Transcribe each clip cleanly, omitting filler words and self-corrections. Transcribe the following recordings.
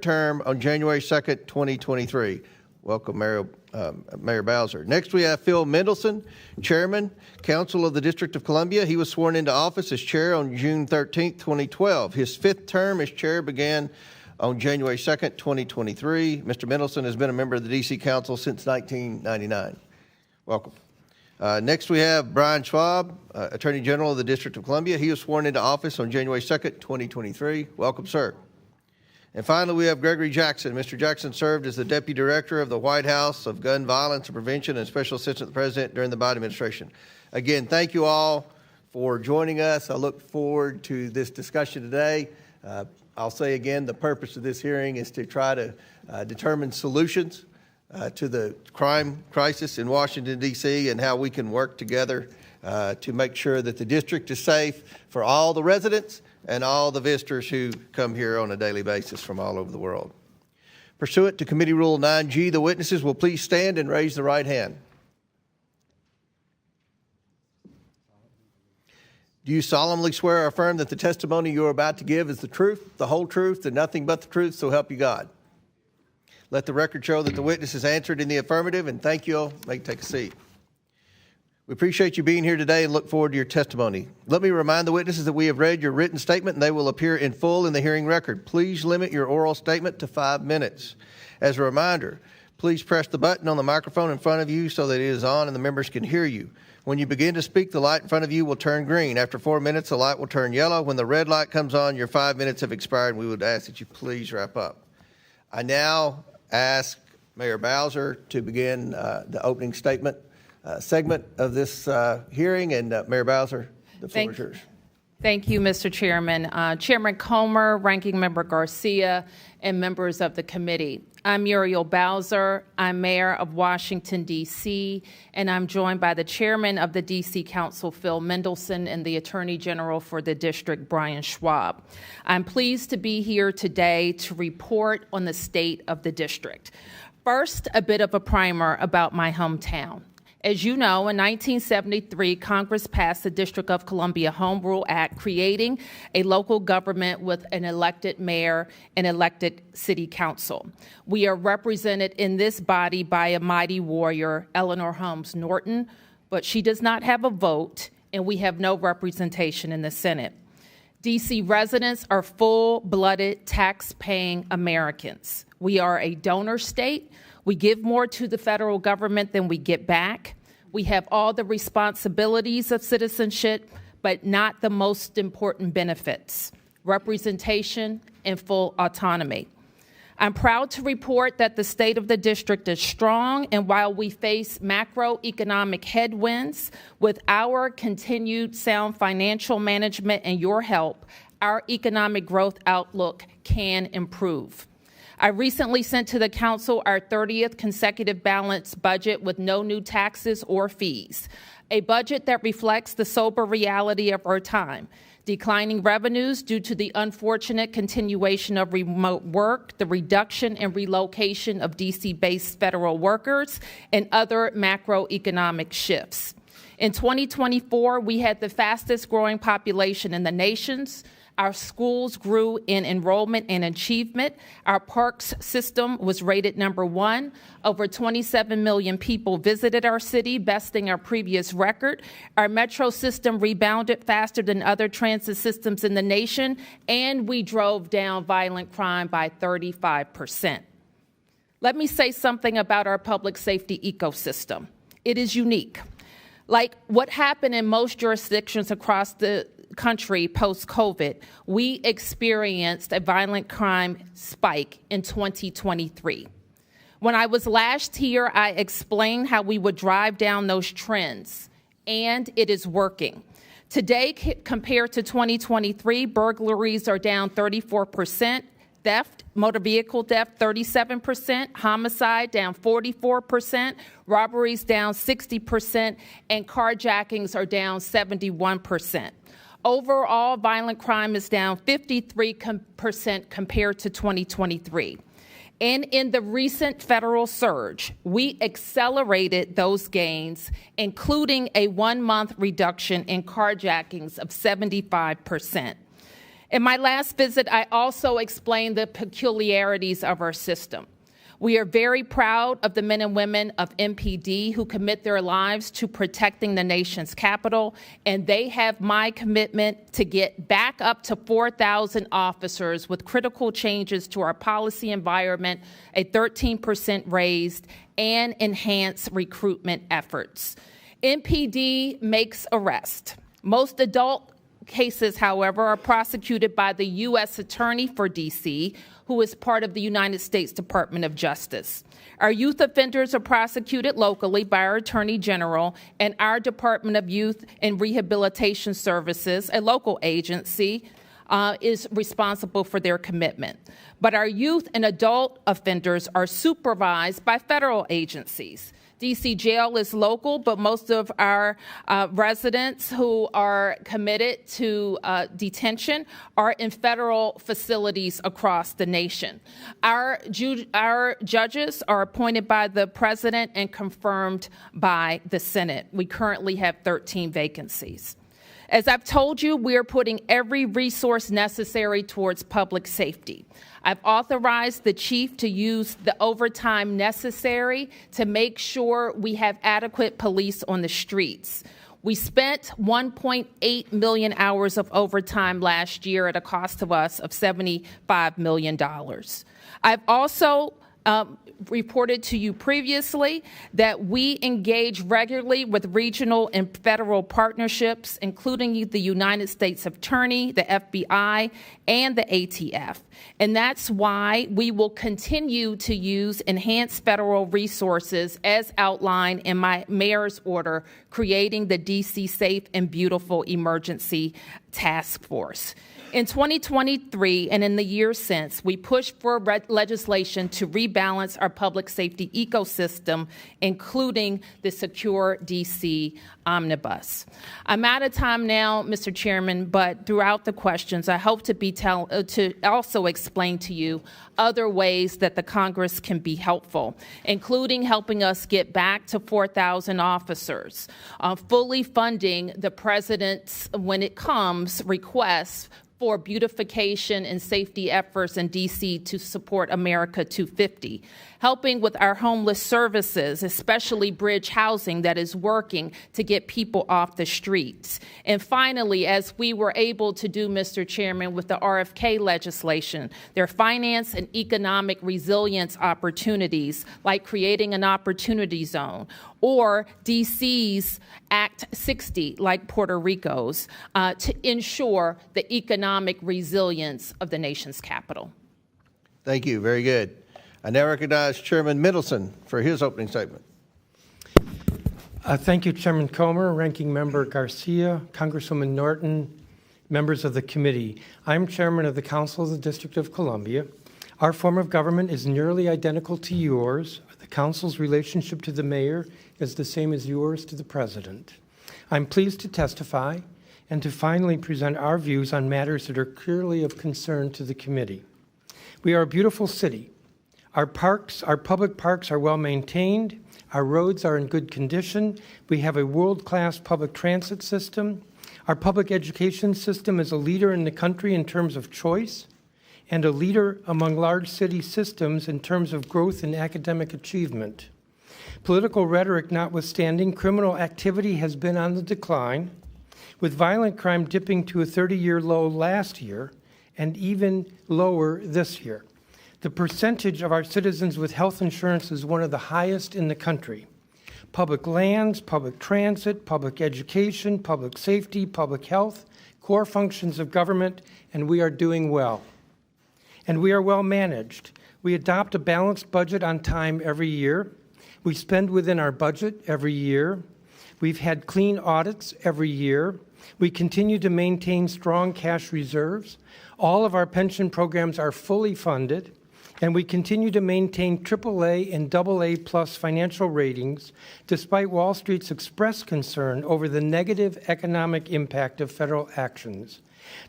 term on January 2nd, 2023. Welcome, Mayor Bowser. Next, we have Phil Mendelson, Chairman, Council of the District of Columbia. He was sworn into office as chair on June 13th, 2012. His fifth term as chair began on January 2nd, 2023. Mr. Mendelson has been a member of the D.C. Council since 1999. Welcome. Next, we have Brian Schwab, Attorney General of the District of Columbia. He was sworn into office on January 2nd, 2023. Welcome, sir. And finally, we have Gregory Jackson. Mr. Jackson served as the Deputy Director of the White House of Gun Violence and Prevention and Special Assistant to the President during the Biden administration. Again, thank you all for joining us. I look forward to this discussion today. I'll say again, the purpose of this hearing is to try to determine solutions to the crime crisis in Washington, D.C., and how we can work together to make sure that the district is safe for all the residents and all the visitors who come here on a daily basis from all over the world. Pursuant to Committee Rule 9G, the witnesses will please stand and raise the right hand. Do you solemnly swear or affirm that the testimony you are about to give is the truth, the whole truth, and nothing but the truth, so help you God? Let the record show that the witness has answered in the affirmative, and thank you all. You may take a seat. We appreciate you being here today and look forward to your testimony. Let me remind the witnesses that we have read your written statement and they will appear in full in the hearing record. Please limit your oral statement to 5 minutes. As a reminder, please press the button on the microphone in front of you so that it is on and the members can hear you. When you begin to speak, the light in front of you will turn green. After 4 minutes, the light will turn yellow. When the red light comes on, your 5 minutes have expired, and we would ask that you please wrap up. I now ask Mayor Bowser to begin the opening statement segment of this hearing. And Mayor Bowser, the floor is yours. Thank you, Mr. Chairman. Chairman Comer, Ranking Member Garcia, and members of the committee. I'm Muriel Bowser. I'm Mayor of Washington, D.C., and I'm joined by the Chairman of the D.C. Council, Phil Mendelson, and the Attorney General for the district, Brian Schwab. I'm pleased to be here today to report on the state of the district. First, a bit of a primer about my hometown. As you know, in 1973, Congress passed the District of Columbia Home Rule Act, creating a local government with an elected mayor and elected city council. We are represented in this body by a mighty warrior, Eleanor Holmes Norton, but she does not have a vote, and we have no representation in the Senate. D.C. residents are full-blooded, tax-paying Americans. We are a donor state. We give more to the federal government than we get back. We have all the responsibilities of citizenship, but not the most important benefits: representation and full autonomy. I'm proud to report that the state of the district is strong, and while we face macroeconomic headwinds, with our continued sound financial management and your help, our economic growth outlook can improve. I recently sent to the Council our 30th consecutive balanced budget with no new taxes or fees, a budget that reflects the sober reality of our time: declining revenues due to the unfortunate continuation of remote work, the reduction and relocation of D.C.-based federal workers, and other macroeconomic shifts. In 2024, we had the fastest growing population in the nation. Our schools grew in enrollment and achievement. Our parks system was rated #1. Over 27 million people visited our city, besting our previous record. Our metro system rebounded faster than other transit systems in the nation, and we drove down violent crime by 35%. Let me say something about our public safety ecosystem. It is unique. Like what happened in most jurisdictions across the country post-COVID, we experienced a violent crime spike in 2023. When I was last here, I explained how we would drive down those trends, and it is working. Today, compared to 2023, burglaries are down 34%, theft, motor vehicle theft, 37%, homicide down 44%, robberies down 60%, and carjackings are down 71%. Overall, violent crime is down 53% compared to 2023. And in the recent federal surge, we accelerated those gains, including a 1-month reduction in carjackings of 75%. In my last visit, I also explained the peculiarities of our system. We are very proud of the men and women of MPD who commit their lives to protecting the nation's capital, and they have my commitment to get back up to 4,000 officers with critical changes to our policy environment, a 13% raise, and enhance recruitment efforts. MPD makes arrests. Most adult cases, however, are prosecuted by the U.S. Attorney for D.C., who is part of the United States Department of Justice. Our youth offenders are prosecuted locally by our Attorney General, and our Department of Youth and Rehabilitation Services, a local agency, is responsible for their commitment. But our youth and adult offenders are supervised by federal agencies. D.C. jail is local, but most of our residents who are committed to detention are in federal facilities across the nation. Our judges are appointed by the president and confirmed by the Senate. We currently have 13 vacancies. As I've told you, we are putting every resource necessary towards public safety. I've authorized the chief to use the overtime necessary to make sure we have adequate police on the streets. We spent 1.8 million hours of overtime last year at a cost to us of $75 million. I've also reported to you previously that we engage regularly with regional and federal partnerships, including the United States Attorney, the FBI, and the ATF. And that's why we will continue to use enhanced federal resources as outlined in my mayor's order, creating the DC Safe and Beautiful Emergency Task Force. In 2023 and in the years since, we pushed for legislation to rebalance our public safety ecosystem, including the Secure DC Omnibus. I'm out of time now, Mr. Chairman, but throughout the questions, I hope to also explain to you other ways that the Congress can be helpful, including helping us get back to 4,000 officers, fully funding the president's, when it comes, requests for beautification and safety efforts in D.C. to support America 250, helping with our homeless services, especially bridge housing that is working to get people off the streets. And finally, as we were able to do, Mr. Chairman, with the RFK legislation, their finance and economic resilience opportunities, like creating an opportunity zone, or D.C.'s Act 60, like Puerto Rico's, to ensure the economic resilience of the nation's capital. Thank you. Very good. I now recognize Chairman Mendelson for his opening statement. Thank you, Chairman Comer, Ranking Member Garcia, Congresswoman Norton, members of the committee. I'm Chairman of the Council of the District of Columbia. Our form of government is nearly identical to yours. The Council's relationship to the mayor is the same as yours to the president. I'm pleased to testify and to finally present our views on matters that are clearly of concern to the committee. We are a beautiful city. Our public parks are well maintained. Our roads are in good condition. We have a world-class public transit system. Our public education system is a leader in the country in terms of choice and a leader among large city systems in terms of growth and academic achievement. Political rhetoric notwithstanding, criminal activity has been on the decline, with violent crime dipping to a 30-year low last year and even lower this year. The percentage of our citizens with health insurance is one of the highest in the country. Public lands, public transit, public education, public safety, public health, core functions of government, and we are doing well. And we are well managed. We adopt a balanced budget on time every year. We spend within our budget every year. We've had clean audits every year. We continue to maintain strong cash reserves. All of our pension programs are fully funded. And we continue to maintain AAA and AA plus financial ratings, despite Wall Street's expressed concern over the negative economic impact of federal actions.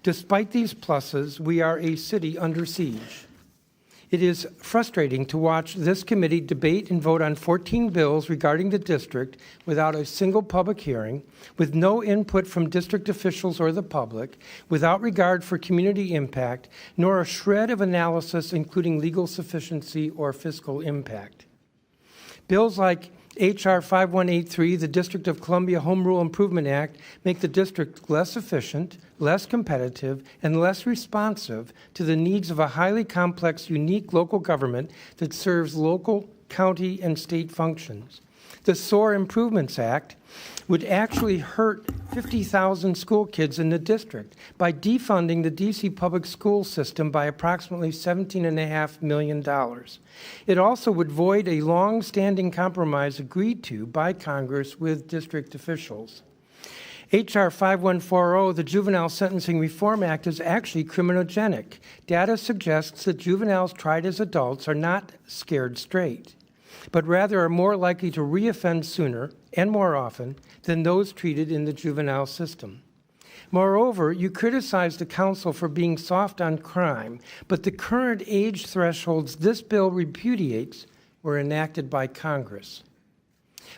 Despite these pluses, we are a city under siege. It is frustrating to watch this committee debate and vote on 14 bills regarding the district without a single public hearing, with no input from district officials or the public, without regard for community impact, nor a shred of analysis including legal sufficiency or fiscal impact. Bills like H.R. 5183, the District of Columbia Home Rule Improvement Act, make the district less efficient, less competitive, and less responsive to the needs of a highly complex, unique local government that serves local, county, and state functions. The SOAR Improvements Act would actually hurt 50,000 school kids in the district by defunding the D.C. public school system by approximately $17.5 million. It also would void a long-standing compromise agreed to by Congress with district officials. H.R. 5140, the Juvenile Sentencing Reform Act, is actually criminogenic. Data suggests that juveniles tried as adults are not scared straight, but rather are more likely to reoffend sooner and more often than those treated in the juvenile system. Moreover, you criticize the council for being soft on crime, but the current age thresholds this bill repudiates were enacted by Congress.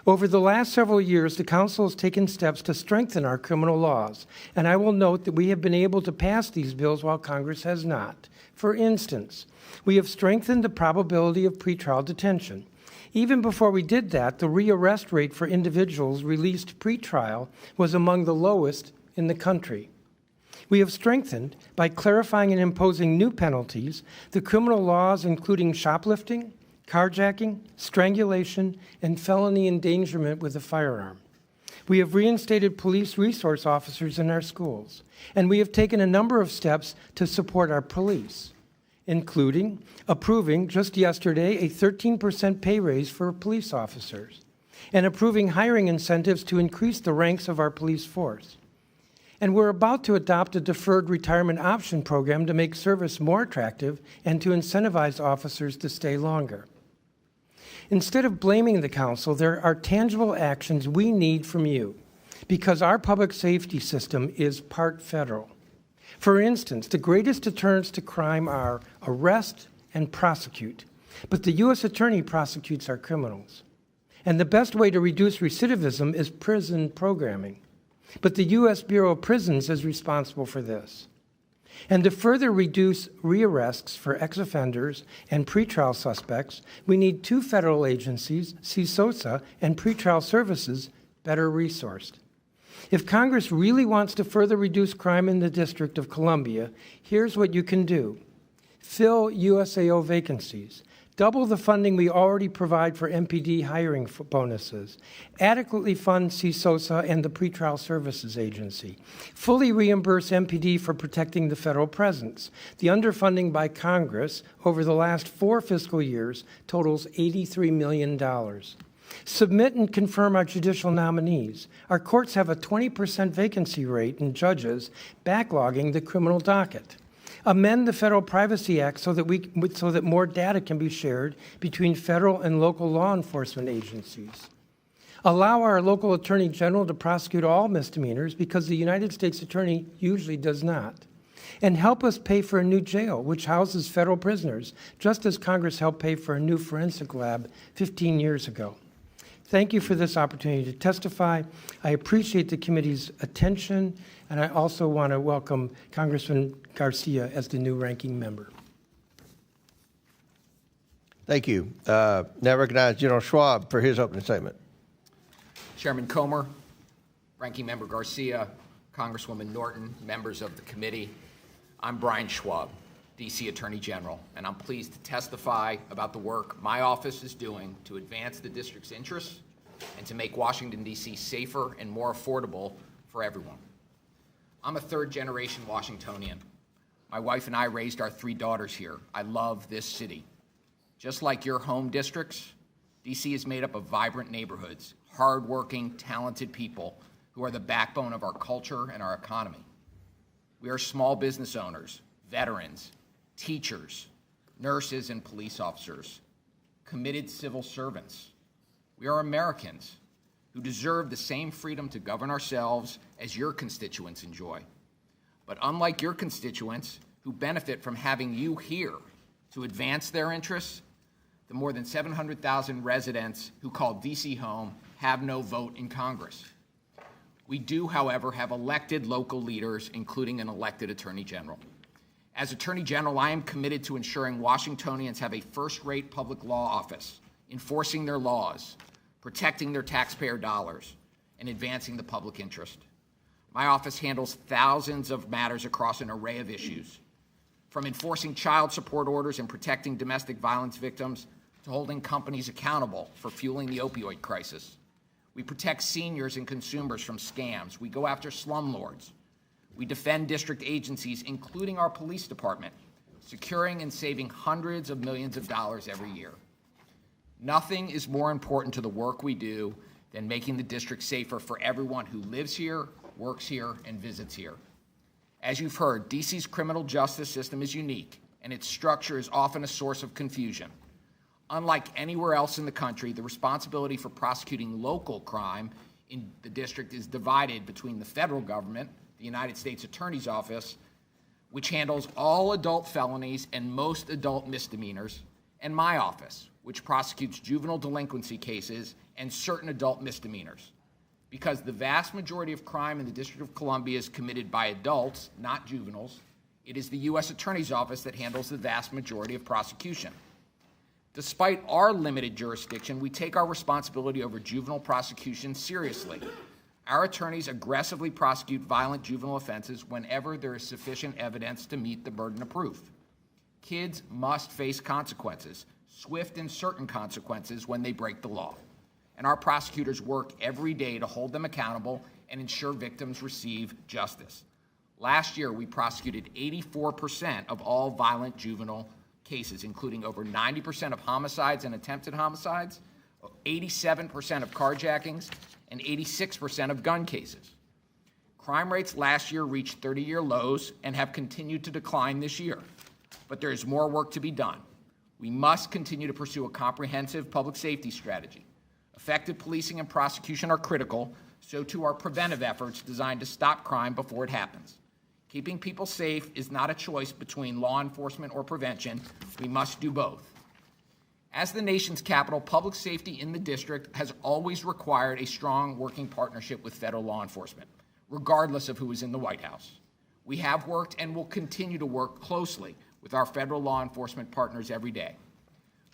Over the last several years, the council has taken steps to strengthen our criminal laws, and I will note that we have been able to pass these bills while Congress has not. For instance, we have strengthened the probability of pretrial detention. Even before we did that, the rearrest rate for individuals released pretrial was among the lowest in the country. We have strengthened, by clarifying and imposing new penalties, the criminal laws including shoplifting, carjacking, strangulation, and felony endangerment with a firearm. We have reinstated police resource officers in our schools, and we have taken a number of steps to support our police, including approving just yesterday a 13% pay raise for police officers and approving hiring incentives to increase the ranks of our police force. And we're about to adopt a deferred retirement option program to make service more attractive and to incentivize officers to stay longer. Instead of blaming the council, there are tangible actions we need from you because our public safety system is part federal. For instance, the greatest deterrents to crime are arrest and prosecute, but the U.S. Attorney prosecutes our criminals. And the best way to reduce recidivism is prison programming, but the U.S. Bureau of Prisons is responsible for this. And to further reduce rearrests for ex-offenders and pretrial suspects, we need two federal agencies, CSOSA and Pretrial Services, better resourced. If Congress really wants to further reduce crime in the District of Columbia, here's what you can do. Fill USAO vacancies. Double the funding we already provide for MPD hiring bonuses. Adequately fund CSOSA and the Pretrial Services Agency. Fully reimburse MPD for protecting the federal presence. The underfunding by Congress over the last 4 fiscal years totals $83 million. Submit and confirm our judicial nominees. Our courts have a 20% vacancy rate in judges, backlogging the criminal docket. Amend the Federal Privacy Act so that more data can be shared between federal and local law enforcement agencies. Allow our local attorney general to prosecute all misdemeanors because the United States attorney usually does not. And help us pay for a new jail, which houses federal prisoners, just as Congress helped pay for a new forensic lab 15 years ago. Thank you for this opportunity to testify. I appreciate the committee's attention, and I also want to welcome Congressman Garcia as the new ranking member. Thank you. Now recognize General Schwab for his opening statement. Chairman Comer, Ranking Member Garcia, Congresswoman Norton, members of the committee, I'm Brian Schwab, D.C. Attorney General, and I'm pleased to testify about the work my office is doing to advance the district's interests and to make Washington, D.C. safer and more affordable for everyone. I'm a third-generation Washingtonian. My wife and I raised our 3 daughters here. I love this city. Just like your home districts, D.C. is made up of vibrant neighborhoods, hardworking, talented people who are the backbone of our culture and our economy. We are small business owners, veterans, teachers, nurses, and police officers, committed civil servants. We are Americans who deserve the same freedom to govern ourselves as your constituents enjoy. But unlike your constituents who benefit from having you here, To advance their interests, the more than 700,000 residents who call D.C. home have no vote in Congress. We do, however, have elected local leaders, including an elected Attorney General. As Attorney General, I am committed to ensuring Washingtonians have a first-rate public law office, enforcing their laws, protecting their taxpayer dollars, and advancing the public interest. My office handles thousands of matters across an array of issues, from enforcing child support orders and protecting domestic violence victims to holding companies accountable for fueling the opioid crisis. We protect seniors and consumers from scams. We go after slumlords. We defend district agencies, including our police department, securing and saving hundreds of millions of dollars every year. Nothing is more important to the work we do than making the district safer for everyone who lives here, works here, and visits here. As you've heard, D.C.'s criminal justice system is unique, and its structure is often a source of confusion. Unlike anywhere else in the country, the responsibility for prosecuting local crime in the district is divided between the federal government, the United States Attorney's Office, which handles all adult felonies and most adult misdemeanors, and my office, which prosecutes juvenile delinquency cases and certain adult misdemeanors. Because the vast majority of crime in the District of Columbia is committed by adults, not juveniles, it is the U.S. Attorney's Office that handles the vast majority of prosecution. Despite our limited jurisdiction, we take our responsibility over juvenile prosecution seriously. Our attorneys aggressively prosecute violent juvenile offenses whenever there is sufficient evidence to meet the burden of proof. Kids must face consequences, swift and certain consequences when they break the law. And our prosecutors work every day to hold them accountable and ensure victims receive justice. Last year, we prosecuted 84% of all violent juvenile cases, including over 90% of homicides and attempted homicides, 87% of carjackings, and 86% of gun cases. Crime rates last year reached 30-year lows and have continued to decline this year. But there is more work to be done. We must continue to pursue a comprehensive public safety strategy. Effective policing and prosecution are critical, so too are preventive efforts designed to stop crime before it happens. Keeping people safe is not a choice between law enforcement or prevention. We must do both. As the nation's capital, public safety in the district has always required a strong working partnership with federal law enforcement, regardless of who is in the White House. We have worked and will continue to work closely with our federal law enforcement partners every day.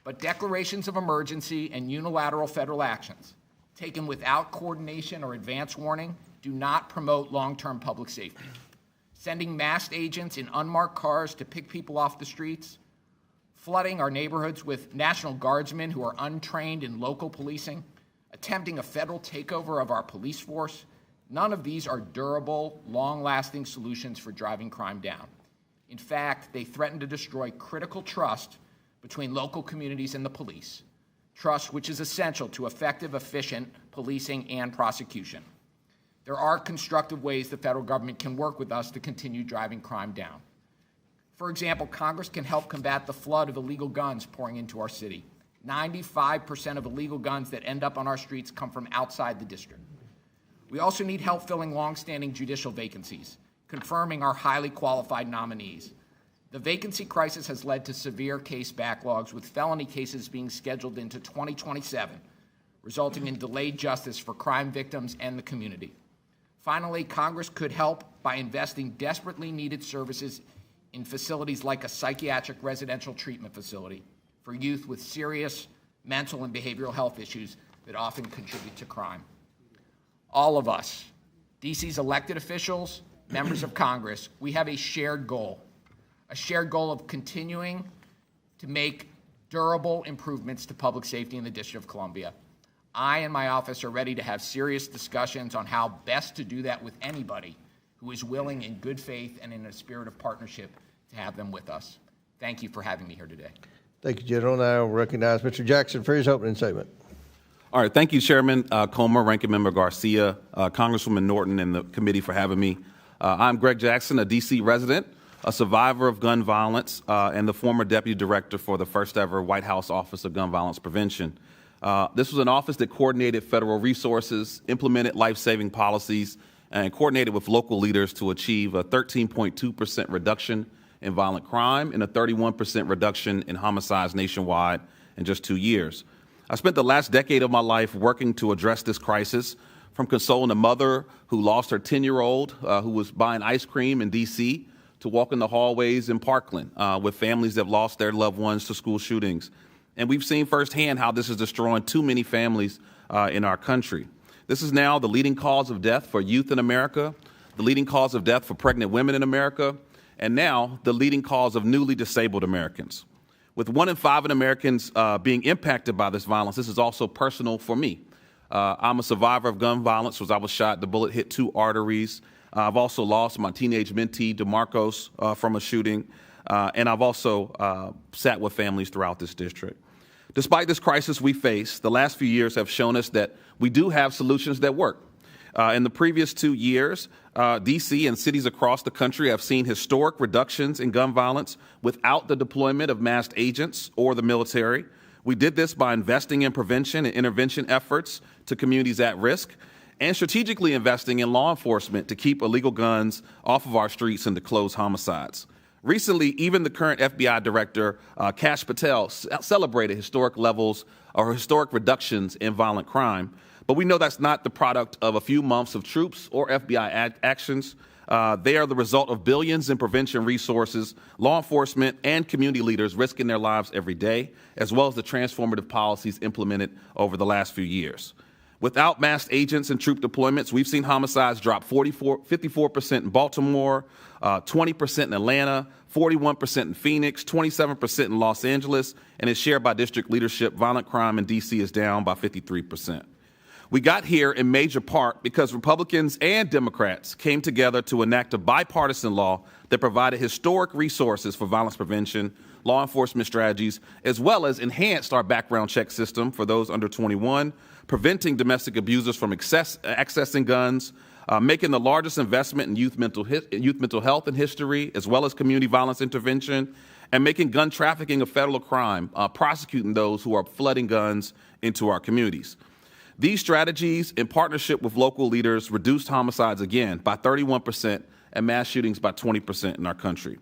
But declarations of emergency and unilateral federal actions taken without coordination or advance warning do not promote long-term public safety. Sending masked agents in unmarked cars to pick people off the streets, flooding our neighborhoods with National Guardsmen who are untrained in local policing, attempting a federal takeover of our police force, none of these are durable, long-lasting solutions for driving crime down. In fact, they threaten to destroy critical trust between local communities and the police, trust which is essential to effective, efficient policing and prosecution. There are constructive ways the federal government can work with us to continue driving crime down. For example, Congress can help combat the flood of illegal guns pouring into our city. 95% of illegal guns that end up on our streets come from outside the district. We also need help filling longstanding judicial vacancies, confirming our highly qualified nominees. The vacancy crisis has led to severe case backlogs, with felony cases being scheduled into 2027, resulting in delayed justice for crime victims and the community. Finally, Congress could help by investing desperately needed services in facilities like a psychiatric residential treatment facility for youth with serious mental and behavioral health issues that often contribute to crime. All of us, DC's elected officials, members of Congress, we have a shared goal of continuing to make durable improvements to public safety in the District of Columbia. I and my office are ready to have serious discussions on how best to do that with anybody who is willing in good faith and in a spirit of partnership to have them with us. Thank you for having me here today. Thank you, General. Now I'll recognize Mr. Jackson for his opening statement. All right. Thank you, Chairman Comer, Ranking Member Garcia, Congresswoman Norton, and the committee for having me. I'm Greg Jackson, a D.C. resident, a survivor of gun violence, and the former deputy director for the first ever White House Office of Gun Violence Prevention. This was an office that coordinated federal resources, implemented life-saving policies, and coordinated with local leaders to achieve a 13.2% reduction in violent crime and a 31% reduction in homicides nationwide in just 2 years. I spent the last decade of my life working to address this crisis, from consoling a mother who lost her 10-year-old who was buying ice cream in D.C. to walking the hallways in Parkland with families that have lost their loved ones to school shootings. And we've seen firsthand how this is destroying too many families in our country. This is now the leading cause of death for youth in America, the leading cause of death for pregnant women in America, and now the leading cause of newly disabled Americans. With 1 in 5 Americans being impacted by this violence, this is also personal for me. I'm a survivor of gun violence. I was shot, the bullet hit 2 arteries. I've also lost my teenage mentee, DeMarcos, from a shooting. And I've also sat with families throughout this district. Despite this crisis we face, the last few years have shown us that we do have solutions that work. In the previous 2 years, D.C. and cities across the country have seen historic reductions in gun violence without the deployment of masked agents or the military. We did this by investing in prevention and intervention efforts to communities at risk and strategically investing in law enforcement to keep illegal guns off of our streets and to close homicides. Recently, even the current FBI director, Kash Patel, celebrated historic levels or historic reductions in violent crime. But we know that's not the product of a few months of troops or FBI actions. They are the result of billions in prevention resources, law enforcement, and community leaders risking their lives every day, as well as the transformative policies implemented over the last few years. Without masked agents and troop deployments, we've seen homicides drop 54% in Baltimore, 20% in Atlanta, 41% in Phoenix, 27% in Los Angeles, and as shared by district leadership, violent crime in D.C. is down by 53%. We got here in major part because Republicans and Democrats came together to enact a bipartisan law that provided historic resources for violence prevention, law enforcement strategies, as well as enhanced our background check system for those under 21, preventing domestic abusers from accessing guns, making the largest investment in youth mental health in history, as well as community violence intervention, and making gun trafficking a federal crime, prosecuting those who are flooding guns into our communities. These strategies, in partnership with local leaders, reduced homicides again by 31% and mass shootings by 20% in our country.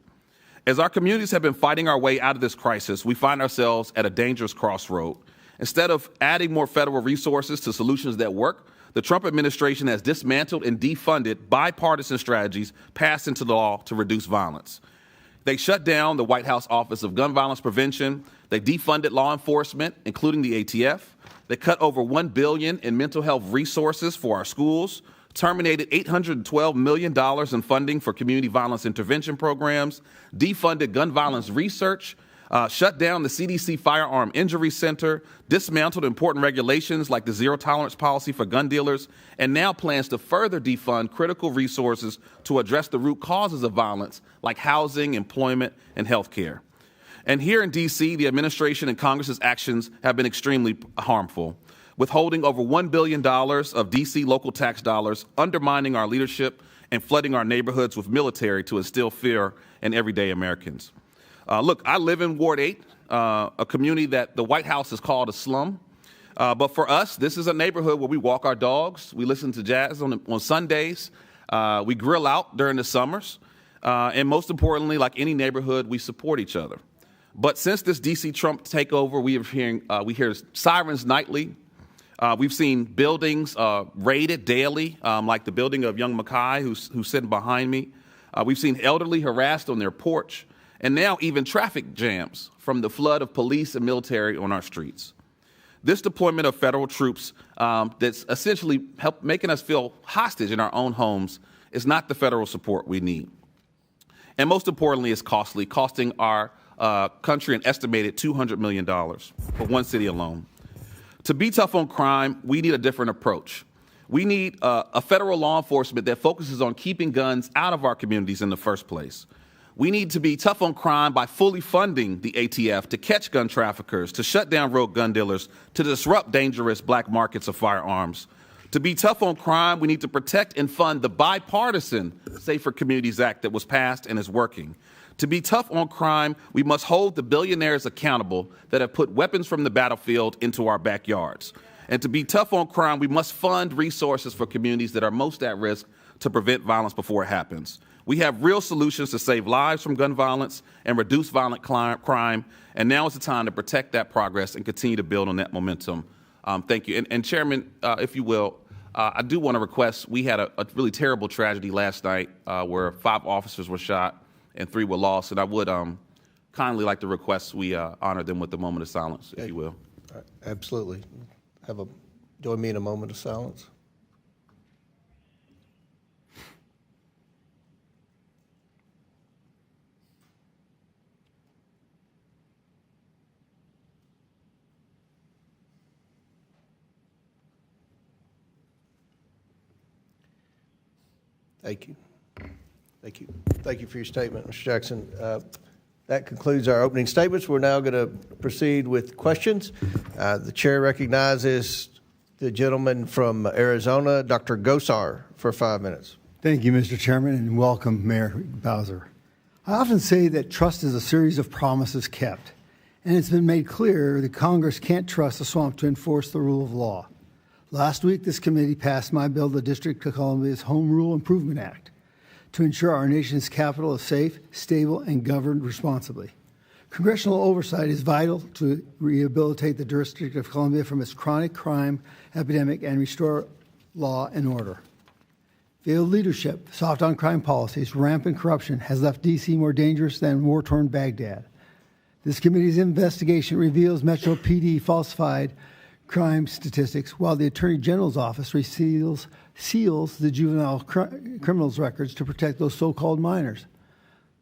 As our communities have been fighting our way out of this crisis, we find ourselves at a dangerous crossroad. Instead of adding more federal resources to solutions that work, the Trump administration has dismantled and defunded bipartisan strategies passed into law to reduce violence. They shut down the White House Office of Gun Violence Prevention. They defunded law enforcement, including the ATF. They cut over $1 billion in mental health resources for our schools, terminated $812 million in funding for community violence intervention programs, defunded gun violence research, shut down the CDC Firearm Injury Center, dismantled important regulations like the zero tolerance policy for gun dealers, and now plans to further defund critical resources to address the root causes of violence like housing, employment, and health care. And here in D.C., the administration and Congress's actions have been extremely harmful, withholding over $1 billion of D.C. local tax dollars, undermining our leadership, and flooding our neighborhoods with military to instill fear in everyday Americans. Look, I live in Ward 8, a community that the White House has called a slum. But for us, this is a neighborhood where we walk our dogs, we listen to jazz on Sundays, we grill out during the summers, and most importantly, like any neighborhood, we support each other. But since this D.C. Trump takeover, we hear sirens nightly. We've seen buildings raided daily, like the building of young Mackay, who's sitting behind me. We've seen elderly harassed on their porch, and now even traffic jams from the flood of police and military on our streets. This deployment of federal troops that's essentially making us feel hostage in our own homes is not the federal support we need. And most importantly, it's costly, costing our country an estimated $200 million for one city alone. To be tough on crime, we need a different approach. We need a federal law enforcement that focuses on keeping guns out of our communities in the first place. We need to be tough on crime by fully funding the ATF to catch gun traffickers, to shut down rogue gun dealers, to disrupt dangerous black markets of firearms. To be tough on crime, we need to protect and fund the bipartisan Safer Communities Act that was passed and is working. To be tough on crime, we must hold the billionaires accountable that have put weapons from the battlefield into our backyards. And to be tough on crime, we must fund resources for communities that are most at risk to prevent violence before it happens. We have real solutions to save lives from gun violence and reduce violent crime, and now is the time to protect that progress and continue to build on that momentum. Thank you. And Chairman, if you will, I do want to request, we had a really terrible tragedy last night where 5 officers were shot and 3 were lost, and I would kindly like to request we honor them with a moment of silence, if you will. Absolutely. Join me in a moment of silence. Thank you. Thank you. Thank you for your statement, Mr. Jackson. That concludes our opening statements. We're now going to proceed with questions. The chair recognizes the gentleman from Arizona, Dr. Gosar, for 5 minutes. Thank you, Mr. Chairman, and welcome, Mayor Bowser. I often say that trust is a series of promises kept, and it's been made clear that Congress can't trust the swamp to enforce the rule of law. Last week, this committee passed my bill, the District of Columbia's Home Rule Improvement Act, to ensure our nation's capital is safe, stable, and governed responsibly. Congressional oversight is vital to rehabilitate the District of Columbia from its chronic crime epidemic and restore law and order. Failed leadership, soft on crime policies, rampant corruption has left D.C. more dangerous than war-torn Baghdad. This committee's investigation reveals Metro PD falsified crime statistics, while the Attorney General's office seals the juvenile criminals records to protect those so-called minors.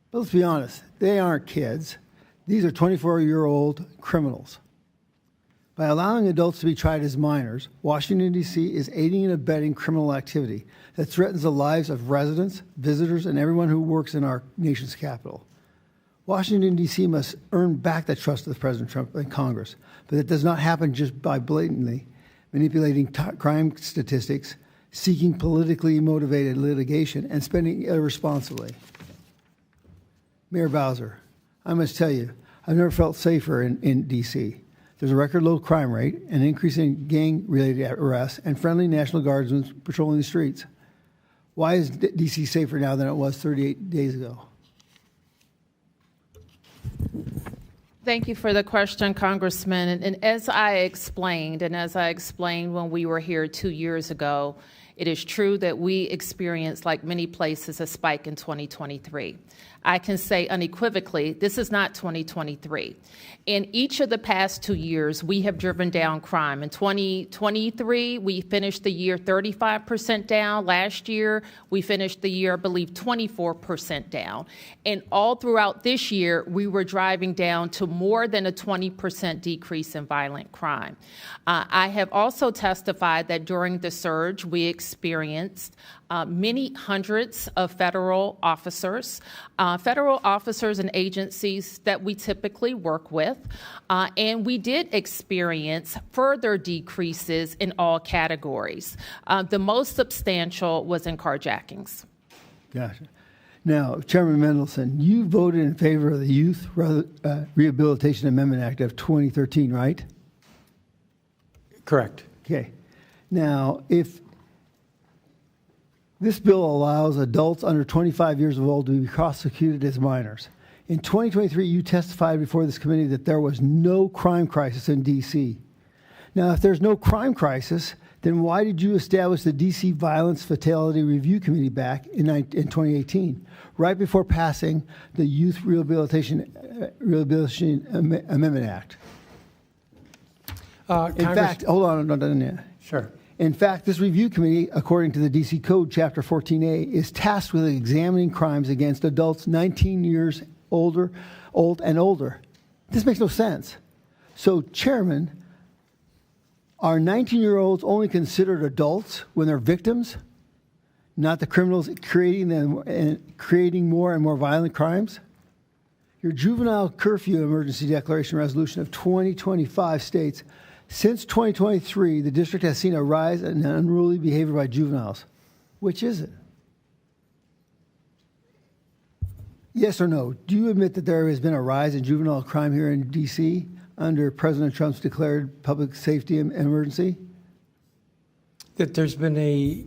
But let's be honest, they aren't kids. These are 24-year-old criminals. By allowing adults to be tried as minors, Washington, D.C. is aiding and abetting criminal activity that threatens the lives of residents, visitors, and everyone who works in our nation's capital. Washington, D.C. must earn back the trust of President Trump and Congress, but it does not happen just by blatantly manipulating crime statistics, seeking politically motivated litigation, and spending irresponsibly. Mayor Bowser, I must tell you, I've never felt safer in D.C. There's a record low crime rate, an increase in gang-related arrests, and friendly National Guardsmen patrolling the streets. Why is D.C. safer now than it was 38 days ago? Thank you for the question, Congressman. And as I explained when we were here 2 years ago, it is true that we experienced, like many places, a spike in 2023. I can say unequivocally, this is not 2023. In each of the past 2 years, we have driven down crime. In 2023, we finished the year 35% down. Last year, we finished the year, I believe, 24% down. And all throughout this year, we were driving down to more than a 20% decrease in violent crime. I have also testified that during the surge, we experienced many hundreds of federal officers and agencies that we typically work with, and we did experience further decreases in all categories. The most substantial was in carjackings. Gotcha. Now, Chairman Mendelson, you voted in favor of the Youth Rehabilitation Amendment Act of 2013, right? Correct. Okay. Now, if this bill allows adults under 25 years old to be prosecuted as minors. In 2023, you testified before this committee that there was no crime crisis in D.C. Now, if there's no crime crisis, then why did you establish the D.C. Violence Fatality Review Committee back in 2018, right before passing the Youth Rehabilitation Amendment Act? In fact, hold on, not done yet. Sure. In fact, this review committee, according to the D.C. Code, Chapter 14A, is tasked with examining crimes against adults 19 years old and older. This makes no sense. So, Chairman, are 19-year-olds only considered adults when they're victims, not the criminals creating them and creating more and more violent crimes? Your juvenile curfew emergency declaration resolution of 2025 states, since 2023, the district has seen a rise in unruly behavior by juveniles. Which is it? Yes or no? Do you admit that there has been a rise in juvenile crime here in D.C. under President Trump's declared public safety emergency? That there's been a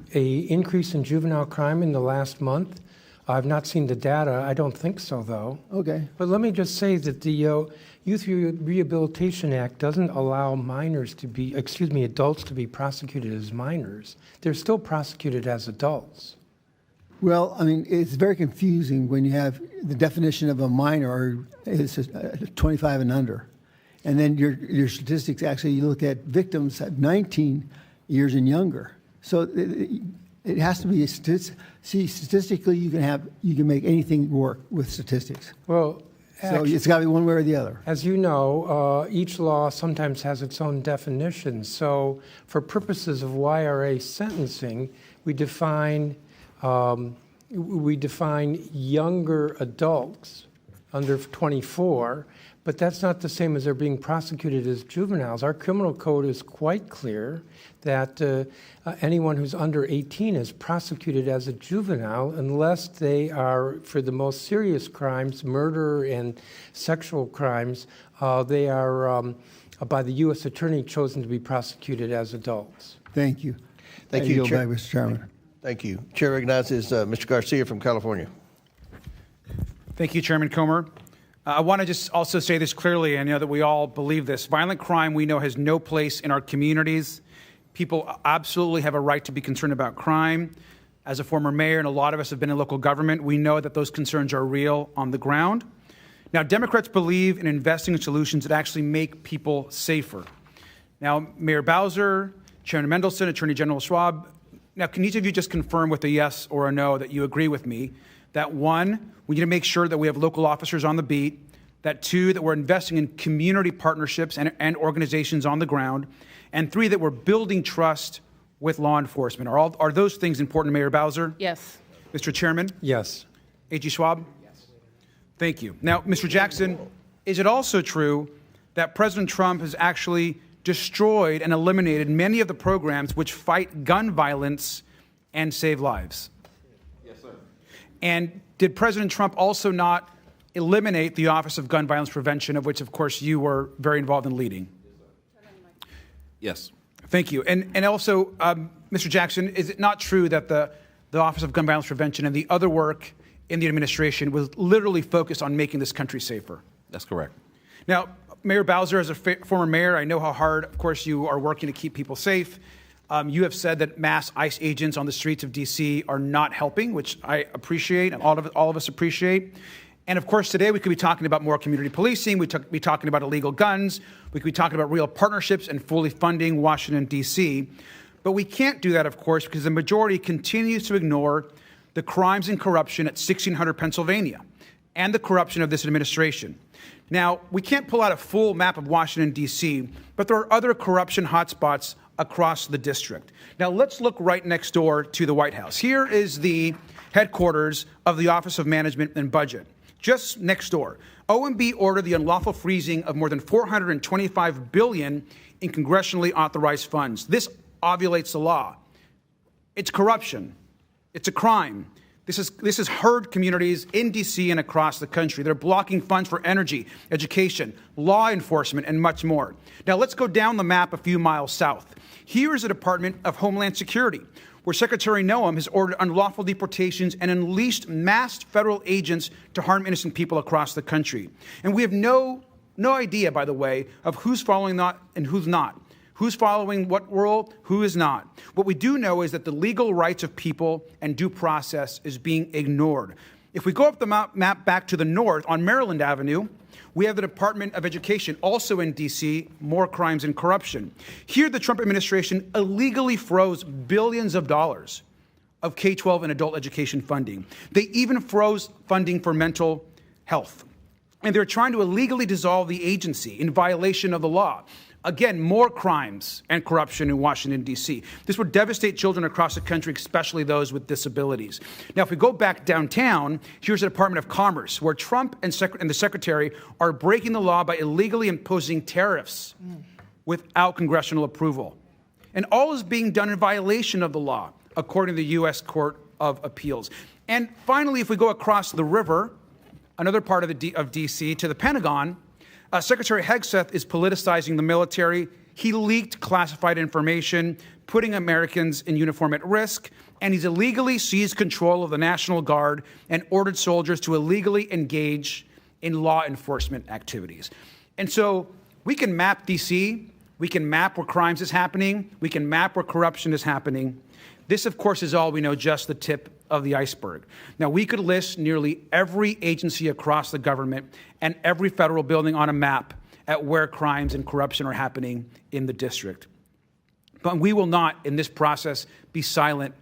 increase in juvenile crime in the last month. I've not seen the data. I don't think so, though. Okay. But let me just say that the Youth Rehabilitation Act doesn't allow adults to be prosecuted as minors. They're still prosecuted as adults. Well, I mean, it's very confusing when you have the definition of a minor is 25 and under. And then your statistics actually, you look at victims at 19 years and younger. So it has to be statistically you can make anything work with statistics. Well, so it's got to be one way or the other. As you know, each law sometimes has its own definition. So for purposes of YRA sentencing, we define younger adults under 24, but that's not the same as they're being prosecuted as juveniles. Our criminal code is quite clear that anyone who's under 18 is prosecuted as a juvenile unless they are, for the most serious crimes, murder and sexual crimes, they are, by the U.S. Attorney, chosen to be prosecuted as adults. Thank you. Thank you, yield Chair. back, Mr. Chairman. Thank you. Chair recognizes Mr. Garcia from California. Thank you, Chairman Comer. I want to just also say this clearly. I know that we all believe this. Violent crime, we know, has no place in our communities. People absolutely have a right to be concerned about crime. As a former mayor, and a lot of us have been in local government, we know that those concerns are real on the ground. Now, Democrats believe in investing in solutions that actually make people safer. Now, Mayor Bowser, Chairman Mendelson, Attorney General Schwab, now, can each of you just confirm with a yes or a no that you agree with me that, one, we need to make sure that we have local officers on the beat, that, two, that we're investing in community partnerships and organizations on the ground, and three, that we're building trust with law enforcement. Are those things important, Mayor Bowser? Yes. Mr. Chairman? Yes. A.G. Schwab? Yes. Thank you. Now, Mr. Jackson, is it also true that President Trump has actually destroyed and eliminated many of the programs which fight gun violence and save lives? Yes, sir. And did President Trump also not eliminate the Office of Gun Violence Prevention, of which, of course, you were very involved in leading? Yes. Thank you. And also, Mr. Jackson, is it not true that the Office of Gun Violence Prevention and the other work in the administration was literally focused on making this country safer? That's correct. Now, Mayor Bowser, as a former mayor, I know how hard, of course, you are working to keep people safe. You have said that mass ICE agents on the streets of D.C. are not helping, which I appreciate and all of us appreciate. And, of course, today we could be talking about more community policing. We could be talking about illegal guns. We could be talking about real partnerships and fully funding Washington, D.C. But we can't do that, of course, because the majority continues to ignore the crimes and corruption at 1600 Pennsylvania and the corruption of this administration. Now, we can't pull out a full map of Washington, D.C., but there are other corruption hotspots across the district. Now, let's look right next door to the White House. Here is the headquarters of the Office of Management and Budget. Just next door, OMB ordered the unlawful freezing of more than $425 billion in congressionally authorized funds. This obviates the law. It's corruption. It's a crime. This has hurt communities in D.C. and across the country. They're blocking funds for energy, education, law enforcement, and much more. Now, let's go down the map a few miles south. Here is the Department of Homeland Security, where Secretary Noam has ordered unlawful deportations and unleashed masked federal agents to harm innocent people across the country. And we have no idea, by the way, of who's following that and who's not. Who's following what rule, who is not. What we do know is that the legal rights of people and due process is being ignored. If we go up the map back to the north on Maryland Avenue, we have the Department of Education, also in D.C., more crimes and corruption. Here, the Trump administration illegally froze billions of dollars of K-12 and adult education funding. They even froze funding for mental health. And they're trying to illegally dissolve the agency in violation of the law. Again, more crimes and corruption in Washington, D.C. This would devastate children across the country, especially those with disabilities. Now, if we go back downtown, here's the Department of Commerce, where Trump and the Secretary are breaking the law by illegally imposing tariffs without congressional approval. And all is being done in violation of the law, according to the U.S. Court of Appeals. And finally, if we go across the river, another part of D.C., to the Pentagon, Secretary Hegseth is politicizing the military. He leaked classified information, putting Americans in uniform at risk, and he's illegally seized control of the National Guard and ordered soldiers to illegally engage in law enforcement activities. And so we can map D.C., we can map where crimes is happening, we can map where corruption is happening. This, of course, is all we know, just the tip of the iceberg. Now, we could list nearly every agency across the government and every federal building on a map at where crimes and corruption are happening in the district. But we will not, in this process, be silent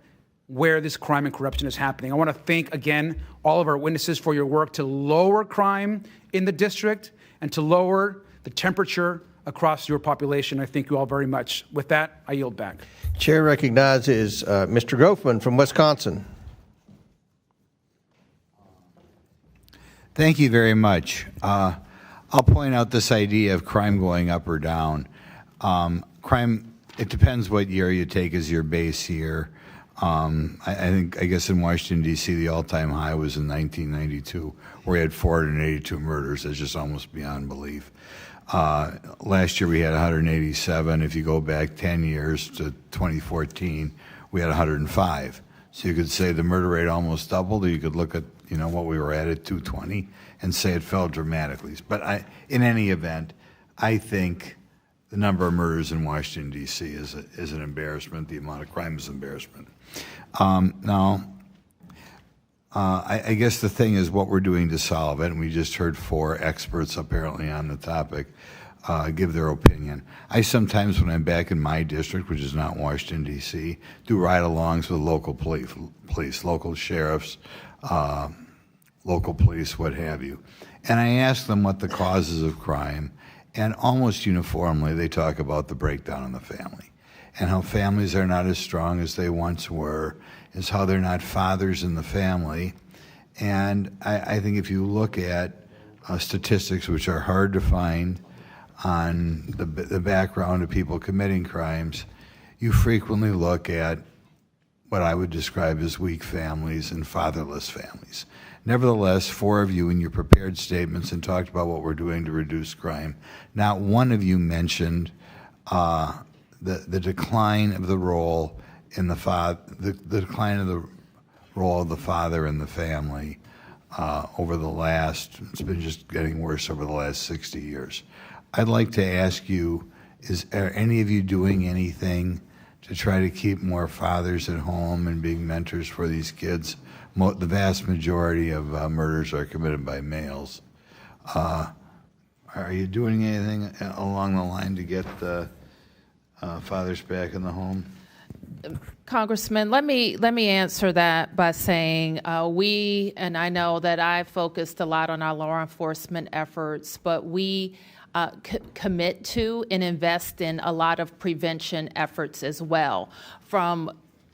where this crime and corruption is happening. I want to thank, again, all of our witnesses for your work to lower crime in the district and to lower the temperature across your population. I thank you all very much. With that, I yield back. Chair recognizes Mr. Grofman from Wisconsin. Thank you very much. I'll point out this idea of crime going up or down. Crime, it depends what year you take as your base year. I guess in Washington, D.C., the all-time high was in 1992, where we had 482 murders. That's just almost beyond belief. Last year, we had 187. If you go back 10 years to 2014, we had 105. So you could say the murder rate almost doubled, or you could look at what we were at 220 and say it fell dramatically. But in any event, I think the number of murders in Washington, D.C. is an embarrassment. The amount of crime is an embarrassment. I guess the thing is what we're doing to solve it, and we just heard 4 experts apparently on the topic give their opinion. I sometimes, when I'm back in my district, which is not Washington, D.C., do ride-alongs with local police, local sheriffs, local police, what have you. And I ask them what the causes of crime, and almost uniformly they talk about the breakdown in the family and how families are not as strong as they once were, is how they're not fathers in the family. And I think if you look at statistics, which are hard to find on the background of people committing crimes, you frequently look at what I would describe as weak families and fatherless families. Nevertheless, 4 of you in your prepared statements and talked about what we're doing to reduce crime. Not one of you mentioned the decline of the role in the decline of the role of the father in the family over the last. It's been just getting worse over the last 60 years. I'd like to ask you: are any of you doing anything to try to keep more fathers at home and being mentors for these kids? The vast majority of murders are committed by males. Are you doing anything along the line to get the fathers back in the home? Congressman, let me answer that by saying and I know that I focused a lot on our law enforcement efforts, but we commit to and invest in a lot of prevention efforts as well, from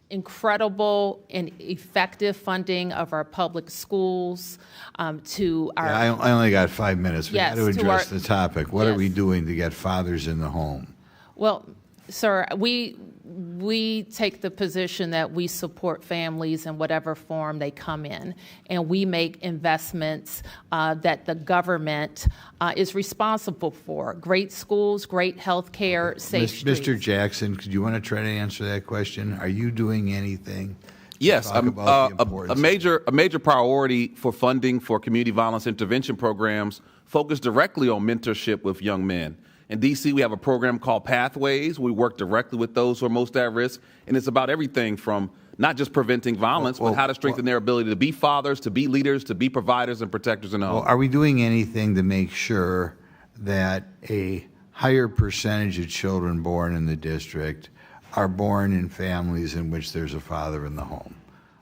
incredible and effective funding of our public schools to our... I only got 5 minutes. We got to address the topic. What are we doing to get fathers in the home? Well, sir, we take the position that we support families in whatever form they come in, and we make investments that the government is responsible for. Great schools, great health care, safe streets. Mr. Jackson, could you want to try to answer that question? Are you doing anything? Yes, a major priority for funding for community violence intervention programs focused directly on mentorship with young men. In D.C., we have a program called Pathways. We work directly with those who are most at risk, and it's about everything from not just preventing violence, but how to strengthen their ability to be fathers, to be leaders, to be providers and protectors in the home. Well, are we doing anything to make sure that a higher percentage of children born in the district are born in families in which there's a father in the home?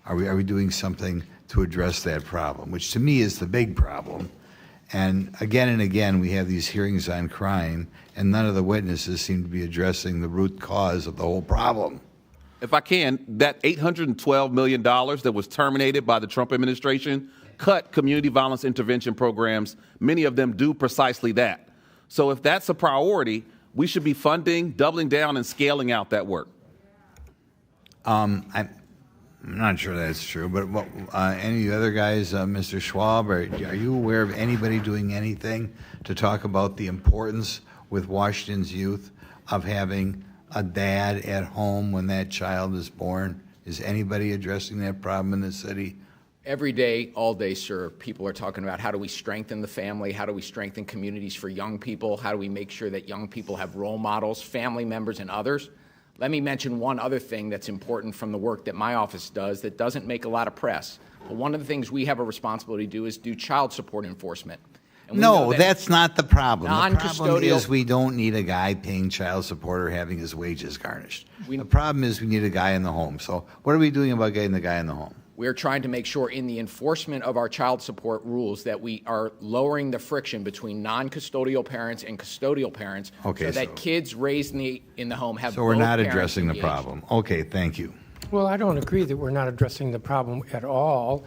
Are we doing something to address that problem, which to me is the big problem? And again, we have these hearings on crime, and none of the witnesses seem to be addressing the root cause of the whole problem. If I can, that $812 million that was terminated by the Trump administration cut community violence intervention programs. Many of them do precisely that. So if that's a priority, we should be funding, doubling down, and scaling out that work. I'm not sure that's true, but any of the other guys, Mr. Schwab, are you aware of anybody doing anything to talk about the importance with Washington's youth of having a dad at home when that child is born? Is anybody addressing that problem in the city? Every day, all day, sir, people are talking about how do we strengthen the family, how do we strengthen communities for young people, how do we make sure that young people have role models, family members, and others. Let me mention one other thing that's important from the work that my office does that doesn't make a lot of press. But one of the things we have a responsibility to do is do child support enforcement. And we know that that's not the problem. The problem non-custodial- is we don't need a guy paying child support or having his wages garnished. The problem is we need a guy in the home. So what are we doing about getting the guy in the home? We're trying to make sure in the enforcement of our child support rules that we are lowering the friction between non-custodial parents and custodial parents so that kids raised in the home have So we're both not parents addressing the engaged. problem. Okay, thank you. Well, I don't agree that we're not addressing the problem at all.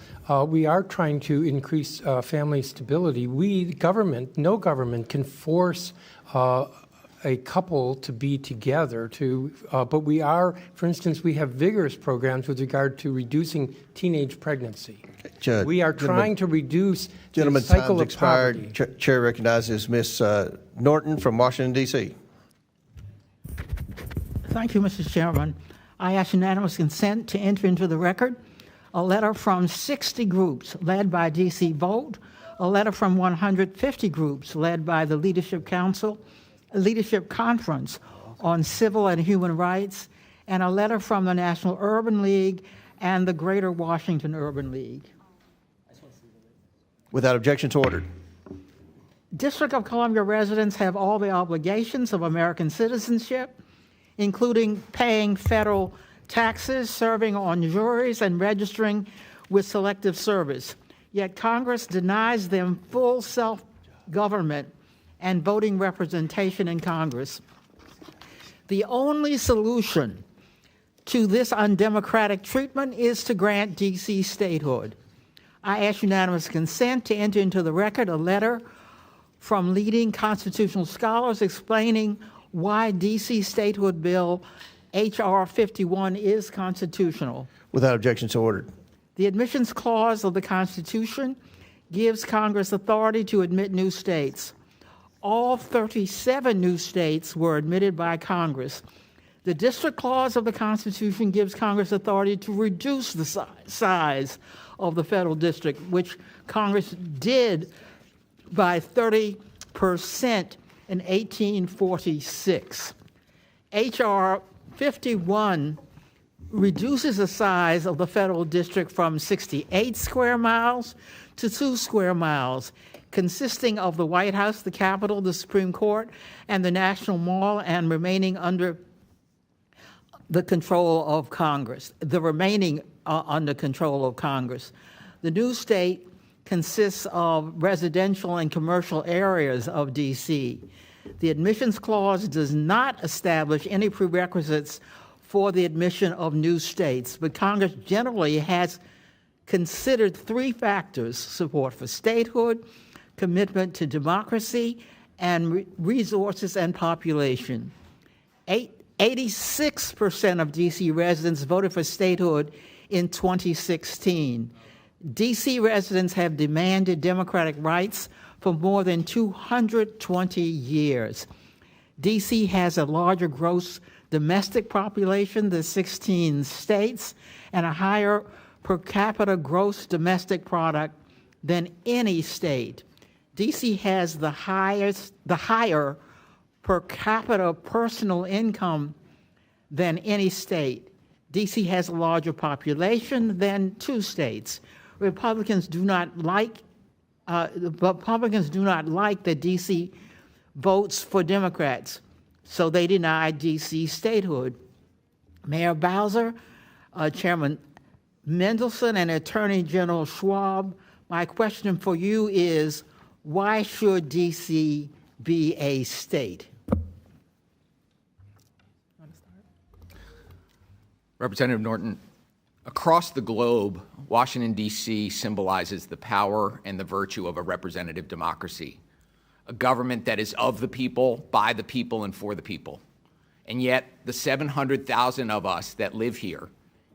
We are trying to increase family stability. No government can force a couple to be together but we are, for instance, we have vigorous programs with regard to reducing teenage pregnancy. Judge, We are trying to reduce the Gentleman's cycle time's of poverty. expired. Chair recognizes Ms. Norton from Washington, D.C. Thank you, Mr. Chairman. I ask unanimous consent to enter into the record a letter from 60 groups led by D.C. Vote, a letter from 150 groups led by the Leadership Conference on Civil and Human Rights, and a letter from the National Urban League and the Greater Washington Urban League. Without objection, to ordered. District of Columbia residents have all the obligations of American citizenship, including paying federal taxes, serving on juries, and registering with Selective Service. Yet Congress denies them full self-government and voting representation in Congress. The only solution to this undemocratic treatment is to grant D.C. statehood. I ask unanimous consent to enter into the record a letter from leading constitutional scholars explaining why D.C. statehood bill H.R. 51 is constitutional. Without objection, to ordered. The admissions clause of the Constitution gives Congress authority to admit new states. All 37 new states were admitted by Congress. The district clause of the Constitution gives Congress authority to reduce the size of the federal district, which Congress did by 30% in 1846. H.R. 51 reduces the size of the federal district from 68 square miles to 2 square miles, consisting of the White House, the Capitol, the Supreme Court, and the National Mall, and remaining under the control of Congress, under control of Congress. The new state consists of residential and commercial areas of D.C. The admissions clause does not establish any prerequisites for the admission of new states, but Congress generally has considered 3 factors: support for statehood, commitment to democracy, and resources and population. 86% of D.C. residents voted for statehood in 2016. D.C. residents have demanded democratic rights for more than 220 years. D.C. has a larger gross domestic population than 16 states and a higher per capita gross domestic product than any state. D.C. has the higher per capita personal income than any state. D.C. has a larger population than 2 states. Republicans do not like that D.C. votes for Democrats, so they deny D.C. statehood. Mayor Bowser, Chairman Mendelson, and Attorney General Schwab, my question for you is, why should D.C. be a state? Representative Norton, across the globe, Washington, D.C. symbolizes the power and the virtue of a representative democracy, a government that is of the people, by the people, and for the people. And yet, the 700,000 of us that live here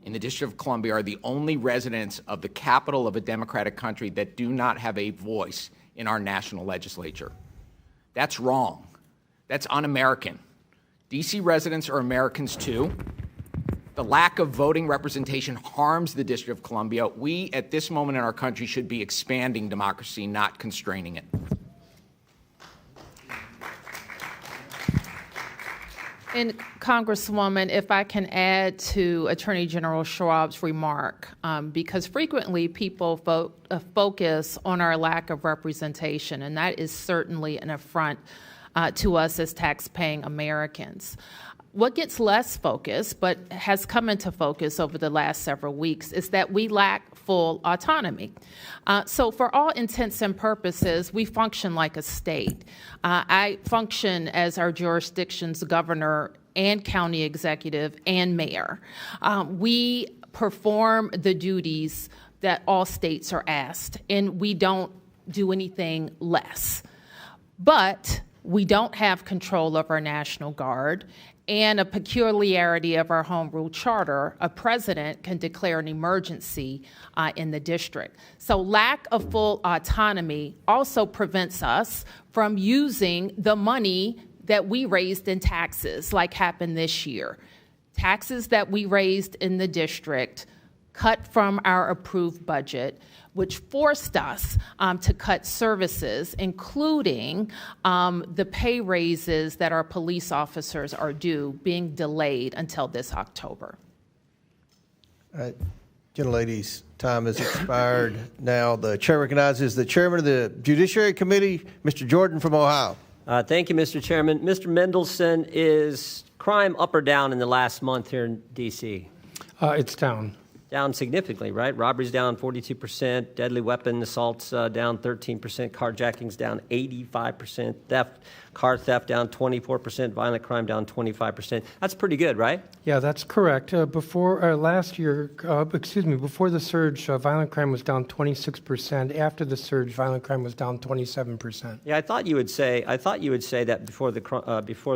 in the District of Columbia are the only residents of the capital of a democratic country that do not have a voice in our national legislature. That's wrong. That's un-American. D.C. residents are Americans too. The lack of voting representation harms the District of Columbia. We, at this moment in our country, should be expanding democracy, not constraining it. And Congresswoman, if I can add to Attorney General Schwab's remark, because frequently people focus on our lack of representation, and that is certainly an affront to us as tax-paying Americans. What gets less focus, but has come into focus over the last several weeks, is that we lack full autonomy. So for all intents and purposes, we function like a state. I function as our jurisdiction's governor and county executive and mayor. We perform the duties that all states are asked, and we don't do anything less. But we don't have control of our National Guard, and a peculiarity of our home rule charter, a president can declare an emergency in the district. So lack of full autonomy also prevents us from using the money that we raised in taxes, like happened this year. Taxes that we raised in the district cut from our approved budget, which forced us to cut services, including the pay raises that our police officers are due, being delayed until this October. All right. Gentlelady's time has expired. Now the chair recognizes the chairman of the Judiciary Committee, Mr. Jordan from Ohio. Thank you, Mr. Chairman. Mr. Mendelson, is crime up or down in the last month here in D.C.? It's down. Down significantly, right? Robberies down 42%, deadly weapon assaults down 13%, carjackings down 85%, car theft down 24%, violent crime down 25%. That's pretty good, right? Yeah, that's correct. Before last year, before the surge, violent crime was down 26%. After the surge, violent crime was down 27%. Yeah, I thought you would say that before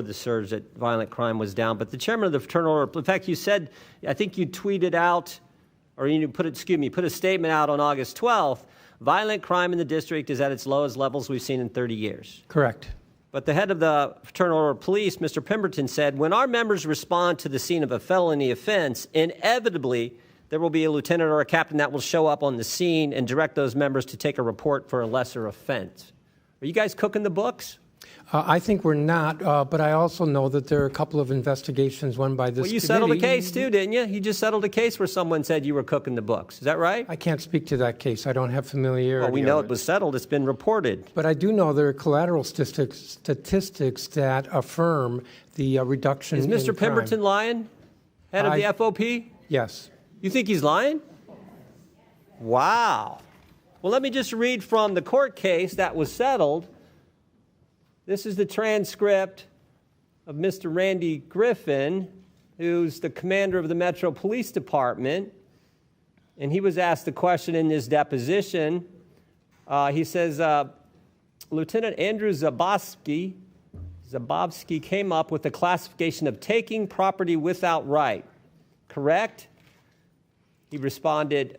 the surge that violent crime was down. But the chairman of the Fraternal Order, in fact, you said, I think you tweeted out, or you put a statement out on August 12th, violent crime in the district is at its lowest levels we've seen in 30 years. Correct. But the head of the Fraternal Order of Police, Mr. Pemberton, said, when our members respond to the scene of a felony offense, inevitably there will be a lieutenant or a captain that will show up on the scene and direct those members to take a report for a lesser offense. Are you guys cooking the books? I think we're not, but I also know that there are a couple of investigations run by this committee. Well, you settled a case too, didn't you? You just settled a case where someone said you were cooking the books. Is that right? I can't speak to that case. I don't have familiarity. Well, we know it was settled. It's been reported. But I do know there are collateral statistics that affirm the reduction in crime. Is Mr. Pemberton lying, head of the FOP? Yes. You think he's lying? Wow. Well, let me just read from the court case that was settled. This is the transcript of Mr. Randy Griffin, who's the commander of the Metro Police Department. And he was asked the question in this deposition. He says, Lieutenant Andrew Zabowski came up with the classification of taking property without right. Correct? He responded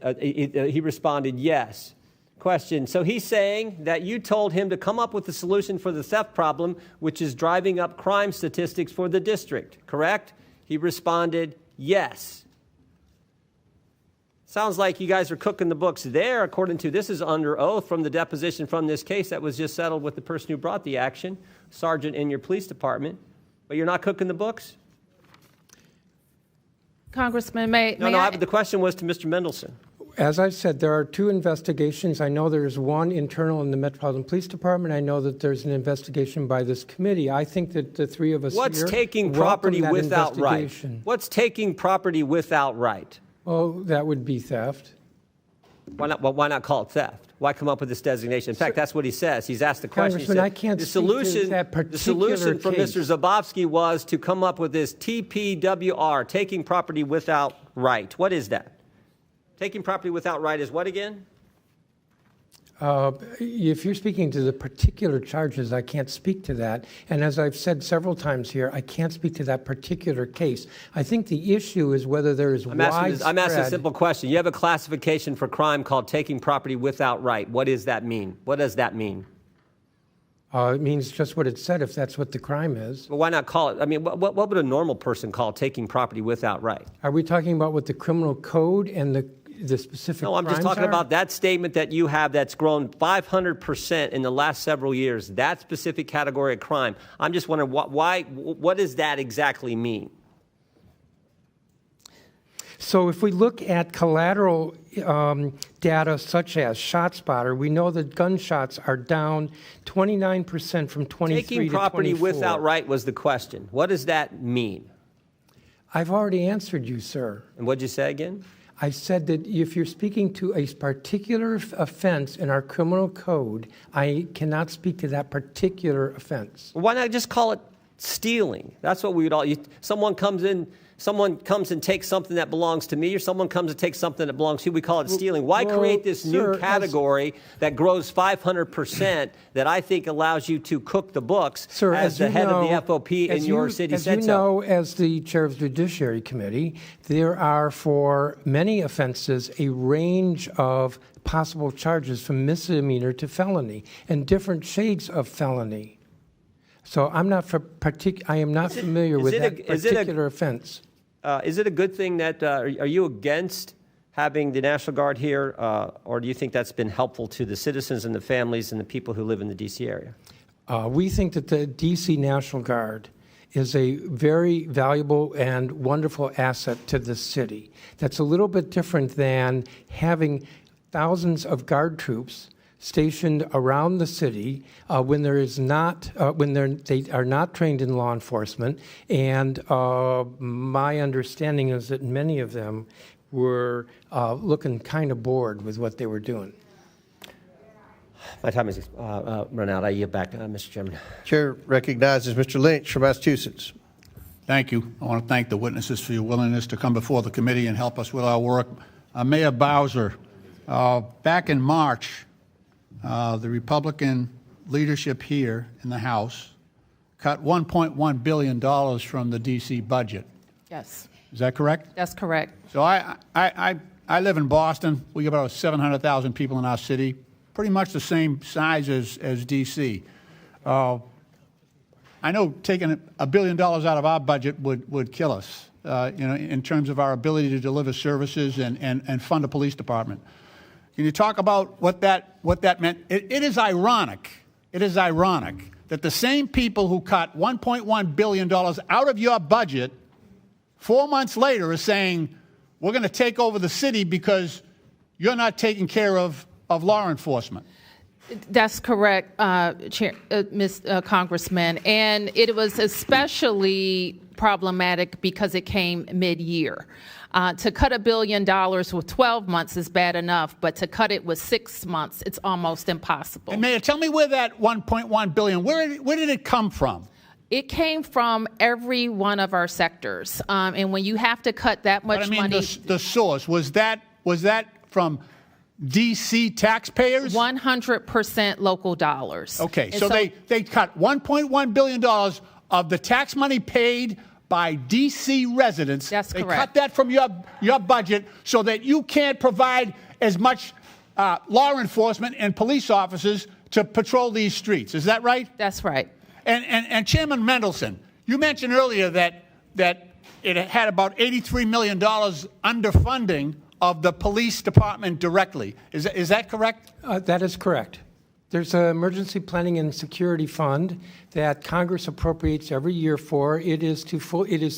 yes. Question, so he's saying that you told him to come up with the solution for the theft problem, which is driving up crime statistics for the district, correct? He responded, yes. Sounds like you guys are cooking the books there, according to, this is under oath from the deposition from this case that was just settled with the person who brought the action, sergeant in your police department, but you're not cooking the books? Congressman, the question was to Mr. Mendelson. As I said, there are two investigations. I know there's one internal in the Metropolitan Police Department. I know that there's an investigation by this committee. I think that the three of us What's here taking property without right? investigation. What's taking property without right? Oh, that would be theft. Why not call it theft? Why come up with this designation? In fact, that's what he says. He's asked the question. Congressman, I can't speak to that particular The solution from case. Mr. Zabowski was to come up with this TPWR, taking property without right. What is that? Taking property without right is what again? If you're speaking to the particular charges, I can't speak to that. And as I've said several times here, I can't speak to that particular case. I think the issue is whether there is widespread... I'm asking a simple question. You have a classification for crime called taking property without right. What does that mean? What does that mean? It means just what it said if that's what the crime is. Well, why not call it? I mean, what would a normal person call taking property without right? Are we talking about what the criminal code and the specific No, I'm just crimes talking are? about that statement that you have that's grown 500% in the last several years, that specific category of crime. I'm just wondering, what does that exactly mean? So if we look at collateral data such as ShotSpotter, we know that gunshots are down 29% from 23 Taking to property 24. without right was the question. What does that mean? I've already answered you, sir. And what'd you say again? I said that if you're speaking to a particular offense in our criminal code, I cannot speak to that particular offense. Why not just call it stealing? That's what we would all. Someone comes and takes something that belongs to me, or someone comes and takes something that belongs to you. We call it stealing. Why create this new category that grows 500% that I think allows you to cook the books as the head of the FOP in your city said so? As you know, as the chair of the Judiciary Committee, there are for many offenses a range of possible charges from misdemeanor to felony and different shades of felony. So I'm not I am not familiar with that particular offense. Is it a good thing that, are you against having the National Guard here, or do you think that's been helpful to the citizens and the families and the people who live in the D.C. area? We think that the D.C. National Guard is a very valuable and wonderful asset to the city. That's a little bit different than having thousands of Guard troops stationed around the city when there is not they are not trained in law enforcement, and my understanding is that many of them were looking kind of bored with what they were doing. My time is run out. I yield back, Mr. Chairman. Chair recognizes Mr. Lynch from Massachusetts. Thank you. I want to thank the witnesses for your willingness to come before the committee and help us with our work. Mayor Bowser, back in March, the Republican leadership here in the House cut $1.1 billion from the D.C. budget. Yes, Is that correct? that's correct. So I live in Boston. We have about 700,000 people in our city, pretty much the same size as D.C. I know taking $1 billion out of our budget would kill us, in terms of our ability to deliver services and fund a police department. Can you talk about what that meant? It is ironic. It is ironic that the same people who cut $1.1 billion out of your budget 4 months later are saying, we're going to take over the city because you're not taking care of law enforcement. That's correct, Congressman. And it was especially problematic because it came mid-year. To cut $1 billion with 12 months is bad enough, but to cut it with 6 months, it's almost impossible. And Mayor, tell me where that $1.1 billion, where did it come from? It came from every one of our sectors. And when you have to cut that much money... the source, was that from D.C. taxpayers? 100% local dollars. Okay, so they cut $1.1 billion of the tax money paid by D.C. residents. That's correct. They cut that from your budget so that you can't provide as much law enforcement and police officers to patrol these streets. Is that right? That's right. And Chairman Mendelson, you mentioned earlier that it had about $83 million underfunding of the police department directly. Is that correct? That is correct. There's an emergency planning and security fund that Congress appropriates every year for. It is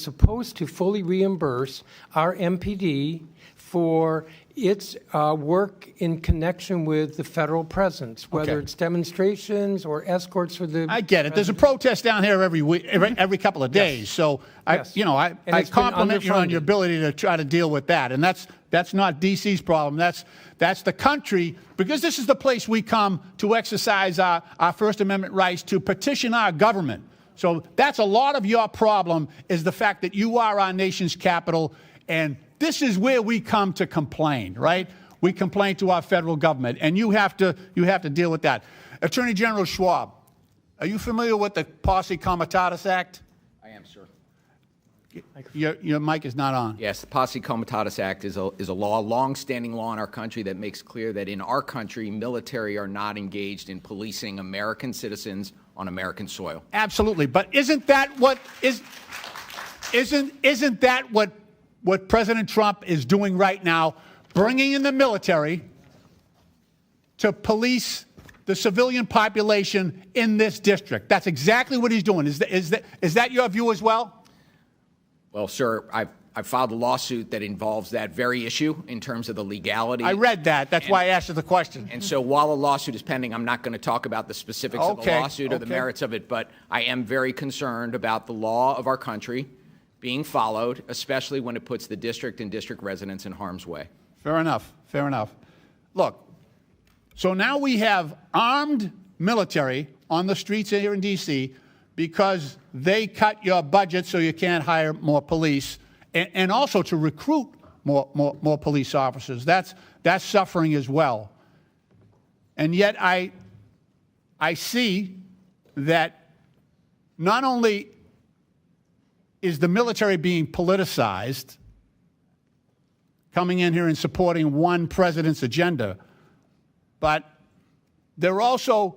supposed to fully reimburse our MPD for its work in connection with the federal presence, whether it's demonstrations or escorts for the. I get it. There's a protest down here every week, every couple of days. Yes. So I compliment you on your ability to try to deal with that, and that's not D.C.'s problem. That's the country, because this is the place we come to exercise our First Amendment rights to petition our government. So that's a lot of your problem, is the fact that you are our nation's capital, and this is where we come to complain, right? We complain to our federal government, and you have to deal with that. Attorney General Schwab, are you familiar with the Posse Comitatus Act? I am, sir. Your mic is not on. Yes, the Posse Comitatus Act is a law, long-standing law in our country that makes clear that in our country, military are not engaged in policing American citizens on American soil. Absolutely, but isn't that what President Trump is doing right now, bringing in the military to police the civilian population in this district? That's exactly what he's doing. Is that your view as well? Well, sir, I filed a lawsuit that involves that very issue in terms of the legality. I read that. That's why I asked you the question. And so while a lawsuit is pending, I'm not going to talk about the specifics of the lawsuit or the merits of it, but I am very concerned about the law of our country being followed, especially when it puts the district and district residents in harm's way. Fair enough. Fair enough. Look, so now we have armed military on the streets here in D.C. because they cut your budget so you can't hire more police, and also to recruit more police officers. That's suffering as well. And yet I see that not only is the military being politicized, coming in here and supporting one president's agenda, but they're also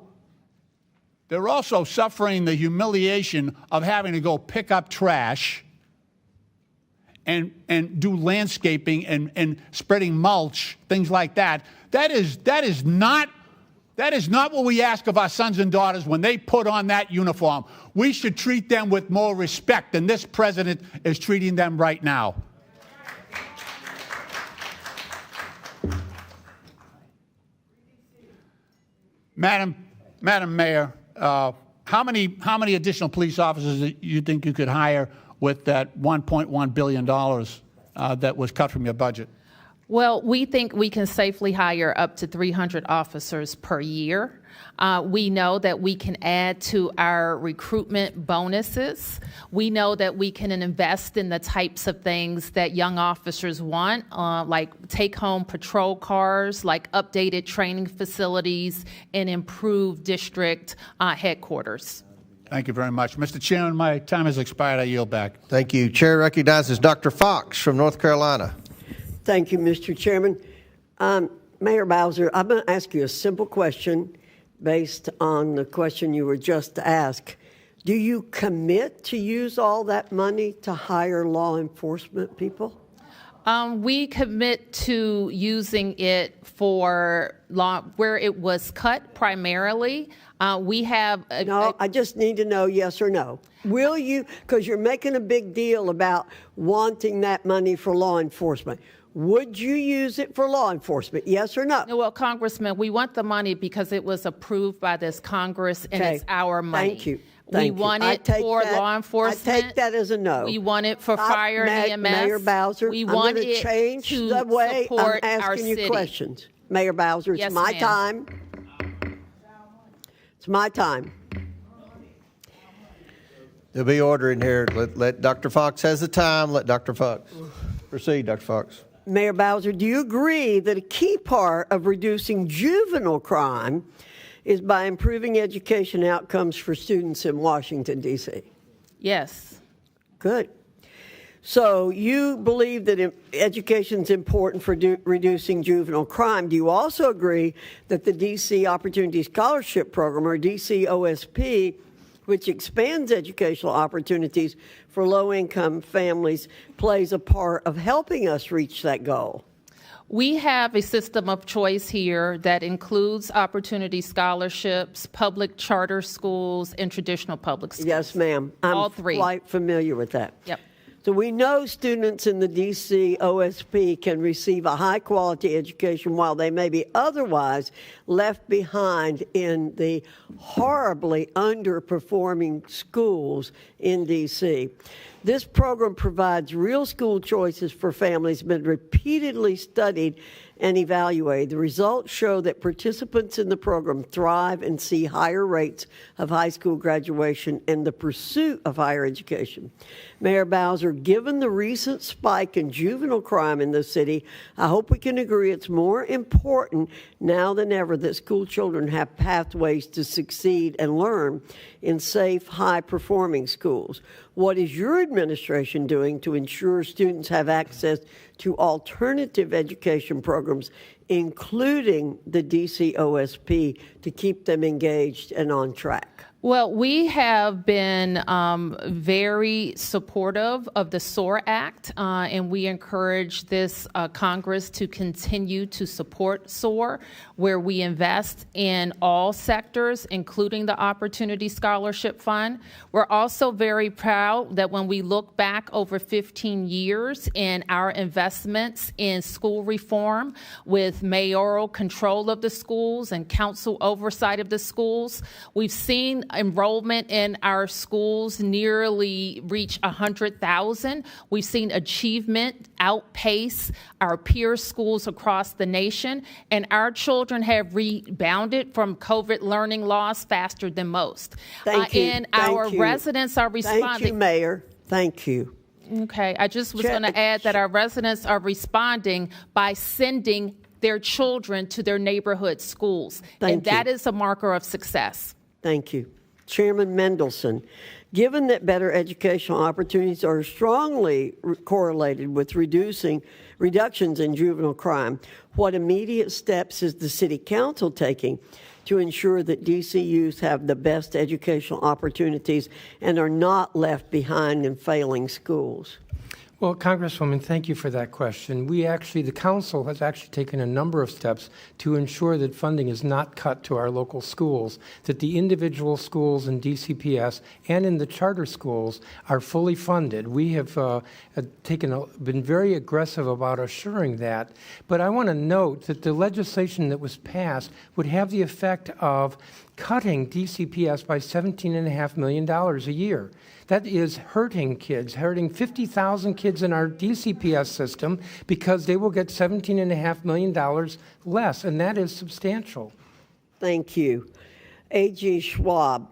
suffering the humiliation of having to go pick up trash and do landscaping and spreading mulch, things like that. That is not what we ask of our sons and daughters when they put on that uniform. We should treat them with more respect than this president is treating them right now. Madam Mayor, how many additional police officers do you think you could hire with that $1.1 billion that was cut from your budget? Well, we think we can safely hire up to 300 officers per year. We know that we can add to our recruitment bonuses. We know that we can invest in the types of things that young officers want, like take-home patrol cars, like updated training facilities, and improved district headquarters. Thank you very much. Mr. Chairman, my time has expired. I yield back. Thank you. Chair recognizes Dr. Fox from North Carolina. Thank you, Mr. Chairman. Mayor Bowser, I'm going to ask you a simple question based on the question you were just asked. Do you commit to use all that money to hire law enforcement people? We commit to using it for law where it was cut primarily. We have I just need to know yes or no. Will you, because you're making a big deal about wanting that money for law enforcement. Would you use it for law enforcement? Yes or no? No, well, Congressman, we want the money because it was approved by this Congress and it's our money. Thank you. We want it for law enforcement. I take that as a no. We want it for fire and EMS. Mayor Bowser, we I'm want going to change the way I'm asking you questions. Mayor Bowser, it's my time. It's my time. There'll be order in here. Let Dr. Fox has the time. Let Dr. Fox proceed, Dr. Fox. Mayor Bowser, do you agree that a key part of reducing juvenile crime is by improving education outcomes for students in Washington, D.C.? Yes. Good. So you believe that education is important for reducing juvenile crime. Do you also agree that the D.C. Opportunity Scholarship Program, or DCOSP, which expands educational opportunities for low-income families, plays a part of helping us reach that goal? We have a system of choice here that includes opportunity scholarships, public charter schools, and traditional public schools. Yes, ma'am. All three. I'm quite familiar with that. Yep. So we know students in the D.C. OSP can receive a high-quality education while they may be otherwise left behind in the horribly underperforming schools in D.C. This program provides real school choices for families, been repeatedly studied and evaluated. The results show that participants in the program thrive and see higher rates of high school graduation and the pursuit of higher education. Mayor Bowser, given the recent spike in juvenile crime in the city, I hope we can agree it's more important now than ever that school children have pathways to succeed and learn in safe, high-performing schools. What is your administration doing to ensure students have access to alternative education programs, including the DC OSP, to keep them engaged and on track? Well, we have been very supportive of the SOAR Act, and we encourage this Congress to continue to support SOAR, where we invest in all sectors, including the Opportunity Scholarship Fund. We're also very proud that when we look back over 15 years in our investments in school reform with mayoral control of the schools and council oversight of the schools, we've seen enrollment in our schools nearly reach 100,000. We've seen achievement outpace our peer schools across the nation, and our children have rebounded from COVID learning loss faster than most. Thank you. And our residents are responding. Thank you, Mayor. Thank you. Okay, I just was going to add that our residents are responding by sending their children to their neighborhood schools. And that is a marker of success. Thank you. Chairman Mendelson, given that better educational opportunities are strongly correlated with reductions in juvenile crime, what immediate steps is the City Council taking to ensure that DC youth have the best educational opportunities and are not left behind in failing schools? Well, Congresswoman, thank you for that question. The council has actually taken a number of steps to ensure that funding is not cut to our local schools, that the individual schools in DCPS and in the charter schools are fully funded. We have been very aggressive about assuring that. But I want to note that the legislation that was passed would have the effect of cutting DCPS by $17.5 million a year. That is hurting kids, hurting 50,000 kids in our DCPS system because they will get $17.5 million less, and that is substantial. Thank you. A.G. Schwab,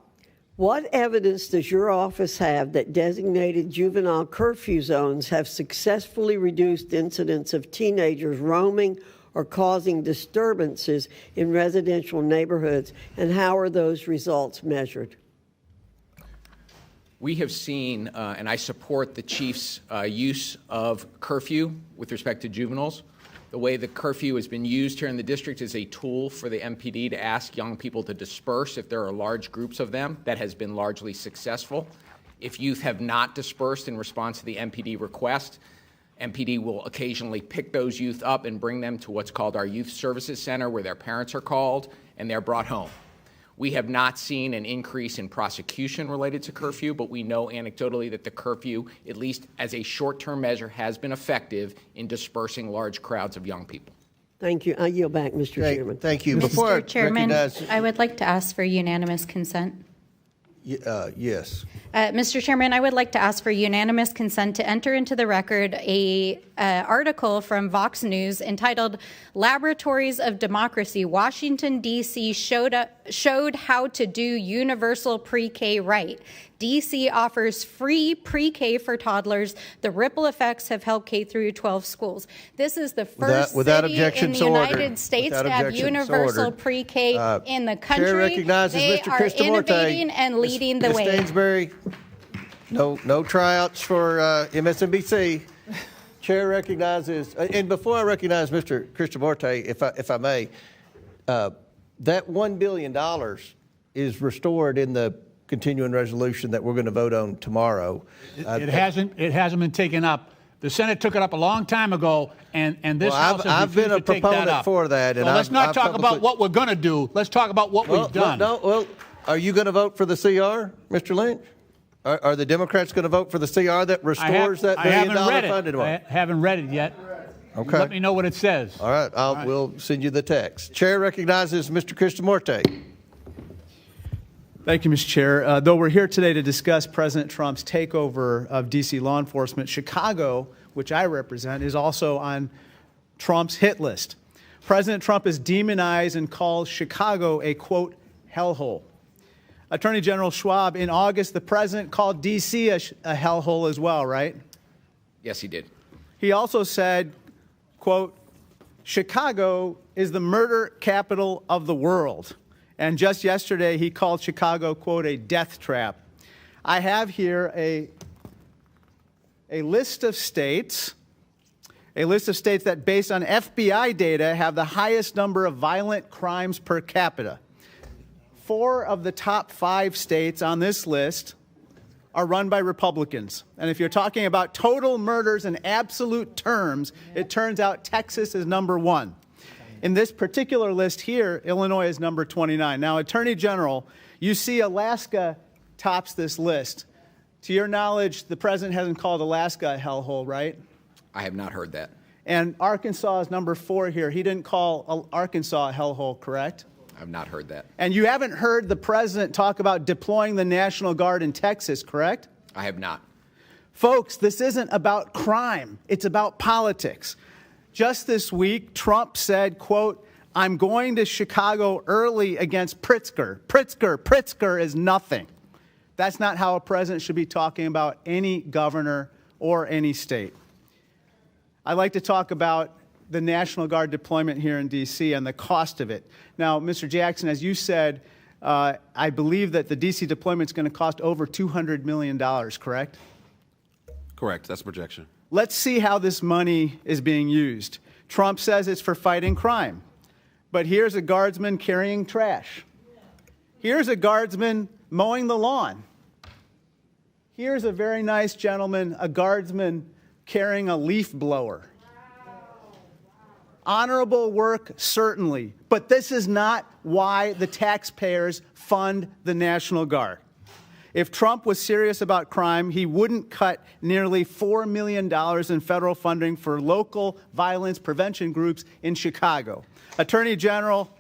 what evidence does your office have that designated juvenile curfew zones have successfully reduced incidents of teenagers roaming or causing disturbances in residential neighborhoods, and how are those results measured? We have seen, and I support the chief's use of curfew with respect to juveniles. The way the curfew has been used here in the district is a tool for the MPD to ask young people to disperse if there are large groups of them. That has been largely successful. If youth have not dispersed in response to the MPD request, MPD will occasionally pick those youth up and bring them to what's called our Youth Services Center, where their parents are called and they're brought home. We have not seen an increase in prosecution related to curfew, but we know anecdotally that the curfew, at least as a short-term measure, has been effective in dispersing large crowds of young people. Thank you. I yield back, Mr. Chairman. Thank you. Mr. Chairman, I would like to ask for unanimous consent. Yes. Mr. Chairman, I would like to ask for unanimous consent to enter into the record a article from Vox News entitled "Laboratories of Democracy: Washington, D.C. showed how to do universal pre-K right. D.C. offers free pre-K for toddlers. The ripple effects have helped K through 12 schools." This is the first city in the United States to have universal pre-K in the country. Chair recognizes they Mr. are Kristamorte. innovating and leading the way. Ms. Stansbury, no tryouts for MSNBC. Chair recognizes, and before I recognize Mr. Kristamorte, if I may, that $1 billion is restored in the continuing resolution that we're going to vote on tomorrow. It hasn't been taken up. The Senate took it up a long time ago, and this House has I've been a refused to take that up. proponent for that. So let's not talk about what we're going to do. Let's talk about what we've done. Well, are you going to vote for the CR, Mr. Lynch? Are the Democrats going to vote for the CR that restores that $1 billion funded amount? I haven't read it yet. Okay. Let me know what it says. All right. We'll send you the text. Chair recognizes Mr. Kristamorte. Thank you, Mr. Chair. Though we're here today to discuss President Trump's takeover of D.C. law enforcement, Chicago, which I represent, is also on Trump's hit list. President Trump has demonized and called Chicago a, quote, hellhole. Attorney General Schwab, in August, the president called D.C. a hellhole as well, right? Yes, he did. He also said, quote, Chicago is the murder capital of the world. And just yesterday, he called Chicago, quote, a death trap. I have here a a list of states that, based on FBI data, have the highest number of violent crimes per capita. 4 of the top 5 states on this list are run by Republicans. And if you're talking about total murders in absolute terms, it turns out Texas is number 1. In this particular list here, Illinois is number 29. Now, Attorney General, you see Alaska tops this list. To your knowledge, the president hasn't called Alaska a hellhole, right? I have not heard that. And Arkansas is number 4 here. He didn't call Arkansas a hellhole, correct? I have not heard that. And you haven't heard the president talk about deploying the National Guard in Texas, correct? I have not. Folks, this isn't about crime. It's about politics. Just this week, Trump said, quote, "I'm going to Chicago early against Pritzker. Pritzker is nothing." That's not how a president should be talking about any governor or any state. I'd like to talk about the National Guard deployment here in D.C. and the cost of it. Now, Mr. Jackson, as you said, I believe that the D.C. deployment is going to cost over $200 million, correct? Correct. That's a projection. Let's see how this money is being used. Trump says it's for fighting crime. But here's a guardsman carrying trash. Here's a guardsman mowing the lawn. Here's a very nice gentleman, a guardsman carrying a leaf blower. Honorable work, certainly, but this is not why the taxpayers fund the National Guard. If Trump was serious about crime, he wouldn't cut nearly $4 million in federal funding for local violence prevention groups in Chicago. Attorney General,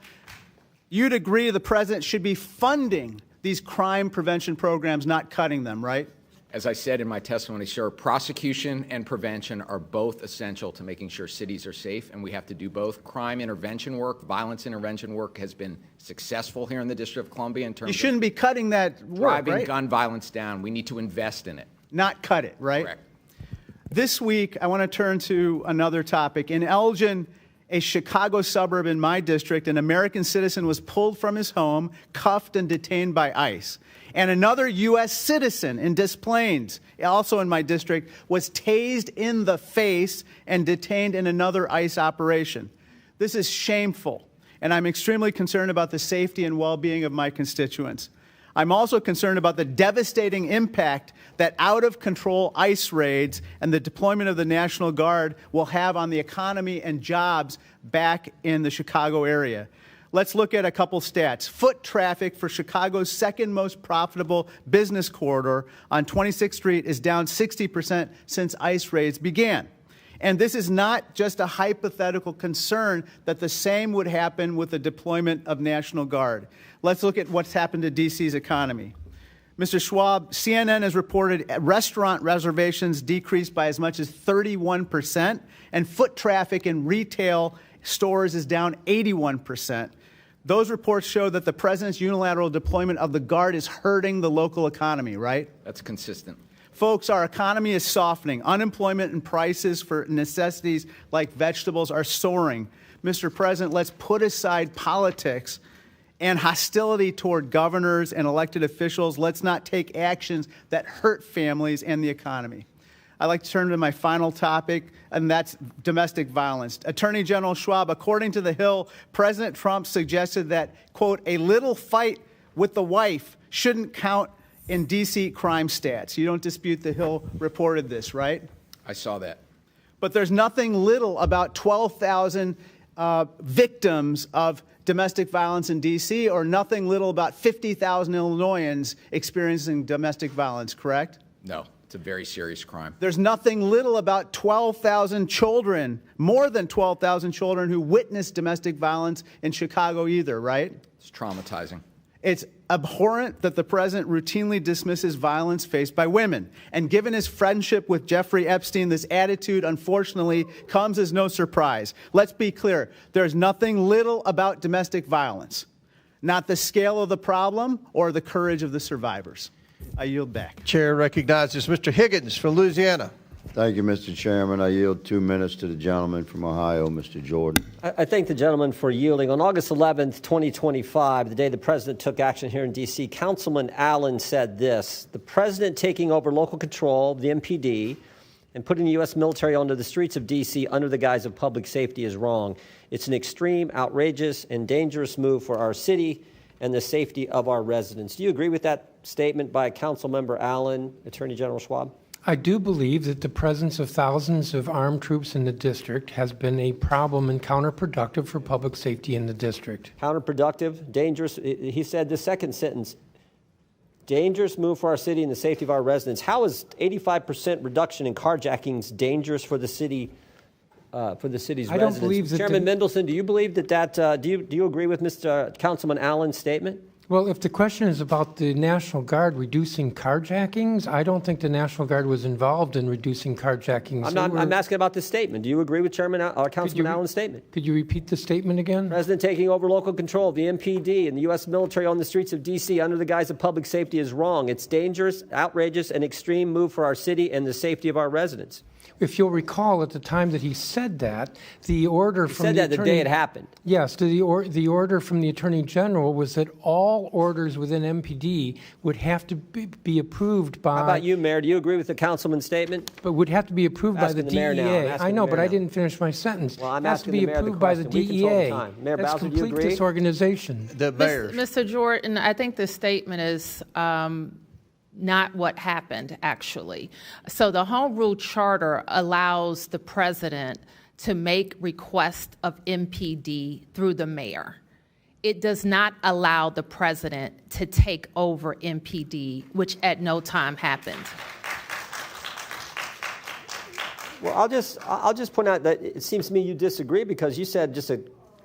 you'd agree the president should be funding these crime prevention programs, not cutting them, right? As I said in my testimony, sir, prosecution and prevention are both essential to making sure cities are safe, and we have to do both. Crime intervention work, violence intervention work has been successful here in the District of Columbia in terms You shouldn't be cutting that work, driving right? gun violence down. We need to invest in it. Not cut it, right? Correct. This week, I want to turn to another topic. In Elgin, a Chicago suburb in my district, an American citizen was pulled from his home, cuffed, and detained by ICE. And another U.S. citizen in Des Plaines, also in my district, was tased in the face and detained in another ICE operation. This is shameful, and I'm extremely concerned about the safety and well-being of my constituents. I'm also concerned about the devastating impact that out-of-control ICE raids and the deployment of the National Guard will have on the economy and jobs back in the Chicago area. Let's look at a couple stats. Foot traffic for Chicago's second most profitable business corridor on 26th Street is down 60% since ICE raids began. And this is not just a hypothetical concern that the same would happen with the deployment of National Guard. Let's look at what's happened to D.C.'s economy. Mr. Schwab, CNN has reported restaurant reservations decreased by as much as 31%, and foot traffic in retail stores is down 81%. Those reports show that the president's unilateral deployment of the Guard is hurting the local economy, right? That's consistent. Folks, our economy is softening. Unemployment and prices for necessities like vegetables are soaring. Mr. President, let's put aside politics and hostility toward governors and elected officials. Let's not take actions that hurt families and the economy. I'd like to turn to my final topic, and that's domestic violence. Attorney General Schwab, according to The Hill, President Trump suggested that, quote, a little fight with the wife shouldn't count in D.C. crime stats. You don't dispute The Hill reported this, right? I saw that. But there's nothing little about 12,000 victims of domestic violence in D.C. or nothing little about 50,000 Illinoisans experiencing domestic violence, correct? No. It's a very serious crime. There's nothing little about 12,000 children, more than 12,000 children who witnessed domestic violence in Chicago either, right? It's traumatizing. It's abhorrent that the president routinely dismisses violence faced by women. And given his friendship with Jeffrey Epstein, this attitude, unfortunately, comes as no surprise. Let's be clear. There's nothing little about domestic violence, not the scale of the problem or the courage of the survivors. I yield back. Chair recognizes Mr. Higgins from Louisiana. Thank you, Mr. Chairman. I yield 2 minutes to the gentleman from Ohio, Mr. Jordan. I thank the gentleman for yielding. On August 11th, 2025, the day the president took action here in D.C., Councilman Allen said this: the president taking over local control, the MPD, and putting the U.S. military onto the streets of D.C. under the guise of public safety is wrong. It's an extreme, outrageous, and dangerous move for our city and the safety of our residents. Do you agree with that statement by Councilmember Allen, Attorney General Schwab? I do believe that the presence of thousands of armed troops in the district has been a problem and counterproductive for public safety in the district. Counterproductive, dangerous. He said the second sentence, dangerous move for our city and the safety of our residents. How is 85% reduction in carjackings dangerous for the city, for the city's residents? I don't believe that. Chairman Mendelson, do you believe that? Do you agree with Mr. Councilman Allen's statement? Well, if the question is about the National Guard reducing carjackings, I don't think the National Guard was involved in reducing carjackings. I'm asking about this statement. Do you agree with Councilman Allen's statement? Could you repeat the statement again? President taking over local control of the MPD and the U.S. military on the streets of D.C. under the guise of public safety is wrong. It's dangerous, outrageous, and extreme move for our city and the safety of our residents. If you'll recall, at the time that he said that, the order from the day it happened. Yes, the order from the Attorney General was that all orders within MPD would have to be approved by. How about you, Mayor? Do you agree with the councilman's statement? But would have to be approved by the DEA. I know, but I didn't finish my sentence. Well, I'm asking the mayor to be approved by the DEA. Mayor That's Bowser, do you complete agree? disorganization. The mayor. Mr. Jordan, I think this statement is not what happened, actually. So the Home Rule Charter allows the president to make requests of MPD through the mayor. It does not allow the president to take over MPD, which at no time happened. Well, I'll just point out that it seems to me you disagree because you said just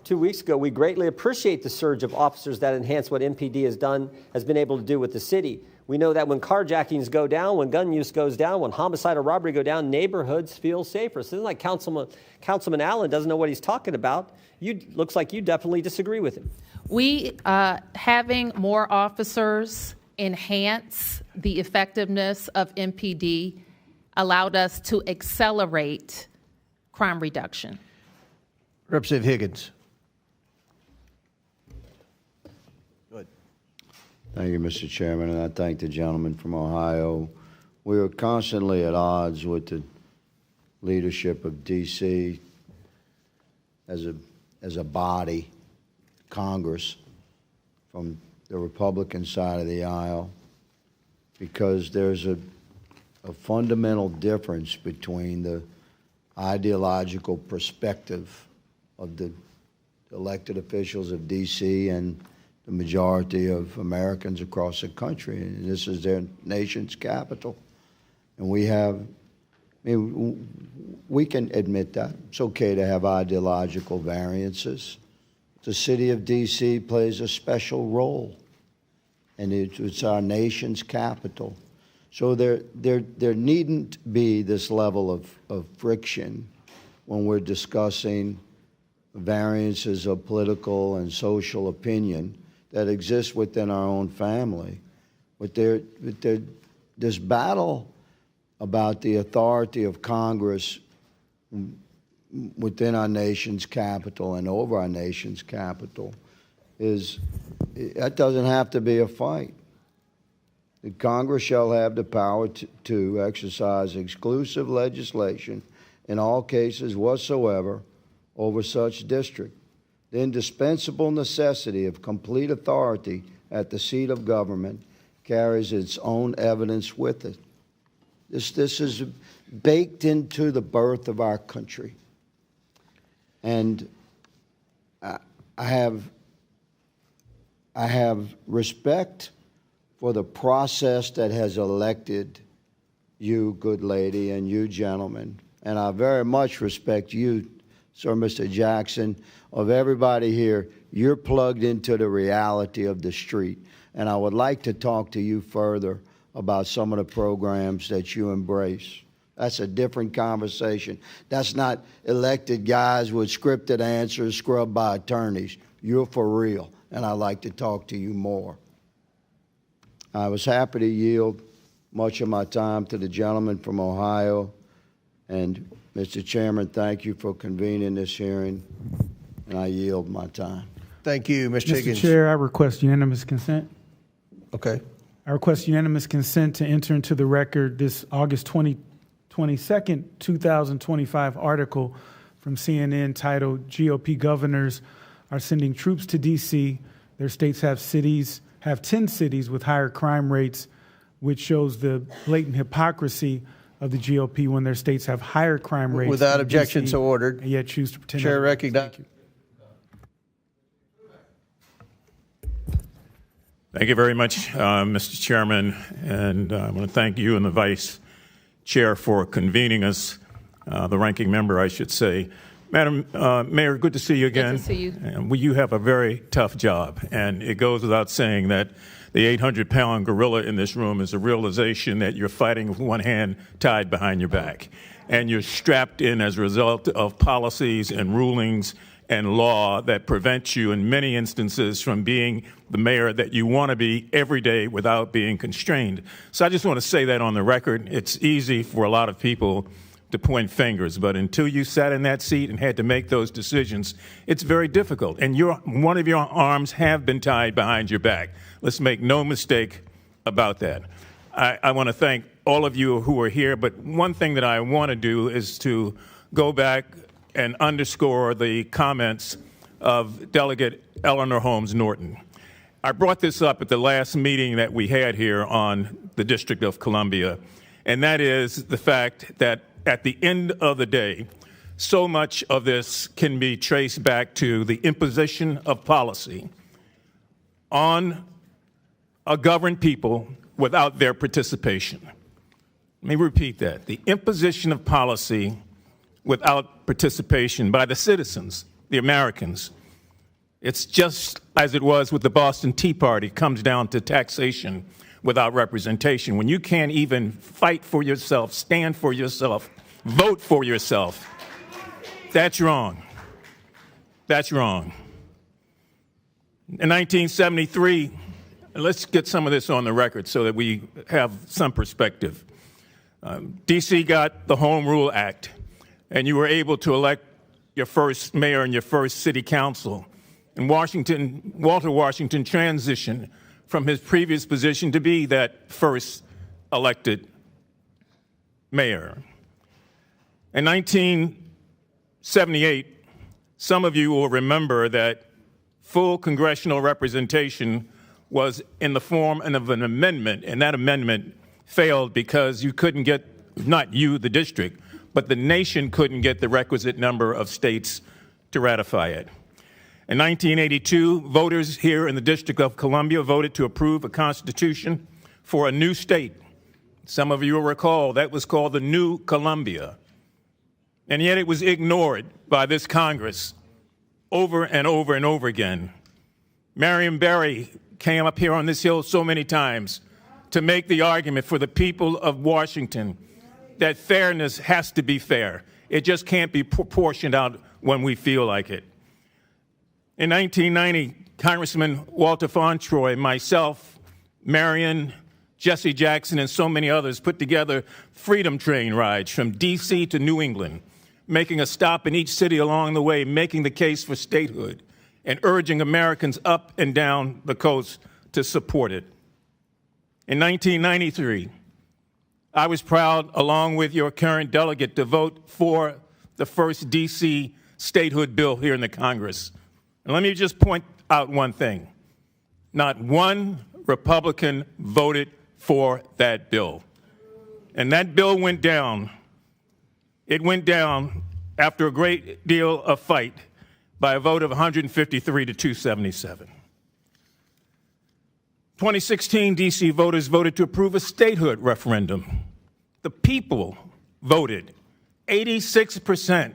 2 weeks ago, we greatly appreciate the surge of officers that enhance what MPD has been able to do with the city. We know that when carjackings go down, when gun use goes down, when homicide or robbery go down, neighborhoods feel safer. So it's like Councilman Allen doesn't know what he's talking about. Looks like you definitely disagree with him. We, having more officers enhance the effectiveness of MPD allowed us to accelerate crime reduction. Representative Higgins. Thank you, Mr. Chairman, and I thank the gentleman from Ohio. We are constantly at odds with the leadership of D.C. as a body, Congress, from the Republican side of the aisle, because there's a fundamental difference between the ideological perspective of the elected officials of D.C. and the majority of Americans across the country. And this is their nation's capital. And we can admit that. It's okay to have ideological variances. The city of D.C. plays a special role, and it's our nation's capital. So there needn't be this level of friction when we're discussing variances of political and social opinion that exist within our own family. But this battle about the authority of Congress within our nation's capital and over our nation's capital that doesn't have to be a fight. The Congress shall have the power to exercise exclusive legislation in all cases whatsoever over such district. The indispensable necessity of complete authority at the seat of government carries its own evidence with it. This is baked into the birth of our country. And I have respect for the process that has elected you, good lady, and you, gentlemen. And I very much respect you, Sir Mr. Jackson. Of everybody here, you're plugged into the reality of the street. And I would like to talk to you further about some of the programs that you embrace. That's a different conversation. That's not elected guys with scripted answers scrubbed by attorneys. You're for real, and I'd like to talk to you more. I was happy to yield much of my time to the gentleman from Ohio. And, Mr. Chairman, thank you for convening this hearing, and I yield my time. Thank you, Mr. Higgins. Mr. Chair, I request unanimous consent. Okay. I request unanimous consent to enter into the record this August 20, 22nd, 2025 article from CNN titled "GOP Governors Are Sending Troops to D.C. Their states have 10 cities with higher crime rates," which shows the blatant hypocrisy of the GOP when their states have higher crime rates. Without objection, DC, so ordered. and yet choose to pretend. Chair recognizes. Thank you very much, Mr. Chairman, and I want to thank you and the Vice Chair for convening us, the ranking member, I should say. Madam Mayor, good to see you again. Good to see you. And you have a very tough job, and it goes without saying that the 800-pound gorilla in this room is a realization that you're fighting with one hand tied behind your back, and you're strapped in as a result of policies and rulings and law that prevent you in many instances from being the mayor that you want to be every day without being constrained. So I just want to say that on the record. It's easy for a lot of people to point fingers, but until you sat in that seat and had to make those decisions, it's very difficult. And one of your arms have been tied behind your back. Let's make no mistake about that. I want to thank all of you who are here, but one thing that I want to do is to go back and underscore the comments of Delegate Eleanor Holmes Norton. I brought this up at the last meeting that we had here on the District of Columbia, and that is the fact that at the end of the day, so much of this can be traced back to the imposition of policy on a governed people without their participation. Let me repeat that. The imposition of policy without participation by the citizens, the Americans. It's just as it was with the Boston Tea Party, comes down to taxation without representation. When you can't even fight for yourself, stand for yourself, vote for yourself, that's wrong. That's wrong. In 1973, let's get some of this on the record so that we have some perspective. D.C. got the Home Rule Act, and you were able to elect your first mayor and your first city council. And Walter Washington transitioned from his previous position to be that first elected mayor. In 1978, some of you will remember that full congressional representation was in the form of an amendment, and that amendment failed because you couldn't get, not you, the district, but the nation couldn't get the requisite number of states to ratify it. In 1982, voters here in the District of Columbia voted to approve a constitution for a new state. Some of you will recall that was called the New Columbia. And yet it was ignored by this Congress over and over and over again. Marion Barry came up here on this hill so many times to make the argument for the people of Washington that fairness has to be fair. It just can't be proportioned out when we feel like it. In 1990, Congressman Walter Fauntroy, myself, Marion, Jesse Jackson, and so many others put together freedom train rides from D.C. to New England, making a stop in each city along the way, making the case for statehood, and urging Americans up and down the coast to support it. In 1993, I was proud, along with your current delegate, to vote for the first D.C. statehood bill here in the Congress. And let me just point out one thing. Not one Republican voted for that bill. And that bill went down. It went down after a great deal of fight by a vote of 153 to 277. 2016, D.C. voters voted to approve a statehood referendum. The people voted 86%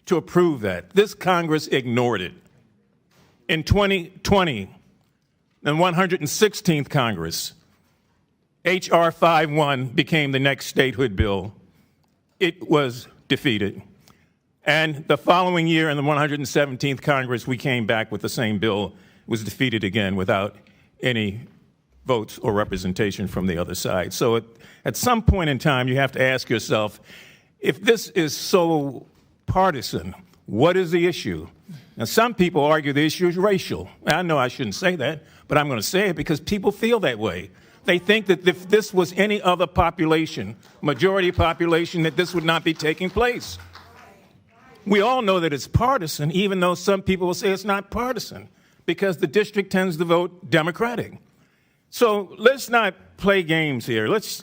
to approve that. This Congress ignored it. In 2020, the 116th Congress, H.R. 51 became the next statehood bill. It was defeated. And the following year, in the 117th Congress, we came back with the same bill. It was defeated again without any votes or representation from the other side. So at some point in time, you have to ask yourself, if this is so partisan, what is the issue? Now, some people argue the issue is racial. I know I shouldn't say that, but I'm going to say it because people feel that way. They think that if this was any other population, majority population, that this would not be taking place. We all know that it's partisan, even though some people will say it's not partisan, because the district tends to vote Democratic. So let's not play games here. Let's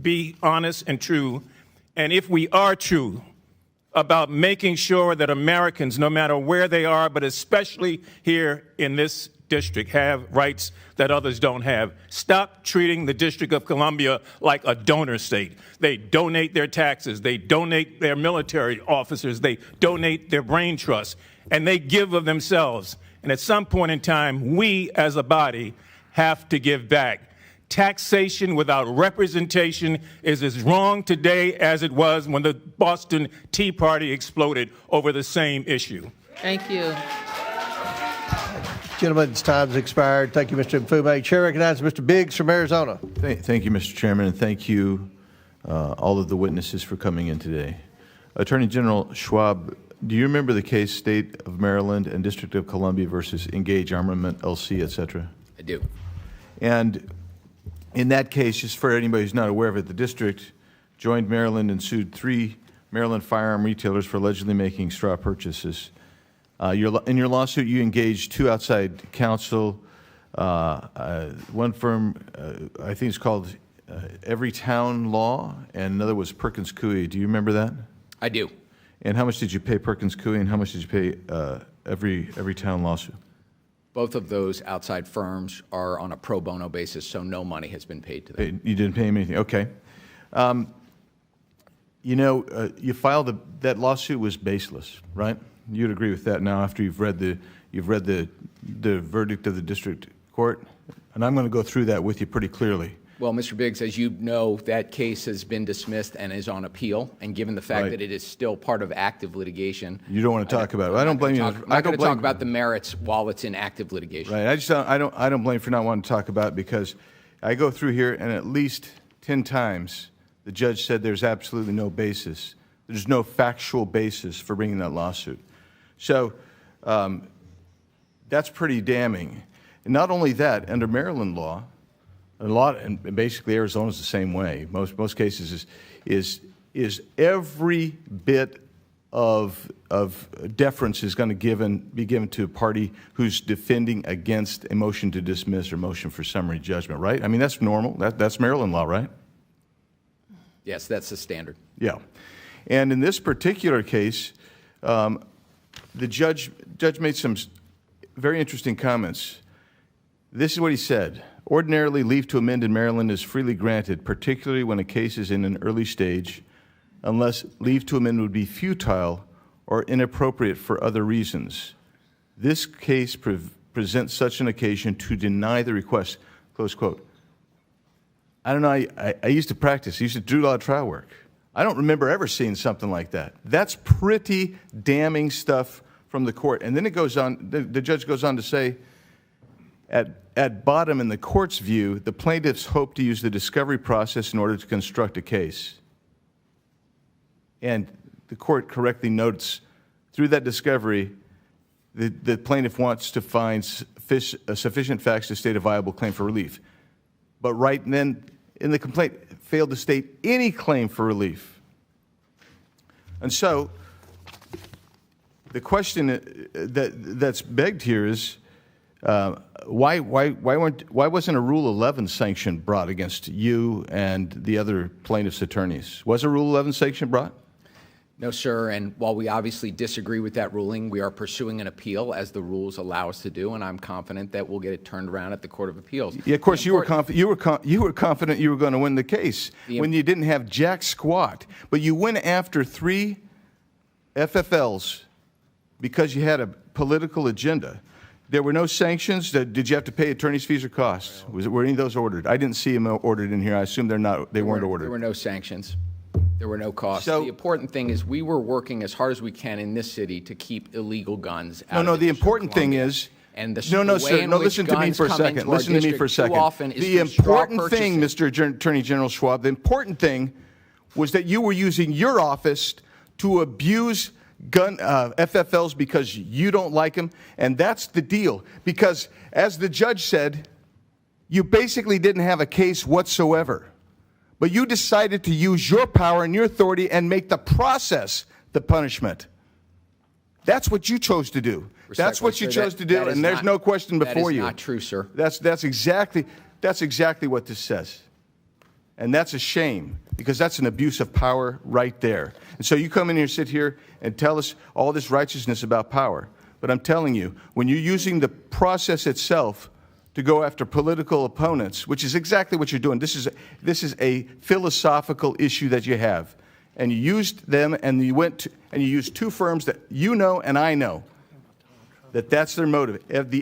be honest and true. And if we are true about making sure that Americans, no matter where they are, but especially here in this district, have rights that others don't have, stop treating the District of Columbia like a donor state. They donate their taxes, they donate their military officers, they donate their brain trust, and they give of themselves. And at some point in time, we as a body have to give back. Taxation without representation is as wrong today as it was when the Boston Tea Party exploded over the same issue. Thank you. Gentlemen's time's expired. Thank you, Mr. Mfume. Chair recognizes Mr. Biggs from Arizona. Thank you, Mr. Chairman, and thank you, all of the witnesses, for coming in today. Attorney General Schwab, do you remember the case State of Maryland and District of Columbia versus Engage Armament, LC, et cetera? I do. And in that case, just for anybody who's not aware of it, the district joined Maryland and sued 3 Maryland firearm retailers for allegedly making straw purchases. In your lawsuit, you engaged 2 outside counsel. One firm, I think it's called Every Town Law, and another was Perkins Coie. Do you remember that? I do. And how much did you pay Perkins Coie, and how much did you pay Every Town lawsuit? Both of those outside firms are on a pro bono basis, so no money has been paid to them. You didn't pay them anything. Okay. You filed that lawsuit was baseless, right? You'd agree with that now after you've read the verdict of the district court, and I'm going to go through that with you pretty clearly. Well, Mr. Biggs, as you know, that case has been dismissed and is on appeal, and given the fact that it is still part of active litigation, you don't want to talk about it. I don't blame you. I'm not going to talk about the merits while it's in active litigation. Right. I don't blame you for not wanting to talk about it, because I go through here and at least 10 times the judge said there's absolutely no basis. There's no factual basis for bringing that lawsuit. So that's pretty damning. And not only that, under Maryland law, and basically Arizona's the same way. Most cases is every bit of deference is going to be given to a party who's defending against a motion to dismiss or motion for summary judgment, right? I mean, that's normal. That's Maryland law, right? Yes, that's the standard. Yeah. And in this particular case, the judge made some very interesting comments. This is what he said. Ordinarily, leave to amend in Maryland is freely granted, particularly when a case is in an early stage, unless leave to amend would be futile or inappropriate for other reasons. This case presents such an occasion to deny the request, close quote. I don't know, I used to practice. I used to do a lot of trial work. I don't remember ever seeing something like that. That's pretty damning stuff from the court. And then it goes on, the judge goes on to say, at bottom, in the court's view, the plaintiffs hope to use the discovery process in order to construct a case. And the court correctly notes, through that discovery, the plaintiff wants to find sufficient facts to state a viable claim for relief. But right then, in the complaint, failed to state any claim for relief. And so, the question that's begged here is, why wasn't a Rule 11 sanction brought against you and the other plaintiffs' attorneys? Was a Rule 11 sanction brought? No, sir. And while we obviously disagree with that ruling, we are pursuing an appeal as the rules allow us to do, and I'm confident that we'll get it turned around at the Court of Appeals. Yeah, of course, you were confident you were going to win the case when you didn't have jack squat, but you went after 3 FFLs because you had a political agenda. There were no sanctions. Did you have to pay attorney's fees or costs? Were any of those ordered? I didn't see them ordered in here. I assume they weren't ordered. There were no sanctions. There were no costs. So, the important thing is we were working as hard as we can in this city to keep illegal guns out. No, the important thing is. And listen to me for a second. Listen to me for a second. The important thing, Mr. Attorney General Schwab, the important thing was that you were using your office to abuse gun FFLs because you don't like them, and that's the deal. Because as the judge said, You basically didn't have a case whatsoever. But you decided to use your power and your authority and make the process the punishment. That's what you chose to do. That's what you chose to do, and there's no question before you. That is not true, sir. That's exactly what this says. And that's a shame, because that's an abuse of power right there. And so you come in here, sit here, and tell us all this righteousness about power. But I'm telling you, when you're using the process itself to go after political opponents, which is exactly what you're doing, this is a philosophical issue that you have. And you used them, and you used two firms that you know and I know that that's their motive. The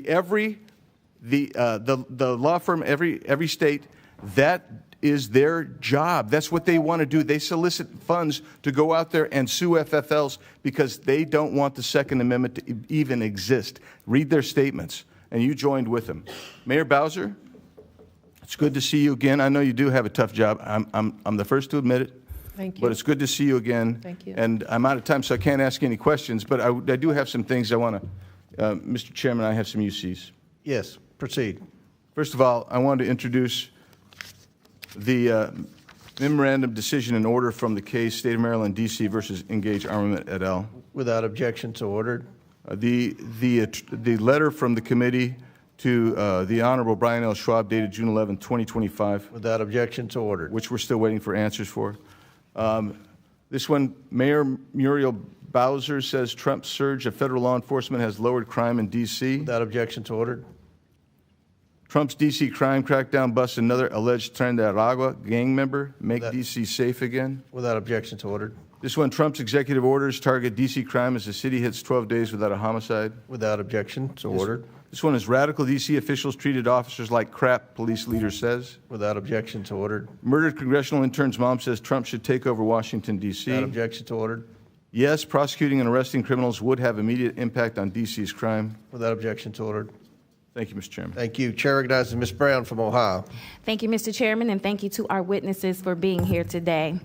law firm, every state, that is their job. That's what they want to do. They solicit funds to go out there and sue FFLs because they don't want the Second Amendment to even exist. Read their statements, and you joined with them. Mayor Bowser, it's good to see you again. I know you do have a tough job. I'm the first to admit it. Thank you. But it's good to see you again. Thank you. And I'm out of time, so I can't ask any questions. But I do have some things I want to, Mr. Chairman, I have some UCs. Yes, proceed. First of all, I wanted to introduce the memorandum decision and order from the case State of Maryland, D.C. versus Engage Armament et al. Without objection, so ordered. The letter from the committee to the Honorable Brian L. Schwab dated June 11, 2025. Without objection, so ordered. Which we're still waiting for answers for. This one, Mayor Muriel Bowser says Trump's surge of federal law enforcement has lowered crime in D.C. Without objection, so ordered. Trump's D.C. crime crackdown busts another alleged Trinidad gang member. Make D.C. safe again. Without objection, so ordered. This one, Trump's executive orders target D.C. crime as the city hits 12 days without a homicide. Without objection, so ordered. This one is radical D.C. officials treated officers like crap, police leader says. Without objection, so ordered. Murdered congressional intern's mom says Trump should take over Washington, D.C. Without objection, so ordered. Yes, prosecuting and arresting criminals would have immediate impact on D.C.'s crime. Without objection, so ordered. Thank you, Mr. Chairman. Thank you. Chair recognizes Ms. Brown from Ohio. Thank you, Mr. Chairman, and thank you to our witnesses for being here today.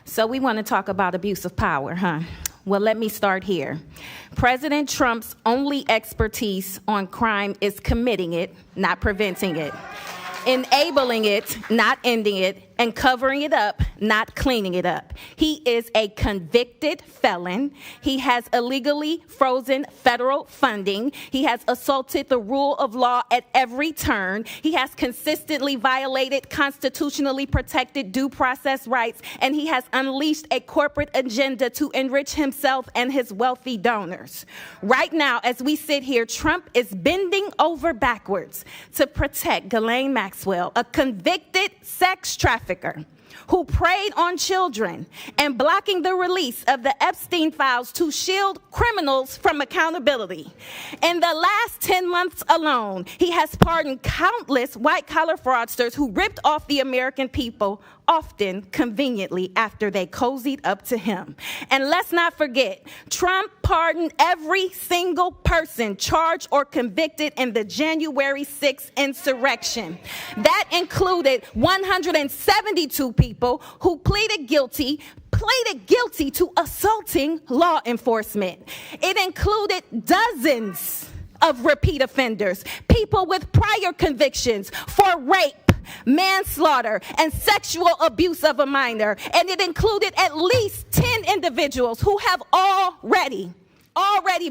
So we want to talk about abuse of power, huh? Well, let me start here. President Trump's only expertise on crime is committing it, not preventing it, enabling it, not ending it, and covering it up, not cleaning it up. He is a convicted felon. He has illegally frozen federal funding. He has assaulted the rule of law at every turn. He has consistently violated constitutionally protected due process rights, and he has unleashed a corporate agenda to enrich himself and his wealthy donors. Right now, as we sit here, Trump is bending over backwards to protect Ghislaine Maxwell, a convicted sex trafficker who preyed on children, and blocking the release of the Epstein files to shield criminals from accountability. In the last 10 months alone, he has pardoned countless white-collar fraudsters who ripped off the American people, often conveniently after they cozied up to him. And let's not forget, Trump pardoned every single person charged or convicted in the January 6th insurrection. That included 172 people who pleaded guilty to assaulting law enforcement. It included dozens of repeat offenders, people with prior convictions for rape, manslaughter, and sexual abuse of a minor. And it included at least 10 individuals who have already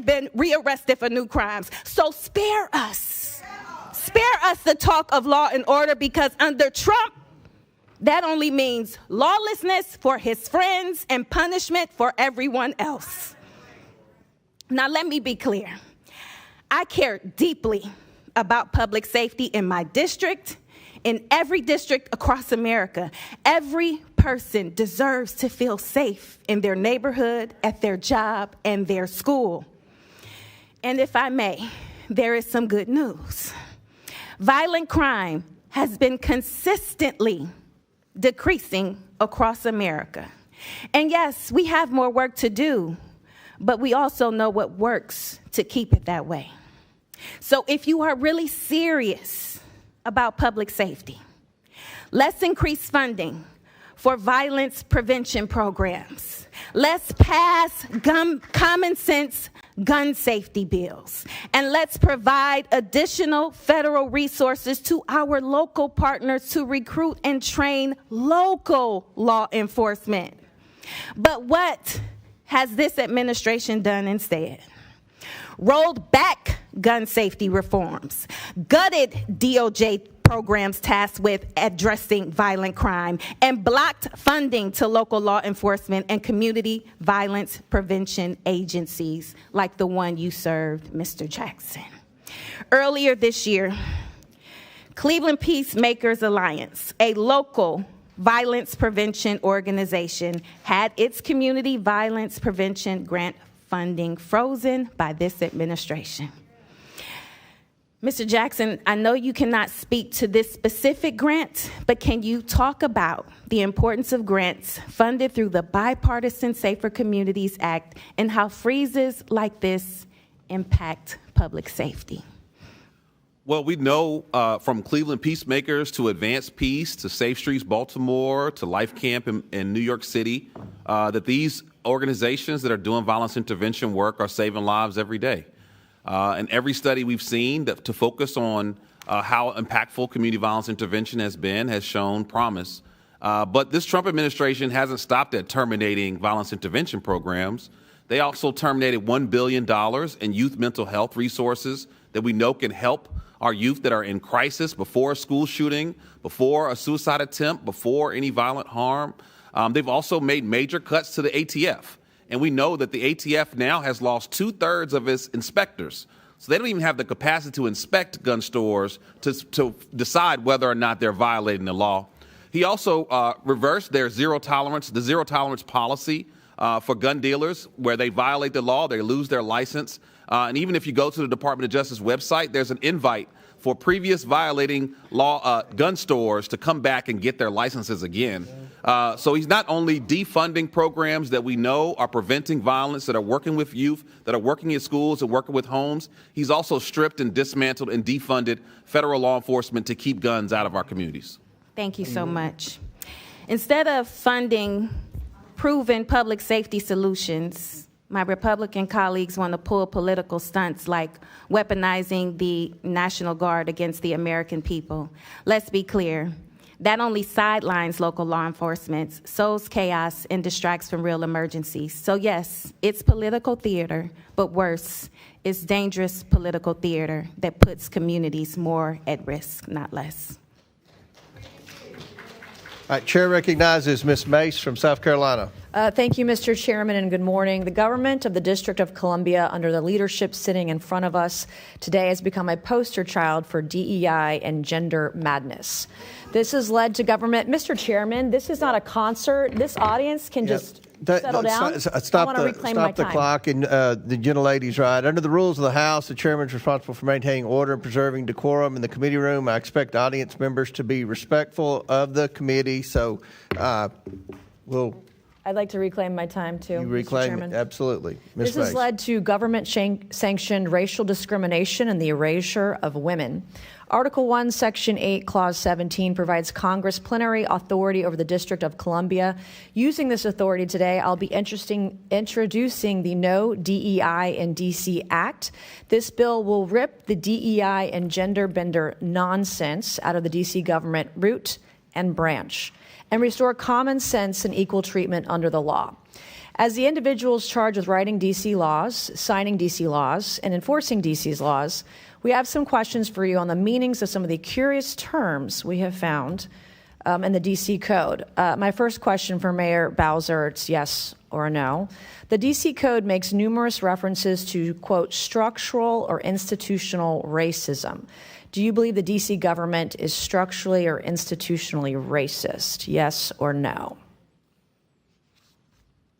been rearrested for new crimes. So spare us the talk of law and order, because under Trump, that only means lawlessness for his friends and punishment for everyone else. Now, let me be clear. I care deeply about public safety in my district, in every district across America. Every person deserves to feel safe in their neighborhood, at their job, and their school. And if I may, there is some good news. Violent crime has been consistently decreasing across America. And yes, we have more work to do, but we also know what works to keep it that way. So if you are really serious about public safety, let's increase funding for violence prevention programs. Let's pass common sense gun safety bills. And let's provide additional federal resources to our local partners to recruit and train local law enforcement. But what has this administration done instead? Rolled back gun safety reforms, gutted DOJ programs tasked with addressing violent crime, and blocked funding to local law enforcement and community violence prevention agencies like the one you served, Mr. Jackson. Earlier this year, Cleveland Peacemakers Alliance, a local violence prevention organization, had its community violence prevention grant funding frozen by this administration. Mr. Jackson, I know you cannot speak to this specific grant, but can you talk about the importance of grants funded through the Bipartisan Safer Communities Act and how freezes like this impact public safety? Well, we know from Cleveland Peacemakers to Advance Peace to Safe Streets Baltimore to Life Camp in New York City that these organizations that are doing violence intervention work are saving lives every day. And every study we've seen to focus on how impactful community violence intervention has been has shown promise. But this Trump administration hasn't stopped at terminating violence intervention programs. They also terminated $1 billion in youth mental health resources that we know can help our youth that are in crisis before a school shooting, before a suicide attempt, before any violent harm. They've also made major cuts to the ATF. And we know that the ATF now has lost 2/3 of its inspectors. So they don't even have the capacity to inspect gun stores to decide whether or not they're violating the law. He also reversed their zero tolerance policy for gun dealers, where they violate the law, they lose their license. And even if you go to the Department of Justice website, there's an invite for previous violating law gun stores to come back and get their licenses again. So he's not only defunding programs that we know are preventing violence, that are working with youth, that are working in schools and working with homes. He's also stripped and dismantled and defunded federal law enforcement to keep guns out of our communities. Thank you so much. Instead of funding proven public safety solutions, my Republican colleagues want to pull political stunts like weaponizing the National Guard against the American people. Let's be clear. That only sidelines local law enforcement, sows chaos, and distracts from real emergencies. So yes, it's political theater, but worse, it's dangerous political theater that puts communities more at risk, not less. All right, Chair recognizes Ms. Mace from South Carolina. Thank you, Mr. Chairman, and good morning. The government of the District of Columbia, under the leadership sitting in front of us today, has become a poster child for DEI and gender madness. This has led to government. Mr. Chairman, this is not a concert. This audience can just settle down. I want to reclaim my time. Stop the clock, and the gentlelady's right. Under the rules of the House, the chairman is responsible for maintaining order and preserving decorum in the committee room. I expect audience members to be respectful of the committee, so I'd like to reclaim my time, too, You reclaim it, absolutely. This has led to government-sanctioned racial discrimination and the erasure of women. Article 1, Section 8, Clause 17 provides Congress plenary authority over the District of Columbia. Using this authority today, I'll be introducing the No DEI in D.C. Act. This bill will rip the DEI and gender bender nonsense out of the D.C. government root and branch and restore common sense and equal treatment under the law. As the individuals charged with writing D.C. laws, signing D.C. laws, and enforcing D.C.'s laws, we have some questions for you on the meanings of some of the curious terms we have found in the D.C. Code. My first question for Mayor Bowser, it's yes or no. The D.C. Code makes numerous references to, quote, structural or institutional racism. Do you believe the D.C. government is structurally or institutionally racist? Yes or no?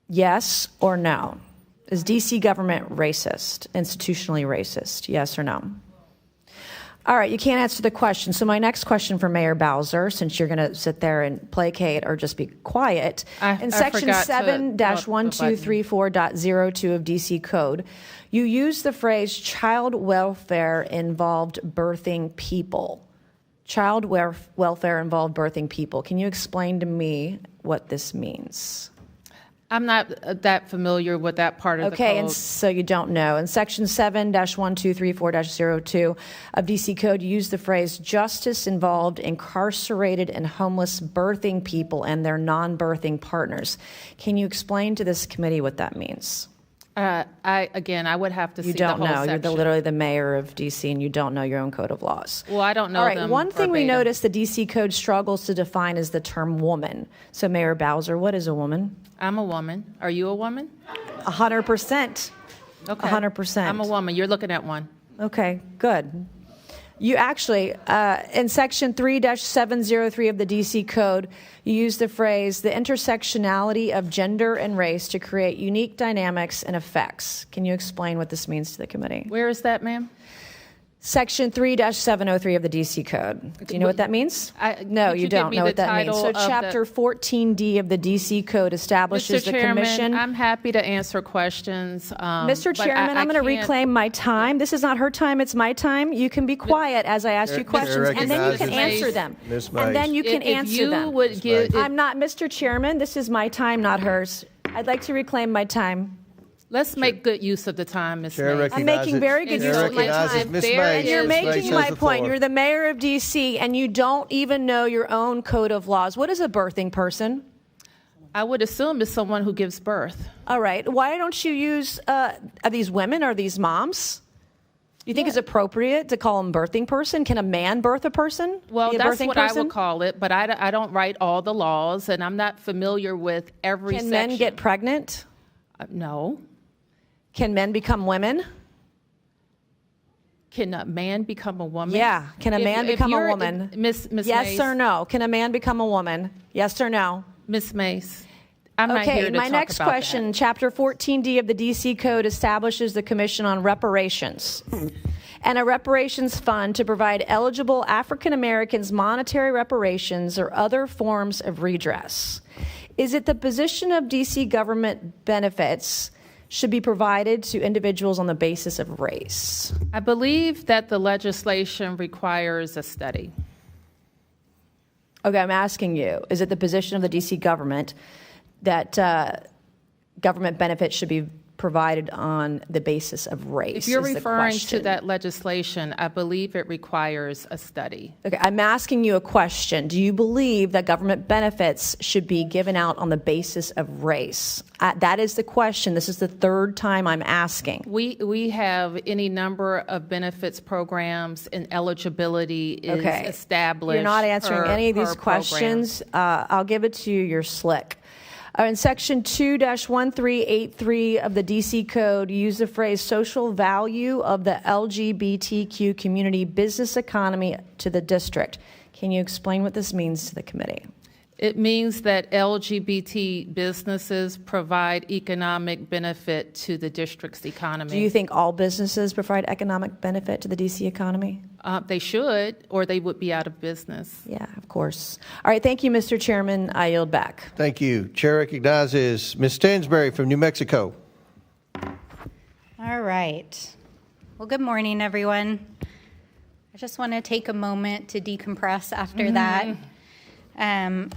Yes or no? Is D.C. government racist, institutionally racist? Yes or no? All right, you can't answer the question. So my next question for Mayor Bowser, since you're going to sit there and placate or just be quiet, in Section 7-1234.02 of D.C. Code, you use the phrase child welfare involved birthing people. Child welfare involved birthing people. Can you explain to me what this means? I'm not that familiar with that part of the code. Okay, and so you don't know. In Section 7-1234-02 of D.C. Code, you use the phrase justice involved incarcerated and homeless birthing people and their non-birthing partners. Can you explain to this committee what that means? I would have to see You don't the whole know. section. You're literally the mayor of D.C. and you don't know your own code of laws. Well, I don't know All right, them one thing we verbatim. noticed the D.C. Code struggles to define is the term woman. So, Mayor Bowser, what is a woman? I'm a woman. Are you a woman? 100%. Okay. 100%. I'm a woman. You're looking at one. Okay, good. You actually, in Section 3-703 of the D.C. Code, you use the phrase, the intersectionality of gender and race to create unique dynamics and effects. Can you explain what this means to the committee? Where is that, ma'am? Section 3-703 of the D.C. Code. Do you know what that means? No, could you you don't give me know the what that means. title So of the- Chapter 14D of the D.C. Code establishes Mr. the Chairman, commission. I'm happy to answer questions. Mr. but Chairman, I'm going to can't- reclaim my time. This is not her time, it's my time. You can be quiet as I ask you questions, and then you can answer them. Ms. And then you can If answer you them. would give- I'm not, Mr. Chairman, this is my time, not hers. I'd like to reclaim my time. Let's make good use of the time, Ms. Chair Mays. I'm making very good use of my time. Ms. There Mays. And you're is- Ms. Mays making has my the point. floor. You're the mayor of D.C., and you don't even know your own code of laws. What is a birthing person? I would assume it's someone who gives birth. All right. Why don't you use, are these women? Are these moms? Do you think it's appropriate to call them birthing person? Can a man birth a person? Well, Be a that's birthing what I person? would call it, but I don't write all the laws, and I'm not familiar with every Can section. men get pregnant? No. Can men become women? Can a man become a woman? Yeah. Can a man become a you're- woman? Miss Yes Mays, or no? Can a man become a woman? Yes or no? Miss Mays, I'm not Okay, here to my talk next about question, that. Chapter 14D of the D.C. Code establishes the Commission on Reparations and a reparations fund to provide eligible African Americans monetary reparations or other forms of redress. Is it the position of D.C. government benefits should be provided to individuals on the basis of race? I believe that the legislation requires a study. Okay, I'm asking you, is it the position of the D.C. government that government benefits should be provided on the basis of race? If you're is the referring to question. that legislation, I believe it requires a study. Okay, I'm asking you a question. Do you believe that government benefits should be given out on the basis of race? That is the question. This is the third time I'm asking. We have any number of benefits programs, and eligibility is established. You're not answering any of these per program. questions. I'll give it to you. You're slick. In Section 2-1383 of the D.C. Code, you use the phrase social value of the LGBTQ community business economy to the district. Can you explain what this means to the committee? It means that LGBT businesses provide economic benefit to the district's economy. Do you think all businesses provide economic benefit to the D.C. economy? They should, or they would be out of business. Yeah, of course. All right, thank you, Mr. Chairman. I yield back. Thank you. Chair recognizes Ms. Stansberry from New Mexico. All right. Well, good morning, everyone. I just want to take a moment to decompress after that. And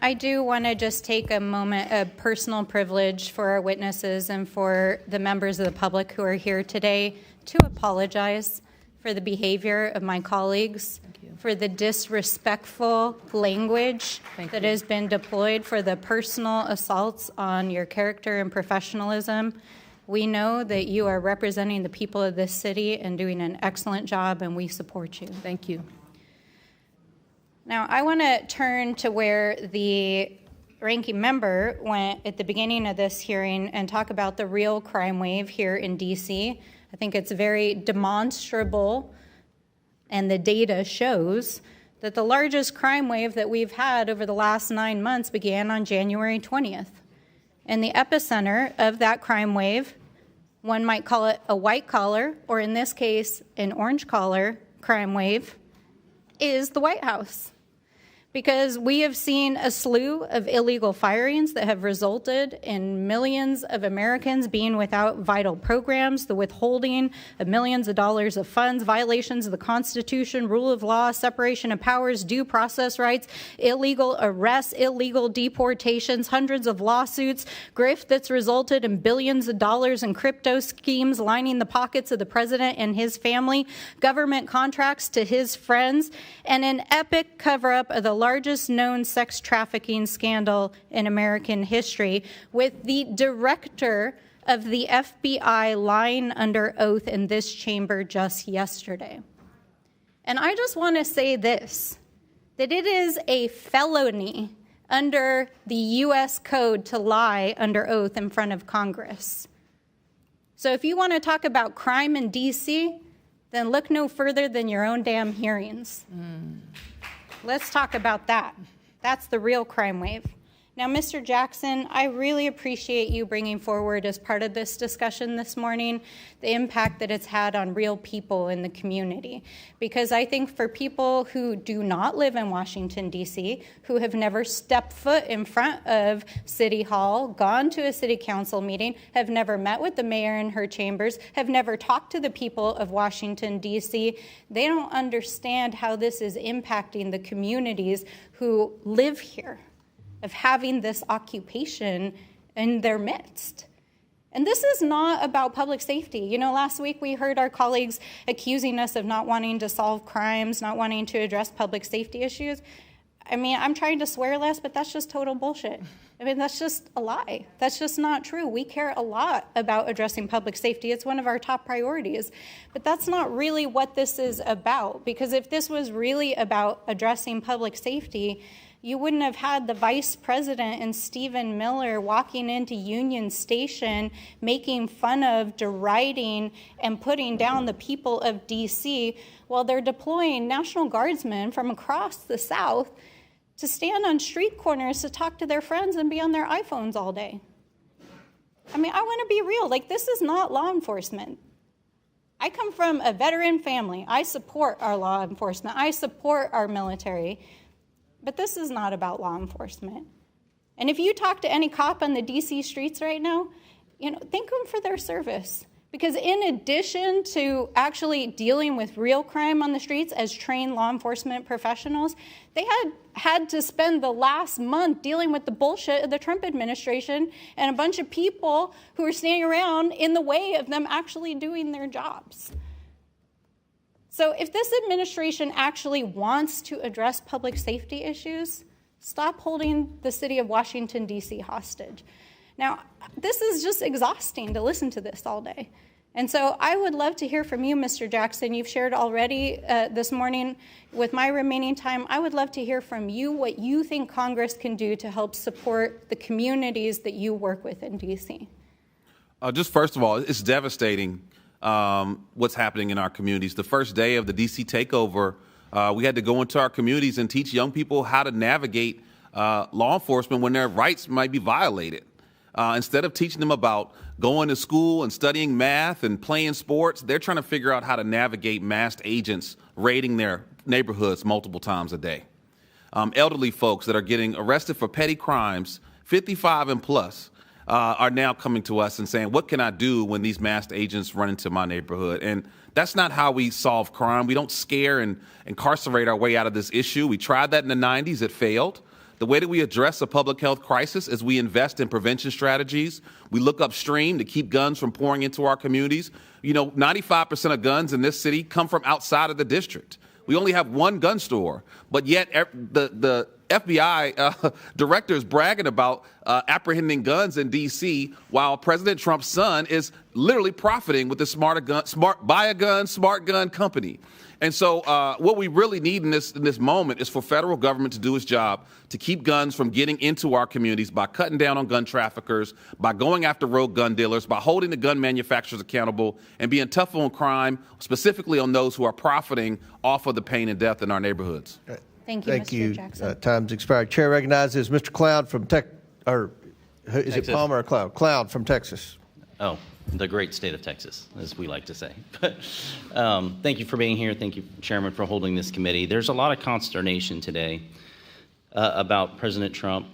I do want to just take a moment of personal privilege for our witnesses and for the members of the public who are here today to apologize for the behavior of my colleagues, for the disrespectful language that has been deployed, for the personal assaults on your character and professionalism. We know that you are representing the people of this city and doing an excellent job, and we support you. Thank you. Now, I want to turn to where the ranking member went at the beginning of this hearing and talk about the real crime wave here in D.C. I think it's very demonstrable, and the data shows that the largest crime wave that we've had over the last 9 months began on January 20th. And the epicenter of that crime wave, one might call it a white collar, or in this case, an orange collar crime wave, is the White House. because we have seen a slew of illegal firings that have resulted in millions of Americans being without vital programs, the withholding of millions of dollars of funds, violations of the Constitution, rule of law, separation of powers, due process rights, illegal arrests, illegal deportations, hundreds of lawsuits, grift that's resulted in billions of dollars in crypto schemes lining the pockets of the president and his family, government contracts to his friends, and an epic cover-up of the largest known sex trafficking scandal in American history, with the director of the FBI lying under oath in this chamber just yesterday. And I just want to say this, that it is a felony under the U.S. Code to lie under oath in front of Congress. So if you want to talk about crime in D.C., then look no further than your own damn hearings. Let's talk about that. That's the real crime wave. Now, Mr. Jackson, I really appreciate you bringing forward as part of this discussion this morning the impact that it's had on real people in the community. Because I think for people who do not live in Washington, D.C., who have never stepped foot in front of City Hall, gone to a city council meeting, have never met with the mayor in her chambers, have never talked to the people of Washington, D.C., they don't understand how this is impacting the communities who live here, of having this occupation in their midst. And this is not about public safety. You know, last week we heard our colleagues accusing us of not wanting to solve crimes, not wanting to address public safety issues. I mean, I'm trying to swear less, but that's just total bullshit. I mean, that's just a lie. That's just not true. We care a lot about addressing public safety. It's one of our top priorities. But that's not really what this is about, because if this was really about addressing public safety, you wouldn't have had the vice president and Stephen Miller walking into Union Station, making fun of, deriding, and putting down the people of D.C. while they're deploying National Guardsmen from across the South to stand on street corners to talk to their friends and be on their iPhones all day. I mean, I want to be real. Like, this is not law enforcement. I come from a veteran family. I support our law enforcement. I support our military. But this is not about law enforcement. And if you talk to any cop on the D.C. streets right now, you know, thank them for their service. Because in addition to actually dealing with real crime on the streets as trained law enforcement professionals, they had to spend the last month dealing with the bullshit of the Trump administration and a bunch of people who are standing around in the way of them actually doing their jobs. So if this administration actually wants to address public safety issues, stop holding the city of Washington, D.C. hostage. Now, this is just exhausting to listen to this all day. And so I would love to hear from you, Mr. Jackson. You've shared already this morning. With my remaining time, I would love to hear from you what you think Congress can do to help support the communities that you work with in D.C. Just first of all, it's devastating what's happening in our communities. The first day of the D.C. takeover, we had to go into our communities and teach young people how to navigate law enforcement when their rights might be violated. Instead of teaching them about going to school and studying math and playing sports, they're trying to figure out how to navigate masked agents raiding their neighborhoods multiple times a day. Elderly folks that are getting arrested for petty crimes, 55 and plus, are now coming to us and saying, what can I do when these masked agents run into my neighborhood? And that's not how we solve crime. We don't scare and incarcerate our way out of this issue. We tried that in the 90s. It failed. The way that we address a public health crisis is we invest in prevention strategies. We look upstream to keep guns from pouring into our communities. You know, 95% of guns in this city come from outside of the district. We only have one gun store, but yet the FBI director is bragging about apprehending guns in D.C. while President Trump's son is literally profiting with the smart gun company. And so what we really need in this moment is for federal government to do its job to keep guns from getting into our communities by cutting down on gun traffickers, by going after rogue gun dealers, by holding the gun manufacturers accountable, and being tough on crime, specifically on those who are profiting off of the pain and death in our neighborhoods. Thank you, Mr. Jackson. Time's expired. Chair recognizes Mr. Cloud from is it Palmer or Cloud? Cloud from Texas. Oh, the great state of Texas, as we like to say. But thank you for being here. Thank you, Chairman, for holding this committee. There's a lot of consternation today about President Trump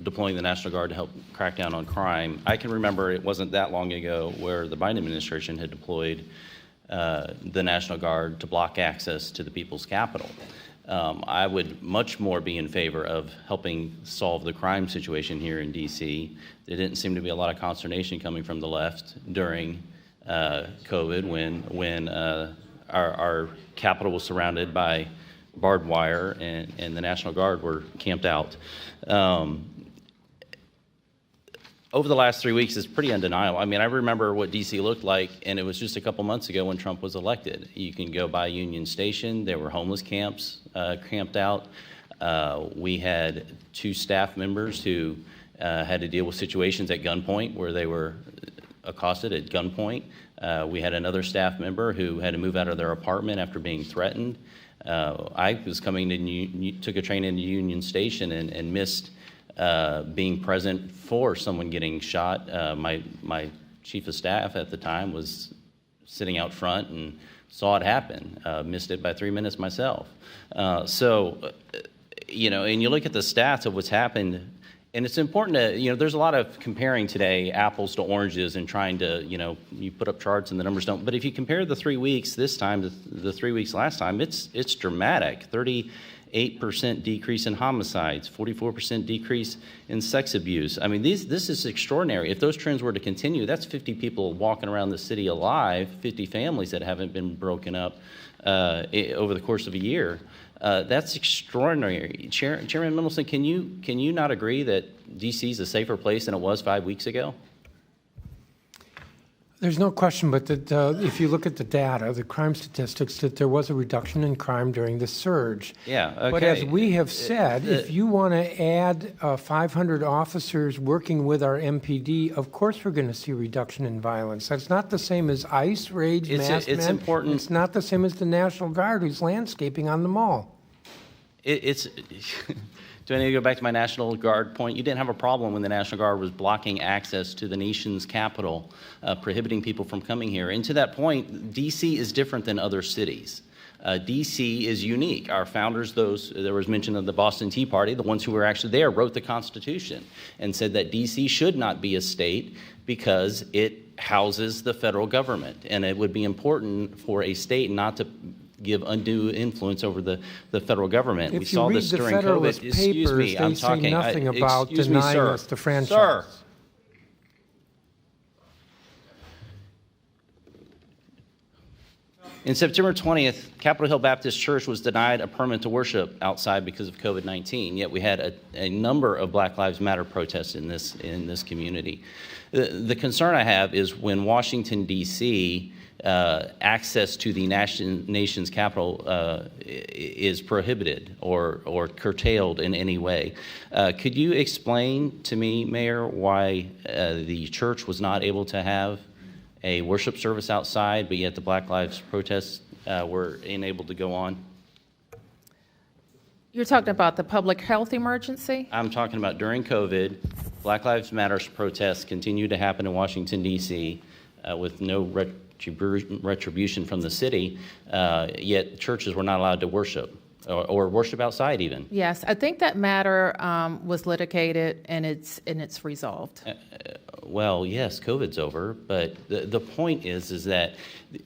deploying the National Guard to help crack down on crime. I can remember it wasn't that long ago where the Biden administration had deployed the National Guard to block access to the people's capital. I would much more be in favor of helping solve the crime situation here in D.C. There didn't seem to be a lot of consternation coming from the left during COVID when our capital was surrounded by barbed wire and the National Guard were camped out. Over the last 3 weeks, it's pretty undeniable. I mean, I remember what D.C. looked like, and it was just a couple months ago when Trump was elected. You can go by Union Station. There were homeless camps camped out. We had 2 staff members who had to deal with situations at gunpoint where they were accosted at gunpoint. We had another staff member who had to move out of their apartment after being threatened. I was took a train into Union Station and missed being present for someone getting shot. My chief of staff at the time was sitting out front and saw it happen. Missed it by 3 minutes myself. And you look at the stats of what's happened, and it's important to, there's a lot of comparing today apples to oranges and trying to, you put up charts and the numbers don't. But if you compare the 3 weeks this time to the 3 weeks last time, it's dramatic. 38% decrease in homicides, 44% decrease in sex abuse. I mean, this is extraordinary. If those trends were to continue, that's 50 people walking around the city alive, 50 families that haven't been broken up over the course of a year. That's extraordinary. Chairman Mendelson, can you not agree that D.C. is a safer place than it was 5 weeks ago? There's no question, but that if you look at the data, the crime statistics, that there was a reduction in crime during the surge. Yeah, okay. But as we have said, if you want to add 500 officers working with our MPD, of course we're going to see a reduction in violence. That's not the same as ICE raids, masked men. Important. It's not the same as the National Guard who's landscaping on the mall. Do I need to go back to my National Guard point? You didn't have a problem when the National Guard was blocking access to the nation's capital, prohibiting people from coming here. And to that point, D.C. is different than other cities. D.C. is unique. Our founders, there was mention of the Boston Tea Party, the ones who were actually there, wrote the Constitution and said that D.C. should not be a state because it houses the federal government. And it would be important for a state not to give undue influence over the federal government. If we saw this during COVID. Excuse me, I'm talking. They say nothing about denying us the franchise. Sir. In September 20th, Capitol Hill Baptist Church was denied a permit to worship outside because of COVID-19, yet we had a number of Black Lives Matter protests in this community. The concern I have is when Washington, D.C., access to the nation's capital is prohibited or curtailed in any way. Could you explain to me, Mayor, why the church was not able to have a worship service outside, but yet the Black Lives protests were enabled to go on? You're talking about the public health emergency? I'm talking about during COVID, Black Lives Matter protests continued to happen in Washington, D.C. With no retribution from the city, yet churches were not allowed to worship or worship outside even. Yes, I think that matter was litigated and it's resolved. Well, yes, COVID's over, but the point is that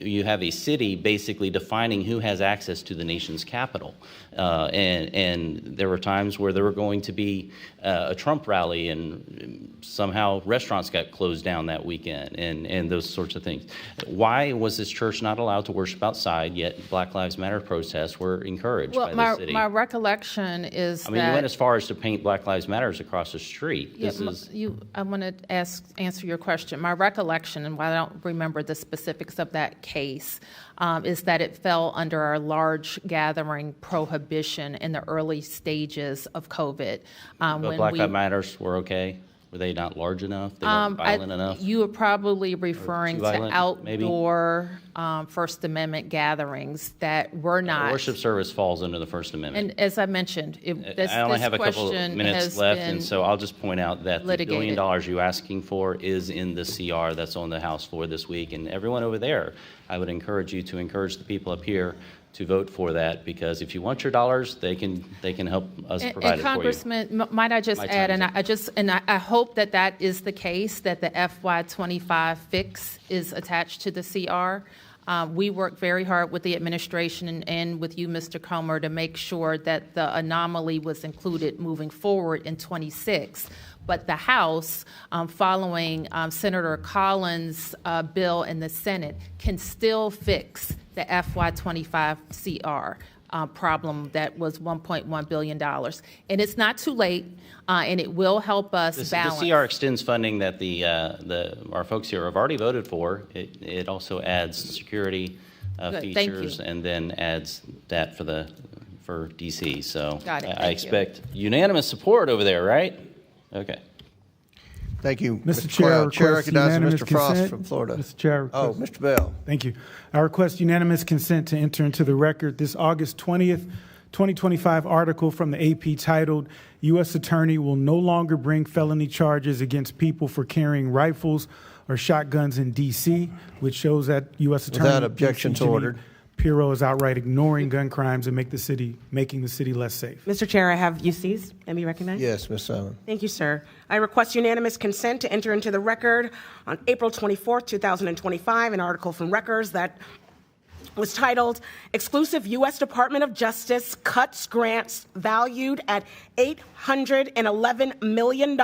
you have a city basically defining who has access to the nation's capital. And there were times where there were going to be a Trump rally and somehow restaurants got closed down that weekend and those sorts of things. Why was this church not allowed to worship outside, yet Black Lives Matter protests were encouraged by the city? My recollection is you went as far as to paint Black Lives Matters across the street. I want to answer your question. My recollection, and while I don't remember the specifics of that case, is that it fell under our large gathering prohibition in the early stages of COVID. But Black Lives Matters were okay? Were they not large enough? They weren't violent enough? You are probably referring to outdoor First Amendment gatherings that were not. Worship service falls under the First Amendment. And as I mentioned, I only have a couple of minutes left, and so I'll just point out that the $1 billion you're asking for is in the CR that's on the House floor this week. And everyone over there, I would encourage you to encourage the people up here to vote for that, because if you want your dollars, they can help us provide it for you. Congressman, might I just add, and I hope that that is the case, that the FY25 fix is attached to the CR. We worked very hard with the administration and with you, Mr. Comer, to make sure that the anomaly was included moving forward in 26. But the House, following Senator Collins' bill in the Senate, can still fix the FY25 CR problem that was $1.1 billion. And it's not too late, and it will help us balance. The CR extends funding that our folks here have already voted for. It also adds security features and then adds that for DC. So I expect unanimous support over there, right? Okay. Thank you, Mr. Chair. Chair recognizes unanimous Mr. Frost consent. from Florida. Mr. Chair. Mr. Bell. Thank you. I request unanimous consent to enter into the record this August 20th, 2025 article from the AP titled, U.S. Attorney will no longer bring felony charges against people for carrying rifles or shotguns in D.C., which shows that U.S. Attorney Without objections ordered. Pirro is outright ignoring gun crimes and making the city less safe. Mr. Chair, I have UCs. Let me recognize. Yes, Ms. Simon. Thank you, sir. I request unanimous consent to enter into the record on April 24th, 2025, an article from Records that was titled, Exclusive U.S. Department of Justice Cuts Grants Valued at $811 million.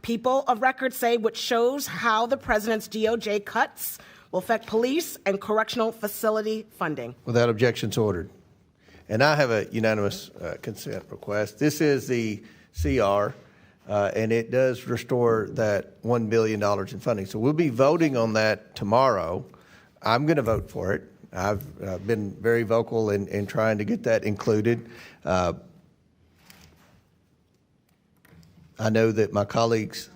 People of Record say, which shows how the president's DOJ cuts will affect police and correctional facility funding. Without objections ordered. And I have a unanimous consent request. This is the CR, and it does restore that $1 billion in funding. So we'll be voting on that tomorrow. I'm going to vote for it. I've been very vocal in trying to get that included. I know that my colleagues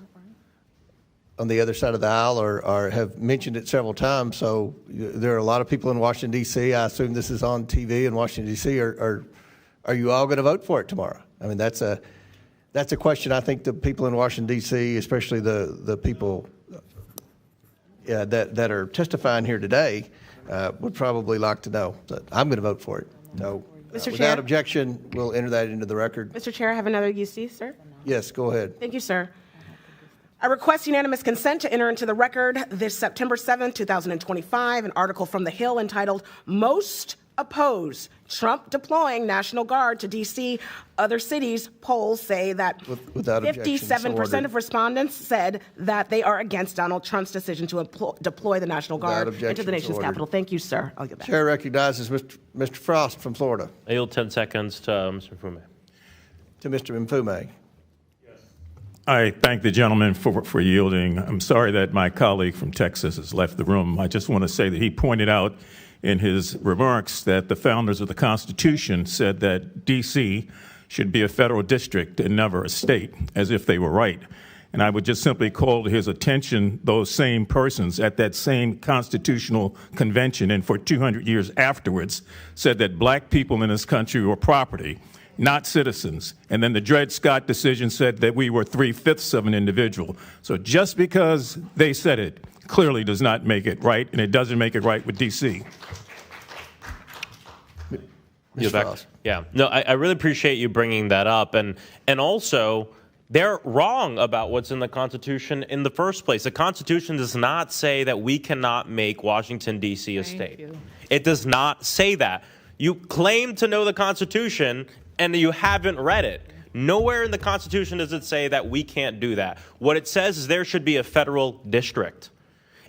on the other side of the aisle have mentioned it several times. So there are a lot of people in Washington, D.C. I assume this is on TV in Washington, D.C. Are you all going to vote for it tomorrow? I mean, that's a question I think the people in Washington, D.C., especially the people that are testifying here today, would probably like to know. So I'm going to vote for it. So without objection, we'll enter that into the record. Mr. Chair, I have another UC, sir. Yes, go ahead. Thank you, sir. I request unanimous consent to enter into the record this September 7th, 2025, an article from The Hill entitled, Most Oppose Trump Deploying National Guard to D.C. Other cities. Polls say that 57% of respondents said that they are against Donald Trump's decision to deploy the National Guard into the nation's capital. Thank you, sir. I'll get back. Chair recognizes Mr. Frost from Florida. I yield 10 seconds to Mr. Mfume. To Mr. Mfume. I thank the gentleman for yielding. I'm sorry that my colleague from Texas has left the room. I just want to say that he pointed out in his remarks that the founders of the Constitution said that D.C. should be a federal district and never a state, as if they were right. And I would just simply call to his attention those same persons at that same constitutional convention and for 200 years afterwards said that black people in this country were property, not citizens. And then the Dred Scott decision said that we were 3/5 of an individual. So just because they said it clearly does not make it right, and it doesn't make it right with D.C. Yeah, no, I really appreciate you bringing that up. And also, they're wrong about what's in the Constitution in the first place. The Constitution does not say that we cannot make Washington, D.C. a state. It does not say that. You claim to know the Constitution, and you haven't read it. Nowhere in the Constitution does it say that we can't do that. What it says is there should be a federal district.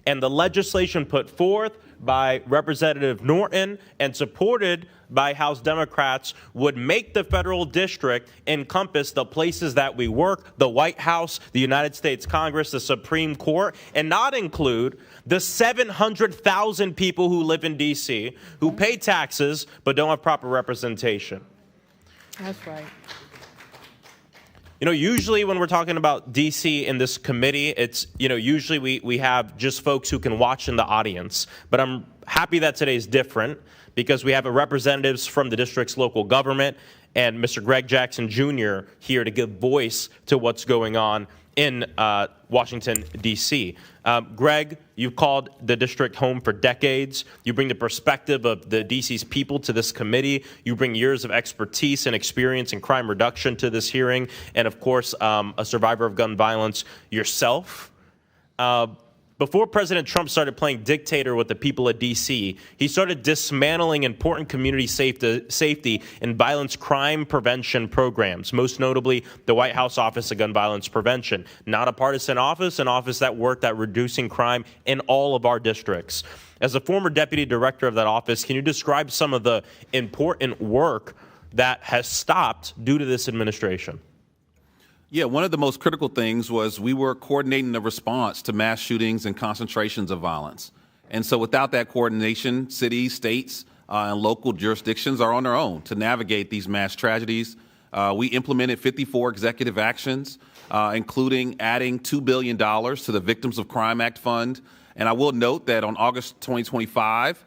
And the legislation put forth by Representative Norton and supported by House Democrats would make the federal district encompass the places that we work, the White House, the United States Congress, the Supreme Court, and not include the 700,000 people who live in D.C. who pay taxes but don't have proper representation. That's right. You know, usually when we're talking about D.C. in this committee, it's, usually we have just folks who can watch in the audience. But I'm happy that today's different because we have representatives from the district's local government and Mr. Greg Jackson Jr. here to give voice to what's going on in Washington, D.C. Greg, you've called the district home for decades. You bring the perspective of the D.C.'s people to this committee. You bring years of expertise and experience in crime reduction to this hearing. And, of course, a survivor of gun violence yourself. Before President Trump started playing dictator with the people of D.C., he started dismantling important community safety and violence crime prevention programs, most notably the White House Office of Gun Violence Prevention. Not a partisan office, an office that worked at reducing crime in all of our districts. As a former deputy director of that office, can you describe some of the important work that has stopped due to this administration? Yeah, one of the most critical things was we were coordinating the response to mass shootings and concentrations of violence. And so without that coordination, cities, states, and local jurisdictions are on their own to navigate these mass tragedies. We implemented 54 executive actions, including adding $2 billion to the Victims of Crime Act Fund. And I will note that on August 2025,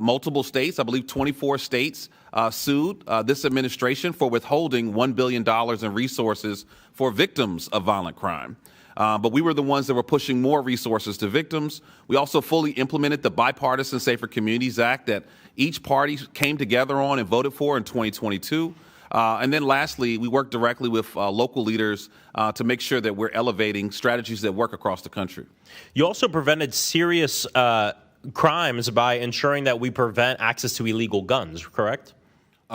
multiple states, I believe 24 states, sued this administration for withholding $1 billion in resources for victims of violent crime. But we were the ones that were pushing more resources to victims. We also fully implemented the Bipartisan Safer Communities Act that each party came together on and voted for in 2022. And then lastly, we worked directly with local leaders to make sure that we're elevating strategies that work across the country. You also prevented serious crimes by ensuring that we prevent access to illegal guns, correct?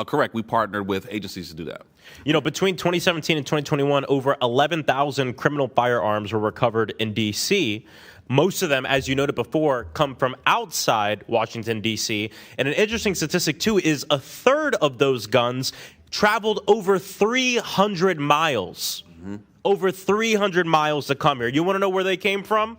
Correct. We partnered with agencies to do that. You know, between 2017 and 2021, over 11,000 criminal firearms were recovered in D.C. Most of them, as you noted before, come from outside Washington, D.C. And an interesting statistic, too, is a third of those guns traveled over 300 miles. Mm-hmm. Over 300 miles to come here. You want to know where they came from?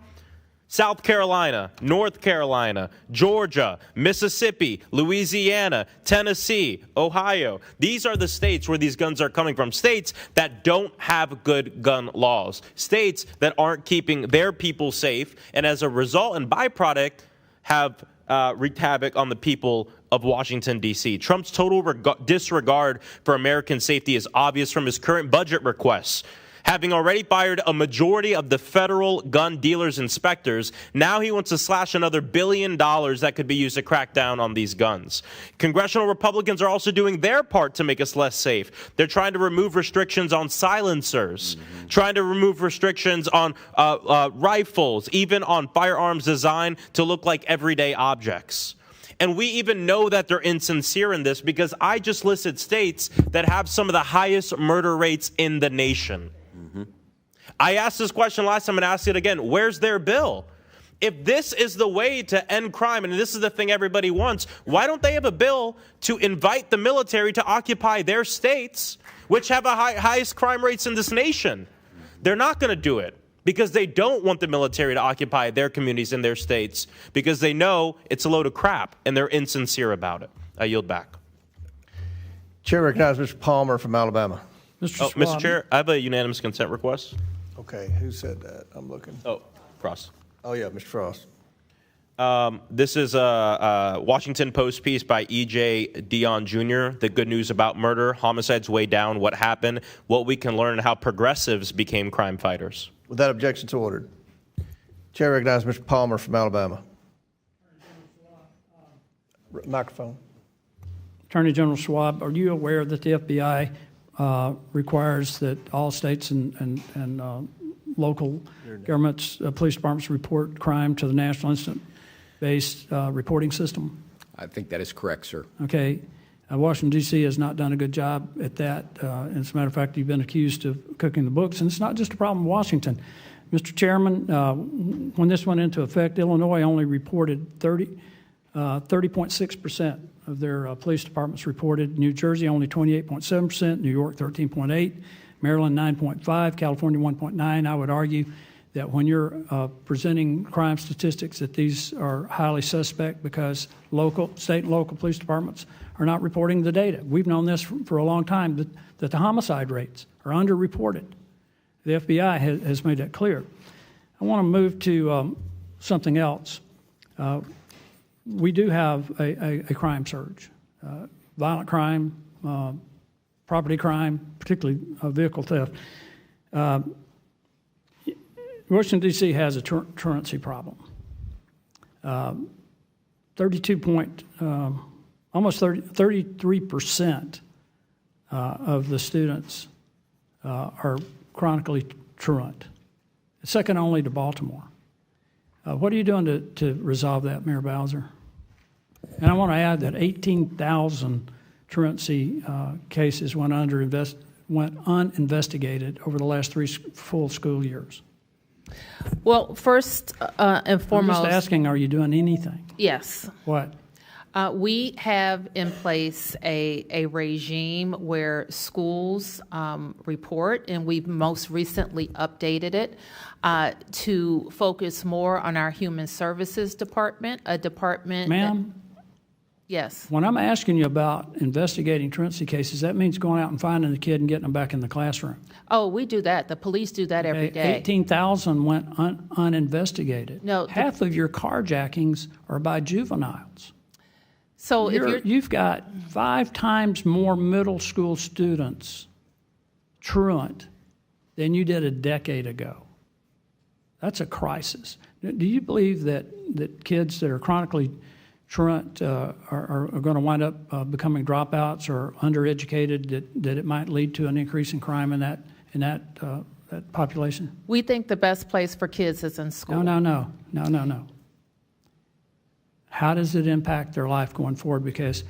South Carolina, North Carolina, Georgia, Mississippi, Louisiana, Tennessee, Ohio. These are the states where these guns are coming from. States that don't have good gun laws. States that aren't keeping their people safe. And as a result and byproduct, have wreaked havoc on the people of Washington, D.C. Trump's total disregard for American safety is obvious from his current budget requests. Having already fired a majority of the federal gun dealers' inspectors, now he wants to slash another $1 billion that could be used to crack down on these guns. Congressional Republicans are also doing their part to make us less safe. They're trying to remove restrictions on silencers, trying to remove restrictions on rifles, even on firearms designed to look like everyday objects. And we even know that they're insincere in this because I just listed states that have some of the highest murder rates in the nation. I asked this question last time and asked it again. Where's their bill? If this is the way to end crime, and this is the thing everybody wants, why don't they have a bill to invite the military to occupy their states, which have the highest crime rates in this nation? They're not going to do it because they don't want the military to occupy their communities in their states because they know it's a load of crap, and they're insincere about it. I yield back. Chair recognizes Mr. Palmer from Alabama. Mr. Chair, I have a unanimous consent request. Okay, who said that? I'm looking. Oh, Frost. Oh, yeah, Mr. Frost. This is a Washington Post piece by E.J. Dion Jr., The Good News About Murder, Homicides Way Down, What Happened, What We Can Learn, and How Progressives Became Crime Fighters. With that, objection's ordered. Chair recognizes Mr. Palmer from Alabama. Microphone. Attorney General Schwab, are you aware that the FBI requires that all states and local governments, police departments report crime to the National Incident-Based Reporting System? I think that is correct, sir. Okay. Washington, D.C. has not done a good job at that. And as a matter of fact, you've been accused of cooking the books. And it's not just a problem in Washington. Mr. Chairman, when this went into effect, Illinois only reported 30.6% of their police departments reported. New Jersey only 28.7%, New York 13.8%, Maryland 9.5%, California 1.9%. I would argue that when you're presenting crime statistics that these are highly suspect because state and local police departments are not reporting the data. We've known this for a long time, that the homicide rates are underreported. The FBI has made that clear. I want to move to something else. We do have a crime surge, violent crime, property crime, particularly vehicle theft. Washington, D.C. has a truancy problem. 33% of the students are chronically truant, second only to Baltimore. What are you doing to resolve that, Mayor Bowser? And I want to add that 18,000 truancy cases went uninvestigated over the last 3 full school years. Well, first and foremost, I'm just asking, are you doing anything? Yes. What? We have in place a regime where schools report, and we've most recently updated it to focus more on our human services department, a department. Ma'am? Yes. When I'm asking you about investigating truancy cases, that means going out and finding the kid and getting them back in the classroom. Oh, we do that. The police do that every day. 18,000 went uninvestigated. No, half of your carjackings are by juveniles. So you've got 5 times more middle school students truant than you did a decade ago. That's a crisis. Do you believe that kids that are chronically truant are going to wind up becoming dropouts or undereducated, that it might lead to an increase in crime in that population? We think the best place for kids is in school. No. How does it impact their life going forward? Because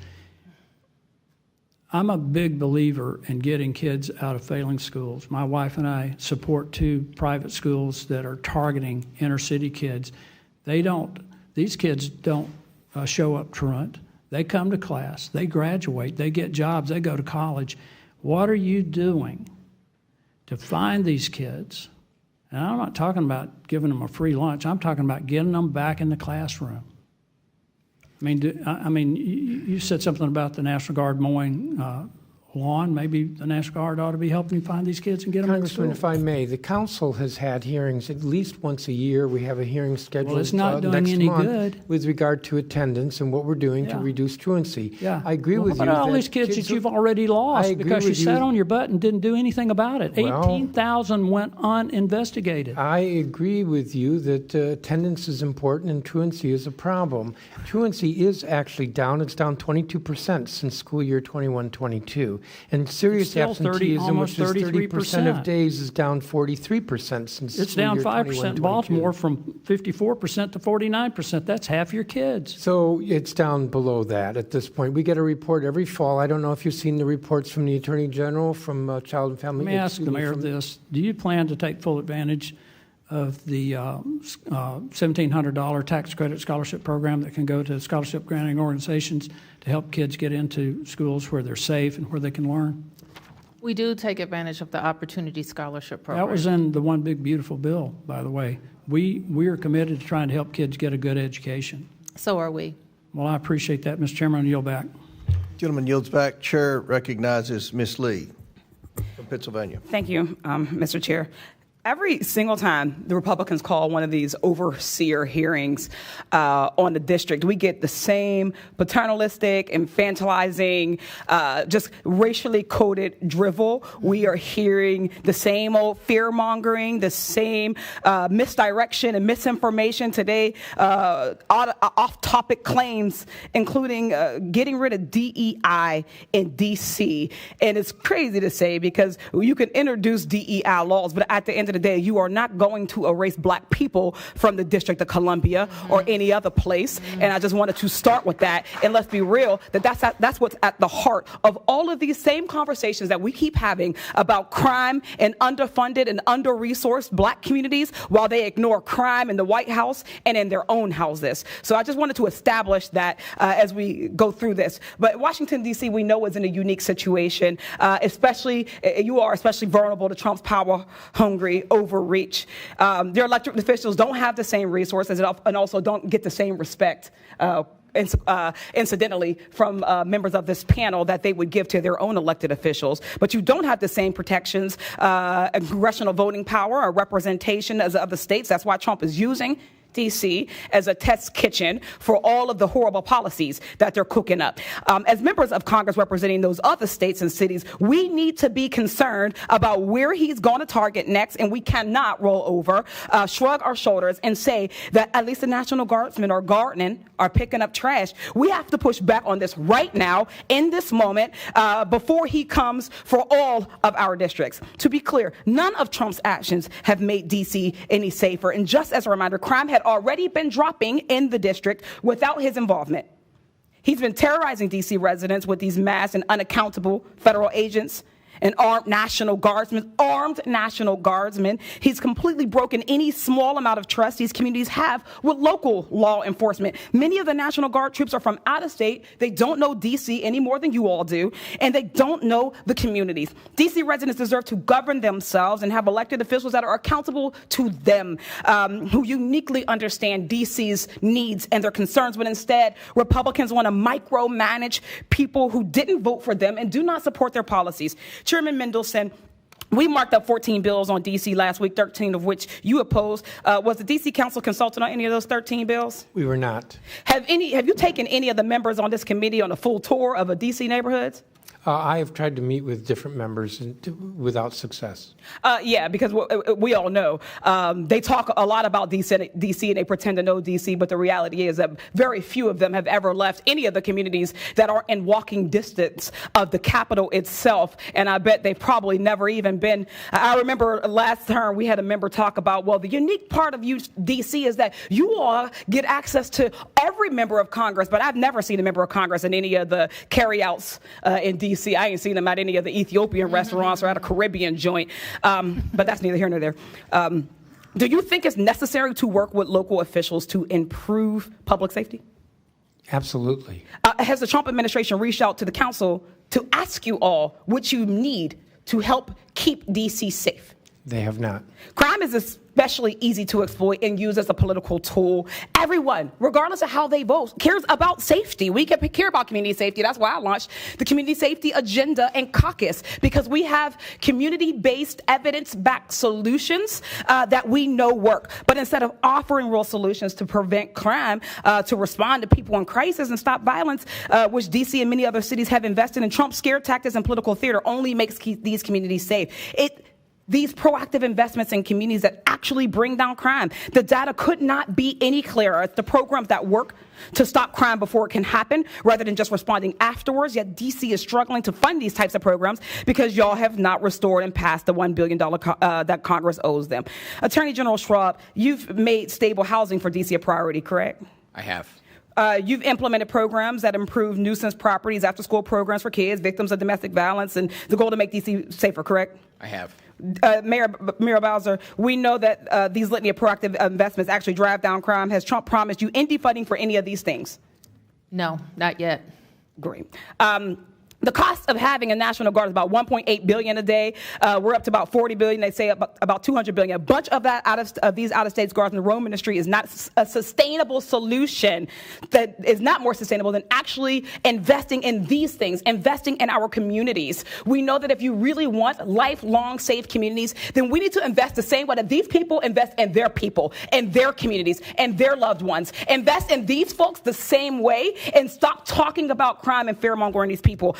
I'm a big believer in getting kids out of failing schools. My wife and I support 2 private schools that are targeting inner city kids. These kids don't show up truant. They come to class, they graduate, they get jobs, they go to college. What are you doing to find these kids? And I'm not talking about giving them a free lunch. I'm talking about getting them back in the classroom. You said something about the National Guard mowing lawn. Maybe the National Guard ought to be helping you find these kids and get them into school. Congressman, if I may, the council has had hearings at least once a year. We have a hearing scheduled Well, it's not doing next any month good. with regard to attendance and what we're doing to reduce truancy. Yeah. I agree with you. What about all these kids that you've already lost because you sat on your butt and didn't do anything about it? 18,000 went uninvestigated. I agree with you that attendance is important and truancy is a problem. Truancy is actually down. It's down 22% since school year 21-22. And serious absenteeism, which is 30% of days, is down 43% since it's school down year 5% in Baltimore from 54% to 49%. That's half your kids. So it's down below that at this point. We get a report every fall. I don't know if you've seen the reports from the Attorney General, from Child and Family. Let me ask the mayor this. Do you plan to take full advantage of the $1,700 tax credit scholarship program that can go to scholarship granting organizations to help kids get into schools where they're safe and where they can learn? We do take advantage of the Opportunity Scholarship Program. That was in the One Big Beautiful Bill, by the way. We are committed to trying to help kids get a good education. So are we. Well, I appreciate that, Mr. Chairman. I'll yield back. Gentleman yields back. Chair recognizes Ms. Lee from Pennsylvania. Thank you, Mr. Chair. Every single time the Republicans call one of these overseer hearings on the district, we get the same paternalistic, infantilizing, just racially coded drivel. We are hearing the same old fear-mongering, the same misdirection and misinformation today, off-topic claims, including getting rid of DEI in D.C. And it's crazy to say because you can introduce DEI laws, but at the end of the day, you are not going to erase black people from the District of Columbia or any other place. And I just wanted to start with that. And let's be real, that's what's at the heart of all of these same conversations that we keep having about crime and underfunded and under-resourced black communities while they ignore crime in the White House and in their own houses. So I just wanted to establish that as we go through this. But Washington, D.C., we know is in a unique situation, especially vulnerable to Trump's power-hungry overreach. Their elected officials don't have the same resources and also don't get the same respect, incidentally, from members of this panel that they would give to their own elected officials. But you don't have the same protections, congressional voting power or representation as other states. That's why Trump is using D.C. as a test kitchen for all of the horrible policies that they're cooking up. As members of Congress representing those other states and cities, we need to be concerned about where he's going to target next, and we cannot roll over, shrug our shoulders, and say that at least the National Guardsmen are gardening or picking up trash. We have to push back on this right now, in this moment, before he comes for all of our districts. To be clear, none of Trump's actions have made D.C. any safer. And just as a reminder, crime had already been dropping in the district without his involvement. He's been terrorizing D.C. residents with these mass and unaccountable federal agents and armed National Guardsmen. He's completely broken any small amount of trust these communities have with local law enforcement. Many of the National Guard troops are from out of state. They don't know D.C. any more than you all do, and they don't know the communities. D.C. residents deserve to govern themselves and have elected officials that are accountable to them, who uniquely understand D.C.'s needs and their concerns, but instead, Republicans want to micromanage people who didn't vote for them and do not support their policies. Chairman Mendelson, we marked up 14 bills on D.C. last week, 13 of which you opposed. Was the D.C. Council consulted on any of those 13 bills? We were not. Have you taken any of the members on this committee on a full tour of a D.C. neighborhoods? I have tried to meet with different members without success. Yeah, because we all know they talk a lot about D.C. and they pretend to know D.C., but the reality is that very few of them have ever left any of the communities that are in walking distance of the Capitol itself, and I bet they've probably never even been. I remember last term we had a member talk about, well, the unique part of D.C. is that you all get access to every member of Congress, but I've never seen a member of Congress in any of the carryouts in D.C. I ain't seen them at any of the Ethiopian restaurants or at a Caribbean joint, but that's neither here nor there. Do you think it's necessary to work with local officials to improve public safety? Absolutely. Has the Trump administration reached out to the council to ask you all what you need to help keep D.C. safe? They have not. Crime is especially easy to exploit and use as a political tool. Everyone, regardless of how they vote, cares about safety. We care about community safety. That's why I launched the Community Safety Agenda and Caucus, because we have community-based, evidence-backed solutions that we know work. But instead of offering real solutions to prevent crime, to respond to people in crisis and stop violence, which D.C. and many other cities have invested in, Trump's scare tactics and political theater only makes these communities safe. These proactive investments in communities that actually bring down crime. The data could not be any clearer. It's the programs that work to stop crime before it can happen rather than just responding afterwards. Yet D.C. is struggling to fund these types of programs because y'all have not restored and passed the $1 billion that Congress owes them. Attorney General Schwab, you've made stable housing for D.C. a priority, correct? I have. You've implemented programs that improve nuisance properties, after-school programs for kids, victims of domestic violence, and the goal to make D.C. safer, correct? I have. Mayor Bowser, we know that these litany of proactive investments actually drive down crime. Has Trump promised you indie funding for any of these things? No, not yet. Great. The cost of having a National Guard is about $1.8 billion a day. We're up to about $40 billion. They say about $200 billion. A bunch of that of these out-of-state guards in the Roman ministry is not a sustainable solution. That is not more sustainable than actually investing in these things, investing in our communities. We know that if you really want lifelong safe communities, then we need to invest the same way that these people invest in their people, and their communities, and their loved ones. Invest in these folks the same way, and stop talking about crime and fear-mongering these people.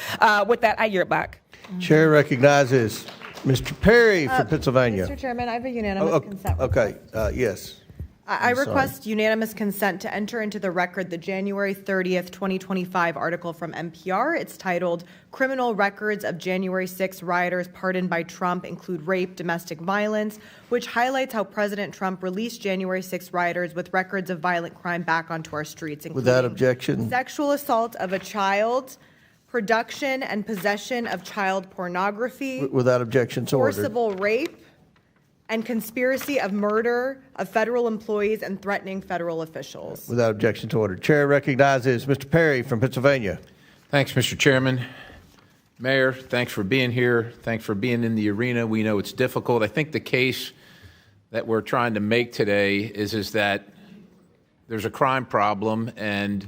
With that, I yield back. Chair recognizes Mr. Perry from Pennsylvania. Mr. Chairman, I have a unanimous consent request. Okay, yes. I request unanimous consent to enter into the record the January 30th, 2025 article from NPR. It's titled, Criminal Records of January 6 Rioters Pardoned by Trump Include Rape, Domestic Violence, which highlights how President Trump released January 6 rioters with records of violent crime back onto our streets, including without objection, sexual assault of a child, production and possession of child pornography, without objection, so ordered. Forcible rape, and conspiracy of murder of federal employees and threatening federal officials. Without objection to order. Chair recognizes Mr. Perry from Pennsylvania. Thanks, Mr. Chairman. Mayor, thanks for being here. Thanks for being in the arena. We know it's difficult. I think the case that we're trying to make today is that there's a crime problem, and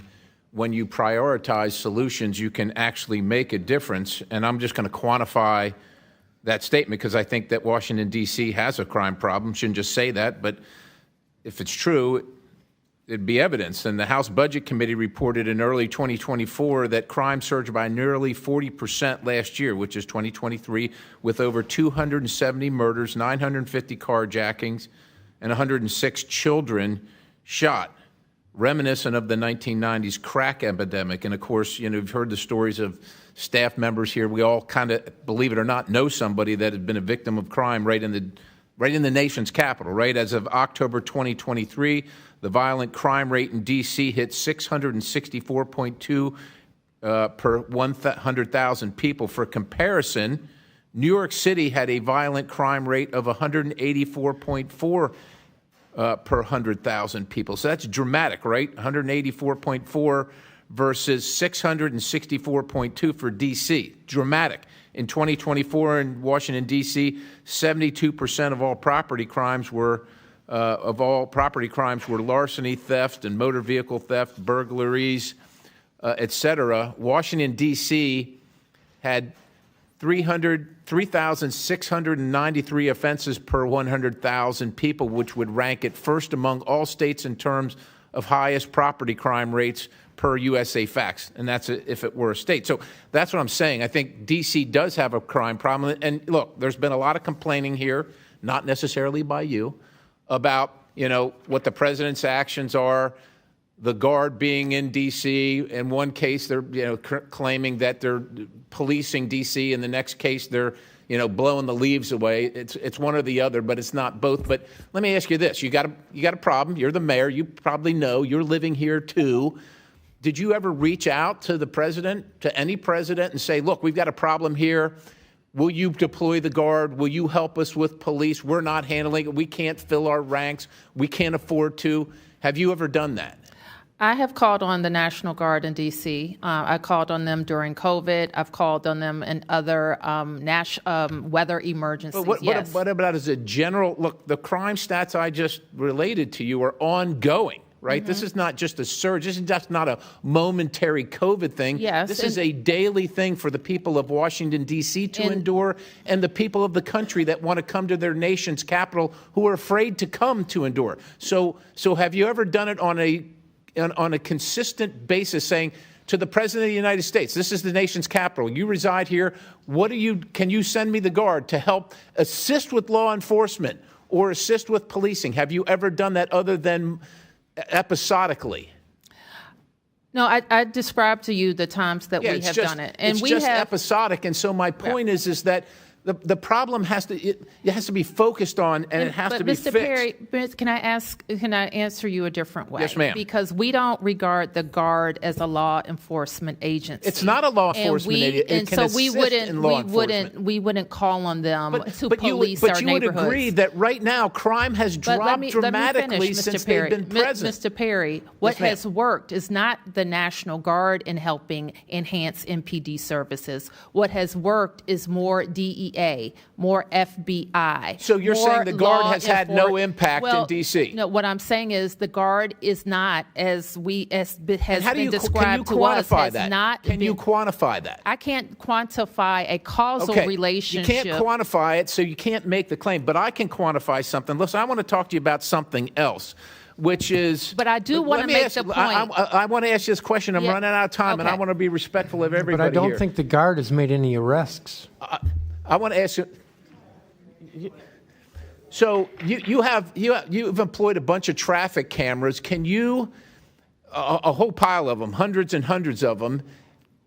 when you prioritize solutions, you can actually make a difference. And I'm just going to quantify that statement because I think that Washington, D.C. has a crime problem. Shouldn't just say that, but if it's true, it'd be evidence. And the House Budget Committee reported in early 2024 that crime surged by nearly 40% last year, which is 2023, with over 270 murders, 950 carjackings, and 106 children shot, reminiscent of the 1990s crack epidemic. And of course, you've heard the stories of staff members here. We all kind of, believe it or not, know somebody that has been a victim of crime right in the nation's capital, right? As of October 2023, the violent crime rate in D.C. hit 664.2 per 100,000 people. For comparison, New York City had a violent crime rate of 184.4 per 100,000 people. So that's dramatic, right? 184.4 versus 664.2 for D.C. Dramatic. In 2024 in Washington, D.C., 72% of all property crimes were larceny, theft, and motor vehicle theft, burglaries, etc. Washington, D.C. had 3,693 offenses per 100,000 people, which would rank it first among all states in terms of highest property crime rates per USA Facts, and that's if it were a state. So that's what I'm saying. I think D.C. does have a crime problem. And look, there's been a lot of complaining here, not necessarily by you, about what the president's actions are. The Guard being in D.C. In one case, they're claiming that they're policing D.C. In the next case, they're blowing the leaves away. It's one or the other, but it's not both. But let me ask you this: you got a problem. You're the mayor. You probably know. You're living here too. Did you ever reach out to the president, to any president, and say, look, we've got a problem here. Will you deploy the Guard? Will you help us with police? We're not handling it. We can't fill our ranks. We can't afford to. Have you ever done that? I have called on the National Guard in D.C. I called on them during COVID. I've called on them in other weather emergencies. But what about as a general, look, the crime stats I just related to you are ongoing. Right? Mm-hmm. This is not just a surge. This is just not a momentary COVID thing. Yes, this is a daily thing for the people of Washington, D.C. to endure, and the people of the country that want to come to their nation's capital who are afraid to come to endure. So have you ever done it on a consistent basis, saying to the President of the United States, this is the nation's capital, you reside here, can you send me the Guard to help assist with law enforcement or assist with policing? Have you ever done that other than episodically? No, I described to you the times that we have done it, and it's just episodic. And so my point is that the problem has to be focused on, and it has to be fixed. Mr. Perry, can I answer you a different way? Yes, ma'am. Because we don't regard the Guard as a law enforcement agency. It's not a law enforcement agency. And so we wouldn't call on them to police our neighborhoods. But you would agree that right now crime has dropped dramatically since they've been present. Mr. Perry, what has worked is not the National Guard in helping enhance MPD services. What has worked is more DEA, more FBI. So you're saying the Guard has had no impact in D.C.? No, what I'm saying is the Guard is not, as has been described to us, has not been. Can you quantify that? I can't quantify a causal relationship. You can't quantify it, so you can't make the claim. But I can quantify something. Listen, I want to talk to you about something else, which is... But I do want to make the point. I want to ask you this question. I'm running out of time, and I want to be respectful of everybody here. But I don't think the Guard has made any arrests. I want to ask you. So you've employed a bunch of traffic cameras. Can you, a whole pile of them, hundreds and hundreds of them,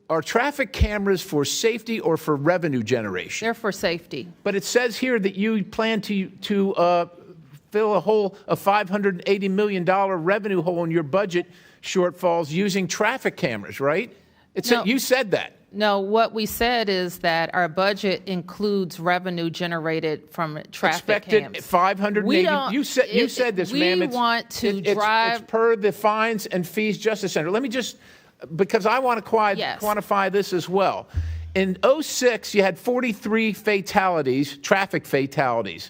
are traffic cameras for safety or for revenue generation? They're for safety. But it says here that you plan to fill a $580 million revenue hole in your budget shortfalls using traffic cameras, right? You said that. No, what we said is that our budget includes revenue generated from traffic cams. Expected $580. You said this, ma'am. It's per the Fines and Fees Justice Center. Let me just, because I want to quantify this as well. In 2006, you had 43 fatalities, traffic fatalities.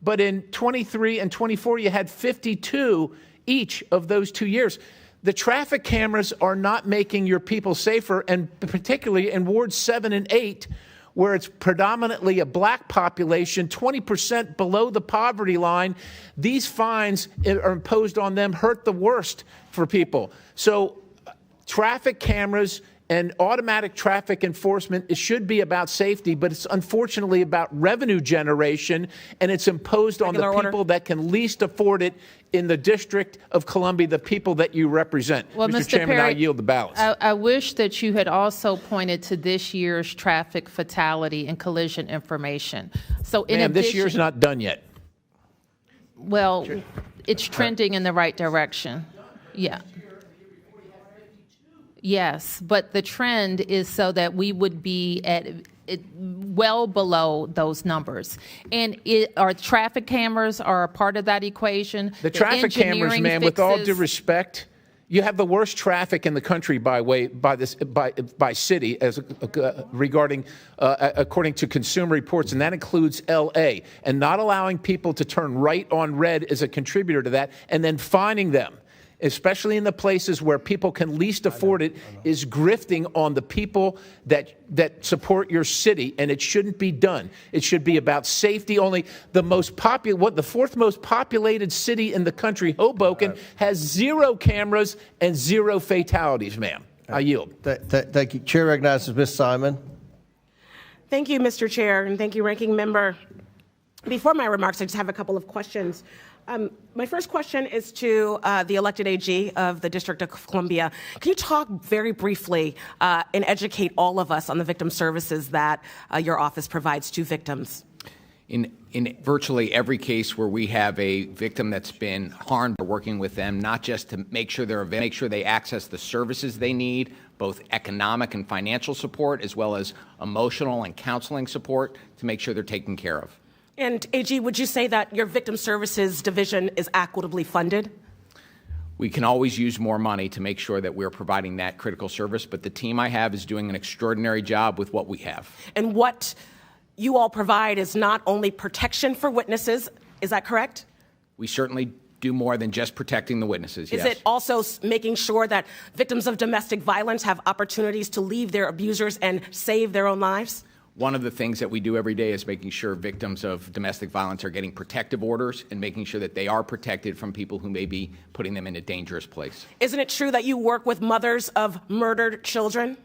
But in 23 and 24, you had 52 each of those 2 years. The traffic cameras are not making your people safer, and particularly in Wards 7 and 8, where it's predominantly a black population, 20% below the poverty line, these fines are imposed on them hurt the worst for people. So traffic cameras and automatic traffic enforcement, it should be about safety, but it's unfortunately about revenue generation, and it's imposed on the people that can least afford it in the District of Columbia, the people that you represent. Well, Mr. Chairman, Perry, I yield the balance. I wish that you had also pointed to this year's traffic fatality and collision information. So in addition, this year's not done yet. Well, it's trending in the right direction. Yeah. Yes, but the trend is so that we would be at well below those numbers. And our traffic cameras are a part of that equation. The traffic cameras, ma'am, with all due respect, you have the worst traffic in the country by city as regarding according to Consumer Reports, and that includes L.A. And not allowing people to turn right on red is a contributor to that, and then fining them, especially in the places where people can least afford it, is grifting on the people that support your city, and it shouldn't be done. It should be about safety only. The fourth most populated city in the country, Hoboken, has 0 cameras and 0 fatalities, ma'am. I yield. Thank you. Chair recognizes Ms. Simon. Thank you, Mr. Chair, and thank you, Ranking Member. Before my remarks, I just have a couple of questions. My first question is to the elected AG of the District of Columbia. Can you talk very briefly and educate all of us on the victim services that your office provides to victims? In virtually every case where we have a victim that's been harmed, we're working with them not just to make sure they access the services they need, both economic and financial support, as well as emotional and counseling support to make sure they're taken care of. And AG, would you say that your Victim Services Division is equitably funded? We can always use more money to make sure that we're providing that critical service, but the team I have is doing an extraordinary job with what we have. And what you all provide is not only protection for witnesses, is that correct? We certainly do more than just protecting the witnesses, yes. Is it also making sure that victims of domestic violence have opportunities to leave their abusers and save their own lives? One of the things that we do every day is making sure victims of domestic violence are getting protective orders and making sure that they are protected from people who may be putting them in a dangerous place. Isn't it true that you work with mothers of murdered children?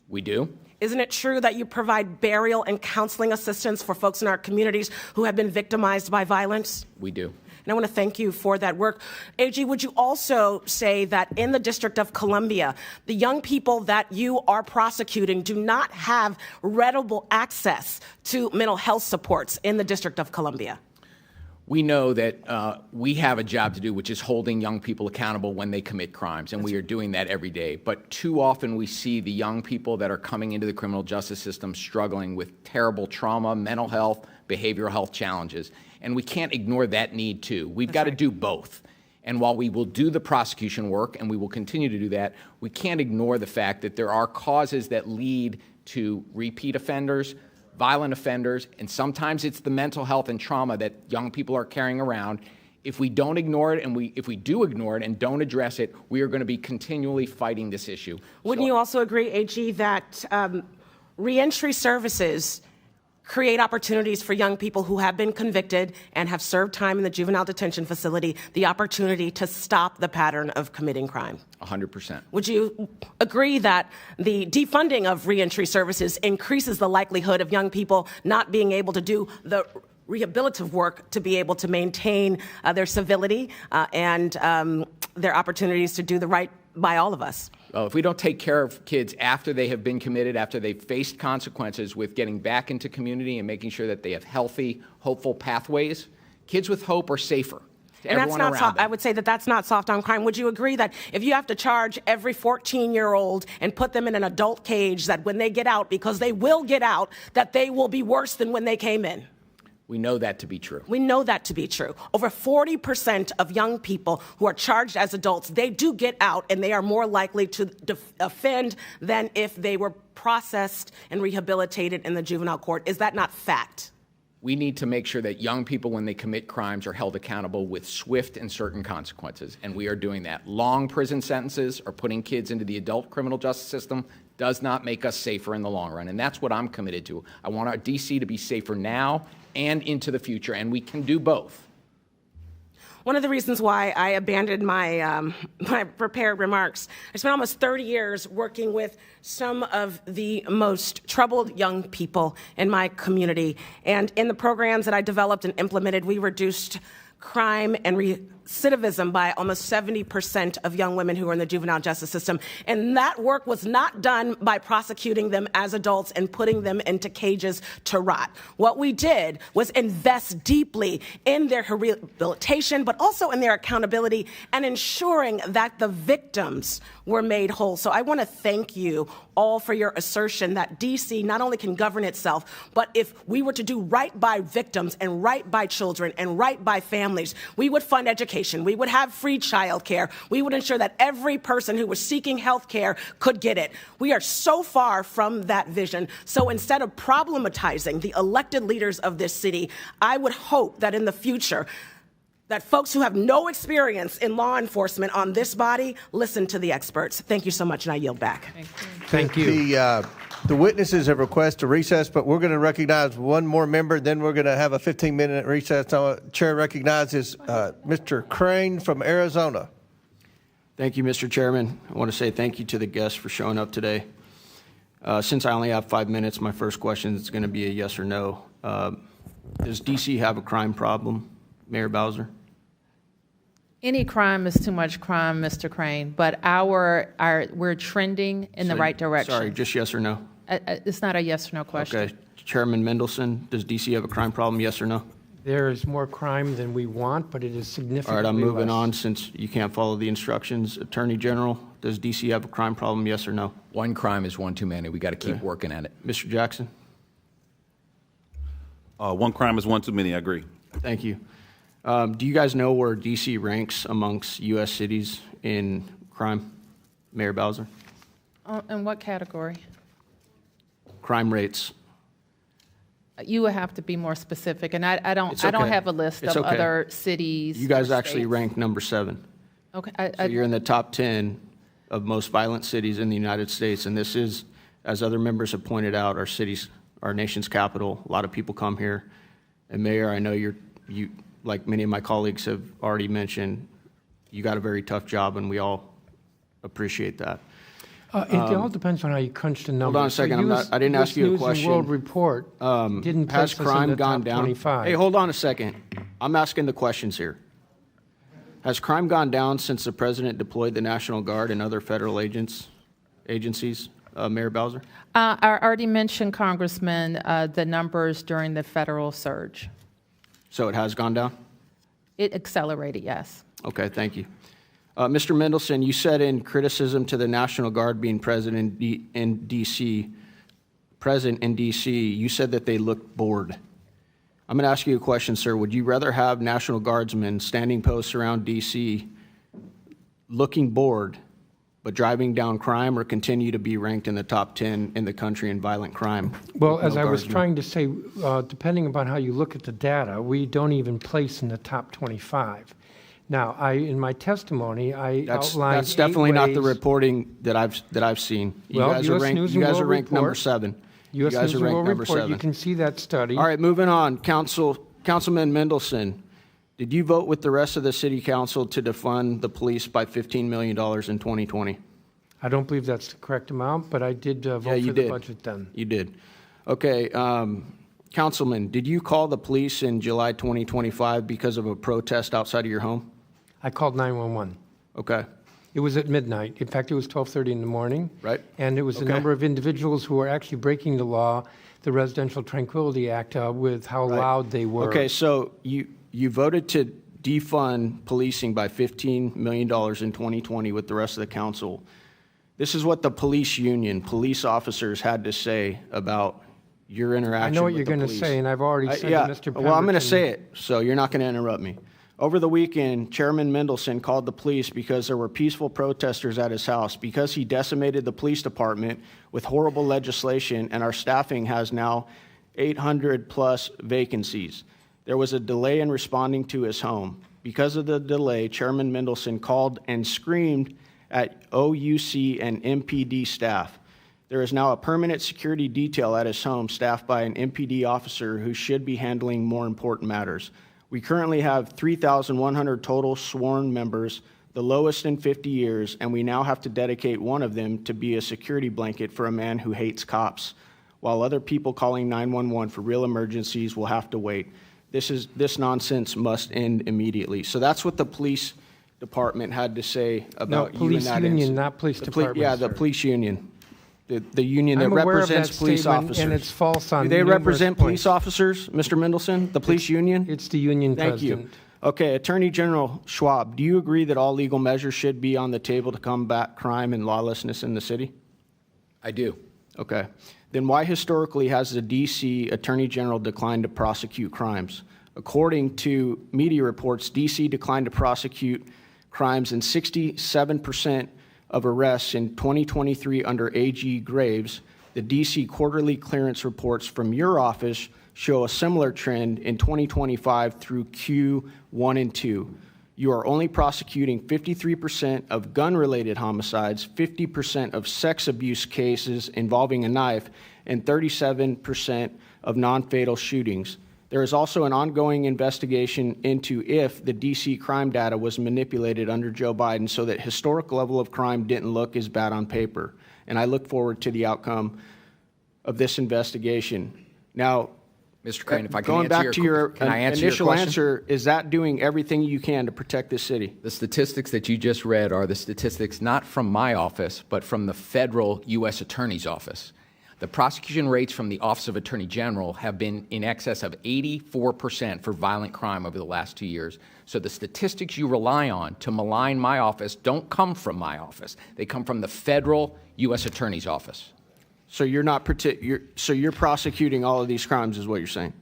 We do. Isn't it true that you provide burial and counseling assistance for folks in our communities who have been victimized by violence? We do. And I want to thank you for that work. AG, would you also say that in the District of Columbia, the young people that you are prosecuting do not have readable access to mental health supports in the District of Columbia? We know that we have a job to do, which is holding young people accountable when they commit crimes, and we are doing that every day. But too often we see the young people that are coming into the criminal justice system struggling with terrible trauma, mental health, behavioral health challenges. And we can't ignore that need, too. We've got to do both. And while we will do the prosecution work, and we will continue to do that, we can't ignore the fact that there are causes that lead to repeat offenders, violent offenders, and sometimes it's the mental health and trauma that young people are carrying around. If we don't ignore it, and if we do ignore it and don't address it, we are going to be continually fighting this issue. Wouldn't you also agree, AG, that reentry services create opportunities for young people who have been convicted and have served time in the juvenile detention facility, the opportunity to stop the pattern of committing crime? 100%. Would you agree that the defunding of reentry services increases the likelihood of young people not being able to do the rehabilitative work to be able to maintain their civility and their opportunities to do the right by all of us? If we don't take care of kids after they have been committed, after they've faced consequences with getting back into community and making sure that they have healthy, hopeful pathways, kids with hope are safer. And that's not soft. I would say that that's not soft on crime. Would you agree that if you have to charge every 14-year-old and put them in an adult cage, that when they get out, because they will get out, that they will be worse than when they came in? We know that to be true. We know that to be true. Over 40% of young people who are charged as adults, they do get out and they are more likely to offend than if they were processed and rehabilitated in the juvenile court. Is that not fact? We need to make sure that young people, when they commit crimes, are held accountable with swift and certain consequences, and we are doing that. Long prison sentences are putting kids into the adult criminal justice system. does not make us safer in the long run. And that's what I'm committed to. I want our DC to be safer now and into the future, and we can do both. One of the reasons why I abandoned my my prepared remarks, I spent almost 30 years working with some of the most troubled young people in my community. And in the programs that I developed and implemented, we reduced crime and recidivism by almost 70% of young women who are in the juvenile justice system. And that work was not done by prosecuting them as adults and putting them into cages to rot. What we did was invest deeply in their rehabilitation, but also in their accountability and ensuring that the victims were made whole. So I want to thank you all for your assertion that DC not only can govern itself, but if we were to do right by victims and right by children and right by families, we would fund education, we would have free child care, we would ensure that every person who was seeking health care could get it. We are so far from that vision. So instead of problematizing the elected leaders of this city, I would hope that in the future, that folks who have no experience in law enforcement on this body listen to the experts. Thank you so much, and I yield back. Thank you. The witnesses have requested a recess, but we're going to recognize one more member, then we're going to have a 15-minute recess. Chair recognizes Mr. Crane from Arizona. Thank you, Mr. Chairman. I want to say thank you to the guests for showing up today. Since I only have 5 minutes, my first question is going to be a yes or no. Does D.C. have a crime problem, Mayor Bowser? Any crime is too much crime, Mr. Crane, but we're trending in the right direction. Sorry, just yes or no? It's not a yes or no question. Okay. Chairman Mendelson, does D.C. have a crime problem, yes or no? There is more crime than we want, but it is significantly All right, I'm moving less. on since you can't follow the instructions. Attorney General, does D.C. have a crime problem, yes or no? One crime is one too many. We got to keep working at it. Mr. Jackson? One crime is one too many, I agree. Thank you. Do you guys know where D.C. ranks amongst U.S. cities in crime, Mayor Bowser? In what category? Crime rates. You would have to be more specific, and I don't have a list of other cities. You guys or actually states. rank number 7. Okay. So you're in the top 10 of most violent cities in the United States, and this is, as other members have pointed out, our city's, our nation's capital. A lot of people come here, and Mayor, I know you, like many of my colleagues have already mentioned, you got a very tough job, and we all appreciate that. It all depends on how you crunch the numbers. Hold on a second. I didn't ask you a question. World Report didn't place has us crime in the gone top down? 25. Hey, hold on a second. I'm asking the questions here. Has crime gone down since the president deployed the National Guard and other federal agencies, Mayor Bowser? I already mentioned, Congressman, the numbers during the federal surge. So it has gone down? It accelerated, yes. Okay, thank you. Mr. Mendelson, you said in criticism to the National Guard being present in D.C., you said that they looked bored. I'm going to ask you a question, sir. Would you rather have National Guardsmen standing posts around D.C. looking bored but driving down crime, or continue to be ranked in the top 10 in the country in violent crime? Well, as I was trying to say, depending upon how you look at the data, we don't even place in the top 25. Now, in my testimony, I outlined that's definitely not the ways. reporting that I've seen. You Well, guys US are ranked, News you and guys World are ranked number Report. 7. U.S. You guys News are and ranked World number Report, 7. you can see that study. All right, moving on. Councilman Mendelson, did you vote with the rest of the city council to defund the police by $15 million in 2020? I don't believe that's the correct amount, but I did vote for the budget then. You did. Okay, Councilman, did you call the police in July 2025 because of a protest outside of your home? I called 911. Okay. It was at midnight. In fact, it was 12:30 in the morning. Right. And it was a number of individuals who were actually breaking the law, the Residential Tranquility Act, with how loud they were. Okay, so you voted to defund policing by $15 million in 2020 with the rest of the council. This is what the police union, police officers had to say about your interaction with the police. I know what you're going to say, and I've already said to Mr. Pemberton. Well, I'm going to say it, so you're not going to interrupt me. Over the weekend, Chairman Mendelson called the police because there were peaceful protesters at his house, because he decimated the police department with horrible legislation, and our staffing has now 800-plus vacancies. There was a delay in responding to his home. Because of the delay, Chairman Mendelson called and screamed at OUC and MPD staff. There is now a permanent security detail at his home staffed by an MPD officer who should be handling more important matters. We currently have 3,100 total sworn members, the lowest in 50 years, and we now have to dedicate one of them to be a security blanket for a man who hates cops, while other people calling 911 for real emergencies will have to wait. This nonsense must end immediately. So that's what the police department had to say about you in that police union, incident. not police department. Yeah, the sir. police union. The union that I'm aware of represents that police statement, officers. and it's false on Do they numerous represent points. police officers, Mr. Mendelson? The police union? It's the union Thank president. you. Okay, Attorney General Schwab, do you agree that all legal measures should be on the table to combat crime and lawlessness in the city? I do. Okay. Then why historically has the D.C. Attorney General declined to prosecute crimes? According to media reports, D.C. declined to prosecute crimes in 67% of arrests in 2023 under A.G. Graves. The D.C. quarterly clearance reports from your office show a similar trend in 2025 through Q1 and 2. You are only prosecuting 53% of gun-related homicides, 50% of sex abuse cases involving a knife, and 37% of non-fatal shootings. There is also an ongoing investigation into if the D.C. crime data was manipulated under Joe Biden so that historic level of crime didn't look as bad on paper. And I look forward to the outcome of this investigation. Now, Mr. Crane, if I can going answer back to your initial question? answer, is that doing everything you can to protect this city? The statistics that you just read are the statistics not from my office, but from the federal U.S. Attorney's Office. The prosecution rates from the Office of Attorney General have been in excess of 84% for violent crime over the last 2 years. So the statistics you rely on to malign my office don't come from my office. They come from the federal U.S. Attorney's Office. So you're prosecuting all of these crimes, is what you're saying?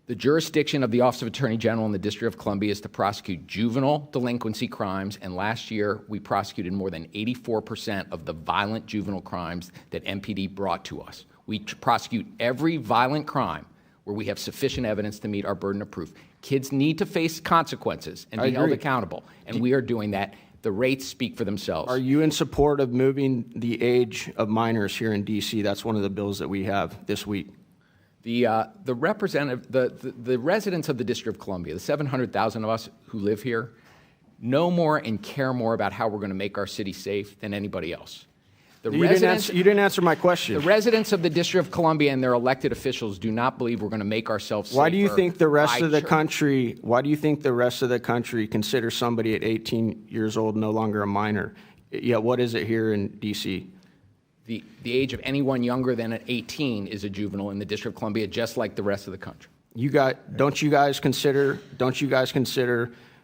The jurisdiction of the Office of Attorney General in the District of Columbia is to prosecute juvenile delinquency crimes, and last year we prosecuted more than 84% of the violent juvenile crimes that MPD brought to us. We prosecute every violent crime where we have sufficient evidence to meet our burden of proof. Kids need to face consequences and be held accountable, and we are doing that. The rates speak for themselves. Are you in support of moving the age of minors here in D.C.? That's one of the bills that we have this week. The residents of the District of Columbia, the 700,000 of us who live here, know more and care more about how we're going to make our city safe than anybody else. You didn't answer my question. The residents of the District of Columbia and their elected officials do not believe we're going to make ourselves safer. Why do you think the rest of the country? Why do you think the rest of the country considers somebody at 18 years old no longer a minor? Yet what is it here in D.C.? The age of anyone younger than 18 is a juvenile in the District of Columbia, just like the rest of the country. Don't you guys consider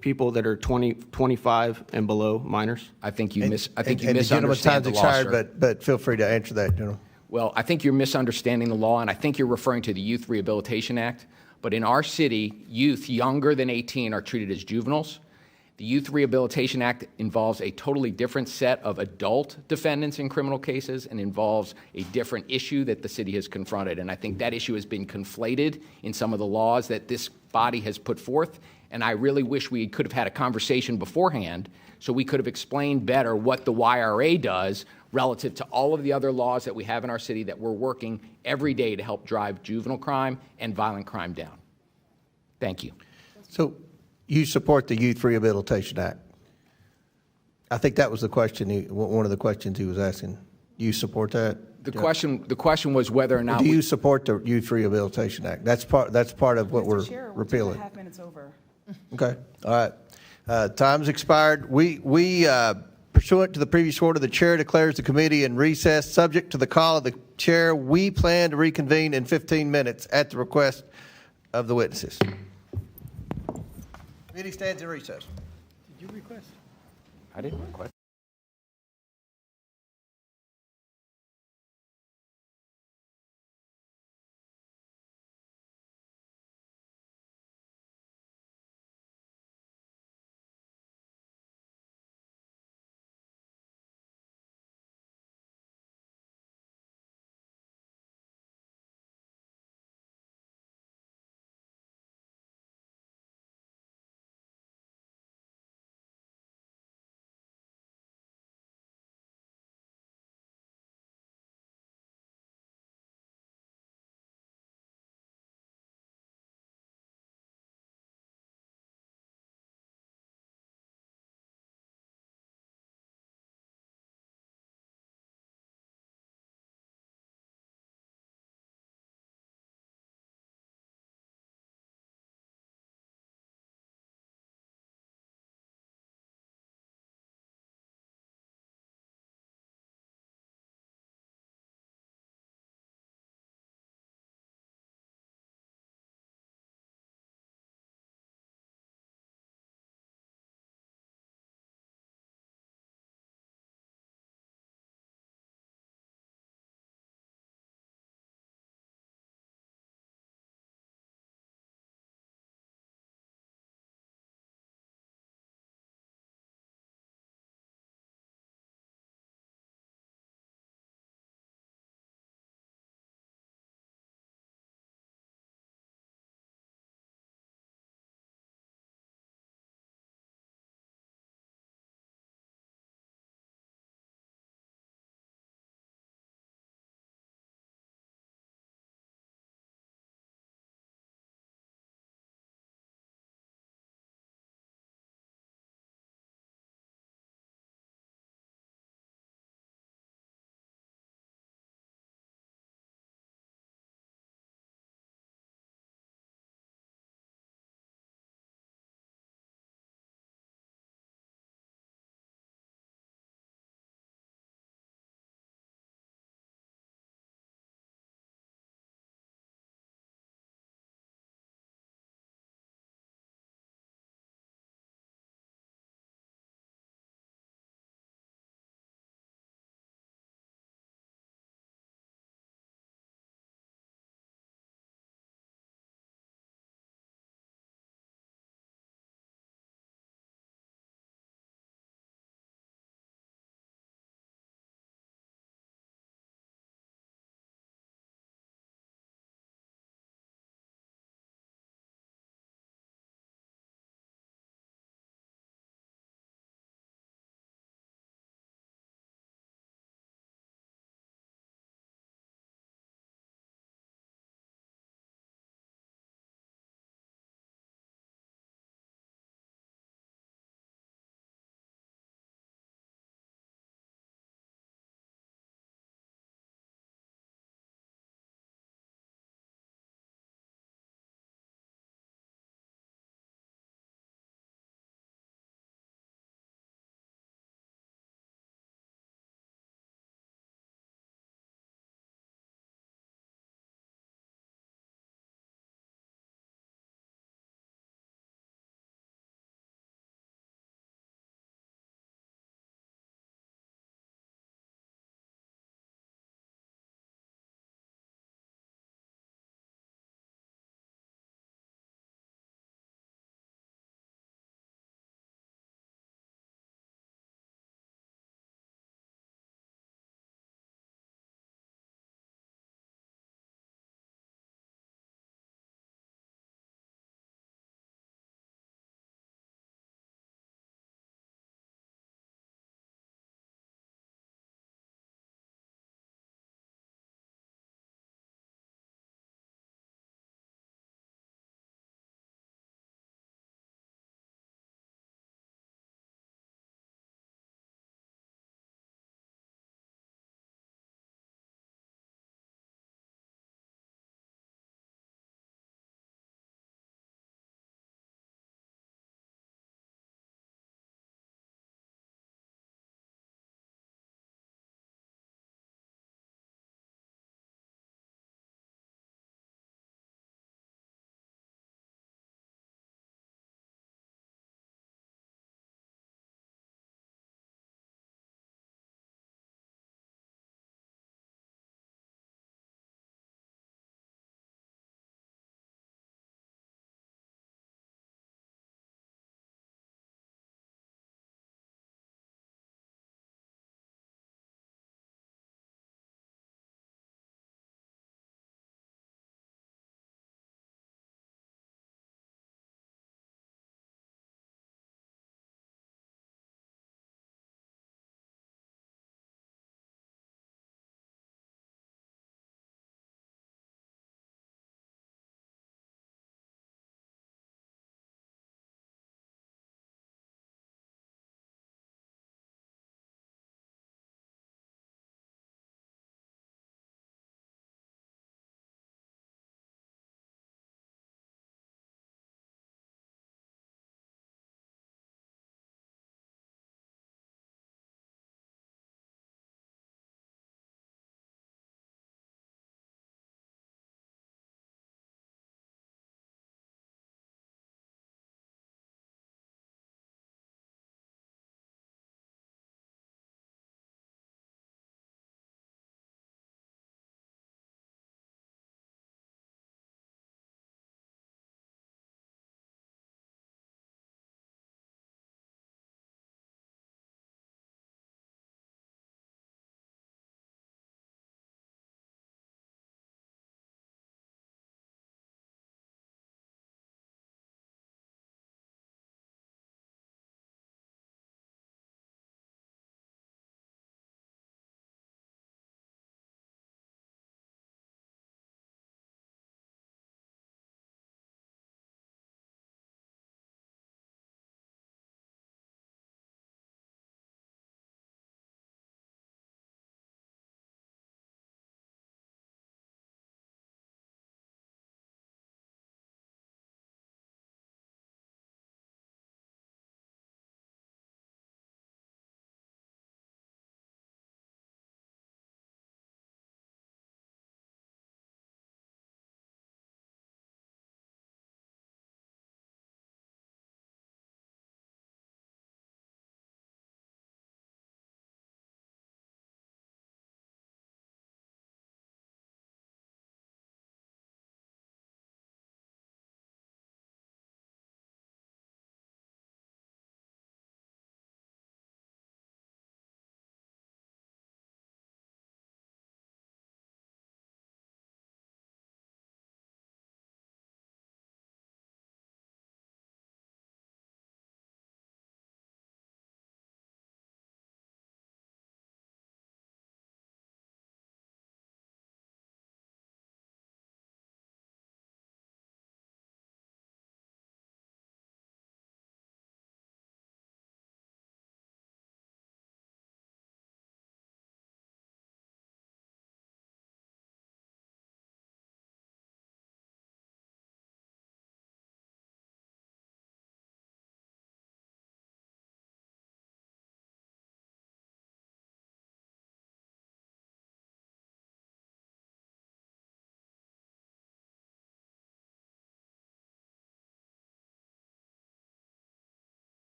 people that are 20, 25 and below minors? I think you misunderstand the gentleman's time's the law, expired, but feel free to answer that, General. Well, I think you're misunderstanding the law, and I think you're referring to the Youth Rehabilitation Act. But in our city, youth younger than 18 are treated as juveniles. The Youth Rehabilitation Act involves a totally different set of adult defendants in criminal cases and involves a different issue that the city has confronted. And I think that issue has been conflated in some of the laws that this body has put forth. And I really wish we could have had a conversation beforehand so we could have explained better what the YRA does relative to all of the other laws that we have in our city that we're working every day to help drive juvenile crime and violent crime down. Thank you. So you support the Youth Rehabilitation Act? I think that was the question, one of the questions he was asking. You support that? The question was whether or not do you support the Youth Rehabilitation Act? That's part of what we're repealing. 2.5 minutes over. Okay. All right. Time's expired. We pursuant to the previous order, the chair declares the committee in recess. Subject to the call of the chair, we plan to reconvene in 15 minutes at the request of the witnesses. Committee stands in recess. Did you request? I didn't request.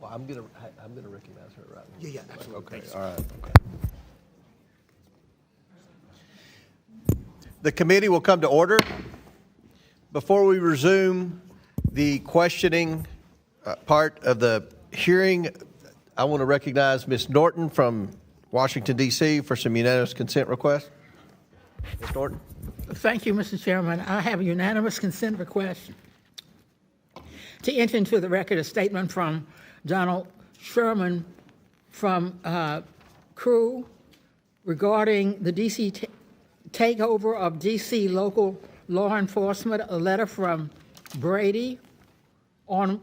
Well, I'm gonna recognize her right now. Yeah, absolutely. Okay, all right. Okay. The committee will come to order. Before we resume the questioning part of the hearing, I want to recognize Ms. Norton from Washington, D.C. for some unanimous consent requests. Ms. Norton. Thank you, Mr. Chairman. I have a unanimous consent request to enter into the record a statement from Donald Sherman from Crew regarding the D.C. takeover of D.C. local law enforcement, a letter from Brady on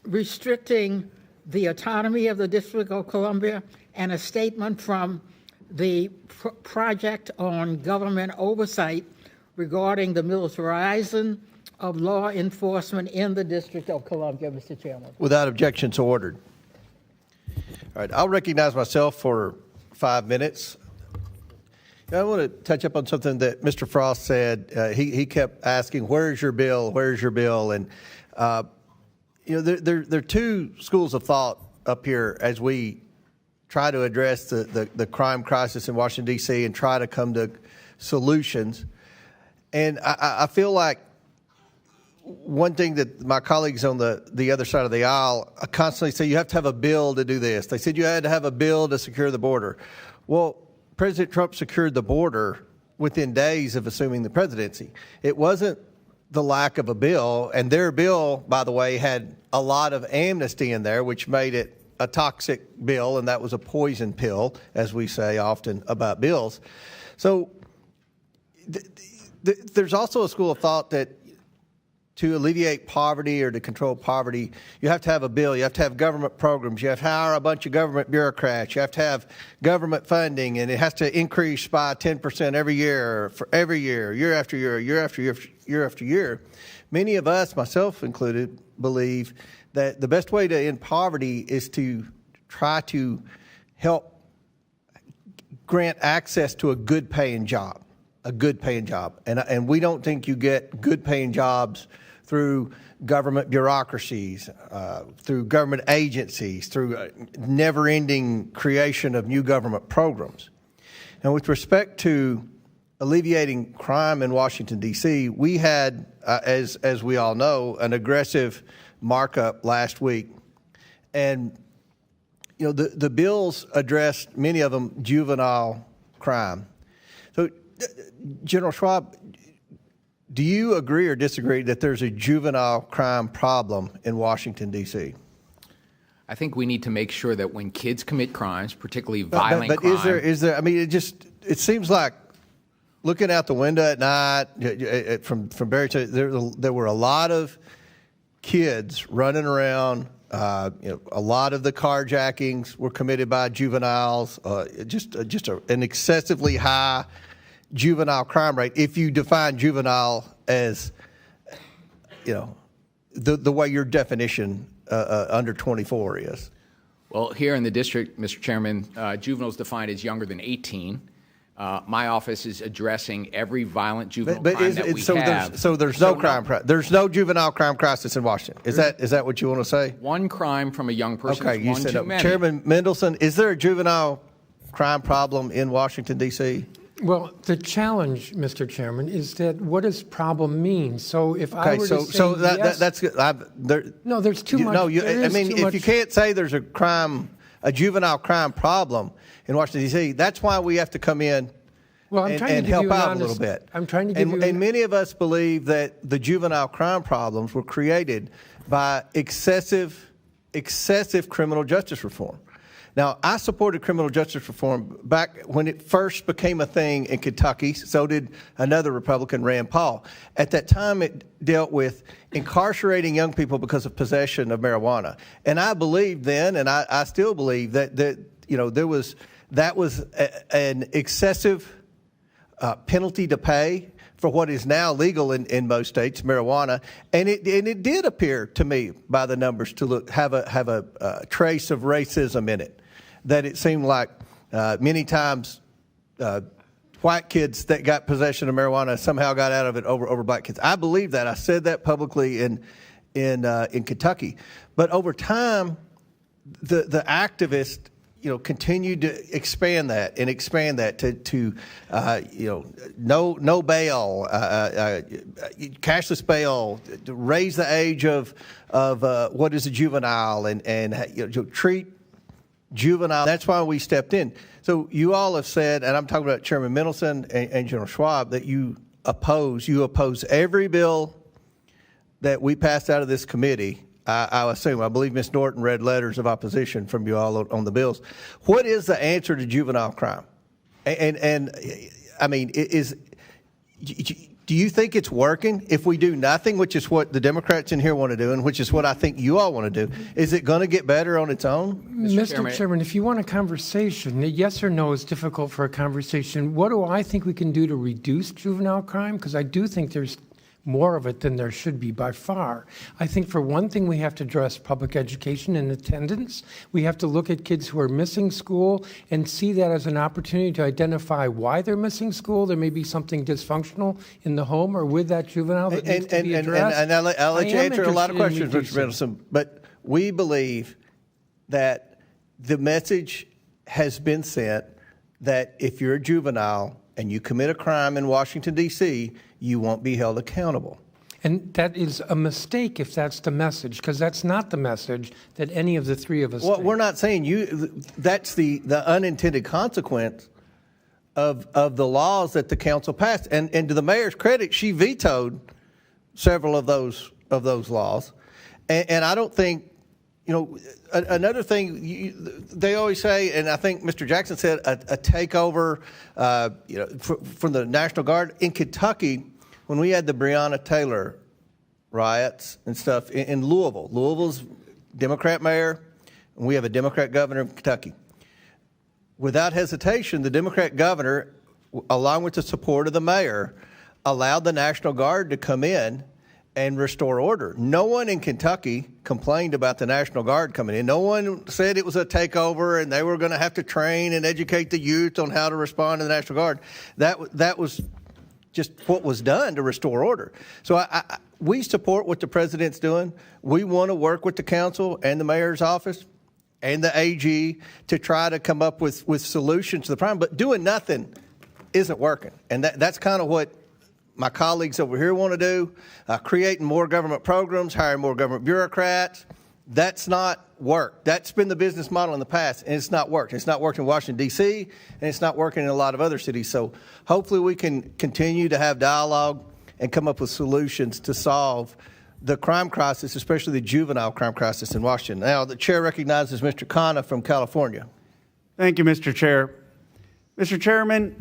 restricting the autonomy of the District of Columbia, and a statement from the Project on Government Oversight regarding the militarization of law enforcement in the District of Columbia, Mr. Chairman. Without objection, so ordered. All right, I'll recognize myself for 5 minutes. I want to touch up on something that Mr. Frost said. He kept asking, "Where's your bill? Where's your bill?" And there are two schools of thought up here as we try to address the crime crisis in Washington, D.C. and try to come to solutions. And I feel like one thing that my colleagues on the other side of the aisle constantly say, you have to have a bill to do this. They said you had to have a bill to secure the border. Well, President Trump secured the border within days of assuming the presidency. It wasn't the lack of a bill, and their bill, by the way, had a lot of amnesty in there, which made it a toxic bill, and that was a poison pill, as we say often about bills. So there's also a school of thought that to alleviate poverty or to control poverty, you have to have a bill. You have to have government programs. You have to hire a bunch of government bureaucrats. You have to have government funding, and it has to increase by 10% every year, for every year, year after year, year after year, year after year. Many of us, myself included, believe that the best way to end poverty is to try to help grant access to a good-paying job, And we don't think you get good-paying jobs through government bureaucracies, through government agencies, through never-ending creation of new government programs. And with respect to alleviating crime in Washington, D.C., we had, as we all know, an aggressive markup last week. And, the bills addressed, many of them, juvenile crime. So, General Schwab, do you agree or disagree that there's a juvenile crime problem in Washington, D.C.? I think we need to make sure that when kids commit crimes, particularly violent crime. But is there, I mean, it seems like looking out the window at night from Barry, there were a lot of kids running around. A lot of the carjackings were committed by juveniles, just an excessively high juvenile crime rate, if you define juvenile as, the way your definition under 24 is. Well, here in the district, Mr. Chairman, juveniles defined as younger than 18. My office is addressing every violent juvenile crime that we have. So there's no crime. There's no juvenile crime crisis in Washington. Is that what you want to say? One crime from a young person. Okay, you said too many. Chairman Mendelson, is there a juvenile crime problem in Washington, D.C.? Well, the challenge, Mr. Chairman, is that what does problem mean? So if I were to say yes, that's good. No, there's too much. No, if you can't say there's a juvenile crime problem in Washington, D.C., that's why we have to come in and help out a little bit. I'm trying to give you and many of us believe that the juvenile crime problems were created by excessive criminal justice reform. Now, I supported criminal justice reform back when it first became a thing in Kentucky. So did another Republican, Rand Paul. At that time, it dealt with incarcerating young people because of possession of marijuana. And I believed then, and I still believe that that was an excessive penalty to pay for what is now legal in most states, marijuana, and it did appear to me by the numbers to have a trace of racism in it. That it seemed like many times white kids that got possession of marijuana somehow got out of it over black kids. I believe that. I said that publicly in Kentucky. But over time, the activists, continued to expand that to no bail, cashless bail, to raise the age of what is a juvenile and treat juvenile. That's why we stepped in. So you all have said, and I'm talking about Chairman Mendelson and General Schwab, that you oppose every bill that we passed out of this committee. I believe Ms. Norton read letters of opposition from you all on the bills. What is the answer to juvenile crime? And I mean, do you think it's working? If we do nothing, which is what the Democrats in here want to do, and which is what I think you all want to do, is it going to get better on its own? Mr. Chairman, if you want a conversation, yes or no is difficult for a conversation. What do I think we can do to reduce juvenile crime? Because I do think there's more of it than there should be by far. I think for one thing, we have to address public education and attendance. We have to look at kids who are missing school and see that as an opportunity to identify why they're missing school. There may be something dysfunctional in the home or with that juvenile that needs to be addressed. And I'll let you answer a lot of questions, Mr. Mendelson, but we believe that the message has been sent that if you're a juvenile and you commit a crime in Washington, D.C., you won't be held accountable. And that is a mistake if that's the message, because that's not the message that any of the three of us Well, think. we're not saying that's the unintended consequence of the laws that the council passed. And to the mayor's credit, she vetoed several of those laws. And I don't think, another thing they always say, and I think Mr. Jackson said, a takeover, from the National Guard in Kentucky. When we had the Breonna Taylor riots and stuff in Louisville, Louisville's Democrat mayor, and we have a Democrat governor in Kentucky. Without hesitation, the Democrat governor, along with the support of the mayor, allowed the National Guard to come in and restore order. No one in Kentucky complained about the National Guard coming in. No one said it was a takeover and they were going to have to train and educate the youth on how to respond to the National Guard. That was just what was done to restore order. So we support what the president's doing. We want to work with the council and the mayor's office and the AG to try to come up with solutions to the problem. But doing nothing isn't working. And that's kind of what my colleagues over here want to do, creating more government programs, hiring more government bureaucrats. That's not worked. That's been the business model in the past, and it's not worked. It's not worked in Washington, D.C., and it's not working in a lot of other cities. So hopefully we can continue to have dialogue and come up with solutions to solve the crime crisis, especially the juvenile crime crisis in Washington. Now, the chair recognizes Mr. Khanna from California. Thank you, Mr. Chair. Mr. Chairman,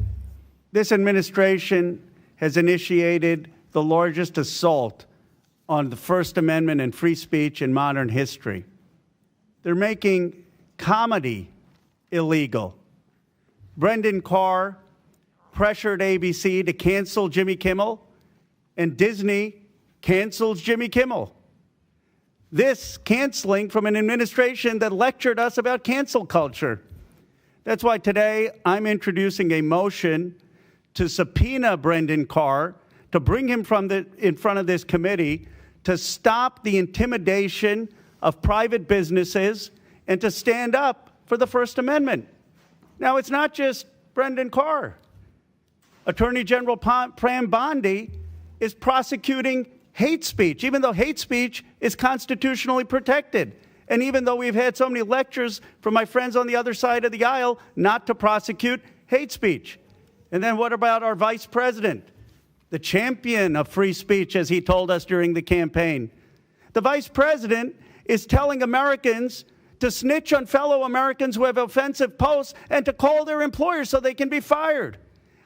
this administration has initiated the largest assault on the First Amendment and free speech in modern history. They're making comedy illegal. Brendan Carr pressured ABC to cancel Jimmy Kimmel, and Disney cancels Jimmy Kimmel. This canceling from an administration that lectured us about cancel culture. That's why today I'm introducing a motion to subpoena Brendan Carr, to bring him in front of this committee, to stop the intimidation of private businesses and to stand up for the First Amendment. Now, it's not just Brendan Carr. Attorney General Pram Bondi is prosecuting hate speech, even though hate speech is constitutionally protected. And even though we've had so many lectures from my friends on the other side of the aisle not to prosecute hate speech. And then what about our vice president, the champion of free speech, as he told us during the campaign? The vice president is telling Americans to snitch on fellow Americans who have offensive posts and to call their employers so they can be fired.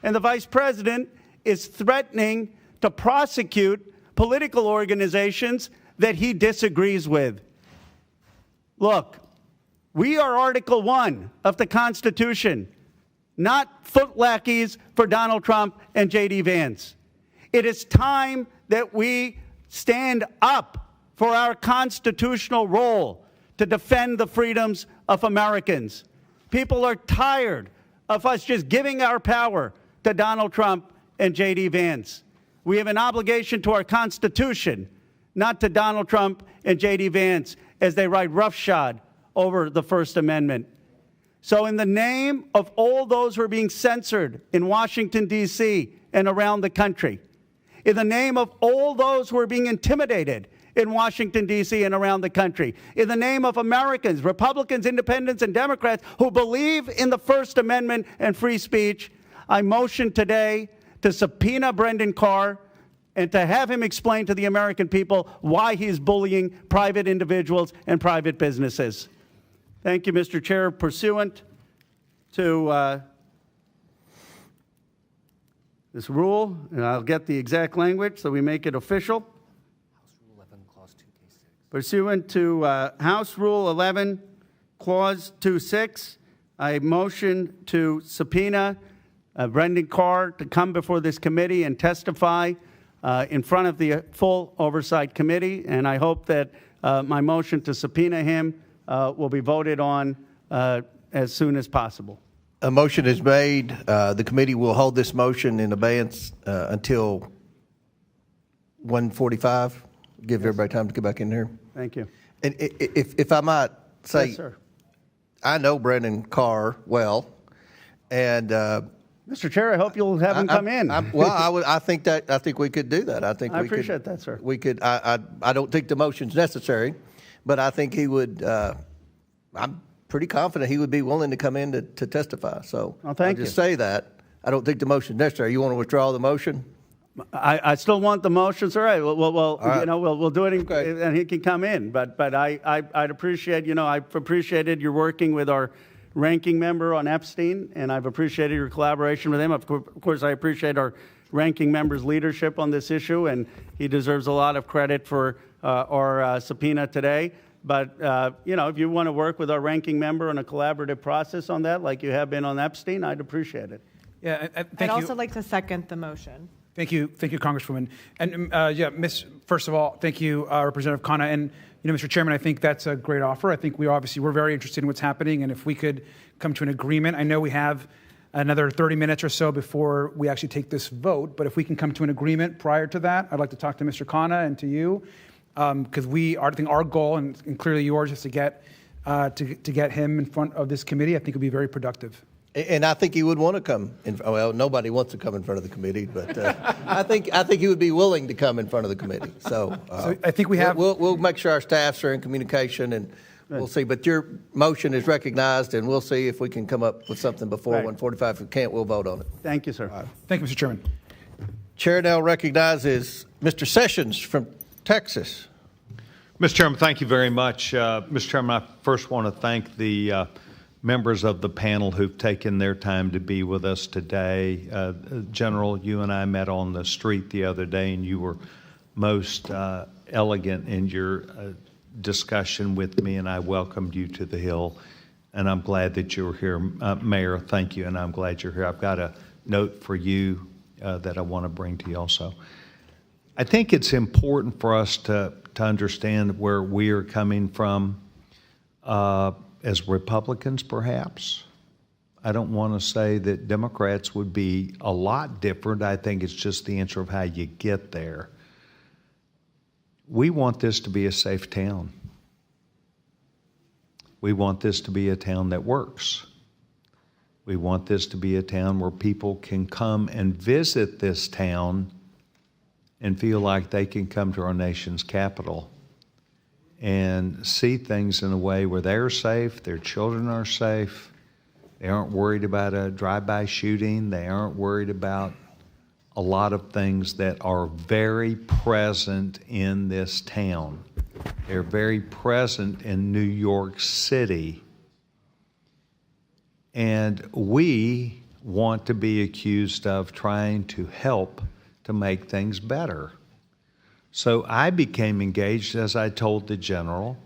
And the vice president is threatening to prosecute political organizations that he disagrees with. Look, we are Article 1 of the Constitution, not foot lackeys for Donald Trump and J.D. Vance. It is time that we stand up for our constitutional role to defend the freedoms of Americans. People are tired of us just giving our power to Donald Trump and J.D. Vance. We have an obligation to our Constitution, not to Donald Trump and J.D. Vance as they ride roughshod over the First Amendment. So in the name of all those who are being censored in Washington, D.C. and around the country, in the name of all those who are being intimidated in Washington, D.C. and around the country, in the name of Americans, Republicans, Independents, and Democrats who believe in the First Amendment and free speech, I motion today to subpoena Brendan Carr and to have him explain to the American people why he's bullying private individuals and private businesses. Thank you, Mr. Chair. Pursuant to this rule, and I'll get the exact language so we make it official. House Rule 11, Clause 2K6. Pursuant to House Rule 11, Clause 2.6, I motion to subpoena Brendan Carr to come before this committee and testify in front of the full Oversight Committee, and I hope that my motion to subpoena him will be voted on as soon as possible. A motion is made. The committee will hold this motion in abeyance until 1:45. Give everybody time to get back in here. Thank you. And if I might say, yes, sir. I know Brendan Carr well, and Mr. Chair, I hope you'll have him come in. I think we could do that. I appreciate that, sir. We could. I don't think the motion's necessary, but I think he would. I'm pretty confident he would be willing to come in to testify. So I'll just say that. I don't think the motion's necessary. You want to withdraw the motion? I still want the motion, sir. All right. You know, we'll do it, and he can come in. But I'd appreciate. I've appreciated your working with our ranking member on Epstein, and I've appreciated your collaboration with him. Of course, I appreciate our ranking member's leadership on this issue, and he deserves a lot of credit for our subpoena today. But, if you want to work with our ranking member on a collaborative process on that, like you have been on Epstein, I'd appreciate it. Yeah, I'd also like to second the motion. Thank you, Congresswoman. And first of all, thank you, Representative Khanna. And Mr. Chairman, I think that's a great offer. I think we're very interested in what's happening, and if we could come to an agreement, I know we have another 30 minutes or so before we actually take this vote. But if we can come to an agreement prior to that, I'd like to talk to Mr. Khanna and to you, because I think our goal and clearly yours is to get him in front of this committee. I think it would be very productive. And I think he would want to come. Well, nobody wants to come in front of the committee, but I think he would be willing to come in front of the committee. So I think we have. We'll make sure our staffs are in communication, and we'll see. But your motion is recognized, and we'll see if we can come up with something before 1:45. If we can't, we'll vote on it. Thank you, sir. Thank you, Mr. Chairman. Chair now recognizes Mr. Sessions from Texas. Mr. Chairman, thank you very much. Mr. Chairman, I first want to thank the members of the panel who've taken their time to be with us today. General, you and I met on the street the other day, and you were most elegant in your discussion with me, and I welcomed you to the Hill, and I'm glad that you were here. Mayor, thank you, and I'm glad you're here. I've got a note for you that I want to bring to you also. I think it's important for us to understand where we are coming from as Republicans, perhaps. I don't want to say that Democrats would be a lot different. I think it's just the answer of how you get there. We want this to be a safe town. We want this to be a town that works. We want this to be a town where people can come and visit this town and feel like they can come to our nation's capital and see things in a way where they're safe, their children are safe, they aren't worried about a drive-by shooting, they aren't worried about a lot of things that are very present in this town. They're very present in New York City. And we want to be accused of trying to help to make things better. So I became engaged, as I told the general,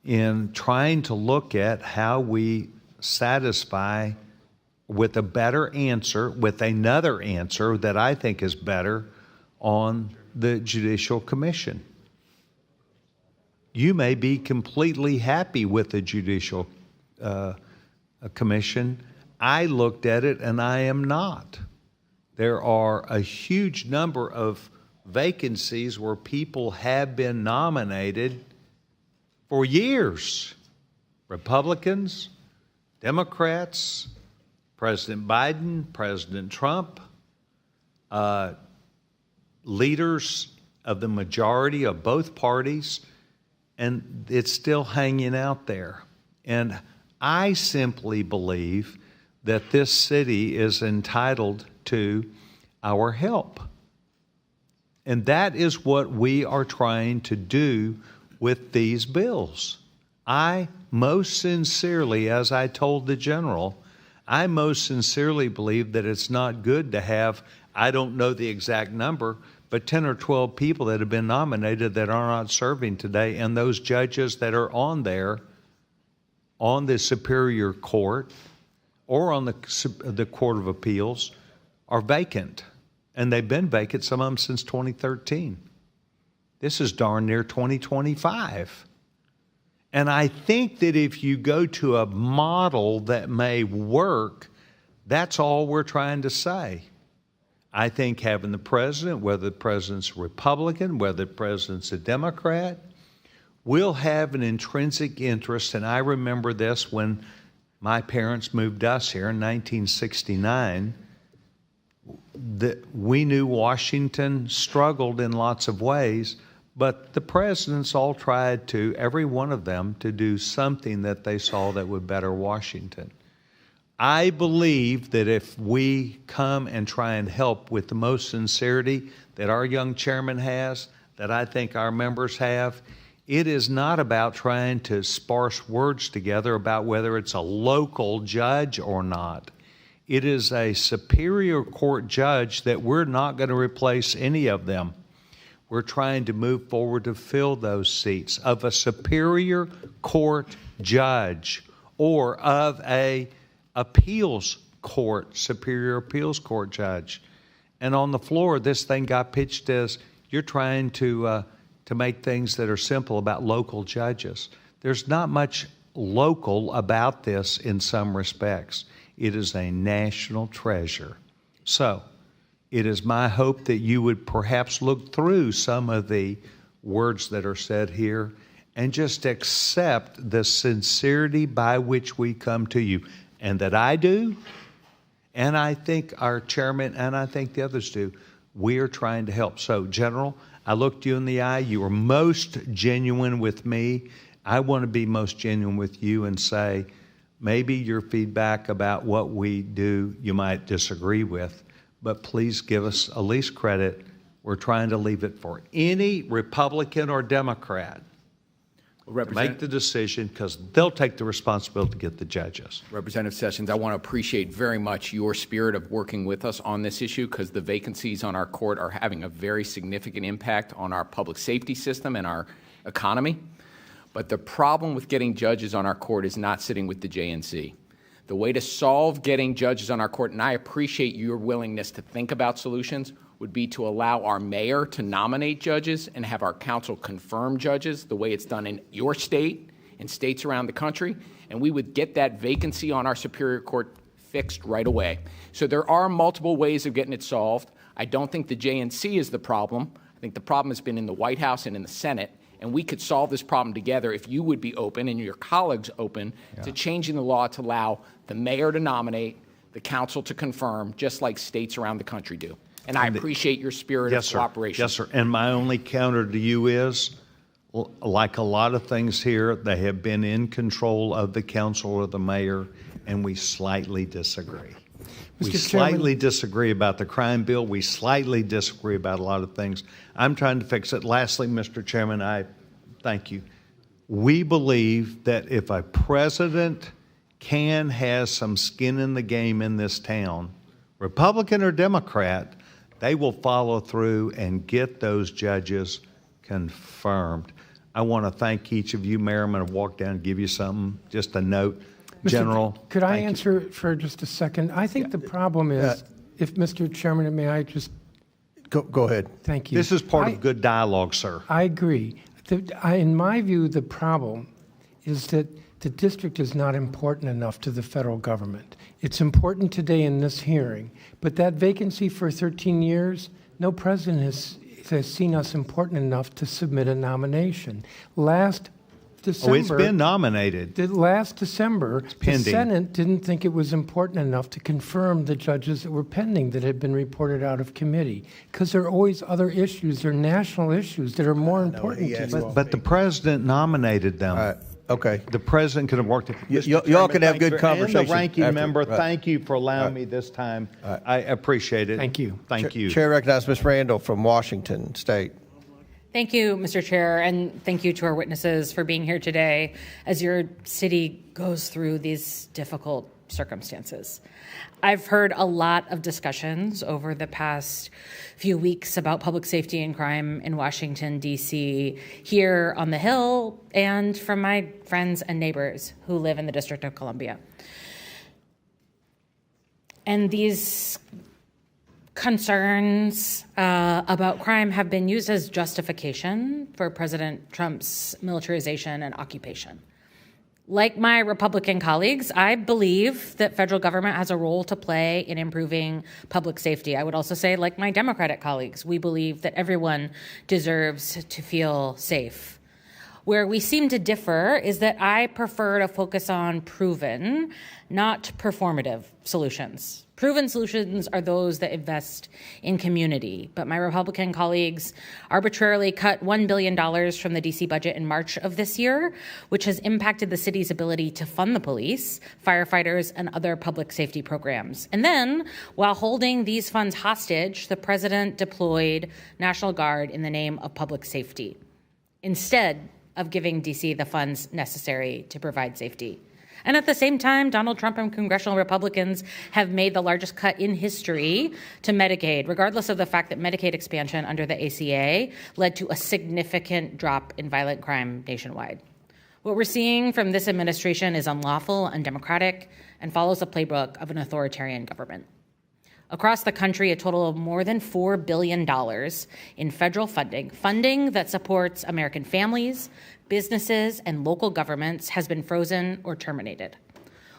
in trying to look at how we satisfy with a better answer, with another answer that I think is better on the Judicial Commission. You may be completely happy with the Judicial Commission. I looked at it and I am not. There are a huge number of vacancies where people have been nominated for years. Republicans, Democrats, President Biden, President Trump, leaders of the majority of both parties, and it's still hanging out there. And I simply believe that this city is entitled to our help. And that is what we are trying to do with these bills. I most sincerely, as I told the general, I most sincerely believe that it's not good to have, I don't know the exact number, but 10 or 12 people that have been nominated that are not serving today, and those judges that are on there on the Superior Court or on the Court of Appeals are vacant. And they've been vacant, some of them since 2013. This is darn near 2025. And I think that if you go to a model that may work, that's all we're trying to say. I think having the president, whether the president's a Republican, whether the president's a Democrat, will have an intrinsic interest. And I remember this when my parents moved us here in 1969. That we knew Washington struggled in lots of ways, but the presidents all tried to, every one of them, to do something that they saw that would better Washington. I believe that if we come and try and help with the most sincerity that our young chairman has, that I think our members have, it is not about trying to sparse words together about whether it's a local judge or not. It is a Superior Court judge that we're not going to replace any of them. We're trying to move forward to fill those seats of a Superior Court judge or of a appeals court, Superior Appeals Court judge. And on the floor, this thing got pitched as you're trying to make things that are simple about local judges. There's not much local about this in some respects. It is a national treasure. So it is my hope that you would perhaps look through some of the words that are said here and just accept the sincerity by which we come to you, and that I do, and I think our chairman and I think the others do. We are trying to help. So, General, I looked you in the eye. You were most genuine with me. I want to be most genuine with you and say, maybe your feedback about what we do you might disagree with, but please give us at least credit. We're trying to leave it for any Republican or Democrat to make the decision, because they'll take the responsibility to get the judges. Representative Sessions, I want to appreciate very much your spirit of working with us on this issue, because the vacancies on our court are having a very significant impact on our public safety system and our economy. But the problem with getting judges on our court is not sitting with the JNC. The way to solve getting judges on our court, and I appreciate your willingness to think about solutions, would be to allow our mayor to nominate judges and have our council confirm judges the way it's done in your state and states around the country, and we would get that vacancy on our Superior Court fixed right away. So there are multiple ways of getting it solved. I don't think the JNC is the problem. I think the problem has been in the White House and in the Senate, and we could solve this problem together if you would be open and your colleagues open to changing the law to allow the mayor to nominate, the council to confirm, just like states around the country do. And I appreciate your spirit of cooperation. Yes, sir. And my only counter to you is, like a lot of things here, they have been in control of the council or the mayor, and we slightly disagree. We slightly disagree about the crime bill. We slightly disagree about a lot of things. I'm trying to fix it. Lastly, Mr. Chairman, I thank you. We believe that if a president has some skin in the game in this town, Republican or Democrat, they will follow through and get those judges confirmed. I want to thank each of you, Mayor. I'm going to walk down and give you something, just a note. General, could I answer for just a second? I think the problem is, if Mr. Chairman, may I just go ahead? Thank you. This is part of good dialogue, sir. I agree. In my view, the problem is that the district is not important enough to the federal government. It's important today in this hearing, but that vacancy for 13 years, no president has seen us important enough to submit a nomination. Last December. Oh, it's been nominated. Last December, the pending. Senate didn't think it was important enough to confirm the judges that were pending that had been reported out of committee, because there are always other issues. There are national issues that are more important to you. But the president nominated them. Okay. The president could have worked it. Y'all can have good And conversation the ranking after. member, Right. thank you for allowing me this time. I appreciate it. Thank you. Thank you. Chair recognizes Ms. Randall from Washington State. Thank you, Mr. Chair, and thank you to our witnesses for being here today as your city goes through these difficult circumstances. I've heard a lot of discussions over the past few weeks about public safety and crime in Washington, D.C., here on the Hill, and from my friends and neighbors who live in the District of Columbia. And these concerns about crime have been used as justification for President Trump's militarization and occupation. Like my Republican colleagues, I believe that federal government has a role to play in improving public safety. I would also say, like my Democratic colleagues, we believe that everyone deserves to feel safe. Where we seem to differ is that I prefer to focus on proven, not performative solutions. Proven solutions are those that invest in community, but my Republican colleagues arbitrarily cut $1 billion from the DC budget in March of this year, which has impacted the city's ability to fund the police, firefighters, and other public safety programs. And then, while holding these funds hostage, the president deployed National Guard in the name of public safety, instead of giving DC the funds necessary to provide safety. And at the same time, Donald Trump and congressional Republicans have made the largest cut in history to Medicaid, regardless of the fact that Medicaid expansion under the ACA led to a significant drop in violent crime nationwide. What we're seeing from this administration is unlawful, undemocratic, and follows the playbook of an authoritarian government. Across the country, a total of more than $4 billion in federal funding that supports American families, businesses, and local governments has been frozen or terminated.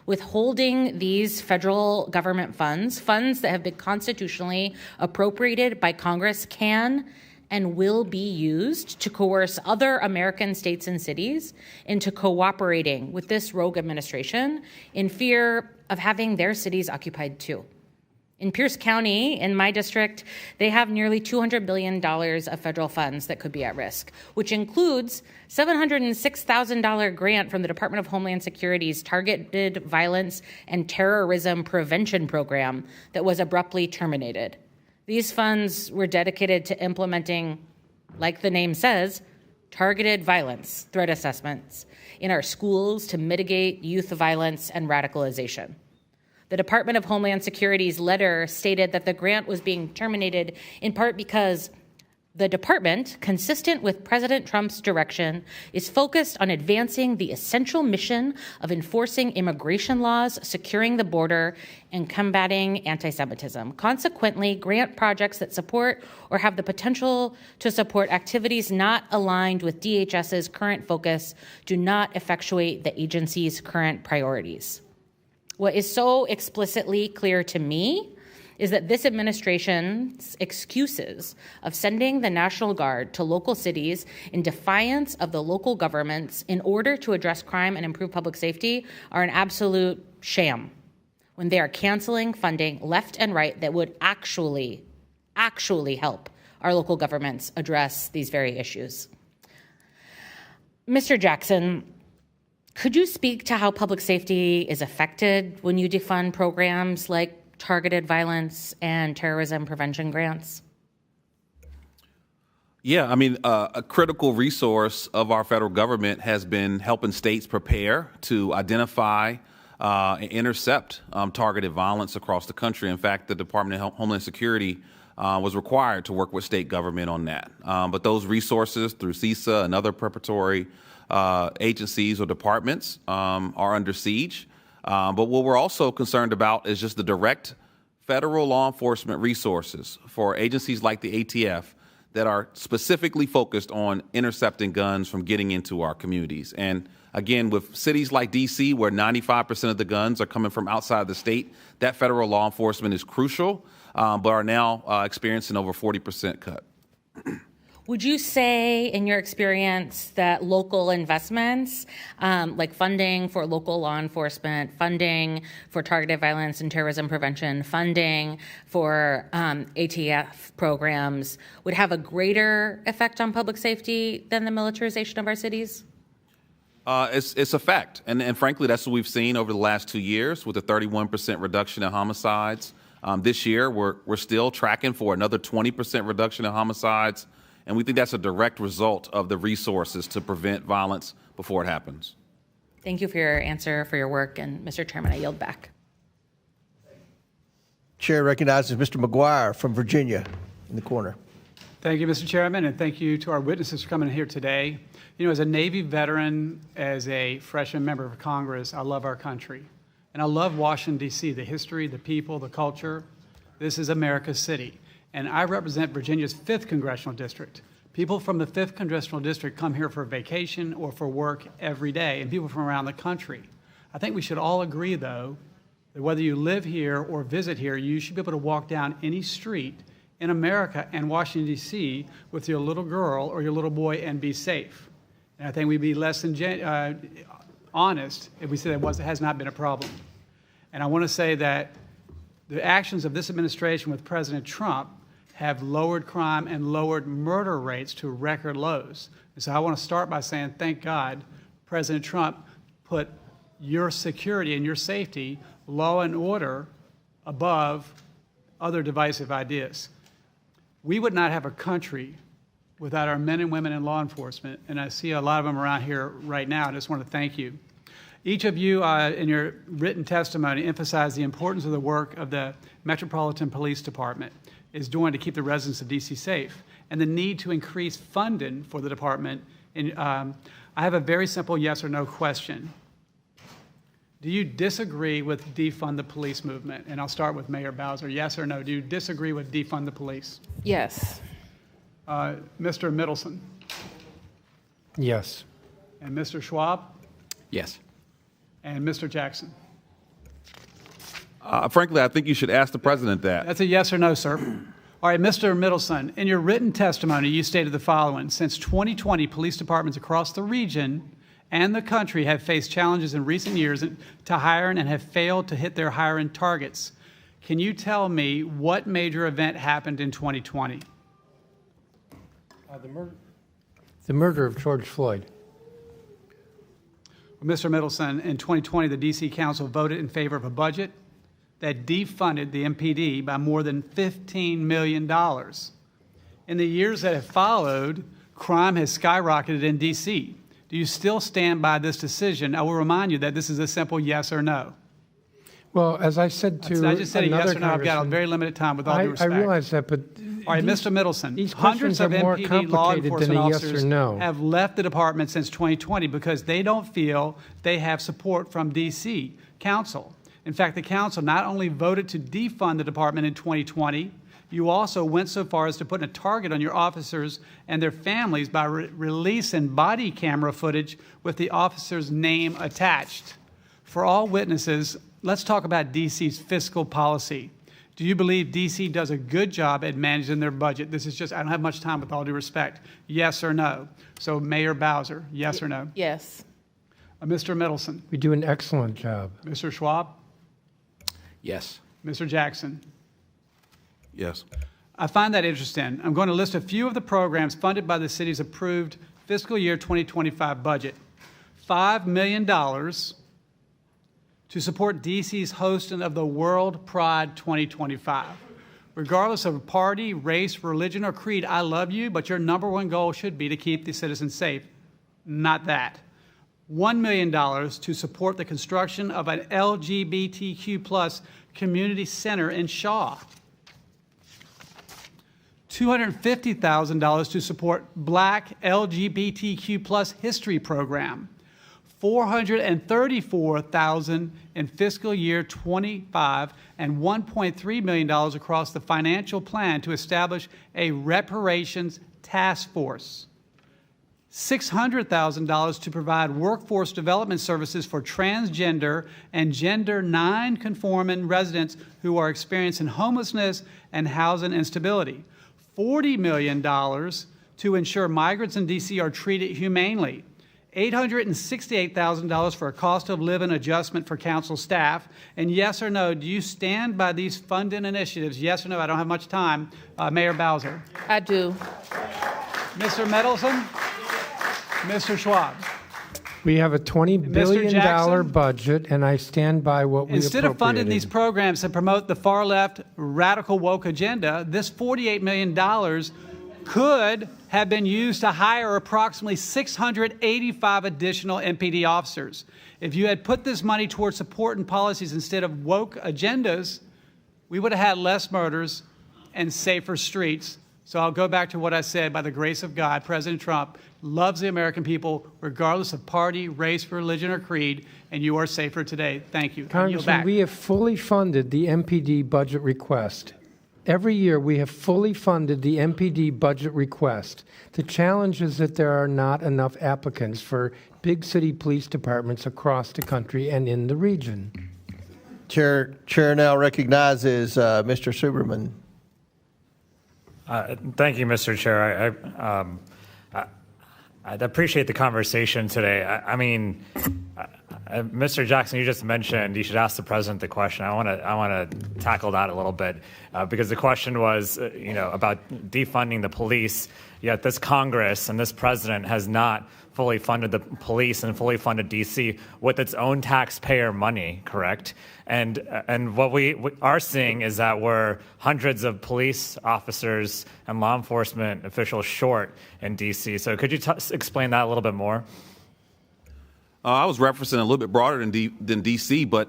Withholding these federal government funds that have been constitutionally appropriated by Congress can and will be used to coerce other American states and cities into cooperating with this rogue administration in fear of having their cities occupied too. In Pierce County, in my district, they have nearly $200 billion of federal funds that could be at risk, which includes $706,000 grant from the Department of Homeland Security's Targeted Violence and Terrorism Prevention Program that was abruptly terminated. These funds were dedicated to implementing, like the name says, targeted violence threat assessments in our schools to mitigate youth violence and radicalization. The Department of Homeland Security's letter stated that the grant was being terminated in part because the department, consistent with President Trump's direction, is focused on advancing the essential mission of enforcing immigration laws, securing the border, and combating anti-Semitism. Consequently, grant projects that support or have the potential to support activities not aligned with DHS's current focus do not effectuate the agency's current priorities. What is so explicitly clear to me is that this administration's excuses of sending the National Guard to local cities in defiance of the local governments in order to address crime and improve public safety are an absolute sham when they are canceling funding left and right that would actually help our local governments address these very issues. Mr. Jackson, could you speak to how public safety is affected when you defund programs like targeted violence and terrorism prevention grants? Yeah, I mean, a critical resource of our federal government has been helping states prepare to identify and intercept targeted violence across the country. In fact, the Department of Homeland Security was required to work with state government on that. But those resources through CISA and other preparatory agencies or departments are under siege. But what we're also concerned about is just the direct federal law enforcement resources for agencies like the ATF that are specifically focused on intercepting guns from getting into our communities. And again, with cities like DC, where 95% of the guns are coming from outside the state, that federal law enforcement is crucial, but are now experiencing over 40% cut. Would you say, in your experience, that local investments, like funding for local law enforcement, funding for targeted violence and terrorism prevention, funding for ATF programs, would have a greater effect on public safety than the militarization of our cities? It's a fact. And frankly, that's what we've seen over the last 2 years with a 31% reduction in homicides. This year, we're still tracking for another 20% reduction in homicides. And we think that's a direct result of the resources to prevent violence before it happens. Thank you for your answer, for your work. And Mr. Chairman, I yield back. Chair recognizes Mr. McGuire from Virginia in the corner. Thank you, Mr. Chairman, and thank you to our witnesses for coming here today. You know, as a Navy veteran, as a freshman member of Congress, I love our country. And I love Washington, D.C., the history, the people, the culture. This is America's city. And I represent Virginia's 5th Congressional District. People from the 5th Congressional District come here for vacation or for work every day, and people from around the country. I think we should all agree, though, that whether you live here or visit here, you should be able to walk down any street in America and Washington, D.C. with your little girl or your little boy and be safe. And I think we'd be less than honest if we said it has not been a problem. And I want to say that the actions of this administration with President Trump have lowered crime and lowered murder rates to record lows. And so I want to start by saying, thank God, President Trump put your security and your safety, law and order, above other divisive ideas. We would not have a country without our men and women in law enforcement, and I see a lot of them around here right now. I just want to thank you. Each of you in your written testimony emphasized the importance of the work of the Metropolitan Police Department is doing to keep the residents of D.C. safe, and the need to increase funding for the department. I have a very simple yes or no question. Do you disagree with defund the police movement? And I'll start with Mayor Bowser. Yes or no? Do you disagree with defund the police? Yes. Mr. Mendelson? Yes. And Mr. Schwab? Yes. And Mr. Jackson? Frankly, I think you should ask the president that. That's a yes or no, sir. All right, Mr. Mendelson, in your written testimony, you stated the following. Since 2020, police departments across the region and the country have faced challenges in recent years to hiring and have failed to hit their hiring targets. Can you tell me what major event happened in 2020? The murder of George Floyd. Well, Mr. Mendelson, in 2020, the D.C. Council voted in favor of a budget that defunded the MPD by more than $15 million. In the years that have followed, crime has skyrocketed in D.C. Do you still stand by this decision? I will remind you that this is a simple yes or no. Well, as I said to I just said a yes or no. I've got a very limited time with all due respect. I realize that, but all right, Mr. Mendelson, these hundreds of more MPD law complicated enforcement than a yes officers or no. have left the department since 2020 because they don't feel they have support from D.C. Council. In fact, the council not only voted to defund the department in 2020, you also went so far as to put a target on your officers and their families by releasing body camera footage with the officer's name attached. For all witnesses, let's talk about D.C.'s fiscal policy. Do you believe D.C. does a good job at managing their budget? This is just, I don't have much time with all due respect. Yes or no? So Mayor Bowser, yes or no? Yes. Mr. Mendelson? We do an excellent job. Mr. Schwab? Yes. Mr. Jackson? Yes. I find that interesting. I'm going to list a few of the programs funded by the city's approved fiscal year 2025 budget. $5 million to support D.C.'s hosting of the World Pride 2025. Regardless of party, race, religion, or creed, I love you, but your number one goal should be to keep the citizens safe. Not that. $1 million to support the construction of an LGBTQ+ community center in Shaw. $250,000 to support Black LGBTQ+ history program. $434,000 in fiscal year 25 and $1.3 million across the financial plan to establish a reparations task force. $600,000 to provide workforce development services for transgender and gender non-conforming residents who are experiencing homelessness and housing instability. $40 million to ensure migrants in D.C. are treated humanely. $868,000 for a cost of living adjustment for council staff. And yes or no, do you stand by these funding initiatives? Yes or no? I don't have much time. Mayor Bowser. I do. Mr. Mendelson? Mr. Schwab? We have a $20 billion Jackson? budget, and I stand by what we Instead of funding these programs that promote the far-left radical woke agenda, this $48 million could have been used to hire approximately 685 additional MPD officers. If you had put this money towards support and policies instead of woke agendas, we would have had less murders and safer streets. So I'll go back to what I said. By the grace of God, President Trump loves the American people, regardless of party, race, religion, or creed, and you are safer today. Thank you. Congressman, we have fully funded the MPD budget request. Every year, we have fully funded the MPD budget request. The challenge is that there are not enough applicants for big city police departments across the country and in the region. Chair now recognizes Mr. Suberman. Thank you, Mr. Chair. I appreciate the conversation today. I mean, Mr. Jackson, you just mentioned you should ask the president the question. I want to tackle that a little bit because the question was, about defunding the police. Yet this Congress and this president has not fully funded the police and fully funded D.C. with its own taxpayer money, correct? And what we are seeing is that we're hundreds of police officers and law enforcement officials short in D.C. So could you explain that a little bit more? I was referencing a little bit broader than D.C., but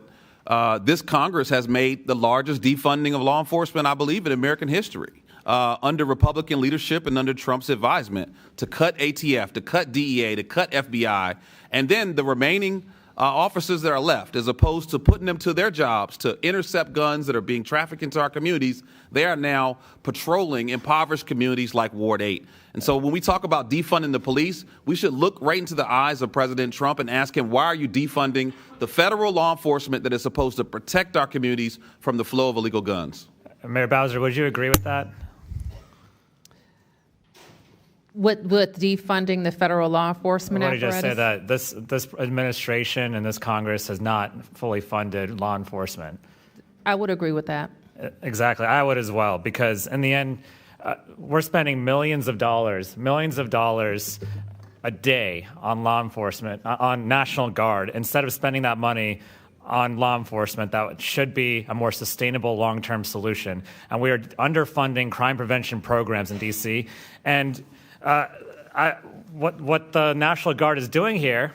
this Congress has made the largest defunding of law enforcement, I believe, in American history. Under Republican leadership and under Trump's advisement to cut ATF, to cut DEA, to cut FBI, and then the remaining officers that are left, as opposed to putting them to their jobs to intercept guns that are being trafficked into our communities, they are now patrolling impoverished communities like Ward 8. And so when we talk about defunding the police, we should look right into the eyes of President Trump and ask him, why are you defunding the federal law enforcement that is supposed to protect our communities from the flow of illegal guns? Mayor Bowser, would you agree with that? With defunding the federal law enforcement apparatus? Let me just say that this administration and this Congress has not fully funded law enforcement. I would agree with that. Exactly. I would as well, because in the end, we're spending millions of dollars a day on law enforcement, on National Guard, instead of spending that money on law enforcement that should be a more sustainable long-term solution. And we are underfunding crime prevention programs in D.C. And what the National Guard is doing here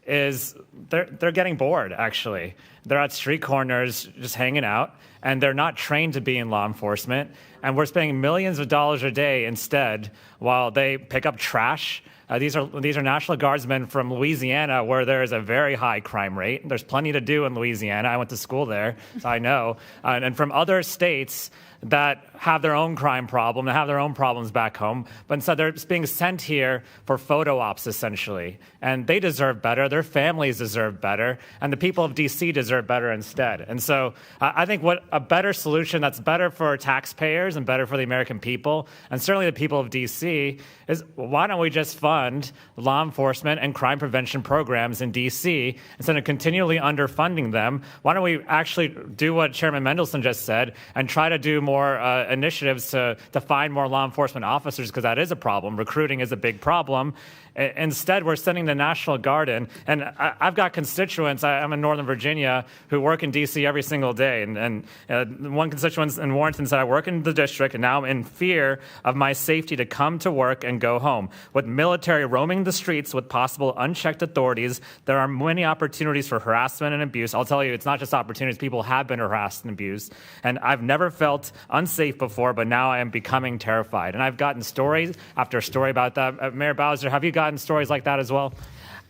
is they're getting bored, actually. They're at street corners just hanging out, and they're not trained to be in law enforcement. And we're spending millions of dollars a day instead while they pick up trash. These are National Guardsmen from Louisiana, where there is a very high crime rate. There's plenty to do in Louisiana. I went to school there, so I know. And from other states that have their own crime problem, that have their own problems back home, but instead they're being sent here for photo ops, essentially. And they deserve better, their families deserve better, and the people of D.C. deserve better instead. And so I think what a better solution that's better for taxpayers and better for the American people, and certainly the people of D.C., is why don't we just fund law enforcement and crime prevention programs in D.C. instead of continually underfunding them? Why don't we actually do what Chairman Mendelson just said and try to do more initiatives to find more law enforcement officers, because that is a problem. Recruiting is a big problem. Instead, we're sending the National Guard in. And I've got constituents, I'm in Northern Virginia, who work in D.C. every single day. And one constituent in Warrenton said, I work in the district, and now I'm in fear of my safety to come to work and go home. With military roaming the streets with possible unchecked authorities, there are many opportunities for harassment and abuse. I'll tell you, it's not just opportunities. People have been harassed and abused. And I've never felt unsafe before, but now I am becoming terrified. And I've gotten story after story about that. Mayor Bowser, have you gotten stories like that as well?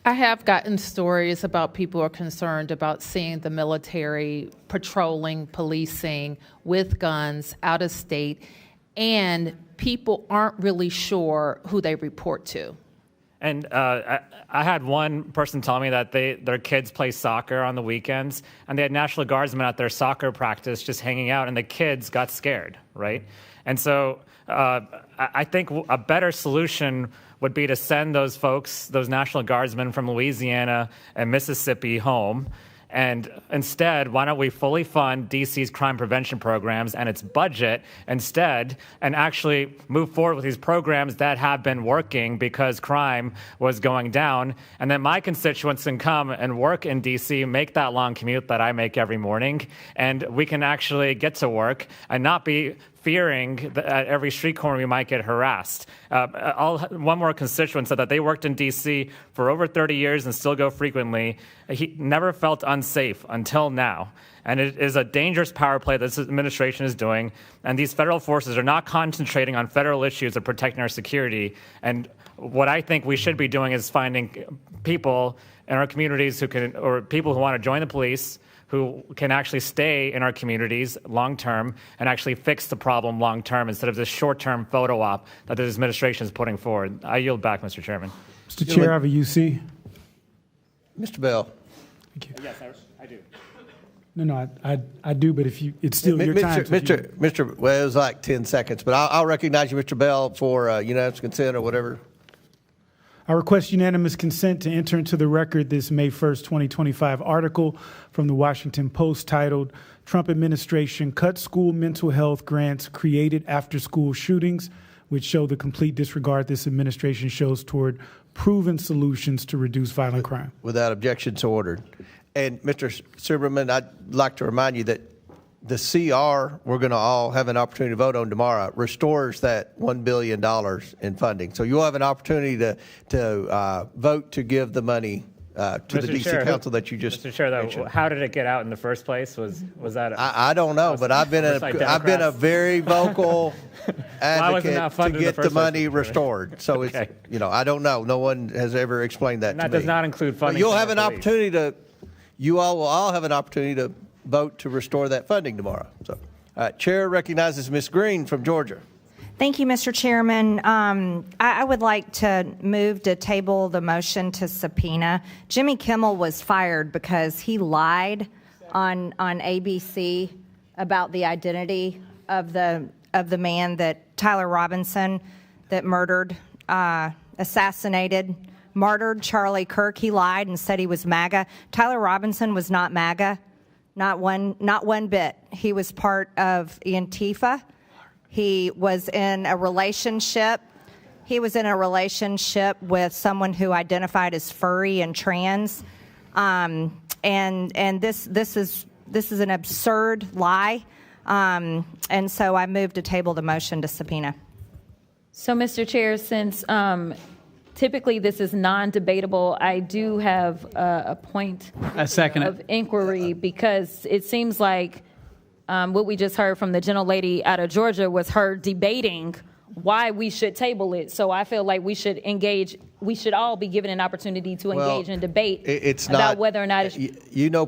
I have gotten stories about people who are concerned about seeing the military patrolling, policing with guns out of state, and people aren't really sure who they report to. And I had one person tell me that their kids play soccer on the weekends, and they had National Guardsmen at their soccer practice just hanging out, and the kids got scared, right? And so I think a better solution would be to send those folks, those National Guardsmen from Louisiana and Mississippi, home. And instead, why don't we fully fund DC's crime prevention programs and its budget instead, and actually move forward with these programs that have been working because crime was going down. And then my constituents can come and work in DC, make that long commute that I make every morning, and we can actually get to work and not be fearing that at every street corner we might get harassed. One more constituent said that they worked in D.C. for over 30 years and still go frequently. He never felt unsafe until now. And it is a dangerous power play that this administration is doing. And these federal forces are not concentrating on federal issues of protecting our security. And what I think we should be doing is finding people in our communities who can, or people who want to join the police, who can actually stay in our communities long-term and actually fix the problem long-term instead of this short-term photo op that this administration is putting forward. I yield back, Mr. Chairman. Mr. Chair, I have a UC. Mr. Bell. Thank you. Yes, I do. No, I do, but if you, it's still your time. Well, it was like 10 seconds, but I'll recognize you, Mr. Bell, for unanimous consent or whatever. I request unanimous consent to enter into the record this May 1st, 2025 article from the Washington Post titled, Trump Administration Cut School Mental Health Grants Created After School Shootings, which show the complete disregard this administration shows toward proven solutions to reduce violent crime. Without objection, so ordered. And Mr. Silberman, I'd like to remind you that the CR we're going to all have an opportunity to vote on tomorrow restores that $1 billion in funding. So you'll have an opportunity to vote to give the money to the DC Council that you just Mr. Chair, mentioned. how did it get out in the first place? Was that? I don't know, but I've been a very vocal advocate to get the money restored. So it's I don't know. No one has ever explained that to me. That does not include funding. But you'll have an opportunity to. You all will all have an opportunity to vote to restore that funding tomorrow. So, Chair recognizes Ms. Green from Georgia. Thank you, Mr. Chairman. I would like to move to table the motion to subpoena. Jimmy Kimmel was fired because he lied on ABC about the identity of the man that Tyler Robinson that murdered, assassinated, martyred Charlie Kirk. He lied and said he was MAGA. Tyler Robinson was not MAGA. Not one bit. He was part of Antifa. He was in a relationship. With someone who identified as furry and trans. And this is an absurd lie. And so I move to table the motion to subpoena. So, Mr. Chair, since typically this is non-debatable, I do have a point of inquiry because it seems like what we just heard from the gentlelady out of Georgia was her debating why we should table it. So I feel like we should engage. We should all be given an opportunity to engage in debate about whether or not it's...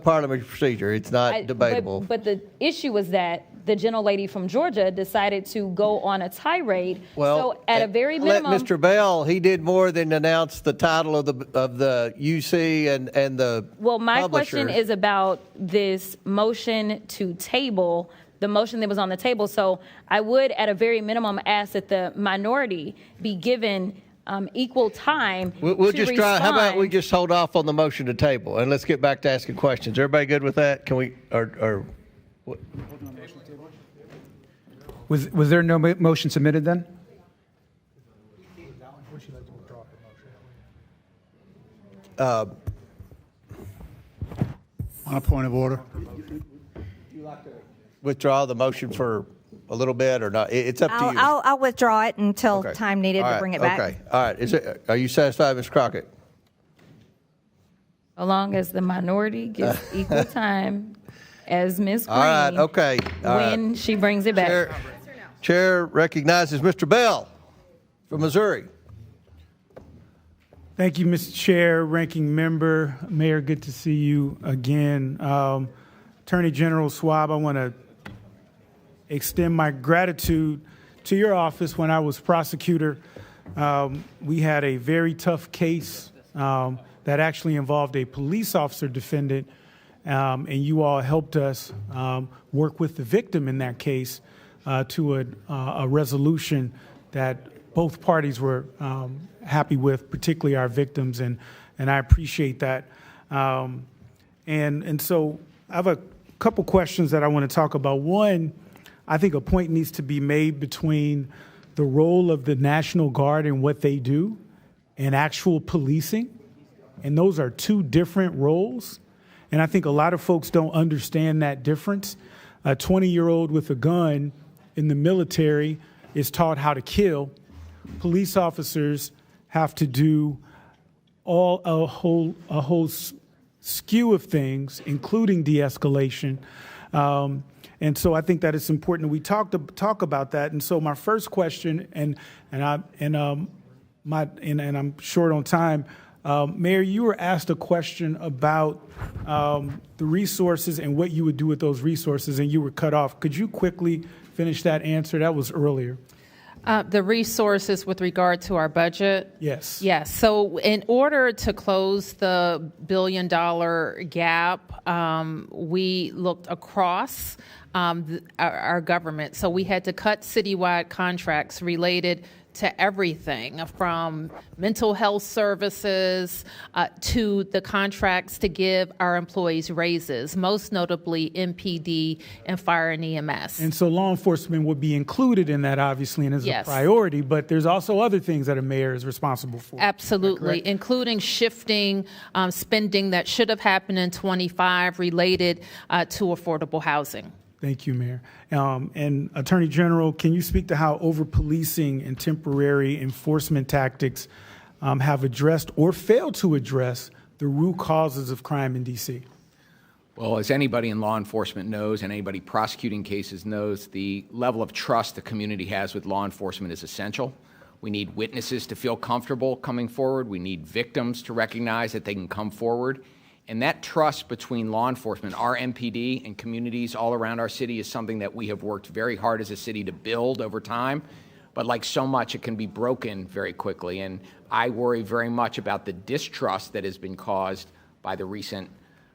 parliamentary procedure. It's not debatable. But the issue was that the gentlelady from Georgia decided to go on a tirade. Well, so at a very minimum... Let Mr. Bell, he did more than announce the title of the UC and the Well, my publishers. question is about this motion to table, the motion that was on the table. So I would, at a very minimum, ask that the minority be given equal time We'll to just respond. try. How about we just hold off on the motion to table and let's get back to asking questions. Everybody good with that? Can we or what? Was there no motion submitted then? On a point of order. Withdraw the motion for a little bit or not? It's up to you. I'll withdraw it until time needed to bring it back. Okay. All right. Are you satisfied, Ms. Crockett? So long as the minority gets equal time as Ms. Green. All right. Okay. When she brings it back. Chair recognizes Mr. Bell from Missouri. Thank you, Mr. Chair, Ranking Member, Mayor. Good to see you again. Attorney General Schwab, I want to extend my gratitude to your office when I was prosecutor we had a very tough case that actually involved a police officer defendant, and you all helped us work with the victim in that case to a resolution that both parties were happy with, particularly our victims, and I appreciate that. And so I have a couple questions that I want to talk about. One, I think a point needs to be made between the role of the National Guard and what they do and actual policing. And those are two different roles. And I think a lot of folks don't understand that difference. A 20-year-old with a gun in the military is taught how to kill. Police officers have to do a whole skew of things, including de-escalation. And so I think that it's important that we talk about that. And so my first question, and I'm short on time, Mayor, you were asked a question about the resources and what you would do with those resources, and you were cut off. Could you quickly finish that answer? That was earlier. The resources with regard to our budget? Yes. Yes. So in order to close the $1 billion gap, we looked across our government. So we had to cut citywide contracts related to everything from mental health services to the contracts to give our employees raises, most notably MPD and fire and EMS. And so law enforcement would be included in that, obviously, and is a priority, but there's also other things that a mayor is responsible for. Absolutely, including shifting spending that should have happened in 25 related to affordable housing. Thank you, Mayor. And Attorney General, can you speak to how over-policing and temporary enforcement tactics have addressed or failed to address the root causes of crime in D.C.? Well, as anybody in law enforcement knows and anybody prosecuting cases knows, the level of trust the community has with law enforcement is essential. We need witnesses to feel comfortable coming forward. We need victims to recognize that they can come forward. And that trust between law enforcement, our MPD, and communities all around our city is something that we have worked very hard as a city to build over time. But like so much, it can be broken very quickly. And I worry very much about the distrust that has been caused by the recent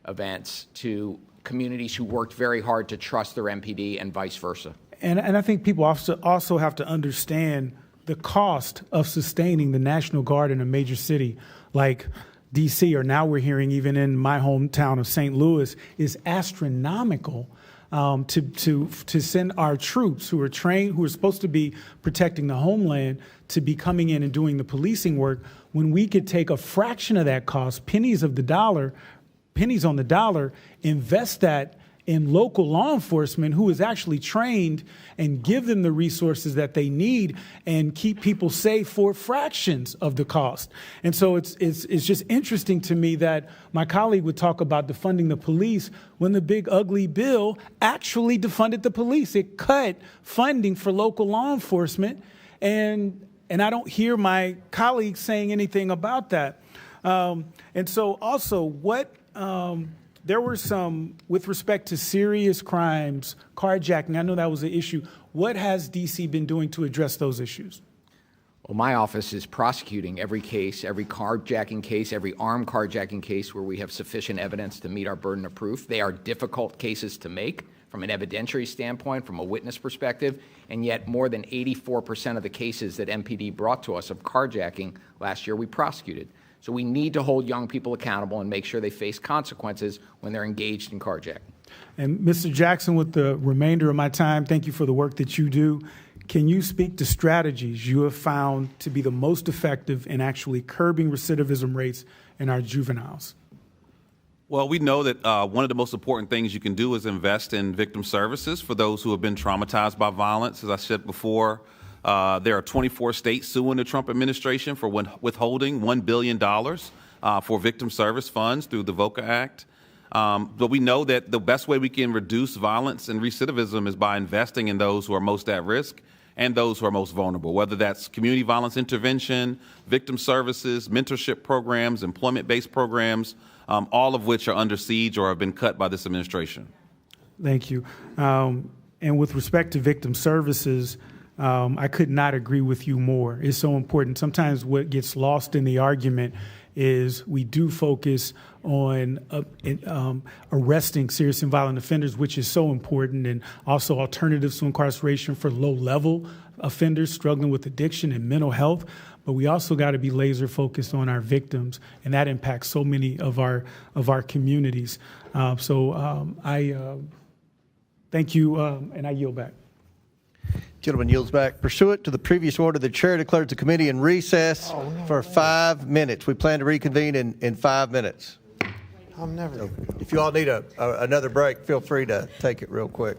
events to communities who worked very hard to trust their MPD and vice versa. And I think people also have to understand the cost of sustaining the National Guard in a major city like D.C., or now we're hearing even in my hometown of St. Louis, is astronomical to send our troops who are trained, who are supposed to be protecting the homeland, to be coming in and doing the policing work, when we could take a fraction of that cost, pennies on the dollar, invest that in local law enforcement who is actually trained, and give them the resources that they need and keep people safe for fractions of the cost. And so it's just interesting to me that my colleague would talk about defunding the police when the big ugly bill actually defunded the police. It cut funding for local law enforcement, and I don't hear my colleagues saying anything about that. And so also there were some, with respect to serious crimes, carjacking, I know that was an issue. What has D.C. been doing to address those issues? Well, my office is prosecuting every case, every carjacking case, every armed carjacking case where we have sufficient evidence to meet our burden of proof. They are difficult cases to make from an evidentiary standpoint, from a witness perspective, and yet more than 84% of the cases that MPD brought to us of carjacking last year we prosecuted. So we need to hold young people accountable and make sure they face consequences when they're engaged in carjacking. And Mr. Jackson, with the remainder of my time, thank you for the work that you do. Can you speak to strategies you have found to be the most effective in actually curbing recidivism rates in our juveniles? Well, we know that one of the most important things you can do is invest in victim services for those who have been traumatized by violence. As I said before, there are 24 states suing the Trump administration for withholding $1 billion for victim service funds through the VOCA Act. But we know that the best way we can reduce violence and recidivism is by investing in those who are most at risk and those who are most vulnerable, whether that's community violence intervention, victim services, mentorship programs, employment-based programs, all of which are under siege or have been cut by this administration. Thank you. And with respect to victim services, I could not agree with you more. It's so important. Sometimes what gets lost in the argument is we do focus on arresting serious and violent offenders, which is so important, and also alternatives to incarceration for low-level offenders struggling with addiction and mental health. But we also got to be laser focused on our victims, and that impacts so many of our communities. I thank you, and I yield back. Gentleman yields back. Pursuant to the previous order, the chair declares the committee in recess for 5 minutes. We plan to reconvene in 5 minutes. So if you all need another break, feel free to take it real quick.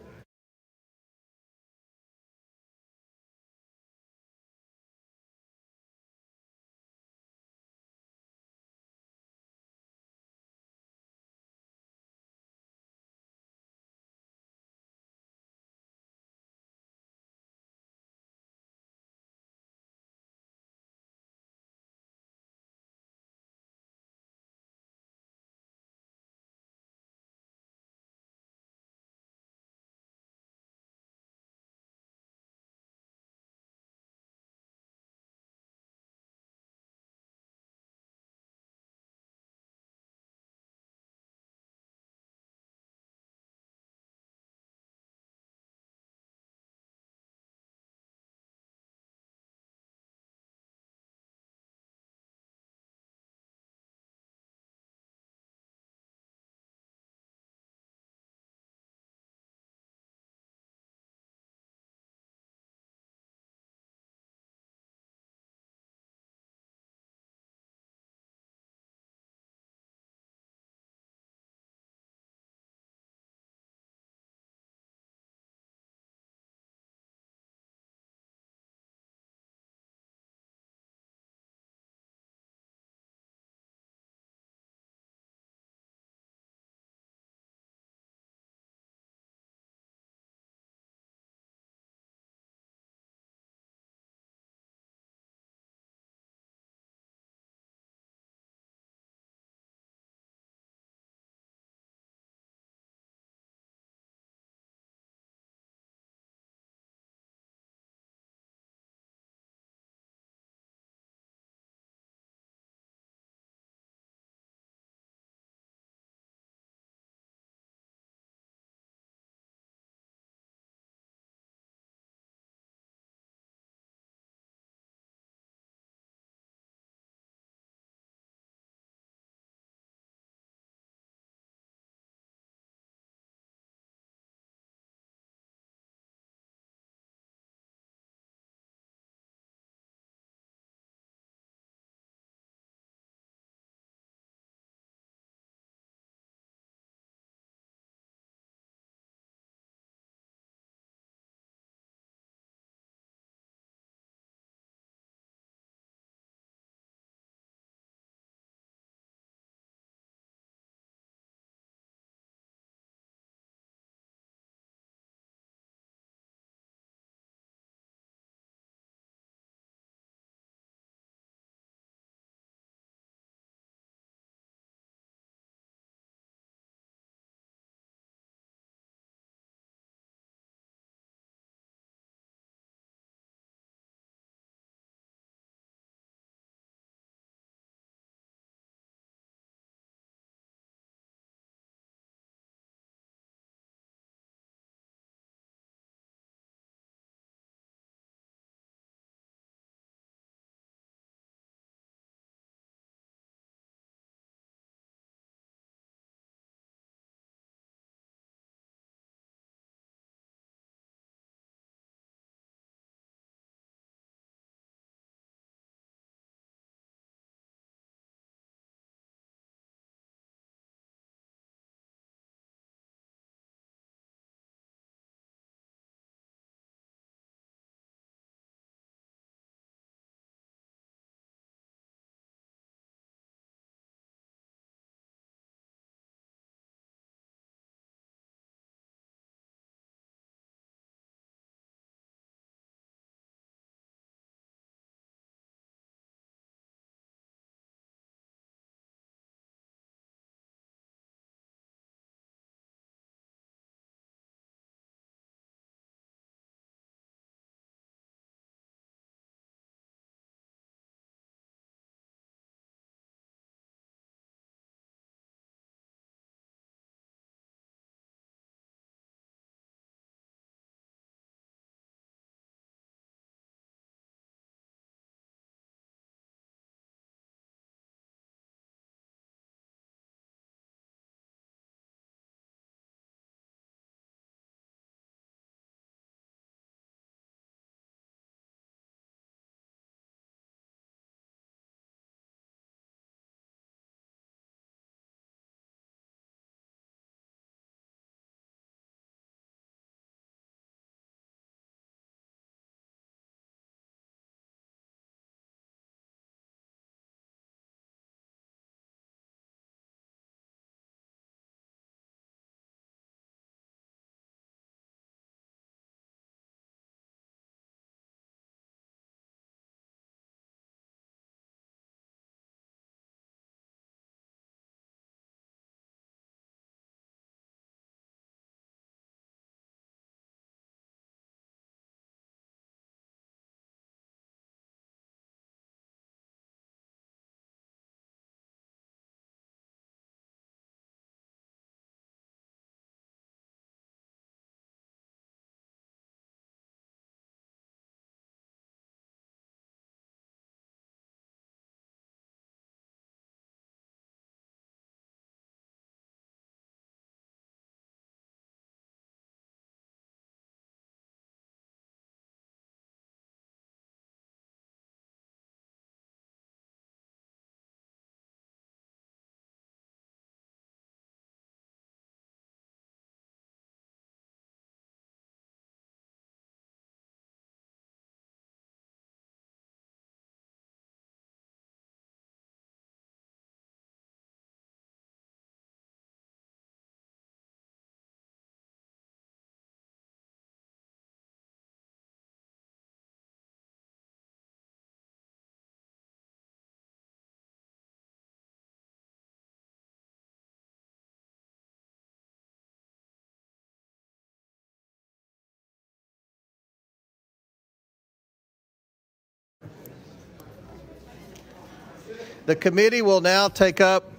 The committee will now take up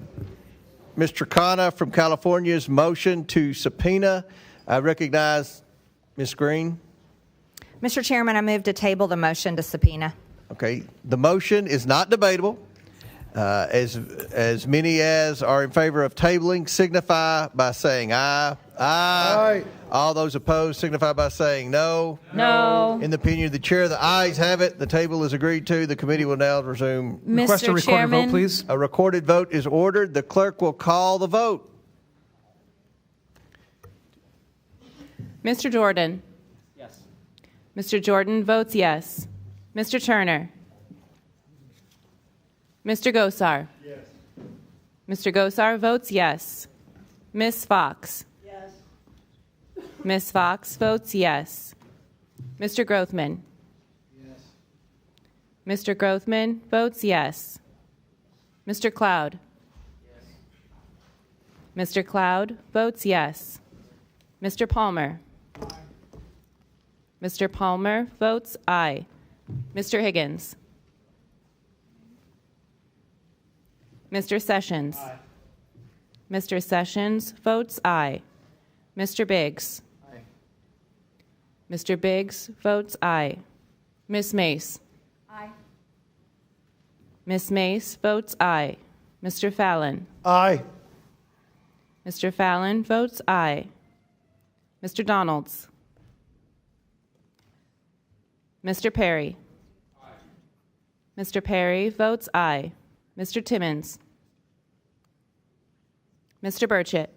Mr. Khanna from California's motion to subpoena. I recognize Ms. Green. Mr. Chairman, I move to table the motion to subpoena. Okay, the motion is not debatable. As many as are in favor of tabling signify by saying aye. Aye. All those opposed signify by saying no. No. In the opinion of the chair, the ayes have it. The table is agreed to. The committee will now resume. Request a recorded vote, please. A recorded vote is ordered. The clerk will call the vote. Mr. Jordan? Yes. Mr. Jordan votes yes. Mr. Turner? Mr. Gosar? Yes. Mr. Gosar votes yes. Ms. Fox? Yes. Ms. Fox votes yes. Mr. Grothman? Yes. Mr. Grothman votes yes. Mr. Cloud? Yes. Mr. Cloud votes yes. Mr. Palmer? Aye. Mr. Palmer votes aye. Mr. Higgins? Mr. Sessions? Aye. Mr. Sessions votes aye. Mr. Biggs? Aye. Mr. Biggs votes aye. Ms. Mace? Aye. Ms. Mace votes aye. Mr. Fallon? Aye. Mr. Fallon votes aye. Mr. Donalds? Mr. Perry? Aye. Mr. Perry votes aye. Mr. Timmons? Mr. Burchett?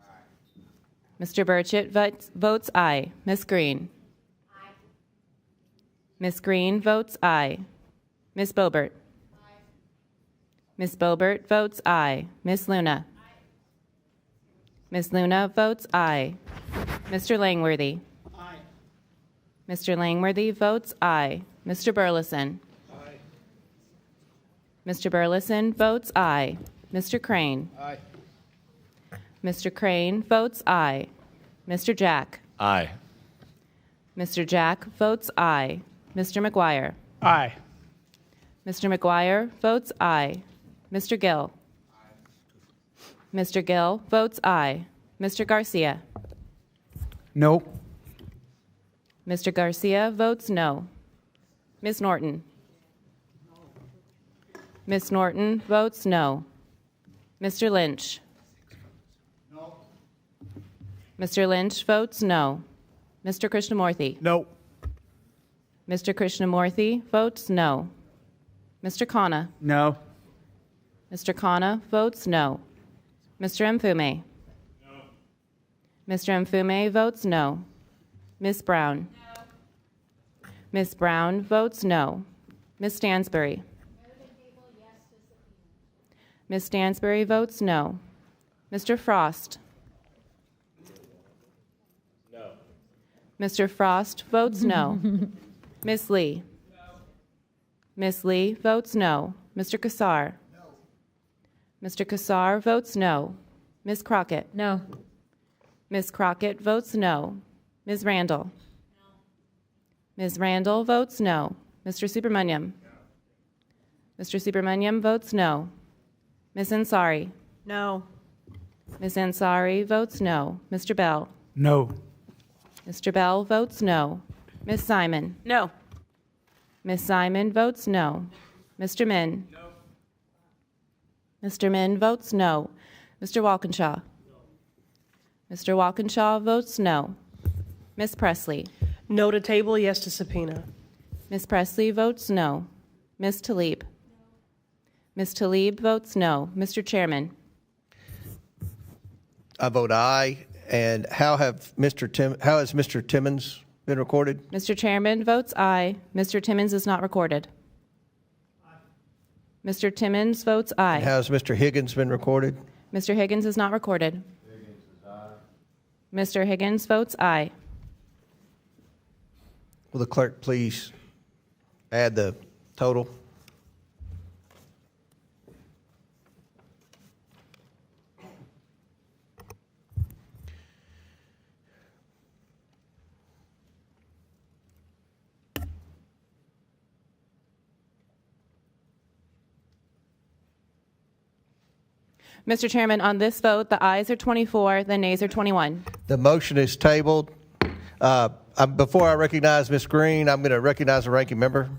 Aye. Mr. Burchett votes aye. Ms. Green? Aye. Ms. Green votes aye. Ms. Boebert? Aye. Ms. Boebert votes aye. Ms. Luna? Aye. Ms. Luna votes aye. Mr. Langworthy? Aye. Mr. Langworthy votes aye. Mr. Burleson? Aye. Mr. Burleson votes aye. Mr. Crane? Aye. Mr. Crane votes aye. Mr. Jack? Aye. Mr. Jack votes aye. Mr. McGuire? Aye. Mr. McGuire votes aye. Mr. Gill? Aye. Mr. Gill votes aye. Mr. Garcia? No. Mr. Garcia votes no. Ms. Norton? Ms. Norton votes no. Mr. Lynch? No. Mr. Lynch votes no. Mr. Krishnamurthy? No. Mr. Krishnamurthy votes no. Mr. Khanna? No. Mr. Khanna votes no. Mr. Mfume? No. Mr. Mfume votes no. Ms. Brown? No. Ms. Brown votes no. Ms. Stansbury? Ms. Stansbury votes no. Mr. Frost? No. Mr. Frost votes no. Ms. Lee? No. Ms. Lee votes no. Mr. Kassar? No. Mr. Kassar votes no. Ms. Crockett? No. Ms. Crockett votes no. Ms. Randall? No. Ms. Randall votes no. Mr. Subramaniam? No. Mr. Subramaniam votes no. Ms. Ansari? No. Ms. Ansari votes no. Mr. Bell? No. Mr. Bell votes no. Ms. Simon? No. Ms. Simon votes no. Mr. Min? No. Mr. Min votes no. Mr. Walkinshaw? No. Mr. Walkinshaw votes no. Ms. Presley? No to table, yes to subpoena. Ms. Presley votes no. Ms. Tlaib? Ms. Tlaib votes no. Mr. Chairman? I vote aye. And how has Mr. Timmons been recorded? Mr. Chairman votes aye. Mr. Timmons is not recorded. Aye. Mr. Timmons votes aye. And how has Mr. Higgins been recorded? Mr. Higgins is not recorded. Higgins is aye. Mr. Higgins votes aye. Will the clerk please add the total? Mr. Chairman, on this vote, the ayes are 24, the nays are 21. The motion is tabled. Before I recognize Ms. Green, I'm going to recognize the ranking member.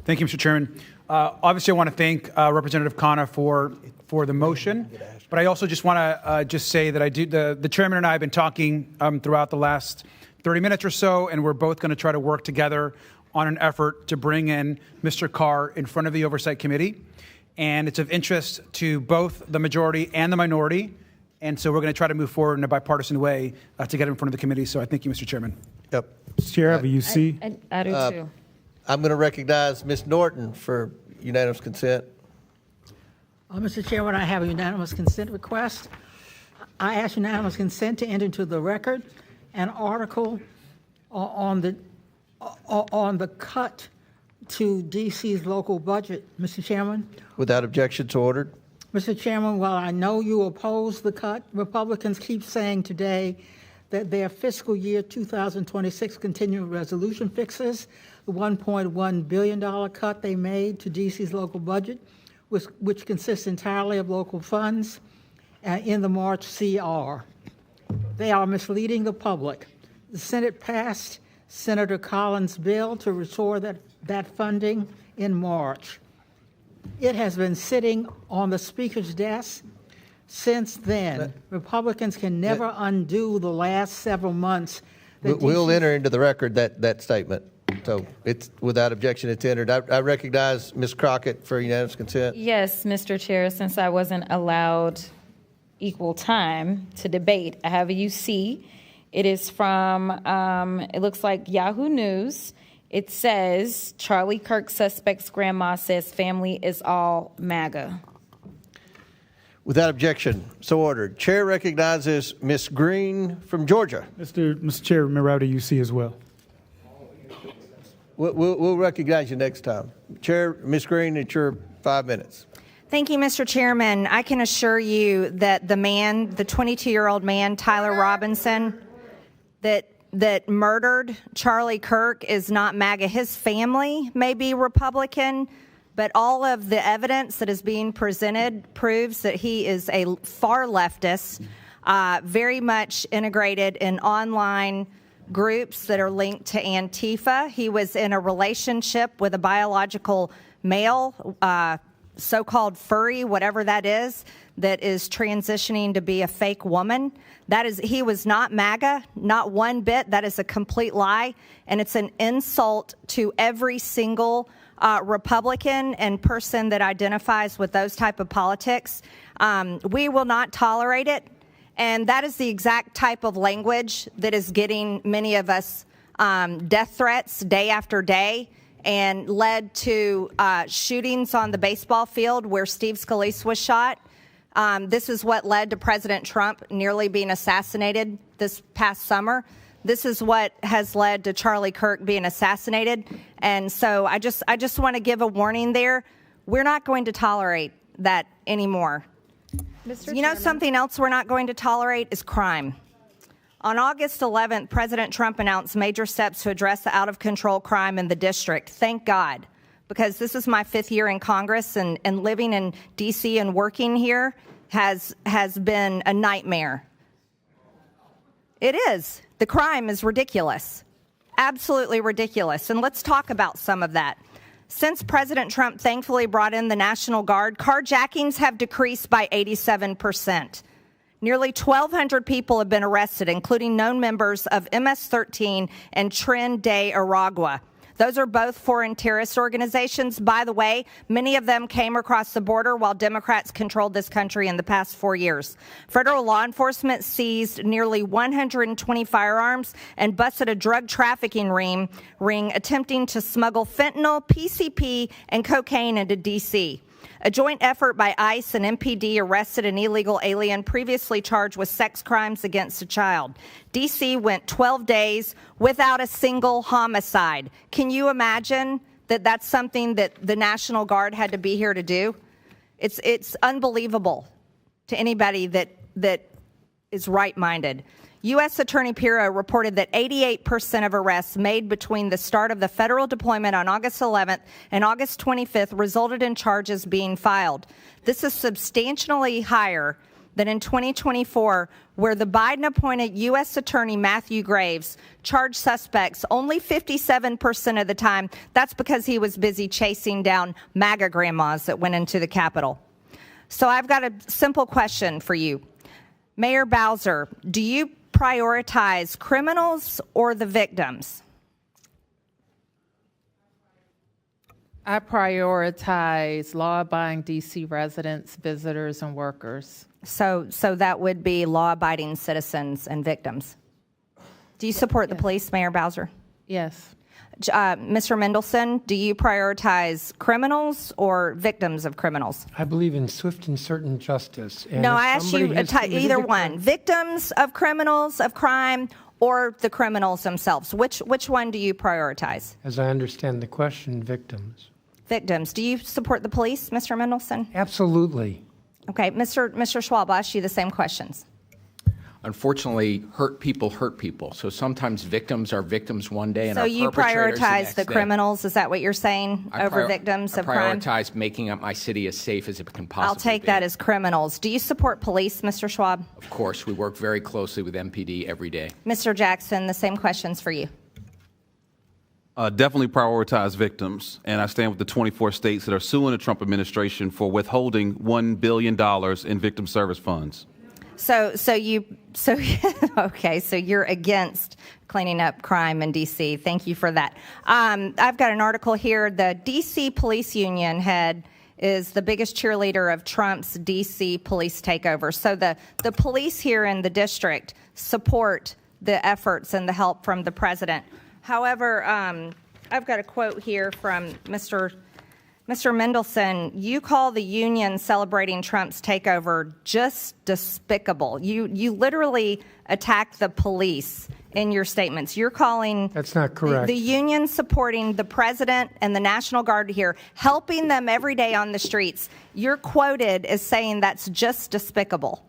Thank you, Mr. Chairman. Obviously, I want to thank Representative Khanna for the motion, but I also just want to just say that the chairman and I have been talking throughout the last 30 minutes or so, and we're both going to try to work together on an effort to bring in Mr. Carr in front of the Oversight Committee. And it's of interest to both the majority and the minority. And so we're going to try to move forward in a bipartisan way to get him in front of the committee. So I thank you, Mr. Chairman. Yep. Mr. Chair, have a UC? I do too. I'm going to recognize Ms. Norton for unanimous consent. Mr. Chairman, I have a unanimous consent request. I ask unanimous consent to enter into the record an article on the cut to D.C.'s local budget, Mr. Chairman. Without objection, so ordered. Mr. Chairman, while I know you oppose the cut, Republicans keep saying today that their fiscal year 2026 continuing resolution fixes the $1.1 billion cut they made to D.C.'s local budget, which consists entirely of local funds in the March CR. They are misleading the public. The Senate passed Senator Collins' bill to restore that funding in March. It has been sitting on the Speaker's desk since then. Republicans can never undo the last several months. We'll enter into the record that statement. So it's without objection, it's entered. I recognize Ms. Crockett for unanimous consent. Yes, Mr. Chair, since I wasn't allowed equal time to debate, I have a UC. It is from, it looks like Yahoo News. It says, Charlie Kirk suspect's grandma says family is all MAGA. Without objection, so ordered. Chair recognizes Ms. Green from Georgia. Mr. Chair, remember I have a UC as well. We'll recognize you next time. Chair, Ms. Green, it's your 5 minutes. Thank you, Mr. Chairman. I can assure you that the 22-year-old man, Tyler Robinson, that murdered Charlie Kirk is not MAGA. His family may be Republican, but all of the evidence that is being presented proves that he is a far leftist, very much integrated in online groups that are linked to Antifa. He was in a relationship with a biological male, so-called furry, whatever that is transitioning to be a fake woman. He was not MAGA, not one bit. That is a complete lie, and it's an insult to every single Republican and person that identifies with those type of politics. We will not tolerate it, and that is the exact type of language that is getting many of us death threats day after day, and led to shootings on the baseball field where Steve Scalise was shot. This is what led to President Trump nearly being assassinated this past summer. This is what has led to Charlie Kirk being assassinated. And so I just want to give a warning there. We're not going to tolerate that anymore. Mr. You know, something else we're not going to tolerate is crime. On August 11th, President Trump announced major steps to address the out-of-control crime in the district. Thank God, because this is my 5th year in Congress, and living in D.C. and working here has been a nightmare. It is. The crime is ridiculous, absolutely ridiculous. And let's talk about some of that. Since President Trump thankfully brought in the National Guard, carjackings have decreased by 87%. Nearly 1,200 people have been arrested, including known members of MS-13 and Tren de Aragua. Those are both foreign terrorist organizations. By the way, many of them came across the border while Democrats controlled this country in the past 4 years. Federal law enforcement seized nearly 120 firearms and busted a drug trafficking ring attempting to smuggle fentanyl, PCP, and cocaine into D.C. A joint effort by ICE and MPD arrested an illegal alien previously charged with sex crimes against a child. D.C. went 12 days without a single homicide. Can you imagine that that's something that the National Guard had to be here to do? It's unbelievable to anybody that is right-minded. U.S. Attorney Pirro reported that 88% of arrests made between the start of the federal deployment on August 11th and August 25th resulted in charges being filed. This is substantially higher that in 2024, where the Biden-appointed U.S. Attorney Matthew Graves charged suspects only 57% of the time, that's because he was busy chasing down MAGA grandmas that went into the Capitol. So I've got a simple question for you. Mayor Bowser, do you prioritize criminals or the victims? I prioritize law-abiding D.C. residents, visitors, and workers. So that would be law-abiding citizens and victims. Do you support the police, Mayor Bowser? Yes. Mr. Mendelson, do you prioritize criminals or victims of criminals? I believe in swift and certain justice. And no, I asked you either one. Victims of criminals, of crime, or the criminals themselves. Which one do you prioritize? As I understand the question, victims. Victims. Do you support the police, Mr. Mendelson? Absolutely. Okay, Mr. Schwab, I'll ask you the same questions. Unfortunately, hurt people. So sometimes victims are victims one day and so are you perpetrators prioritize the next criminals, is that what you're saying, over victims of crime? I prioritize making up my city as safe as it can possibly be. I'll take that as criminals. Do you support police, Mr. Schwab? Of course, we work very closely with MPD every day. Mr. Jackson, the same questions for you. Definitely prioritize victims, and I stand with the 24 states that are suing the Trump administration for withholding $1 billion in victim service funds. So you're against cleaning up crime in D.C. Thank you for that. I've got an article here. The D.C. Police Union head is the biggest cheerleader of Trump's D.C. police takeover. So the police here in the district support the efforts and the help from the president. However, I've got a quote here from Mr. Mendelson. You call the union celebrating Trump's takeover just despicable. You literally attack the police in your statements. You're calling that's not correct. The union supporting the president and the National Guard here, helping them every day on the streets. You're quoted as saying that's just despicable.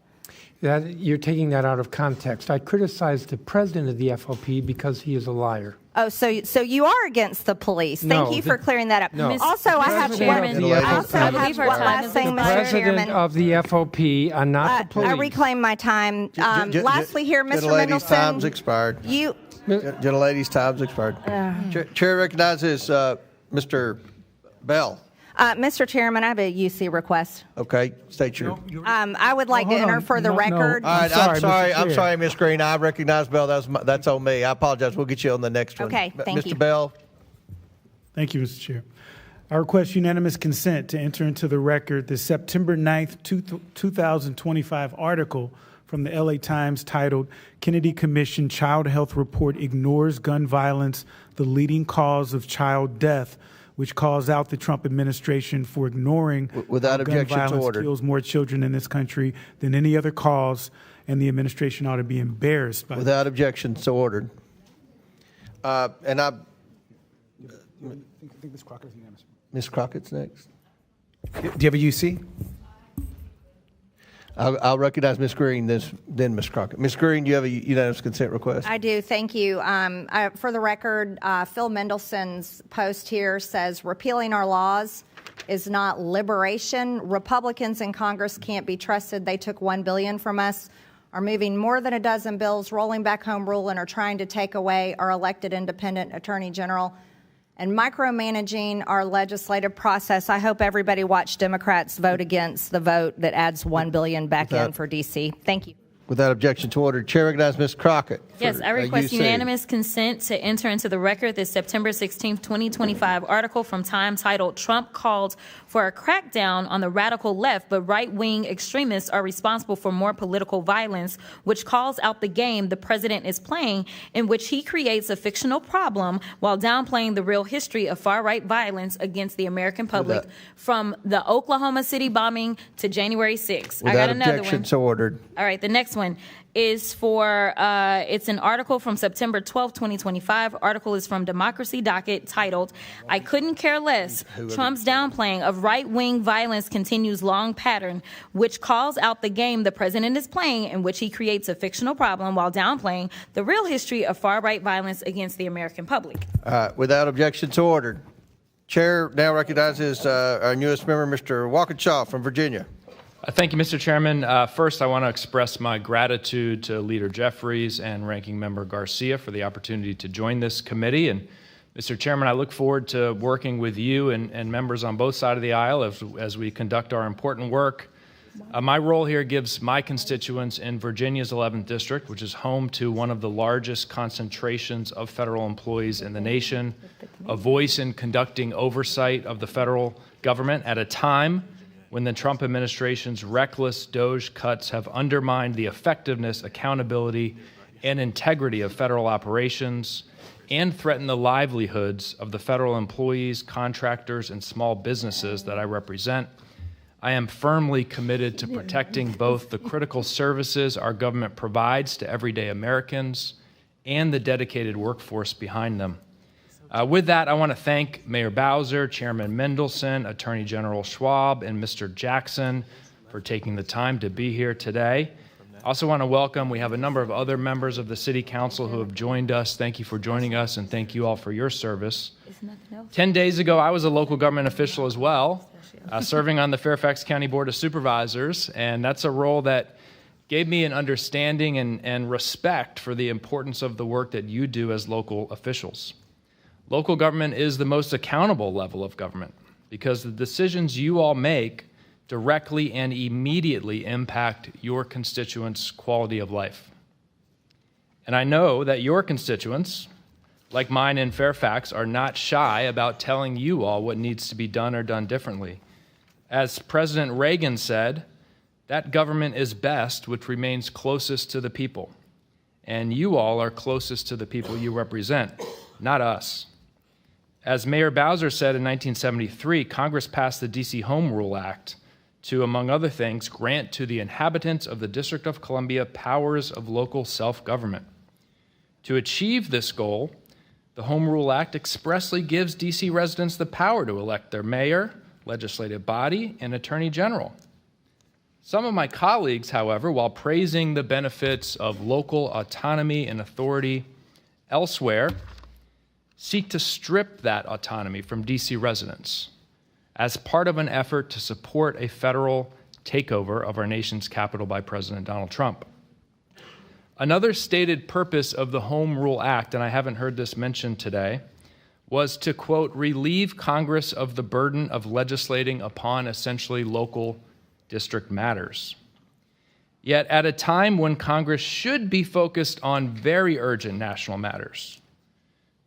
You're taking that out of context. I criticized the president of the FOP because he is a liar. Oh, so you are against the police. Thank you for clearing that up. No. Also, I have one last thing, Mr. Chairman. The president of the FOP, not the police. I reclaim my time. Lastly here, Mr. Mendelson. Time's expired. Gentlelady's time's expired. Chair recognizes Mr. Bell. Mr. Chairman, I have a UC request. Okay, state your. I would like to enter for the record. All right, I'm sorry, Ms. Green. I recognize Bell. That's on me. I apologize. We'll get you on the next one. Okay, thank you. Mr. Bell. Thank you, Mr. Chair. I request unanimous consent to enter into the record the September 9th, 2025 article from the LA Times titled Kennedy Commission Child Health Report Ignores Gun Violence, the Leading Cause of Child Death, which calls out the Trump administration for ignoring without gun objection violence to order. Kills more children in this country than any other cause, and the administration ought to be embarrassed by without objection, so ordered. And I think Ms. Crockett's unanimous. Ms. Crockett's next. Do you have a UC? I'll recognize Ms. Green, then Ms. Crockett. Ms. Green, do you have a unanimous consent request? I do. Thank you. For the record, Phil Mendelson's post here says repealing our laws is not liberation. Republicans in Congress can't be trusted. They took $1 billion from us, are moving more than a dozen bills, rolling back home rule, and are trying to take away our elected independent attorney general and micromanaging our legislative process. I hope everybody watched Democrats vote against the vote that adds $1 billion back in for D.C. Thank you. Without objection to order, Chair recognizes Ms. Crockett. Yes, I request unanimous consent to enter into the record the September 16, 2025 article from Time titled Trump Called for a Crackdown on the Radical Left, but Right-Wing Extremists Are Responsible for More Political Violence, which calls out the game the president is playing, in which he creates a fictional problem while downplaying the real history of far-right violence against the American public, from the Oklahoma City bombing to January 6th. I got another one. Without objection, so ordered. All right, the next one is for, it's an article from September 12, 2025. Article is from Democracy Docket titled, I Couldn't Care Less. Trump's downplaying of right-wing violence continues long pattern, which calls out the game the president is playing, in which he creates a fictional problem while downplaying the real history of far-right violence against the American public. Without objection, so ordered. Chair now recognizes our newest member, Mr. Walkinshaw from Virginia. Thank you, Mr. Chairman. First, I want to express my gratitude to Leader Jeffries and Ranking Member Garcia for the opportunity to join this committee. And Mr. Chairman, I look forward to working with you and members on both sides of the aisle as we conduct our important work. My role here gives my constituents in Virginia's 11th District, which is home to one of the largest concentrations of federal employees in the nation, a voice in conducting oversight of the federal government at a time when the Trump administration's reckless DOGE cuts have undermined the effectiveness, accountability, and integrity of federal operations and threatened the livelihoods of the federal employees, contractors, and small businesses that I represent. I am firmly committed to protecting both the critical services our government provides to everyday Americans and the dedicated workforce behind them. With that, I want to thank Mayor Bowser, Chairman Mendelson, Attorney General Schwab, and Mr. Jackson for taking the time to be here today. I also want to welcome, we have a number of other members of the City Council who have joined us. Thank you for joining us, and thank you all for your service. 10 days ago, I was a local government official as well, serving on the Fairfax County Board of Supervisors, and that's a role that gave me an understanding and respect for the importance of the work that you do as local officials. Local government is the most accountable level of government because the decisions you all make directly and immediately impact your constituents' quality of life. And I know that your constituents, like mine in Fairfax, are not shy about telling you all what needs to be done or done differently. As President Reagan said, that government is best which remains closest to the people. And you all are closest to the people you represent, not us. As Mayor Bowser said in 1973, Congress passed the D.C. Home Rule Act to, among other things, grant to the inhabitants of the District of Columbia powers of local self-government. To achieve this goal, the Home Rule Act expressly gives D.C. residents the power to elect their mayor, legislative body, and attorney general. Some of my colleagues, however, while praising the benefits of local autonomy and authority elsewhere, seek to strip that autonomy from D.C. residents as part of an effort to support a federal takeover of our nation's capital by President Donald Trump. Another stated purpose of the Home Rule Act, and I haven't heard this mentioned today, was to, quote, relieve Congress of the burden of legislating upon essentially local district matters. Yet at a time when Congress should be focused on very urgent national matters,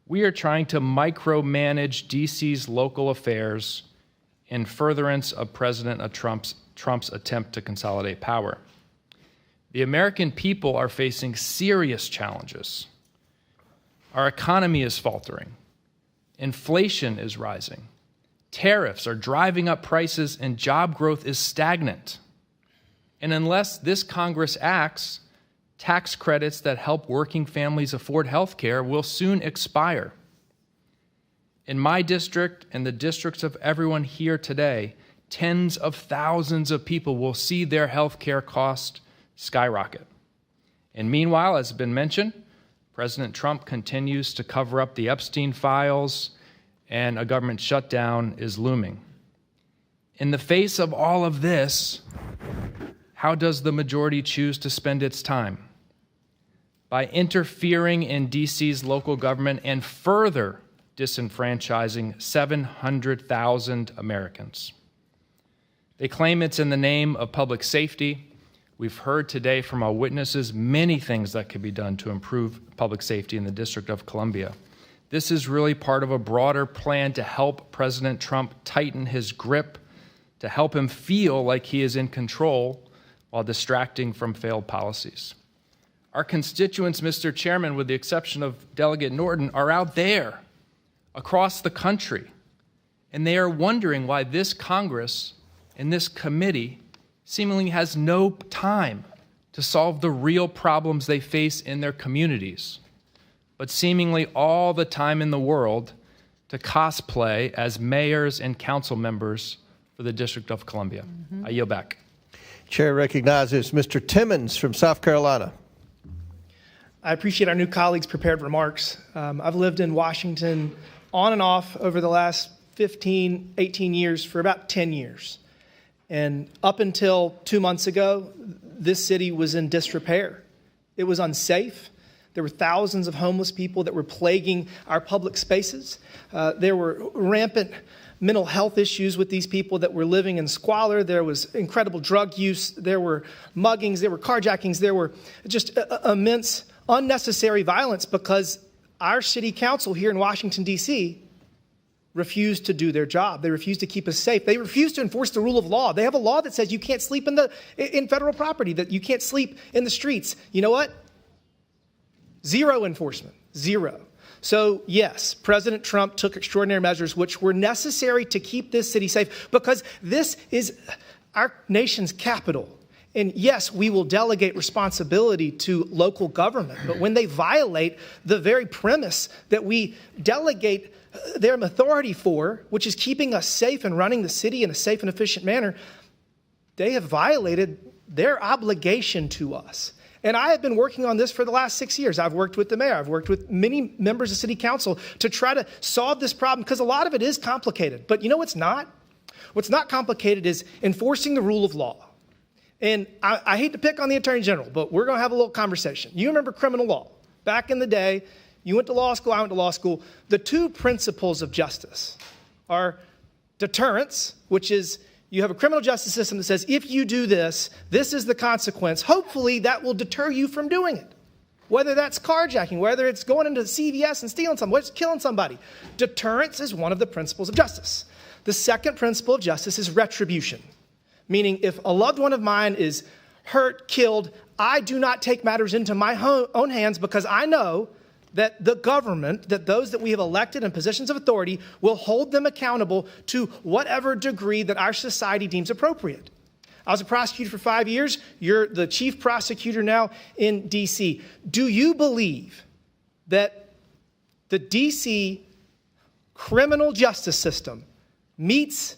we are trying to micromanage D.C.'s local affairs in furtherance of President Trump's attempt to consolidate power. The American people are facing serious challenges. Our economy is faltering. Inflation is rising. Tariffs are driving up prices and job growth is stagnant. And unless this Congress acts, tax credits that help working families afford health care will soon expire. In my district and the districts of everyone here today, tens of thousands of people will see their health care costs skyrocket. And meanwhile, as has been mentioned, President Trump continues to cover up the Epstein files, and a government shutdown is looming. In the face of all of this, how does the majority choose to spend its time? By interfering in D.C.'s local government and further disenfranchising 700,000 Americans. They claim it's in the name of public safety. We've heard today from our witnesses many things that could be done to improve public safety in the District of Columbia. This is really part of a broader plan to help President Trump tighten his grip, to help him feel like he is in control while distracting from failed policies. Our constituents, Mr. Chairman, with the exception of Delegate Norton, are out there across the country, and they are wondering why this Congress and this committee seemingly has no time to solve the real problems they face in their communities, but seemingly all the time in the world to cosplay as mayors and council members for the District of Columbia. I yield back. Chair recognizes Mr. Timmons from South Carolina. I appreciate our new colleagues' prepared remarks. I've lived in Washington on and off over the last 15, 18 years for about 10 years. And up until 2 months ago, this city was in disrepair. It was unsafe. There were thousands of homeless people that were plaguing our public spaces. There were rampant mental health issues with these people that were living in squalor. There was incredible drug use. There were muggings. There were carjackings. There were just immense unnecessary violence because our city council here in Washington, D.C. refused to do their job. They refused to keep us safe. They refused to enforce the rule of law. They have a law that says you can't sleep in federal property, that you can't sleep in the streets. You know what? Zero enforcement. Zero. So, yes, President Trump took extraordinary measures which were necessary to keep this city safe because this is our nation's capital. And yes, we will delegate responsibility to local government, but when they violate the very premise that we delegate their authority for, which is keeping us safe and running the city in a safe and efficient manner, they have violated their obligation to us. And I have been working on this for the last 6 years. I've worked with the mayor. I've worked with many members of city council to try to solve this problem because a lot of it is complicated. But you know what's not? What's not complicated is enforcing the rule of law. And I hate to pick on the Attorney General, but we're going to have a little conversation. You remember criminal law. Back in the day, you went to law school, I went to law school. The two principles of justice are deterrence, which is you have a criminal justice system that says if you do this, this is the consequence. Hopefully that will deter you from doing it. Whether that's carjacking, whether it's going into CVS and stealing something, whether it's killing somebody. Deterrence is one of the principles of justice. The second principle of justice is retribution. Meaning if a loved one of mine is hurt, killed, I do not take matters into my own hands because I know that the government, that those that we have elected in positions of authority will hold them accountable to whatever degree that our society deems appropriate. I was a prosecutor for 5 years. You're the chief prosecutor now in D.C. Do you believe that the D.C. criminal justice system meets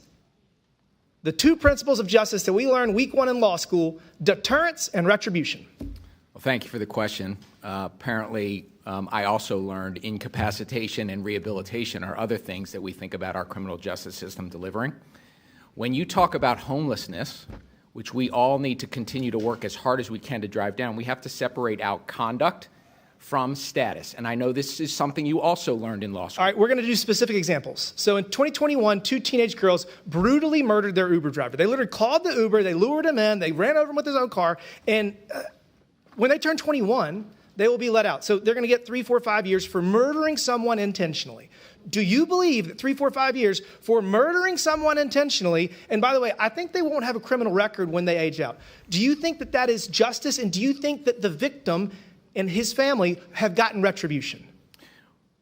the two principles of justice that we learned week one in law school, deterrence and retribution? Well, thank you for the question. Apparently, I also learned incapacitation and rehabilitation are other things that we think about our criminal justice system delivering. When you talk about homelessness, which we all need to continue to work as hard as we can to drive down, we have to separate out conduct from status. And I know this is something you also learned in law school. All right, we're going to do specific examples. So in 2021, two teenage girls brutally murdered their Uber driver. They literally called the Uber, they lured him in, they ran over him with his own car, and when they turn 21, they will be let out. So they're going to get 3, 4, 5 years for murdering someone intentionally. Do you believe that 3, 4, 5 years for murdering someone intentionally, and by the way, I think they won't have a criminal record when they age out. Do you think that that is justice, and do you think that the victim and his family have gotten retribution?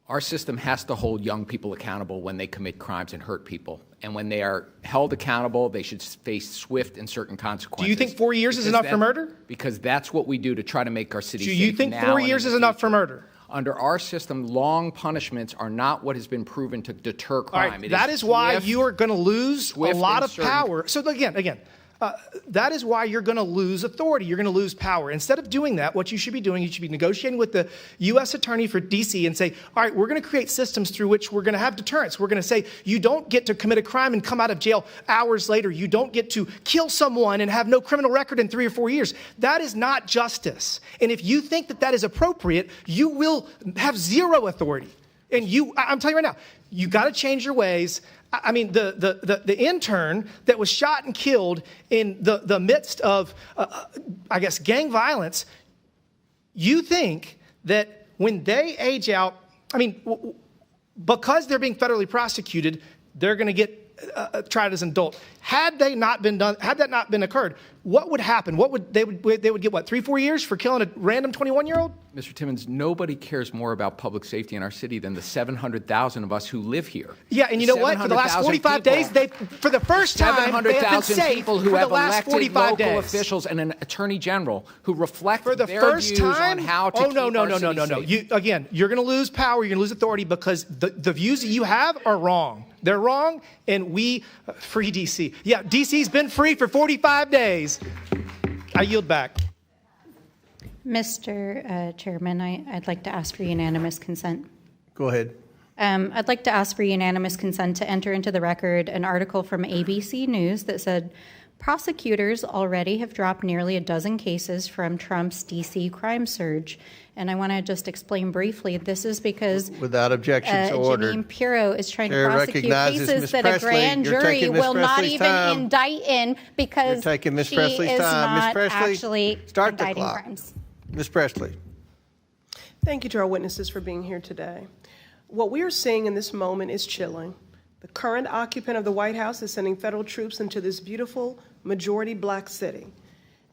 Our system has to hold young people accountable when they commit crimes and hurt people. And when they are held accountable, they should face swift and certain consequences. Do you think 4 years is enough for murder? Because that's what we do to try to make our city safe. Do you think 4 years is enough for murder? Under our system, long punishments are not what has been proven to deter crime. All right, that is why you are going to lose a lot of power. So again, that is why you're going to lose authority. You're going to lose power. Instead of doing that, what you should be doing, you should be negotiating with the U.S. Attorney for D.C. and say, all right, we're going to create systems through which we're going to have deterrence. We're going to say, you don't get to commit a crime and come out of jail hours later. You don't get to kill someone and have no criminal record in 3 or 4 years. That is not justice. And if you think that that is appropriate, you will have zero authority. And I'm telling you right now, you got to change your ways. I mean, the intern that was shot and killed in the midst of, I guess, gang violence, you think that when they age out, I mean, because they're being federally prosecuted, they're going to get tried as an adult. Had that not been occurred, what would happen? They would get what, 3, 4 years for killing a random 21-year-old? Mr. Timmons, nobody cares more about public safety in our city than the 700,000 of us who live here. Yeah, and you know what? For the last 45 days, for the first time, they have been safe people who for the have last elected 45 local days. officials and an attorney general who reflect for the their first views time? on how to keep our city safe. Again, you're going to lose power. You're going to lose authority because the views that you have are wrong. They're wrong, and we free D.C. Yeah, D.C.'s been free for 45 days. I yield back. Mr. Chairman, I'd like to ask for unanimous consent. Go ahead. I'd like to ask for unanimous consent to enter into the record an article from ABC News that said Prosecutors already have dropped nearly a dozen cases from Trump's D.C. crime surge. And I want to just explain briefly, this is because without objections ordered, Janine Pirro is trying Chair to prosecute recognizes cases Ms. that Presley. a grand You're jury taking Ms. will not Presley's even time. indict in because You're taking Ms. she Presley's is time. Ms. not Presley, actually start the indicting clock. crimes. Ms. Presley. Thank you to our witnesses for being here today. What we are seeing in this moment is chilling. The current occupant of the White House is sending federal troops into this beautiful majority black city.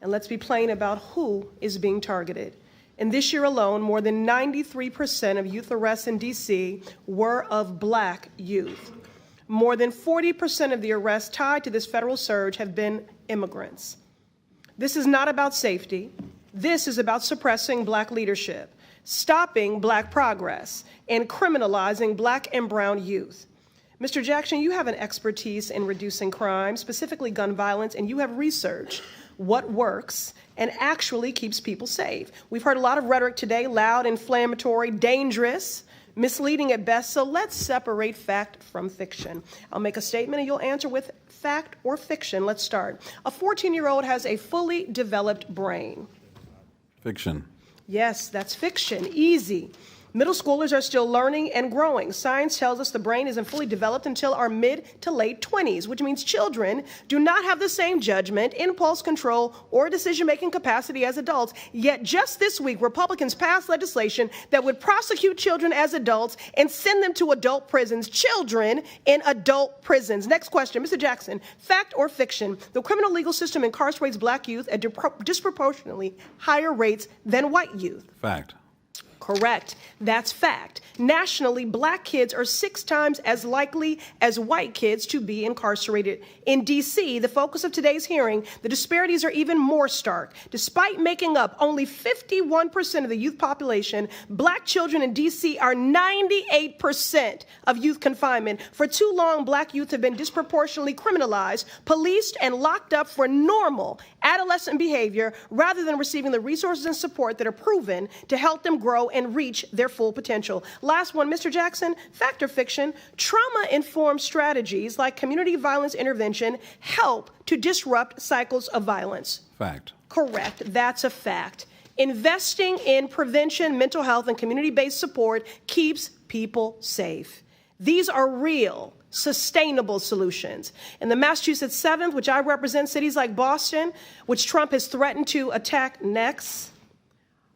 And let's be plain about who is being targeted. In this year alone, more than 93% of youth arrests in D.C. were of black youth. More than 40% of the arrests tied to this federal surge have been immigrants. This is not about safety. This is about suppressing black leadership, stopping black progress, and criminalizing black and brown youth. Mr. Jackson, you have an expertise in reducing crime, specifically gun violence, and you have researched what works and actually keeps people safe. We've heard a lot of rhetoric today, loud, inflammatory, dangerous, misleading at best, so let's separate fact from fiction. I'll make a statement and you'll answer with fact or fiction. Let's start. A 14-year-old has a fully developed brain. Fiction. Yes, that's fiction. Easy. Middle schoolers are still learning and growing. Science tells us the brain isn't fully developed until our mid to late 20s, which means children do not have the same judgment, impulse control, or decision-making capacity as adults. Yet just this week, Republicans passed legislation that would prosecute children as adults and send them to adult prisons. Children in adult prisons. Next question, Mr. Jackson, fact or fiction? The criminal legal system incarcerates black youth at disproportionately higher rates than white youth. Fact. Correct. That's fact. Nationally, black kids are 6 times as likely as white kids to be incarcerated. In D.C., the focus of today's hearing, the disparities are even more stark. Despite making up only 51% of the youth population, black children in D.C. are 98% of youth confinement. For too long, black youth have been disproportionately criminalized, policed, and locked up for normal adolescent behavior rather than receiving the resources and support that are proven to help them grow and reach their full potential. Last one, Mr. Jackson, fact or fiction? Trauma-informed strategies like community violence intervention help to disrupt cycles of violence. Fact. Correct. That's a fact. Investing in prevention, mental health, and community-based support keeps people safe. These are real, sustainable solutions. In the Massachusetts 7th, which I represent, cities like Boston, which Trump has threatened to attack next,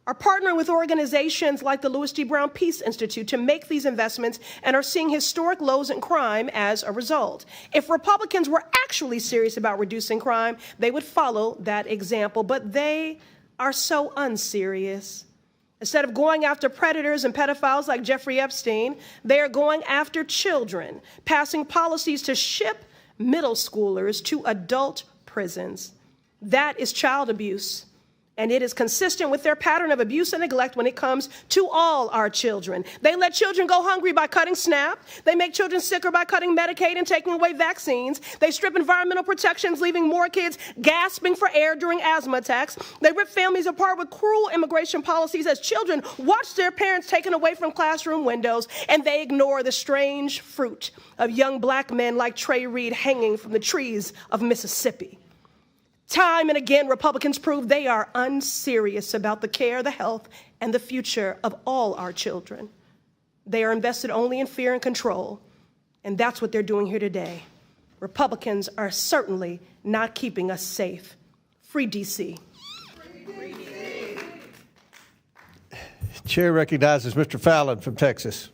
are partnering with organizations like the Louis D. Brown Peace Institute to make these investments and are seeing historic lows in crime as a result. If Republicans were actually serious about reducing crime, they would follow that example, but they are so unserious. Instead of going after predators and pedophiles like Jeffrey Epstein, they are going after children, passing policies to ship middle schoolers to adult prisons. That is child abuse. And it is consistent with their pattern of abuse and neglect when it comes to all our children. They let children go hungry by cutting SNAP. They make children sicker by cutting Medicaid and taking away vaccines. They strip environmental protections, leaving more kids gasping for air during asthma attacks. They rip families apart with cruel immigration policies as children watch their parents taken away from classroom windows, and they ignore the strange fruit of young black men like Trey Reed hanging from the trees of Mississippi. Time and again, Republicans prove they are unserious about the care, the health, and the future of all our children. They are invested only in fear and control, and that's what they're doing here today. Republicans are certainly not keeping us safe. Free D.C. Chair recognizes Mr. Fallon from Texas.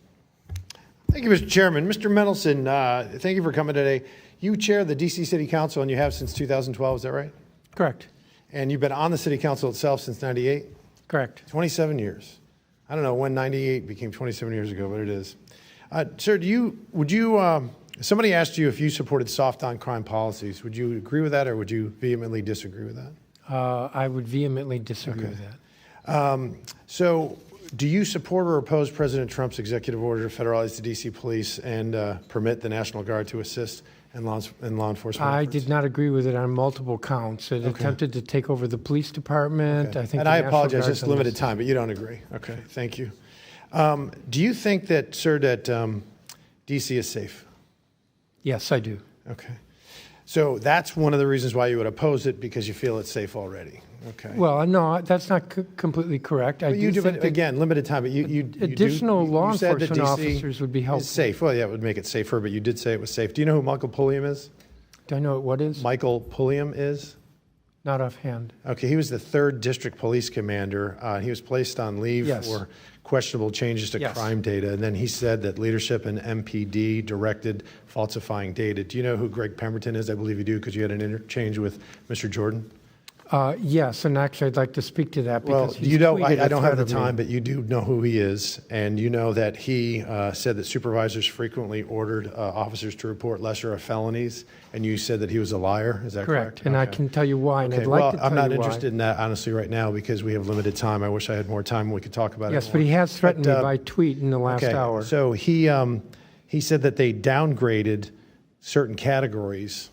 Thank you, Mr. Chairman. Mr. Mendelson, thank you for coming today. You chair the D.C. City Council, and you have since 2012, is that right? Correct. And you've been on the City Council itself since 98? Correct. 27 years. I don't know when 98 became 27 years ago, but it is. Sir, somebody asked you if you supported soft on crime policies. Would you agree with that, or would you vehemently disagree with that? I would vehemently disagree with that. So do you support or oppose President Trump's executive order to federalize the D.C. police and permit the National Guard to assist in law enforcement I efforts? did not agree with it on multiple counts. It attempted to take over the police department. Okay. I think. And I apologize, it's limited time, but you don't agree. Okay, thank you. Do you think that, sir, that D.C. is safe? Yes, I do. Okay. So that's one of the reasons why you would oppose it, because you feel it's safe already. Okay. Well, no, that's not completely correct. But you do, again, limited time, but you additional law you said that enforcement DC officers would be helpful. is safe. Well, yeah, it would make it safer, but you did say it was safe. Do you know who Michael Pulliam is? Do I know what is? Michael Pulliam is? Not offhand. Okay, he was the 3rd District Police Commander. He was placed on leave for questionable changes to crime data, and then he said that leadership and MPD directed falsifying data. Do you know who Greg Pemberton is? I believe you do, because you had an interchange with Mr. Jordan. Yes, and actually I'd like to speak to that. Well, Because you know, I tweeted don't a have the threat of me. time, but you do know who he is, and you know that he said that supervisors frequently ordered officers to report lesser felonies, and you said that he was a liar. Is that correct? And I can tell you why, and Okay, I'd like well, to tell I'm not you why. interested in that, honestly, right now, because we have limited time. I wish I had more time and we could talk about it Yes, more. but he has threatened But, me by tweet in the last okay, hour. So he said that they downgraded certain categories.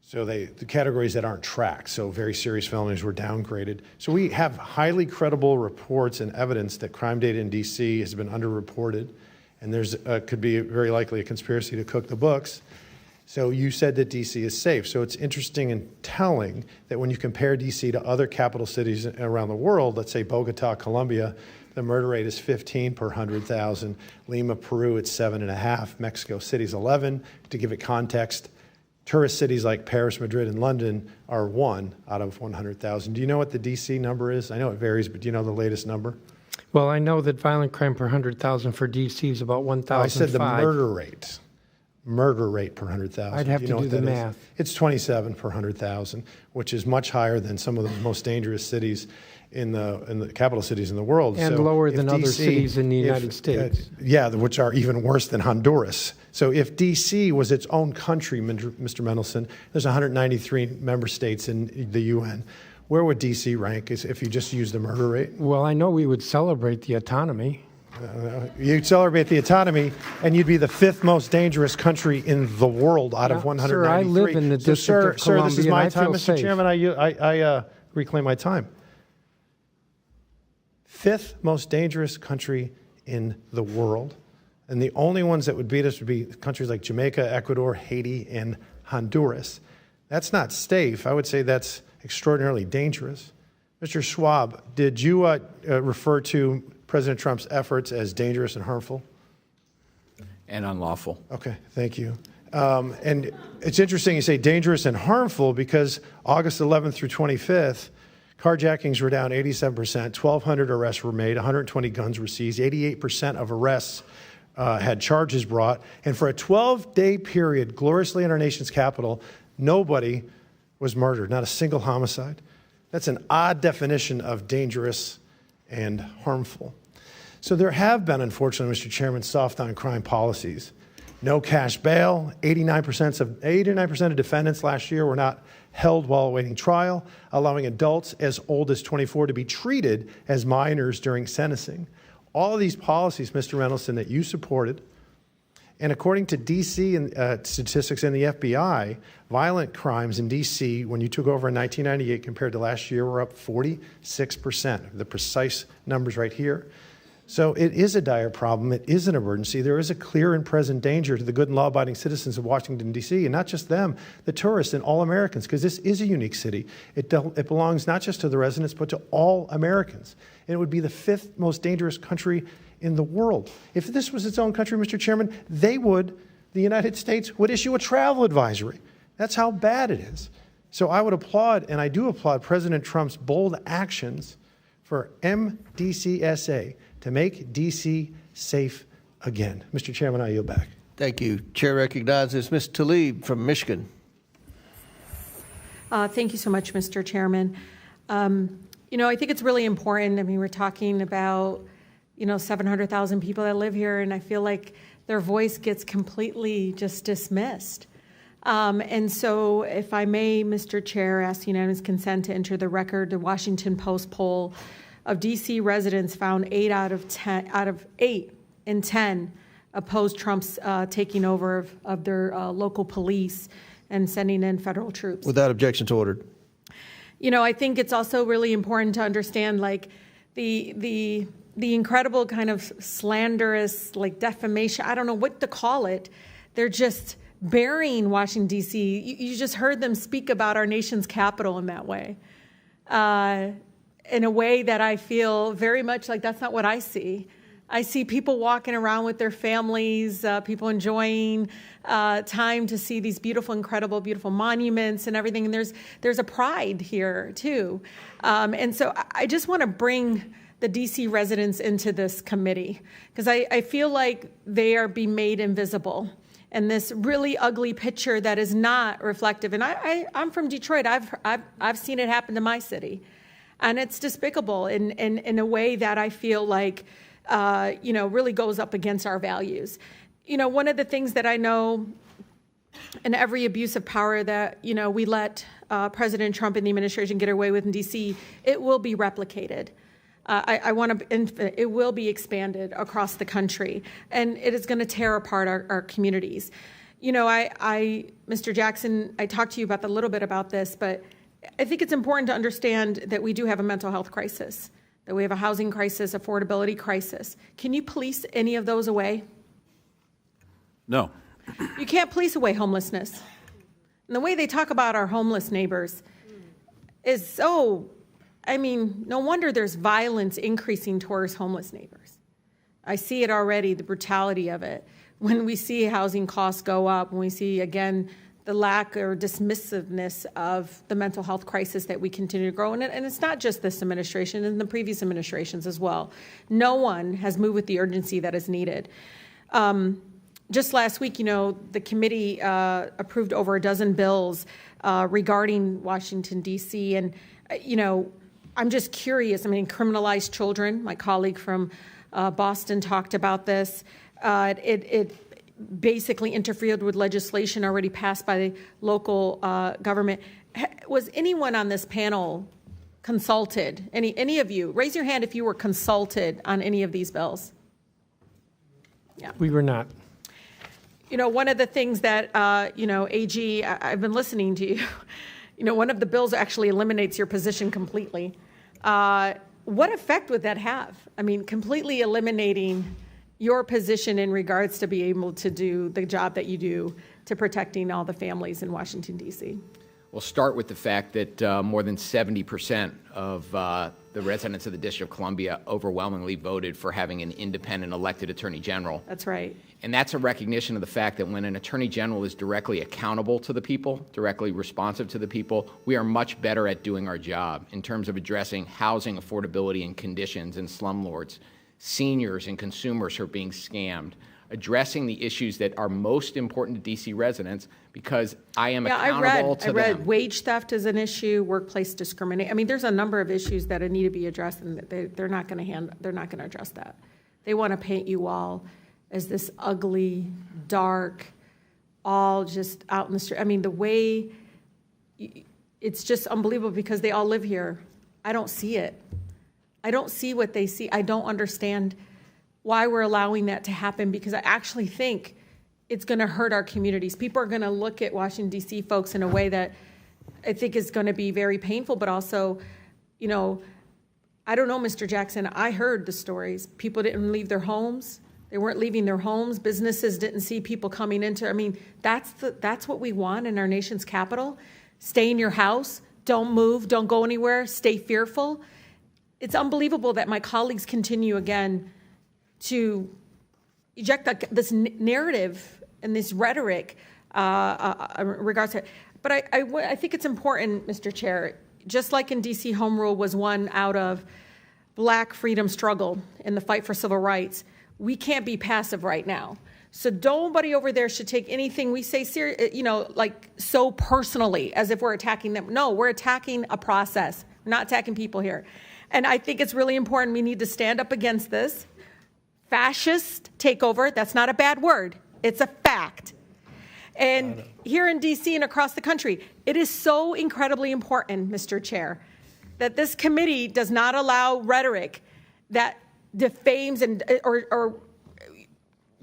So the categories that aren't tracked, so very serious felonies were downgraded. So we have highly credible reports and evidence that crime data in D.C. has been underreported, and there's could be very likely a conspiracy to cook the books. So you said that D.C. is safe. So it's interesting and telling that when you compare D.C. to other capital cities around the world, let's say Bogota, Colombia, the murder rate is 15 per 100,000. Lima, Peru, it's 7.5. Mexico City's 11. To give it context, tourist cities like Paris, Madrid, and London are 1 out of 100,000. Do you know what the D.C. number is? I know it varies, but do you know the latest number? Well, I know that violent crime per 100,000 for D.C. is about 1,005. I said the murder rate. Murder rate per 100,000. I'd have Do you to know do what the that is? math. It's 27 per 100,000, which is much higher than some of the most dangerous cities in the capital cities in the world. And So lower if than other DC cities in the United States. Yeah, which are even worse than Honduras. So if D.C. was its own country, Mr. Mendelson, there's 193 member states in the UN. Where would D.C. rank if you just use the murder rate? Well, I know we would celebrate the autonomy. You'd celebrate the autonomy, and you'd be the 5th most dangerous country in the world out of 193. Sir, I live in the District of Sir, this is Columbia, my and I time, feel Mr. safe. Chairman. I reclaim my time. 5th most dangerous country in the world. And the only ones that would beat us would be countries like Jamaica, Ecuador, Haiti, and Honduras. That's not safe. I would say that's extraordinarily dangerous. Mr. Schwab, did you refer to President Trump's efforts as dangerous and harmful? And unlawful. Okay, thank you. And it's interesting you say dangerous and harmful, because August 11th through 25th, carjackings were down 87%, 1,200 arrests were made, 120 guns were seized, 88% of arrests had charges brought. And for a 12-day period, gloriously in our nation's capital, nobody was murdered, not a single homicide. That's an odd definition of dangerous and harmful. So there have been, unfortunately, Mr. Chairman, soft on crime policies. No cash bail. 89% of defendants last year were not held while awaiting trial, allowing adults as old as 24 to be treated as minors during sentencing. All of these policies, Mr. Mendelson, that you supported, and according to D.C. and statistics in the FBI, violent crimes in D.C. when you took over in 1998 compared to last year were up 46%. The precise numbers right here. So it is a dire problem. It is an emergency. There is a clear and present danger to the good and law-abiding citizens of Washington, D.C., and not just them, the tourists and all Americans, because this is a unique city. It belongs not just to the residents, but to all Americans. And it would be the 5th most dangerous country in the world. If this was its own country, Mr. Chairman, the United States would issue a travel advisory. That's how bad it is. So I would applaud, and I do applaud, President Trump's bold actions for MDCSA to make D.C. safe again. Mr. Chairman, I yield back. Thank you. Chair recognizes Ms. Tlaib from Michigan. Thank you so much, Mr. Chairman. I think it's really important. I mean, we're talking about, 700,000 people that live here, and I feel like their voice gets completely just dismissed. And so, if I may, Mr. Chair, ask unanimous consent to enter the record the Washington Post poll of D.C. residents found 8 out of 8 in 10 opposed Trump's taking over of their local police and sending in federal troops. Without objections ordered. I think it's also really important to understand, the incredible kind of slanderous, defamation. I don't know what to call it. They're just burying Washington, D.C. You just heard them speak about our nation's capital in that way, in a way that I feel very much like that's not what I see. I see people walking around with their families, people enjoying time to see these beautiful, incredible, beautiful monuments and everything. And there's a pride here, too. And so I just want to bring the D.C. residents into this committee because I feel like they are being made invisible. And this really ugly picture that is not reflective. And I'm from Detroit. I've seen it happen to my city. And it's despicable in a way that I feel like really goes up against our values. One of the things that I know in every abuse of power that, we let President Trump and the administration get away with in D.C., it will be replicated. It will be expanded across the country, and it is going to tear apart our communities. Mr. Jackson, I talked to you about a little bit about this, but I think it's important to understand that we do have a mental health crisis, that we have a housing crisis, affordability crisis. Can you police any of those away? No. You can't police away homelessness. And the way they talk about our homeless neighbors is so, no wonder there's violence increasing towards homeless neighbors. I see it already, the brutality of it. When we see housing costs go up, when we see, again, the lack or dismissiveness of the mental health crisis that we continue to grow. And it's not just this administration, and the previous administrations as well. No one has moved with the urgency that is needed. Just last week, the committee approved over a dozen bills regarding Washington, D.C. And, I'm just curious. Criminalized children. My colleague from Boston talked about this. It basically interfered with legislation already passed by the local government. Was anyone on this panel consulted? Any of you? Raise your hand if you were consulted on any of these bills. Yeah. We were not. One of the things that, AG, I've been listening to you. One of the bills actually eliminates your position completely. What effect would that have? Completely eliminating your position in regards to be able to do the job that you do to protecting all the families in Washington, D.C. We'll start with the fact that more than 70% of the residents of the District of Columbia overwhelmingly voted for having an independent elected attorney general. That's right. And that's a recognition of the fact that when an attorney general is directly accountable to the people, directly responsive to the people, we are much better at doing our job in terms of addressing housing affordability and conditions in slumlords, seniors and consumers who are being scammed, addressing the issues that are most important to D.C. residents, because I am accountable to them. I read wage theft is an issue, workplace discrimination. There's a number of issues that need to be addressed, and they're not going to address that. They want to paint you all as this ugly, dark, all just out in the street. The way it's just unbelievable because they all live here. I don't see it. I don't see what they see. I don't understand why we're allowing that to happen, because I actually think it's going to hurt our communities. People are going to look at Washington, D.C. folks in a way that I think is going to be very painful, but also, I don't know, Mr. Jackson, I heard the stories. People didn't leave their homes. They weren't leaving their homes. Businesses didn't see people coming into, that's what we want in our nation's capital. Stay in your house. Don't move. Don't go anywhere. Stay fearful. It's unbelievable that my colleagues continue again to eject this narrative and this rhetoric in regards to it. But I think it's important, Mr. Chair, just like in D.C., home rule was won out of black freedom struggle in the fight for civil rights, we can't be passive right now. So nobody over there should take anything we say so personally as if we're attacking them. No, we're attacking a process. We're not attacking people here. And I think it's really important. We need to stand up against this fascist takeover. That's not a bad word. It's a fact. And here in D.C. and across the country, it is so incredibly important, Mr. Chair, that this committee does not allow rhetoric that defames or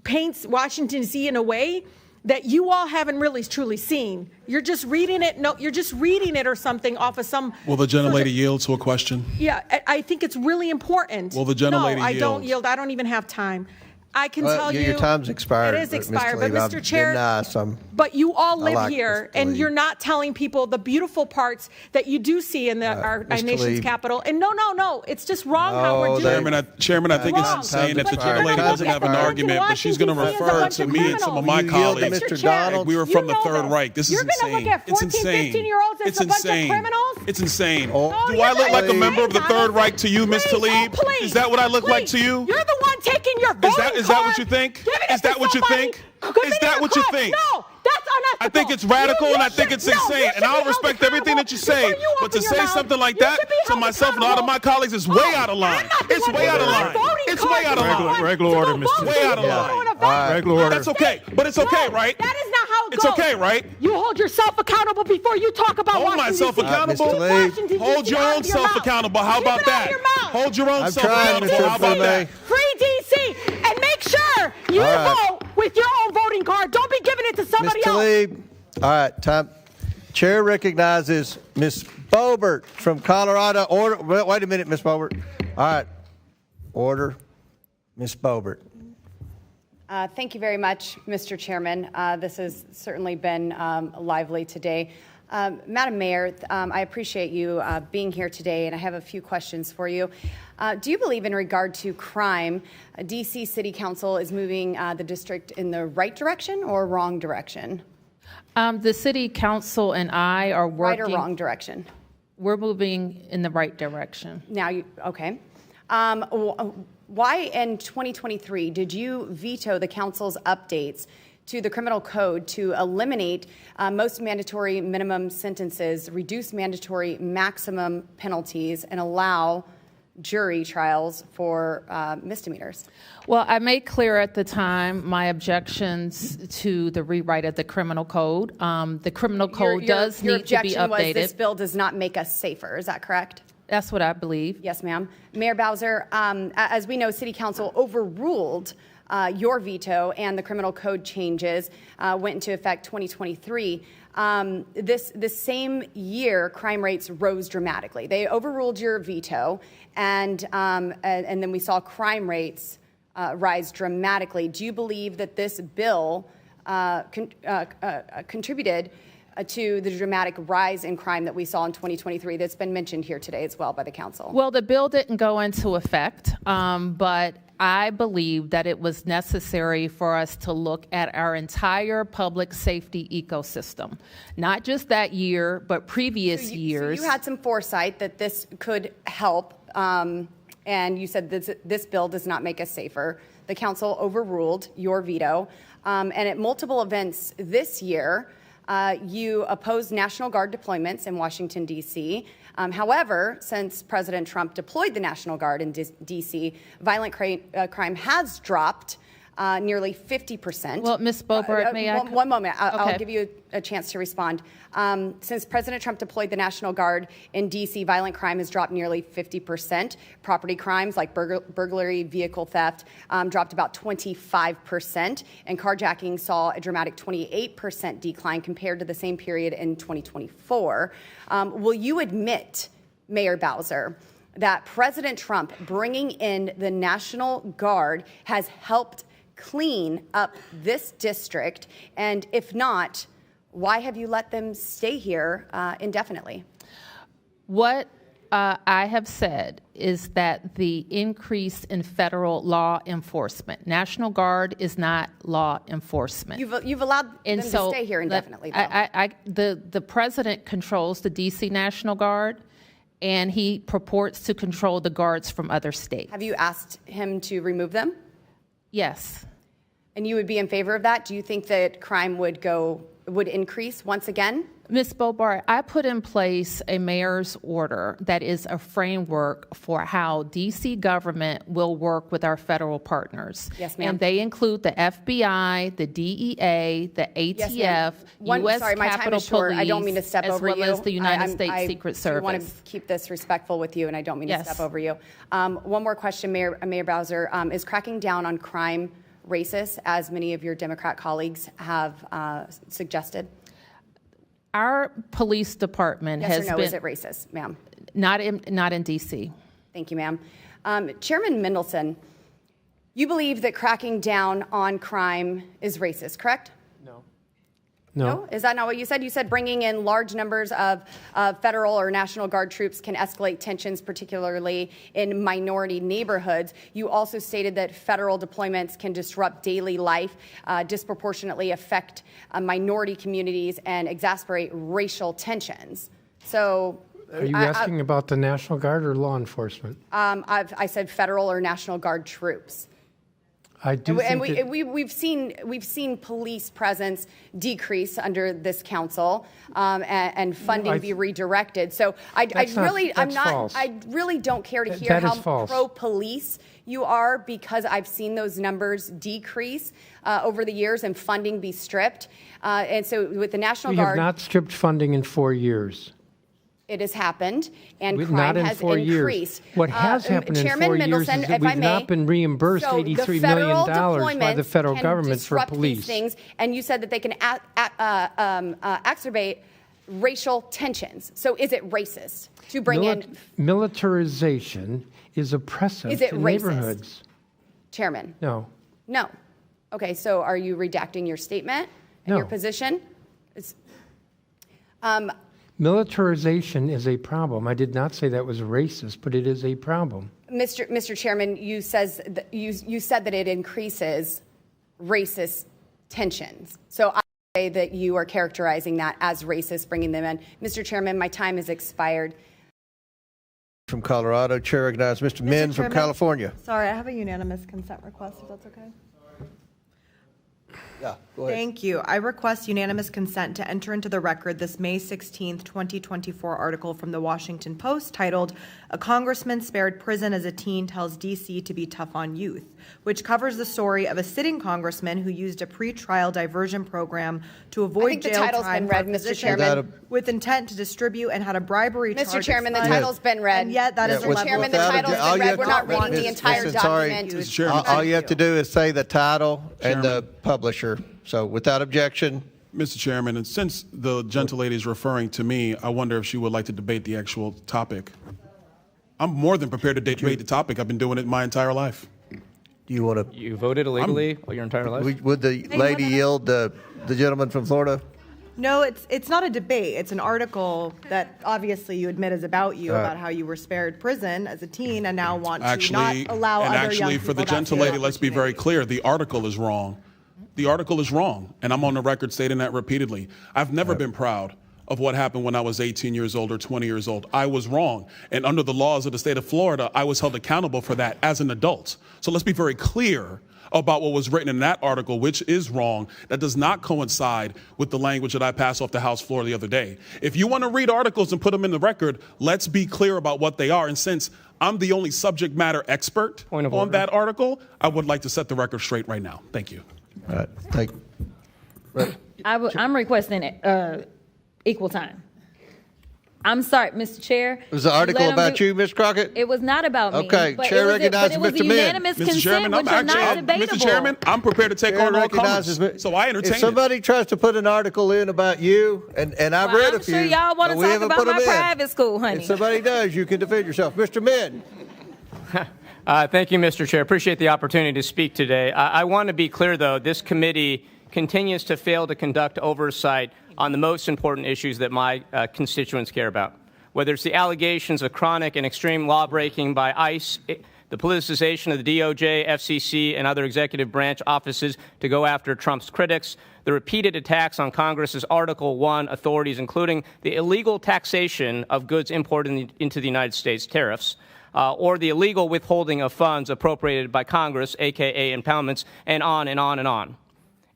paints Washington, D.C. in a way that you all haven't really truly seen. You're just reading it. No, you're just reading it or something off of some. Will the gentlelady yield to a question? Yeah, I think it's really important. Will the gentlelady yield? No, I don't yield. I don't even have time. I can tell you your time's expired. It is expired, but Mr. Mr. Chair, nice. but you all live like here, Mr. and Lee. you're not telling people the beautiful parts that you do see in our Mr. nation's Lee. capital. And no, it's just wrong how we're doing it. Chairman, I think it's Wrong. insane that the But you're gentlelady gonna doesn't look have at an the argument, but she's going to Washington, D.C. refer as a to bunch me of and some of my criminals. colleagues. Mr. Donald, we were from the you know Third this. Reich. This is You're insane. gonna look at 14, It's insane. 15-year-olds as It's a bunch insane. of criminals? It's insane. Oh, Do I look like a you're member of the insane, Third Reich to you, Ms. Please, Tlaib? please, Is that what I look like to please. you? You're the one taking your voting Is that what card, you think? giving it Is that to what you somebody, think? giving Is that your what you card. think? No, that's unethical. I think it's radical and I think it's insane. And I'll respect everything that you say. But to say something like that to myself and a lot of my colleagues is way out of line. It's way out of line. It's way out of line. Regular order, Mr. Way out of line. Regular order. That's okay. But it's okay, right? That is not how it It's goes. okay, right? You hold yourself accountable before you talk about Hold Washington, myself D.C. accountable. Mr. Lee. Washington, D.C. Hold your out own of your self mouth. accountable. How Keep about it out of that? your mouth. Hold your own I'm self trying, accountable. Mr. How about that? Free D.C. and make sure you All right. vote with your own voting card. Don't be giving it to somebody Ms. else. Tlaib. All right, time. Chair recognizes Ms. Boebert from Colorado. Order. Wait a minute, Ms. Boebert. All right. Order. Ms. Boebert. Thank you very much, Mr. Chairman. This has certainly been lively today. Madam Mayor, I appreciate you being here today, and I have a few questions for you. Do you believe in regard to crime, D.C. City Council is moving the district in the right direction or wrong direction? The city council and I are working. Right or wrong direction? We're moving in the right direction. Now, okay. Why in 2023 did you veto the council's updates to the criminal code to eliminate most mandatory minimum sentences, reduce mandatory maximum penalties, and allow jury trials for misdemeanors? Well, I made clear at the time my objections to the rewrite of the criminal code. The criminal code does your need to be objection was updated. this bill does not make us safer. Is that correct? That's what I believe. Yes, ma'am. Mayor Bowser, as we know, City Council overruled your veto, and the criminal code changes went into effect 2023. This same year, crime rates rose dramatically. They overruled your veto, and then we saw crime rates rise dramatically. Do you believe that this bill contributed to the dramatic rise in crime that we saw in 2023 that's been mentioned here today as well by the council? Well, the bill didn't go into effect, but I believe that it was necessary for us to look at our entire public safety ecosystem, not just that year, but previous years. So you had some foresight that this could help, and you said this bill does not make us safer. The council overruled your veto, and at multiple events this year, you opposed National Guard deployments in Washington, D.C. However, since President Trump deployed the National Guard in D.C., violent crime has dropped nearly 50%. Well, Ms. Boebert, may I? One moment. I'll Okay. give you a chance to respond. Since President Trump deployed the National Guard in D.C., violent crime has dropped nearly 50%. Property crimes like burglary, vehicle theft dropped about 25%. And carjacking saw a dramatic 28% decline compared to the same period in 2024. Will you admit, Mayor Bowser, that President Trump bringing in the National Guard has helped clean up this district? And if not, why have you let them stay here indefinitely? What I have said is that the increase in federal law enforcement, National Guard is not law enforcement. You've allowed them to stay here indefinitely, though. The president controls the D.C. National Guard, and he purports to control the guards from other states. Have you asked him to remove them? Yes. And you would be in favor of that? Do you think that crime would increase once again? Ms. Boebert, I put in place a mayor's order that is a framework for how D.C. government will work with our federal partners. Yes, ma'am. And they include the FBI, the DEA, the ATF, yes, U.S. Sorry, my time Capitol is short. Police, I don't mean to step over you. as well as the United States Secret Service. I want to keep this respectful with you, and I don't mean to step over you. One more question, Mayor Bowser. Is cracking down on crime racist, as many of your Democrat colleagues have suggested? Our police department Yes has or no, been... is it racist, ma'am? Not in D.C. Thank you, ma'am. Chairman Mendelson, You believe that cracking down on crime is racist, correct? No? Is that not what you said? You said bringing in large numbers of federal or National Guard troops can escalate tensions, particularly in minority neighborhoods. You also stated that federal deployments can disrupt daily life, disproportionately affect minority communities, and exacerbate racial tensions. So, are you asking about the National Guard or law enforcement? I said federal or National Guard troops. I do think and we've seen police presence decrease under this council, and funding be redirected. So I really don't care to hear how pro-police you are, because I've seen those numbers decrease over the years and funding be stripped. And so with the National Guard, we have not stripped funding in 4 years. It has happened, and Not crime in has 4 increased. Years. What has happened in 4 years is that we've not been reimbursed $83 million by the federal government for police. These things, and you said that they can exacerbate racial tensions. So is it racist to bring in militarization? Is oppressive to neighborhoods. Chairman? No. Okay, so are you redacting your statement and your position? Militarization is a problem. I did not say that was racist, but it is a problem. Mr. Chairman, you said that it increases racist tensions. So I say that you are characterizing that as racist, bringing them in. Mr. Chairman, my time has expired. From Colorado, Chair recognizes Mr. Min from California. Sorry, I have a unanimous consent request, if that's okay. Yeah, go ahead. Thank you. I request unanimous consent to enter into the record this May 16th, 2024 article from the Washington Post titled, "A Congressman Spared Prison as a Teen Tells D.C. to Be Tough on Youth," which covers the story of a sitting congressman who used a pretrial diversion program to avoid jail time for position with intent to distribute and had a bribery charge. Mr. Chairman, the title's been read. And yet that is Mr. Chairman, the title's been read. We're not reading the entire document. All you have to do is say the title and the publisher. So without objection. Mr. Chairman, and since the gentle lady is referring to me, I wonder if she would like to debate the actual topic. I'm more than prepared to debate the topic. I've been doing it my entire life. Do you want to? You voted illegally your entire life? Would the lady yield the gentleman from Florida? No, it's not a debate. It's an article that obviously you admit is about you, about how you were spared prison as a teen and now want to not allow other young people. And actually, for the gentle lady, let's be very clear. The article is wrong. The article is wrong, and I'm on the record stating that repeatedly. I've never been proud of what happened when I was 18 years old or 20 years old. I was wrong, and under the laws of the state of Florida, I was held accountable for that as an adult. So let's be very clear about what was written in that article, which is wrong. That does not coincide with the language that I passed off the House floor the other day. If you want to read articles and put them in the record, let's be clear about what they are. And since I'm the only subject matter expert on that article, I would like to set the record straight right now. Thank you. All right. Thank you. I'm requesting equal time. I'm sorry, Mr. Chair. Was the article about you, Ms. Crockett? It was not about me. Okay, Chair recognizes Mr. Min. Unanimous consent, which is not debatable. Mr. Chairman, I'm prepared to take on all comments, so I entertain it. If somebody tries to put an article in about you, and I've read a few, I'm sure y'all want to talk about my private school, honey. If somebody does, you can defend yourself. Mr. Min. Thank you, Mr. Chair. Appreciate the opportunity to speak today. I want to be clear, though, this committee continues to fail to conduct oversight on the most important issues that my constituents care about, whether it's the allegations of chronic and extreme lawbreaking by ICE, the politicization of the DOJ, FCC, and other executive branch offices to go after Trump's critics, the repeated attacks on Congress's Article I authorities, including the illegal taxation of goods imported into the United States, tariffs, or the illegal withholding of funds appropriated by Congress, a.k.a. impoundments, and on and on and on.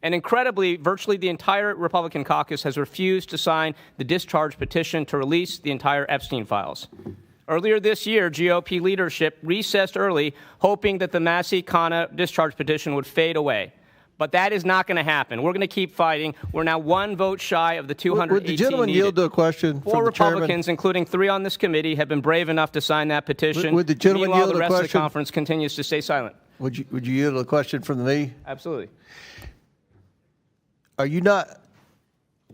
And incredibly, virtually the entire Republican caucus has refused to sign the discharge petition to release the entire Epstein files. Earlier this year, GOP leadership recessed early, hoping that the Massey Khanna discharge petition would fade away. But that is not going to happen. We're going to keep fighting. We're now one vote shy of the 218 Would the gentleman needed. yield to a question from the Republicans, including 3 on this committee, have been brave enough to sign that petition. Would the gentleman Meanwhile, yield the a rest of the question? conference continues to stay silent. Would you yield to a question from me? Absolutely. Are you not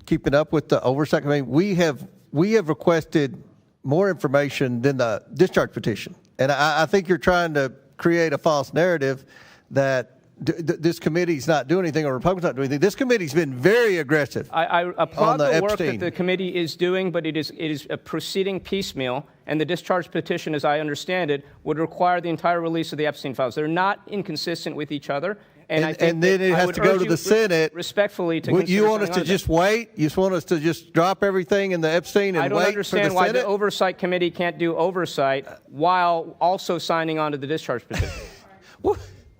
keeping up with the oversight? I mean, we have requested more information than the discharge petition, and I think you're trying to create a false narrative that this committee's not doing anything or Republicans not doing anything. This committee's been very aggressive. I applaud the work Epstein. that the committee is doing, but it is proceeding piecemeal, and the discharge petition, as I understand it, would require the entire release of the Epstein files. They're not inconsistent with each other. And then it has to go to the Senate. Respectfully, to you want us to just wait? You just want us to just drop everything in the Epstein and wait for the Senate? I don't understand why the Oversight Committee can't do oversight while also signing on to the discharge petition.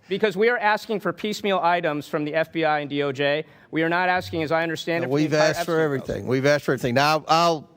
Because we are asking for piecemeal items from the FBI and DOJ. We are not asking, as I understand it, we've asked for everything. We've asked for everything. Now, I'll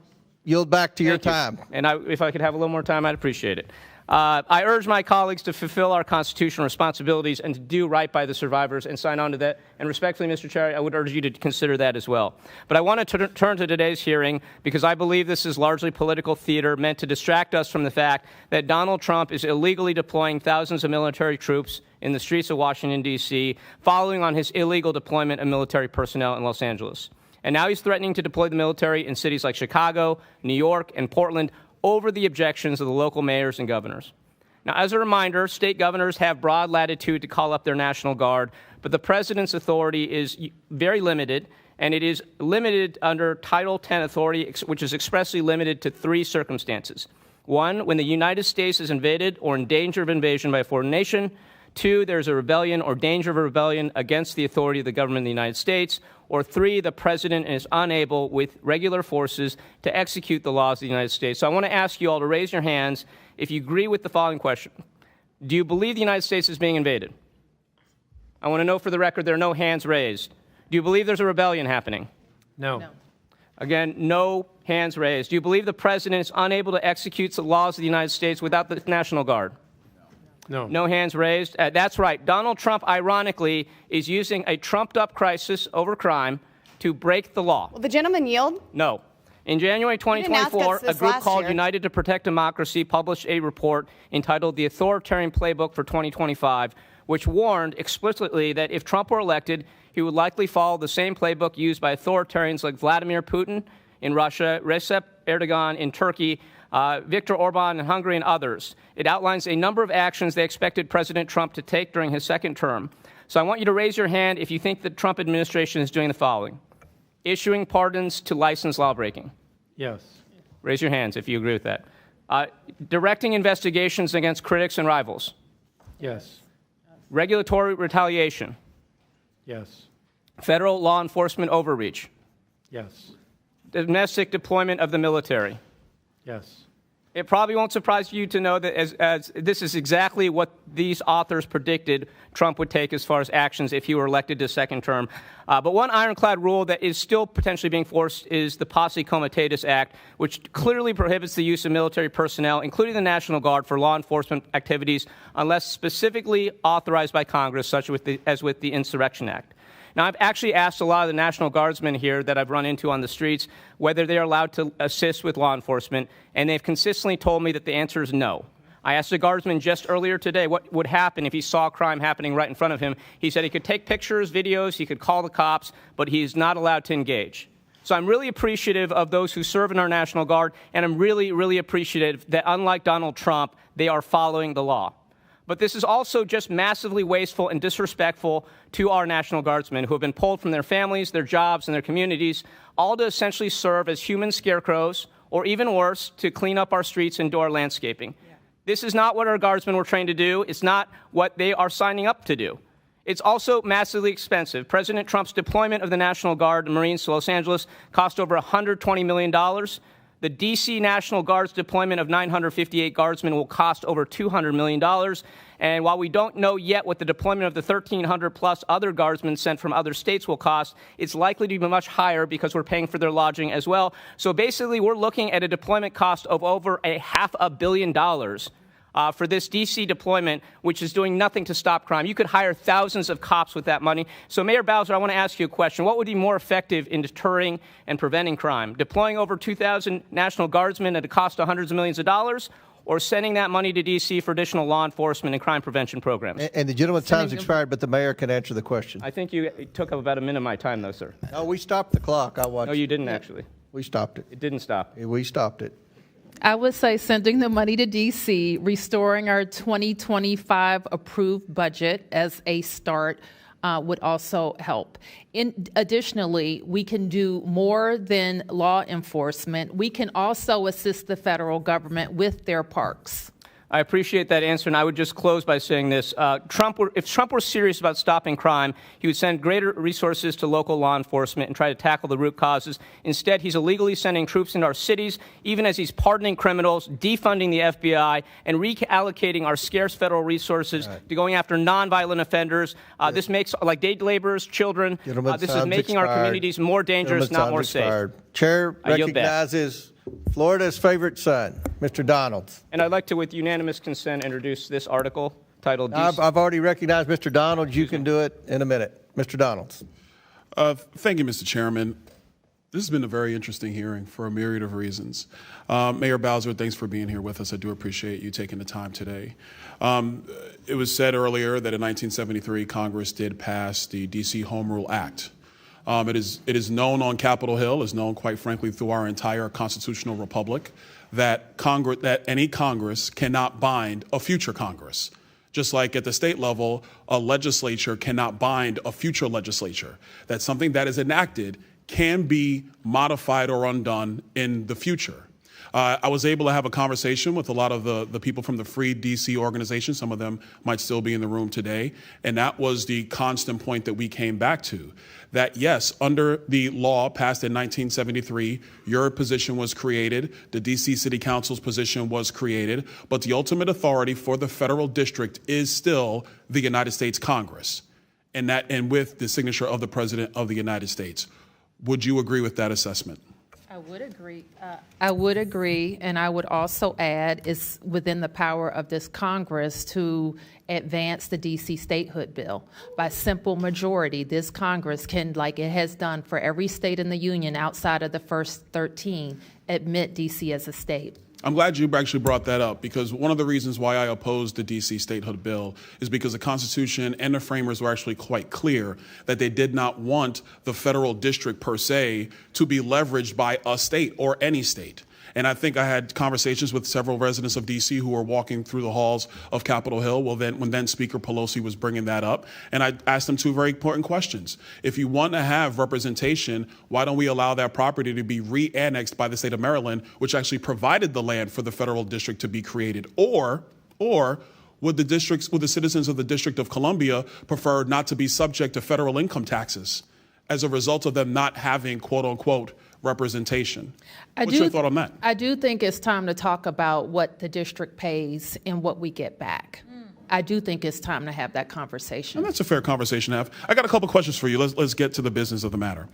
yield back to your time. And if I could have a little more time, I'd appreciate it. I urge my colleagues to fulfill our constitutional responsibilities and to do right by the survivors and sign on to that. And respectfully, Mr. Chair, I would urge you to consider that as well. But I want to turn to today's hearing because I believe this is largely political theater meant to distract us from the fact that Donald Trump is illegally deploying thousands of military troops in the streets of Washington, D.C., following on his illegal deployment of military personnel in Los Angeles. And now he's threatening to deploy the military in cities like Chicago, New York, and Portland over the objections of the local mayors and governors. Now, as a reminder, state governors have broad latitude to call up their National Guard, but the president's authority is very limited, and it is limited under Title X authority, which is expressly limited to 3 circumstances. 1, when the United States is invaded or in danger of invasion by a foreign nation. 2, there's a rebellion or danger of a rebellion against the authority of the government of the United States. Or 3, the president is unable with regular forces to execute the laws of the United States. So I want to ask you all to raise your hands if you agree with the following question. Do you believe the United States is being invaded? I want to know for the record there are no hands raised. Do you believe there's a rebellion happening? No. Again, no hands raised. Do you believe the president is unable to execute the laws of the United States without the National Guard? No. No hands raised? That's right. Donald Trump, ironically, is using a trumped-up crisis over crime to break the law. Will the gentleman yield? No. In January 2024, a group called United to Protect Democracy published a report entitled The Authoritarian Playbook for 2025, which warned explicitly that if Trump were elected, he would likely follow the same playbook used by authoritarians like Vladimir Putin in Russia, Recep Erdogan in Turkey, Viktor Orban in Hungary, and others. It outlines a number of actions they expected President Trump to take during his second term. So I want you to raise your hand if you think the Trump administration is doing the following. Issuing pardons to licensed lawbreaking. Yes. Raise your hands if you agree with that. Directing investigations against critics and rivals. Yes. Regulatory retaliation. Yes. Federal law enforcement overreach. Yes. Domestic deployment of the military. Yes. It probably won't surprise you to know that as this is exactly what these authors predicted Trump would take as far as actions if he were elected to second term. But one ironclad rule that is still potentially being forced is the Posse Comitatus Act, which clearly prohibits the use of military personnel, including the National Guard, for law enforcement activities unless specifically authorized by Congress, such as with the Insurrection Act. Now, I've actually asked a lot of the National Guardsmen here that I've run into on the streets whether they are allowed to assist with law enforcement, and they've consistently told me that the answer is no. I asked a Guardsman just earlier today what would happen if he saw crime happening right in front of him. He said he could take pictures, videos, he could call the cops, but he's not allowed to engage. So I'm really appreciative of those who serve in our National Guard, and I'm really, really appreciative that, unlike Donald Trump, they are following the law. But this is also just massively wasteful and disrespectful to our National Guardsmen who have been pulled from their families, their jobs, and their communities, all to essentially serve as human scarecrows, or even worse, to clean up our streets and do our landscaping. Yeah. This is not what our Guardsmen were trained to do. It's not what they are signing up to do. It's also massively expensive. President Trump's deployment of the National Guard and Marines to Los Angeles cost over $120 million. The D.C. National Guard's deployment of 958 Guardsmen will cost over $200 million. And while we don't know yet what the deployment of the 1,300-plus other Guardsmen sent from other states will cost, it's likely to be much higher because we're paying for their lodging as well. So basically, we're looking at a deployment cost of over $500 million for this D.C. deployment, which is doing nothing to stop crime. You could hire thousands of cops with that money. So, Mayor Bowser, I want to ask you a question. What would be more effective in deterring and preventing crime? Deploying over 2,000 National Guardsmen at a cost of hundreds of millions of dollars, or sending that money to D.C. for additional law enforcement and crime prevention programs? And the gentleman's time's expired, but the mayor can answer the question. I think you took up about a minute of my time, though, sir. No, we stopped the clock. I watched. No, you didn't, actually. We stopped it. It didn't stop. We stopped it. I would say sending the money to D.C., restoring our 2025 approved budget as a start would also help. Additionally, we can do more than law enforcement. We can also assist the federal government with their parks. I appreciate that answer, and I would just close by saying this. If Trump were serious about stopping crime, he would send greater resources to local law enforcement and try to tackle the root causes. Instead, he's illegally sending troops into our cities, even as he's pardoning criminals, defunding the FBI, and reallocating our scarce federal resources to going after nonviolent offenders. This makes, like day laborers, children, this is making our communities more dangerous, not more safe. Chair recognizes Florida's favorite son, Mr. Donalds. And I'd like to, with unanimous consent, introduce this article titled... I've already recognized Mr. Donalds. You can do it in a minute. Mr. Donalds. Thank you, Mr. Chairman. This has been a very interesting hearing for a myriad of reasons. Mayor Bowser, thanks for being here with us. I do appreciate you taking the time today. It was said earlier that in 1973, Congress did pass the D.C. Home Rule Act. It is known on Capitol Hill, is known, quite frankly, through our entire constitutional republic, that any Congress cannot bind a future Congress. Just like at the state level, a legislature cannot bind a future legislature. That something that is enacted can be modified or undone in the future. I was able to have a conversation with a lot of the people from the Free DC organization. Some of them might still be in the room today. And that was the constant point that we came back to, that yes, under the law passed in 1973, your position was created, the DC City Council's position was created, but the ultimate authority for the federal district is still the United States Congress, and with the signature of the President of the United States. Would you agree with that assessment? I would agree. And I would also add it's within the power of this Congress to advance the D.C. statehood bill. By simple majority, this Congress can, like it has done for every state in the union outside of the first 13, admit D.C. as a state. I'm glad you actually brought that up, because one of the reasons why I opposed the D.C. statehood bill is because the Constitution and the framers were actually quite clear that they did not want the federal district per se to be leveraged by a state or any state. And I think I had conversations with several residents of D.C. who were walking through the halls of Capitol Hill when then Speaker Pelosi was bringing that up. And I asked them two very important questions. If you want to have representation, why don't we allow that property to be re-annexed by the state of Maryland, which actually provided the land for the federal district to be created? Or would the citizens of the District of Columbia prefer not to be subject to federal income taxes as a result of them not having, quote unquote, representation? What's your thought on that? I do think it's time to talk about what the district pays and what we get back. I do think it's time to have that conversation. And that's a fair conversation to have. I got a couple questions for you. Let's get to the business of the matter.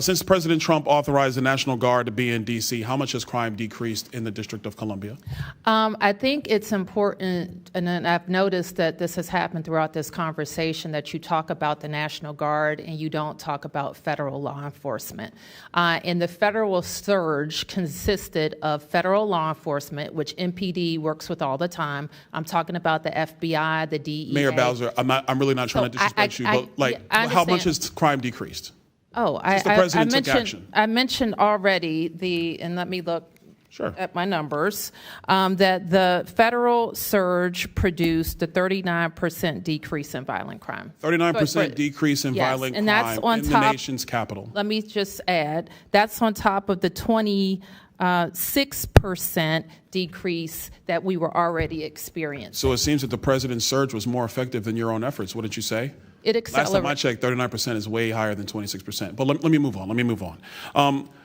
Since President Trump authorized the National Guard to be in D.C., how much has crime decreased in the District of Columbia? I think it's important, and I've noticed that this has happened throughout this conversation, that you talk about the National Guard and you don't talk about federal law enforcement. And the federal surge consisted of federal law enforcement, which MPD works with all the time. I'm talking about the FBI, the DEA. Mayor Bowser, I'm really not trying to disrespect you, but how much has crime decreased? Oh, I mentioned already and let me look at my numbers, that the federal surge produced a 39% decrease in violent crime. 39% decrease in violent crime that's on in the nation's capital. Let me just add, that's on top of the 6% decrease that we were already experiencing. So it seems that the president's surge was more effective than your own efforts. What did you say? It accelerated. Last time I checked, 39% is way higher than 26%. But let me move on.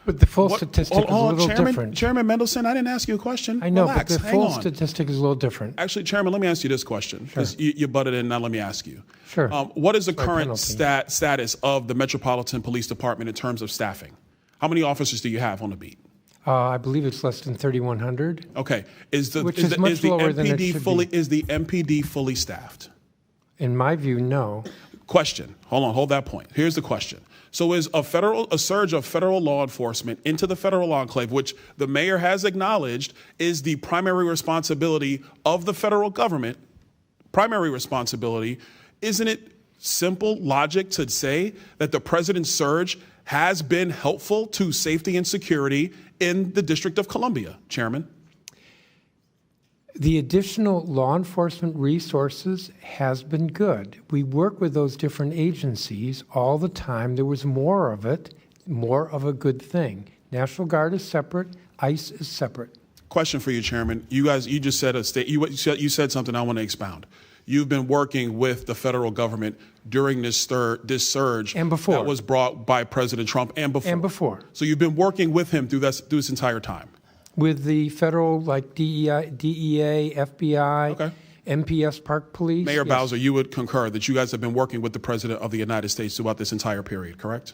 But the full statistic is a little different. Chairman Mendelson, I didn't ask you a question. I know, but the full statistic is a little different. Actually, Chairman, let me ask you this question, because you butted in. Now let me ask you. Sure. What is the current status of the Metropolitan Police Department in terms of staffing? How many officers do you have on the beat? I believe it's less than 3,100. Okay. Which is much lower than it should be. Is the MPD fully staffed? In my view, no. Question. Hold that point. Here's the question. So is a surge of federal law enforcement into the federal enclave, which the mayor has acknowledged is the primary responsibility of the federal government, isn't it simple logic to say that the president's surge has been helpful to safety and security in the District of Columbia, Chairman? The additional law enforcement resources has been good. We work with those different agencies all the time. There was more of it, more of a good thing. National Guard is separate. ICE is separate. Question for you, Chairman. You just said you said something I want to expound. You've been working with the federal government during this surge and before that was brought by President Trump and before. And before. So you've been working with him through this entire time. With the federal, like DEA, FBI, okay. MPS Park Police. Mayor yes. Bowser, you would concur that you guys have been working with the President of the United States throughout this entire period, correct?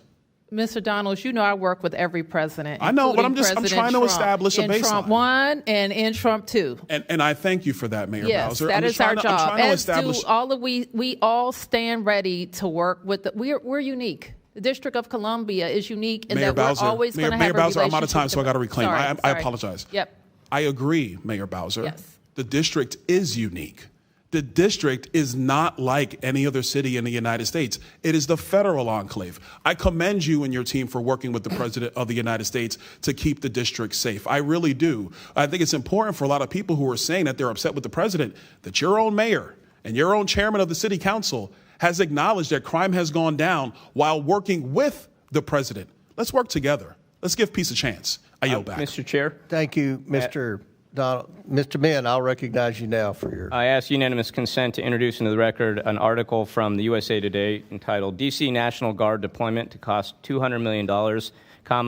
Mr. Donalds, you know I work with every president. I know, but I'm President trying to Trump, establish a baseline. In Trump 1 and in Trump 2. And I thank you for that, Mayor yes, Bowser. That is our job. As do all of we all stand ready to work with. We're unique. The District of Columbia is unique in Mayor that Bowser, we're always going to have Mayor a Bowser, relationship. I'm out of time, so I got to reclaim. Sorry. I apologize. Yep. I agree, Mayor Bowser. Yes. The district is unique. The district is not like any other city in the United States. It is the federal enclave. I commend you and your team for working with the President of the United States to keep the district safe. I really do. I think it's important for a lot of people who are saying that they're upset with the president that your own mayor and your own chairman of the city council has acknowledged that crime has gone down while working with the president. Let's work together. Let's give peace a chance. I yield back. Mr. Chair. Thank you, Mr. Donald. Mr. Mann, I'll recognize you now for your... I ask unanimous consent to introduce into the record an article from the USA Today entitled D.C. National Guard Deployment to Cost $200 Million,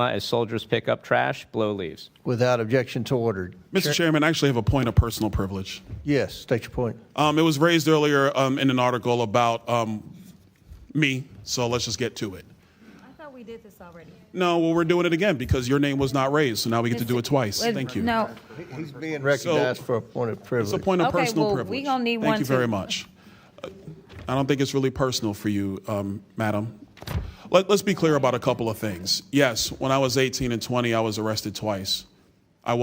as soldiers pick up trash, blow leaves. Without objection to order. Mr. Chairman, I actually have a point of personal privilege. Yes, state your point. It was raised earlier in an article about me, so let's just get to it. I thought we did this already. No, well, we're doing it again because your name was not raised, so now we get to do it twice. Thank you. No. He's being recognized for a point of privilege. It's a point of personal privilege. We're going to need one, Thank you very much. I don't think it's really personal for you, madam. Let's be clear about a couple of things. Yes, when I was 18 and 20, I was arrested twice. I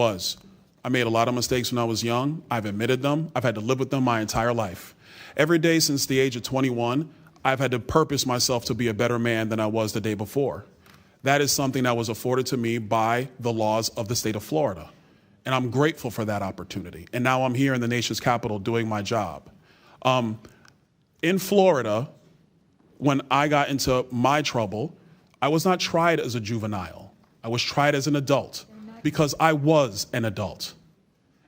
made a lot of mistakes when I was young. I've admitted them. I've had to live with them my entire life. Every day since the age of 21, I've had to purpose myself to be a better man than I was the day before. That is something that was afforded to me by the laws of the state of Florida. And I'm grateful for that opportunity. And now I'm here in the nation's capital doing my job. In Florida, when I got into my trouble, I was not tried as a juvenile. I was tried as an adult because I was an adult.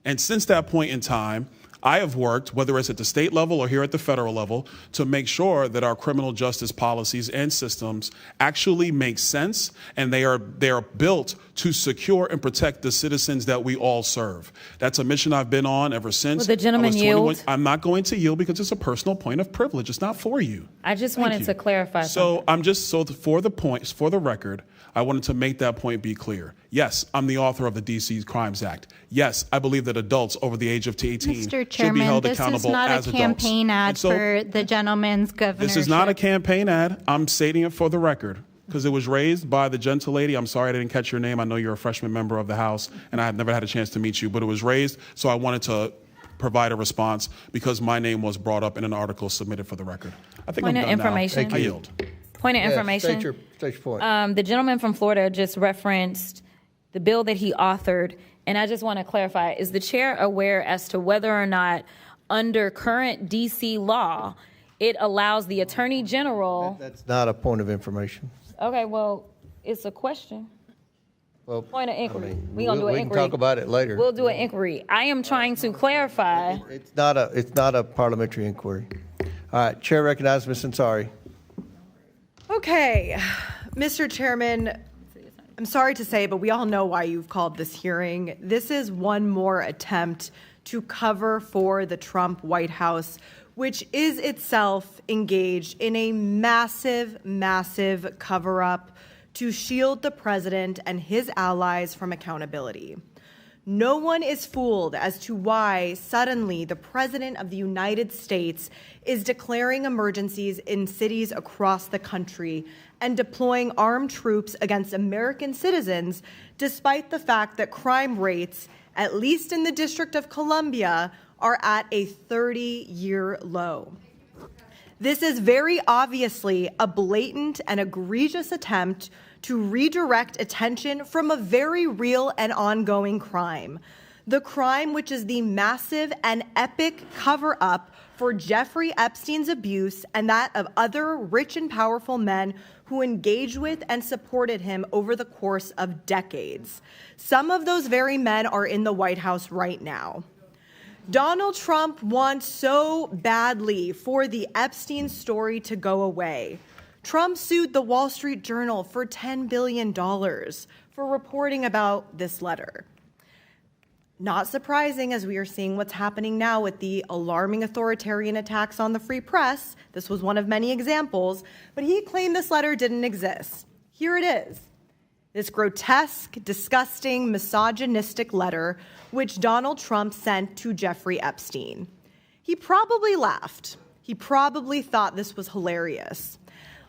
And since that point in time, I have worked, whether it's at the state level or here at the federal level, to make sure that our criminal justice policies and systems actually make sense, and they are built to secure and protect the citizens that we all serve. That's a mission I've been on ever since. Will the gentleman yield? I'm not going to yield because it's a personal point of privilege. It's not for you. I just wanted to clarify something. For the record, I wanted to make that point be clear. Yes, I'm the author of the D.C. Crimes Act. Yes, I believe that adults over the age of 18 should be held accountable as adults. This is not a campaign ad for the gentleman's governorship. This is not a campaign ad. I'm stating it for the record because it was raised by the gentle lady. I'm sorry I didn't catch your name. I know you're a freshman member of the House, and I have never had a chance to meet you, but it was raised, so I wanted to provide a response because my name was brought up in an article submitted for the record. I think Point I'm of done information. now. I yield. Point of information. State your point. The gentleman from Florida just referenced the bill that he authored, and I just want to clarify, is the chair aware as to whether or not under current D.C. law, it allows the attorney general... That's not a point of information. Okay, well, it's a question. Well, point of inquiry. We're going to do an inquiry. We can talk about it later. We'll do an inquiry. I am trying to clarify. It's not a parliamentary inquiry. All right, Chair recognizes Ms. Ansari. Okay, Mr. Chairman, I'm sorry to say, but we all know why you've called this hearing. This is one more attempt to cover for the Trump White House, which is itself engaged in a massive, massive cover-up to shield the president and his allies from accountability. No one is fooled as to why suddenly the President of the United States is declaring emergencies in cities across the country and deploying armed troops against American citizens, despite the fact that crime rates, at least in the District of Columbia, are at a 30-year low. This is very obviously a blatant and egregious attempt to redirect attention from a very real and ongoing crime. The crime, which is the massive and epic cover-up for Jeffrey Epstein's abuse and that of other rich and powerful men who engaged with and supported him over the course of decades. Some of those very men are in the White House right now. Donald Trump wants so badly for the Epstein story to go away. Trump sued the Wall Street Journal for $10 billion for reporting about this letter. Not surprising, as we are seeing what's happening now with the alarming authoritarian attacks on the free press. This was one of many examples, but he claimed this letter didn't exist. Here it is. This grotesque, disgusting, misogynistic letter which Donald Trump sent to Jeffrey Epstein. He probably laughed. He probably thought this was hilarious,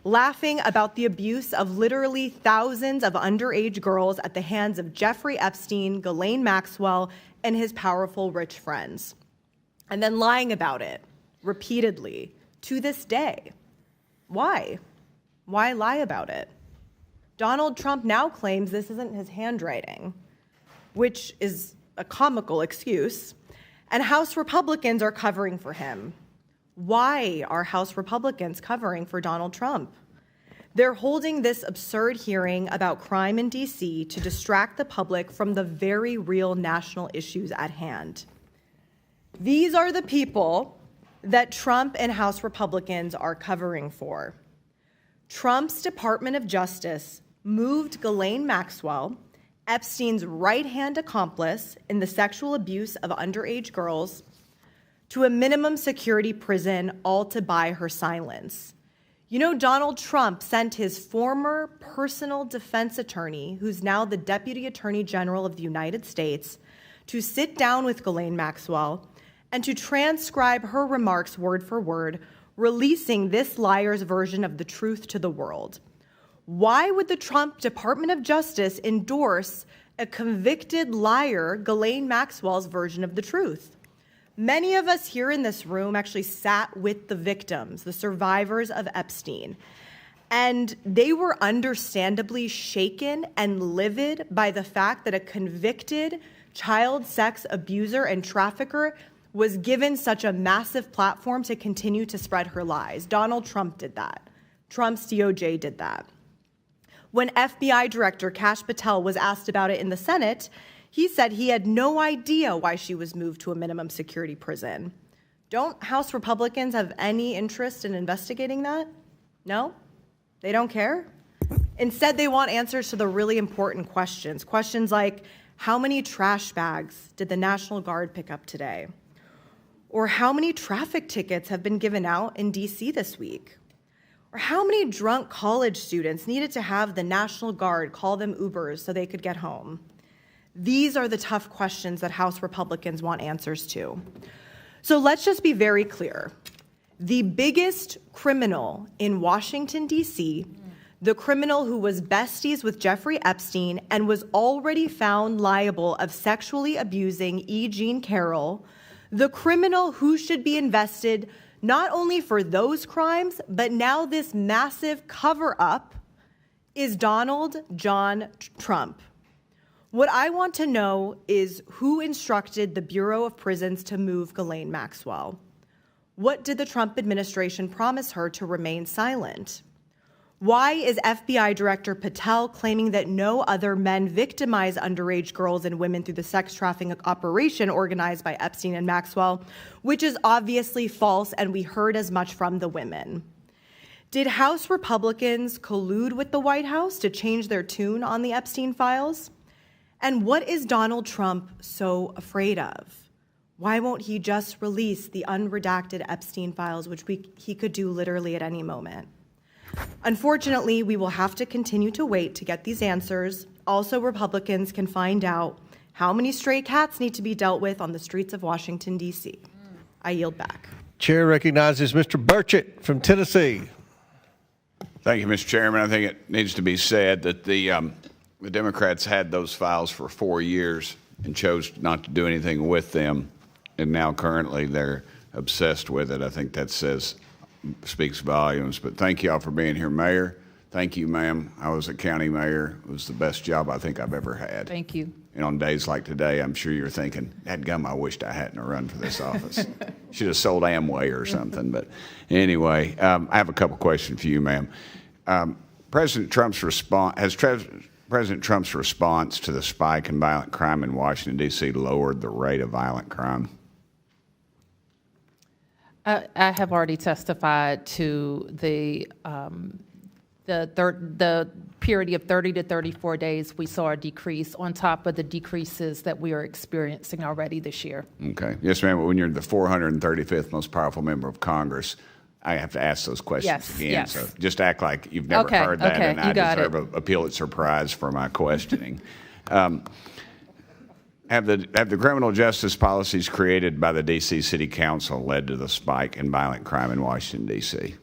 laughing about the abuse of literally thousands of underage girls at the hands of Jeffrey Epstein, Ghislaine Maxwell, and his powerful rich friends, and then lying about it repeatedly to this day. Why? Why lie about it? Donald Trump now claims this isn't his handwriting, which is a comical excuse, and House Republicans are covering for him. Why are House Republicans covering for Donald Trump? They're holding this absurd hearing about crime in D.C. to distract the public from the very real national issues at hand. These are the people that Trump and House Republicans are covering for. Trump's Department of Justice moved Ghislaine Maxwell, Epstein's right-hand accomplice in the sexual abuse of underage girls, to a minimum security prison, all to buy her silence. You know, Donald Trump sent his former personal defense attorney, who's now the Deputy Attorney General of the United States, to sit down with Ghislaine Maxwell and to transcribe her remarks word for word, releasing this liar's version of the truth to the world. Why would the Trump Department of Justice endorse a convicted liar, Ghislaine Maxwell's version of the truth? Many of us here in this room actually sat with the victims, the survivors of Epstein, and they were understandably shaken and livid by the fact that a convicted child sex abuser and trafficker was given such a massive platform to continue to spread her lies. Donald Trump did that. Trump's DOJ did that. When FBI Director Kash Patel was asked about it in the Senate, he said he had no idea why she was moved to a minimum security prison. Don't House Republicans have any interest in investigating that? No? They don't care? Instead, they want answers to the really important questions. Questions like, how many trash bags did the National Guard pick up today? Or how many traffic tickets have been given out in D.C. this week? Or how many drunk college students needed to have the National Guard call them Ubers so they could get home? These are the tough questions that House Republicans want answers to. So let's just be very clear. The biggest criminal in Washington, D.C., the criminal who was besties with Jeffrey Epstein and was already found liable of sexually abusing E. Jean Carroll, the criminal who should be invested not only for those crimes, but now this massive cover-up, is Donald John Trump. What I want to know is who instructed the Bureau of Prisons to move Ghislaine Maxwell? What did the Trump administration promise her to remain silent? Why is FBI Director Patel claiming that no other men victimize underage girls and women through the sex trafficking operation organized by Epstein and Maxwell, which is obviously false, and we heard as much from the women? Did House Republicans collude with the White House to change their tune on the Epstein files? And what is Donald Trump so afraid of? Why won't he just release the unredacted Epstein files, which he could do literally at any moment? Unfortunately, we will have to continue to wait to get these answers. Also, Republicans can find out how many stray cats need to be dealt with on the streets of Washington, D.C. I yield back. Chair recognizes Mr. Burchett from Tennessee. Thank you, Mr. Chairman. I think it needs to be said that the Democrats had those files for 4 years and chose not to do anything with them, and now currently they're obsessed with it. I think that speaks volumes. But thank you all for being here, Mayor. Thank you, ma'am. I was a county mayor. It was the best job I think I've ever had. Thank you. And on days like today, I'm sure you're thinking, dadgum, I wished I hadn't run for this office. Should have sold Amway or something. But anyway, I have a couple questions for you, ma'am. President Trump's response to the spike in violent crime in Washington, D.C. lowered the rate of violent crime? I have already testified to the period of 30 to 34 days. We saw a decrease on top of the decreases that we are experiencing already this year. Okay. Yes, ma'am. But when you're the 435th most powerful member of Congress, I have to ask those questions again. Yes. So just act like you've never heard that, okay, and I deserve a Pulitzer Prize for my questioning. Have the criminal justice policies created by the D.C. City Council led to the spike in violent crime in Washington, D.C.?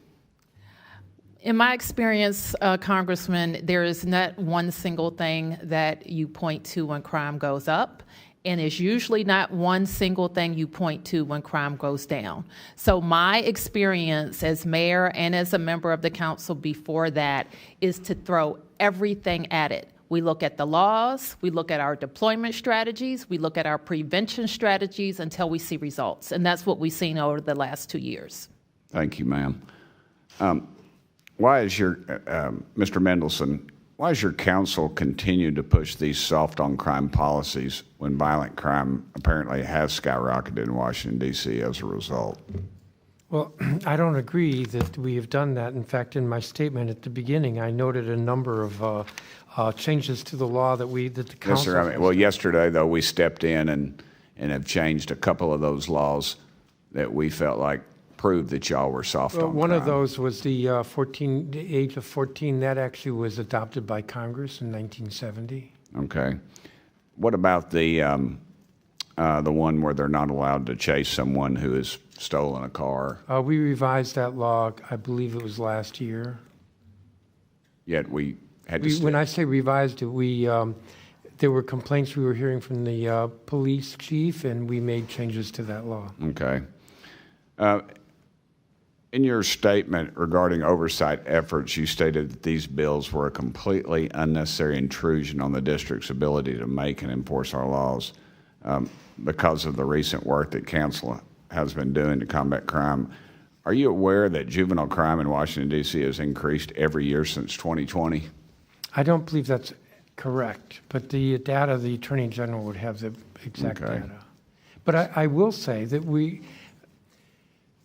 In my experience, Congressman, there is not one single thing that you point to when crime goes up, and it's usually not one single thing you point to when crime goes down. So my experience as mayor and as a member of the council before that is to throw everything at it. We look at the laws, we look at our deployment strategies, we look at our prevention strategies until we see results. And that's what we've seen over the last 2 years. Thank you, ma'am. Why is your, Mr. Mendelson, why has your council continued to push these soft on crime policies when violent crime apparently has skyrocketed in Washington, D.C. as a result? Well, I don't agree that we have done that. In fact, in my statement at the beginning, I noted a number of changes to the law that the council... Yes, sir. Well, yesterday, though, we stepped in and have changed a couple of those laws that we felt like proved that y'all were soft on crime. One of those was the age of 14. That actually was adopted by Congress in 1970. Okay. What about the one where they're not allowed to chase someone who has stolen a car? We revised that law, I believe it was last year. Yet we had to... When I say revised it, there were complaints we were hearing from the police chief, and we made changes to that law. Okay. In your statement regarding oversight efforts, you stated that these bills were a completely unnecessary intrusion on the district's ability to make and enforce our laws because of the recent work that council has been doing to combat crime. Are you aware that juvenile crime in Washington, D.C. has increased every year since 2020? I don't believe that's correct, but the data, the Attorney General would have the exact data. But I will say that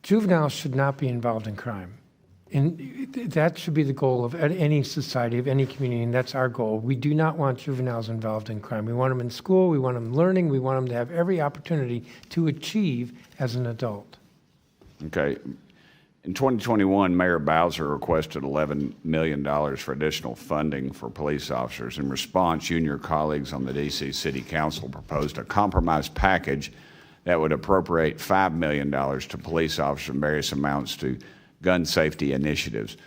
juveniles should not be involved in crime. And that should be the goal of any society, of any community, and that's our goal. We do not want juveniles involved in crime. We want them in school, we want them learning, we want them to have every opportunity to achieve as an adult. Okay. In 2021, Mayor Bowser requested $11 million for additional funding for police officers. In response, you and your colleagues on the D.C. City Council proposed a compromise package that would appropriate $5 million to police officers and various amounts to gun safety initiatives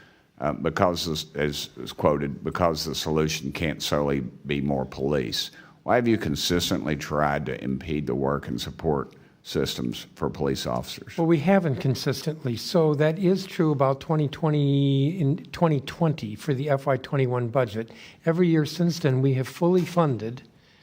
because, as quoted, because the solution can't solely be more police. Why have you consistently tried to impede the work and support systems for police officers? Well, we haven't consistently. So that is true about 2020 for the FY21 budget. Every year since then, we have fully funded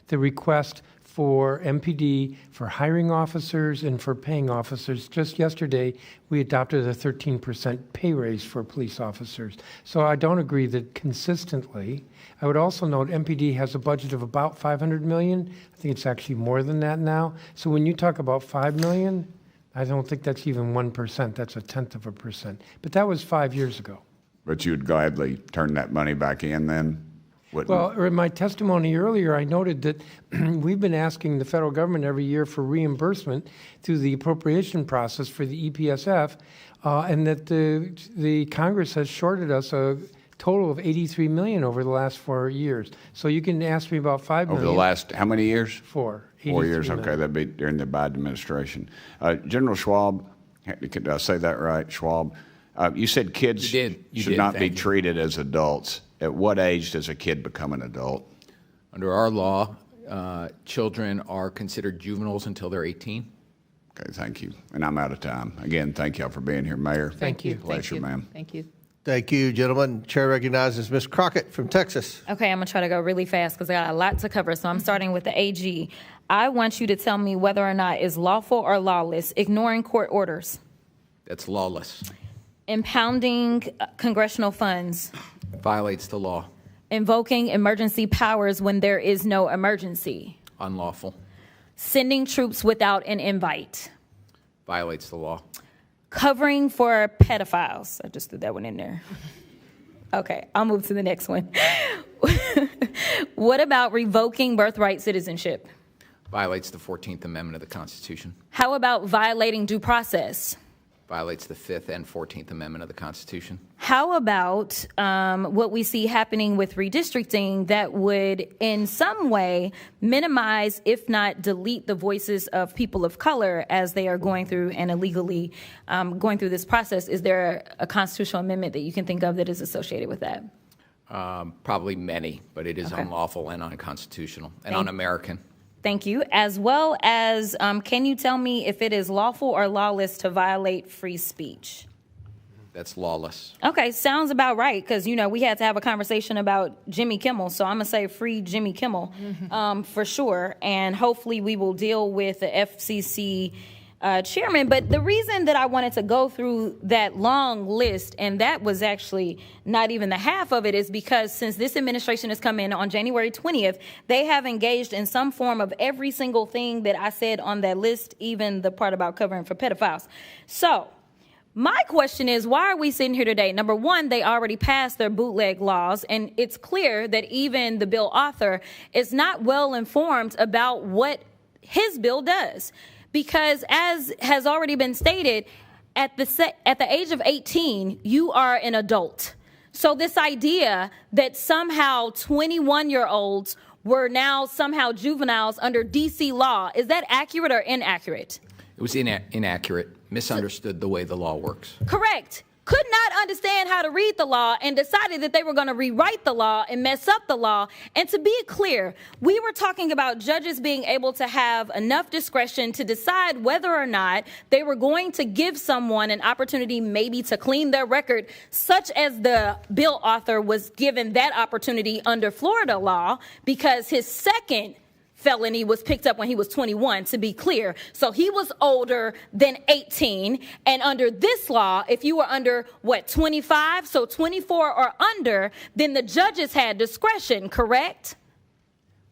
the request for MPD, for hiring officers, and for paying officers. Just yesterday, we adopted a 13% pay raise for police officers. So I don't agree that consistently. I would also note MPD has a budget of about $500 million. I think it's actually more than that now. So when you talk about $5 million, I don't think that's even 1%. That's 0.1%. But that was 5 years ago. But you would gladly turn that money back in then? Well, in my testimony earlier, I noted that we've been asking the federal government every year for reimbursement through the appropriation process for the EPSF, and that the Congress has shorted us a total of $83 million over the last 4 years. So you can ask me about $5 million. Over the last, how many years? 4. 4 years, million. okay. That'd be during the Biden administration. General Schwab, did I say that right, Schwab? You said kids should not be treated as adults. At what age does a kid become an adult? Under our law, children are considered juveniles until they're 18. Okay, thank you. And I'm out of time. Again, thank y'all for being here, Mayor. Thank you. Pleasure, ma'am. Thank you. Thank you, gentlemen. Chair recognizes Ms. Crockett from Texas. Okay, I'm going to try to go really fast because I got a lot to cover. So I'm starting with the AG. I want you to tell me whether or not it's lawful or lawless ignoring court orders. That's lawless. Impounding congressional funds. Violates the law. Invoking emergency powers when there is no emergency. Unlawful. Sending troops without an invite. Violates the law. Covering for pedophiles. I just threw that one in there. Okay, I'll move to the next one. What about revoking birthright citizenship? Violates the 14th Amendment of the Constitution. How about violating due process? Violates the 5th and 14th Amendment of the Constitution. How about what we see happening with redistricting that would in some way minimize, if not delete, the voices of people of color as they are going through and illegally going through this process? Is there a constitutional amendment that you can think of that is associated with that? Probably many, but it is unlawful and unconstitutional and un-American. Thank you. As well as, can you tell me if it is lawful or lawless to violate free speech? That's lawless. Okay, sounds about right, because, you know, we had to have a conversation about Jimmy Kimmel, so I'm going to say free Jimmy Kimmel for sure, and hopefully we will deal with the FCC chairman. But the reason that I wanted to go through that long list, and that was actually not even the half of it, is because since this administration has come in on January 20th, they have engaged in some form of every single thing that I said on that list, even the part about covering for pedophiles. So my question is, why are we sitting here today? Number one, they already passed their bootleg laws, and it's clear that even the bill author is not well informed about what his bill does. Because as has already been stated, at the age of 18, you are an adult. So this idea that somehow 21-year-olds were now somehow juveniles under D.C. law, is that accurate or inaccurate? It was inaccurate, misunderstood the way the law works. Correct. Could not understand how to read the law and decided that they were going to rewrite the law and mess up the law. And to be clear, we were talking about judges being able to have enough discretion to decide whether or not they were going to give someone an opportunity maybe to clean their record, such as the bill author was given that opportunity under Florida law because his second felony was picked up when he was 21, to be clear. So he was older than 18. And under this law, if you were under, 25, so 24 or under, then the judges had discretion, correct?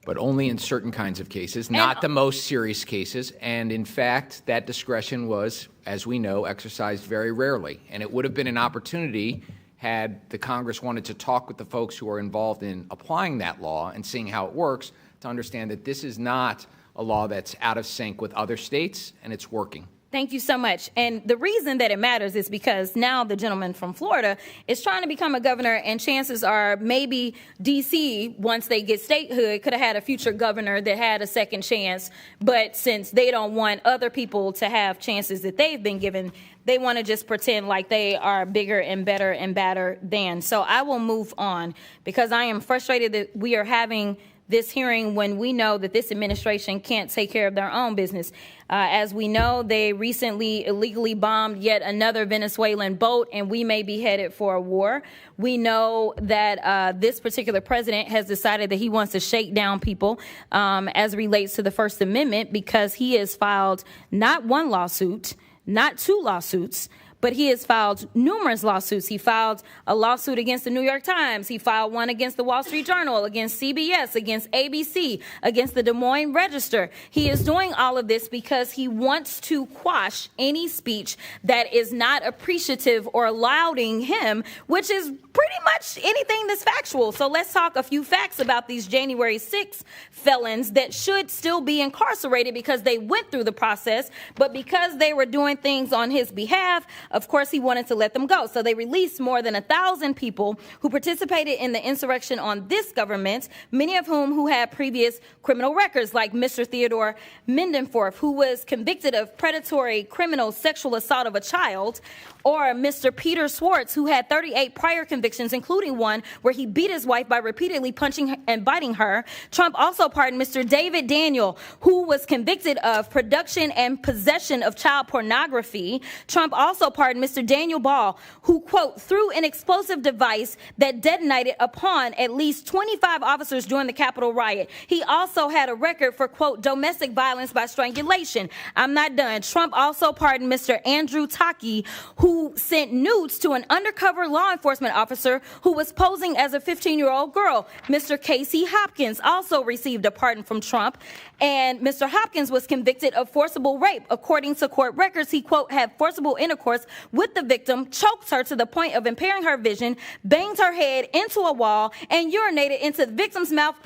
But only in certain kinds of cases, not the most serious cases. And in fact, that discretion was, as we know, exercised very rarely. And it would have been an opportunity had the Congress wanted to talk with the folks who are involved in applying that law and seeing how it works, to understand that this is not a law that's out of sync with other states, and it's working. Thank you so much. And the reason that it matters is because now the gentleman from Florida is trying to become a governor, and chances are maybe D.C., once they get statehood, could have had a future governor that had a second chance. But since they don't want other people to have chances that they've been given, they want to just pretend like they are bigger and better and badder than. So I will move on because I am frustrated that we are having this hearing when we know that this administration can't take care of their own business. As we know, they recently illegally bombed yet another Venezuelan boat, and we may be headed for a war. We know that this particular president has decided that he wants to shake down people as relates to the First Amendment because he has filed not one lawsuit, not two lawsuits, but he has filed numerous lawsuits. He filed a lawsuit against the New York Times. He filed one against the Wall Street Journal, against CBS, against ABC, against the Des Moines Register. He is doing all of this because he wants to quash any speech that is not appreciative or lauding him, which is pretty much anything that's factual. So let's talk a few facts about these January 6th felons that should still be incarcerated because they went through the process, but because they were doing things on his behalf, of course, he wanted to let them go. So they released more than 1,000 people who participated in the insurrection on this government, many of whom who had previous criminal records, like Mr. Theodore Mendenforth, who was convicted of predatory criminal sexual assault of a child, or Mr. Peter Schwartz, who had 38 prior convictions, including one where he beat his wife by repeatedly punching and biting her. Trump also pardoned Mr. David Daniel, who was convicted of production and possession of child pornography. Trump also pardoned pardoned Mr. Daniel Ball, who, quote, threw an explosive device that detonated upon at least 25 officers during the Capitol riot. He also had a record for, quote, domestic violence by strangulation. I'm not done. Trump also pardoned Mr. Andrew Taki, who sent nudes to an undercover law enforcement officer who was posing as a 15-year-old girl. Mr. Casey Hopkins also received a pardon from Trump, and Mr. Hopkins was convicted of forcible rape. According to court records, he, quote, had forcible intercourse with the victim, choked her to the point of impairing her vision, banged her head into a wall, and urinated into the victim's mouth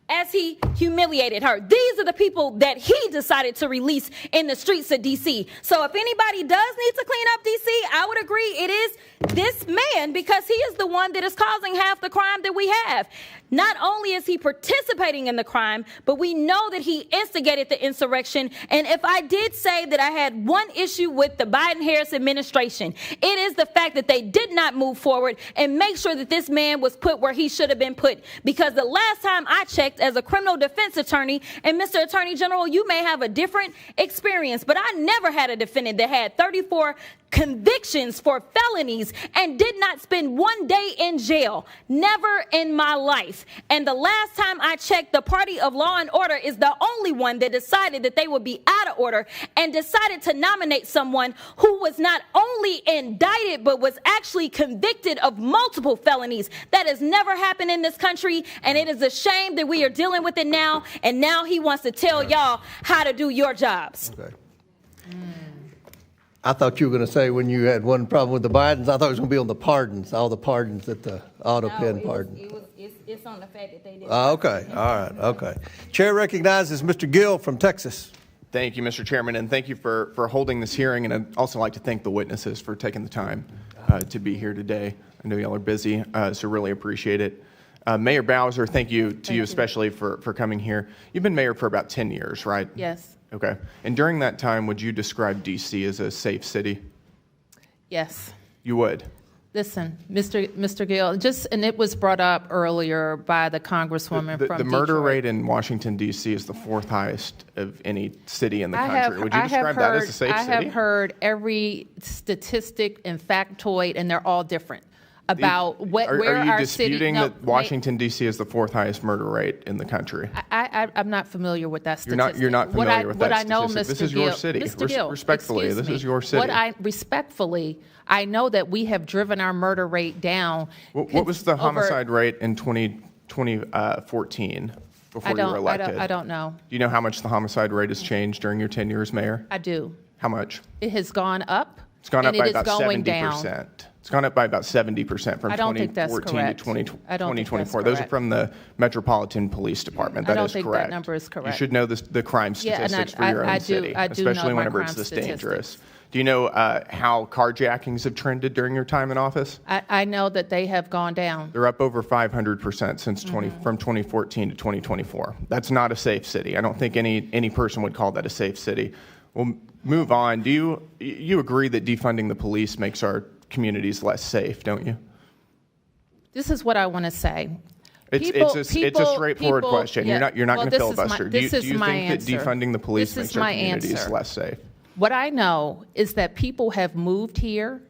as he humiliated her. These are the people that he decided to release in the streets of D.C. So if anybody does need to clean up D.C., I would agree it is this man, because he is the one that is causing half the crime that we have. Not only is he participating in the crime, but we know that he instigated the insurrection. And if I did say that I had one issue with the Biden-Harris administration, it is the fact that they did not move forward and make sure that this man was put where he should have been put. Because the last time I checked as a criminal defense attorney, and Mr. Attorney General, you may have a different experience, but I never had a defendant that had 34 convictions for felonies and did not spend one day in jail. Never in my life. And the last time I checked, the party of law and order is the only one that decided that they would be out of order and decided to nominate someone who was not only indicted but was actually convicted of multiple felonies. That has never happened in this country, and it is a shame that we are dealing with it now, and now he wants to tell y'all how to do your jobs. Okay. I thought you were going to say when you had one problem with the Bidens, I thought it was going to be on the pardons, all the pardons at the auto pen pardon. It's on the fact that they did. Okay, all right, okay. Chair recognizes Mr. Gill from Texas. Thank you, Mr. Chairman, and thank you for holding this hearing. And I'd also like to thank the witnesses for taking the time to be here today. I know y'all are busy, so really appreciate it. Mayor Bowser, thank you to you especially for coming here. You've been mayor for about 10 years, right? Yes. Okay. And during that time, would you describe D.C. as a safe city? Yes. You would? Listen, Mr. Gill, and it was brought up earlier by the Congresswoman from the murder Detroit. rate in Washington, D.C. is the fourth highest of any city in the country. Would you describe that as a safe city? I have heard every statistic and factoid, and they're all different. About where our city. Are you disputing that Washington, D.C. is the fourth highest murder rate in the country? I'm not familiar with that statistic. You're not familiar with that statistic. What I know, Mr. This is Gill, your city. Mr. Gill, respectfully, this is your city. Respectfully, I know that we have driven our murder rate down. What was the homicide rate in 2014 before you were elected? I don't know. Do you know how much the homicide rate has changed during your 10 years as mayor? I do. How much? It has gone up. It's gone up by about 70%. Down. It's gone up by about 70% from 2014 to 2024. Those are from the Metropolitan Police Department. That is correct. I don't think that number is correct. You should know the crime statistics for your own city, especially whenever it's this dangerous. Do you know how carjackings have trended during your time in office? I know that they have gone down. They're up over 500% since from 2014 to 2024. That's not a safe city. I don't think any person would call that a safe city. We'll move on. Do you agree that defunding the police makes our communities less safe, don't you? This is what I want to say. It's a straightforward question. Yeah. You're not going to filibuster. Do you think answer. that defunding the police makes our communities less safe? What I know is that people have moved here.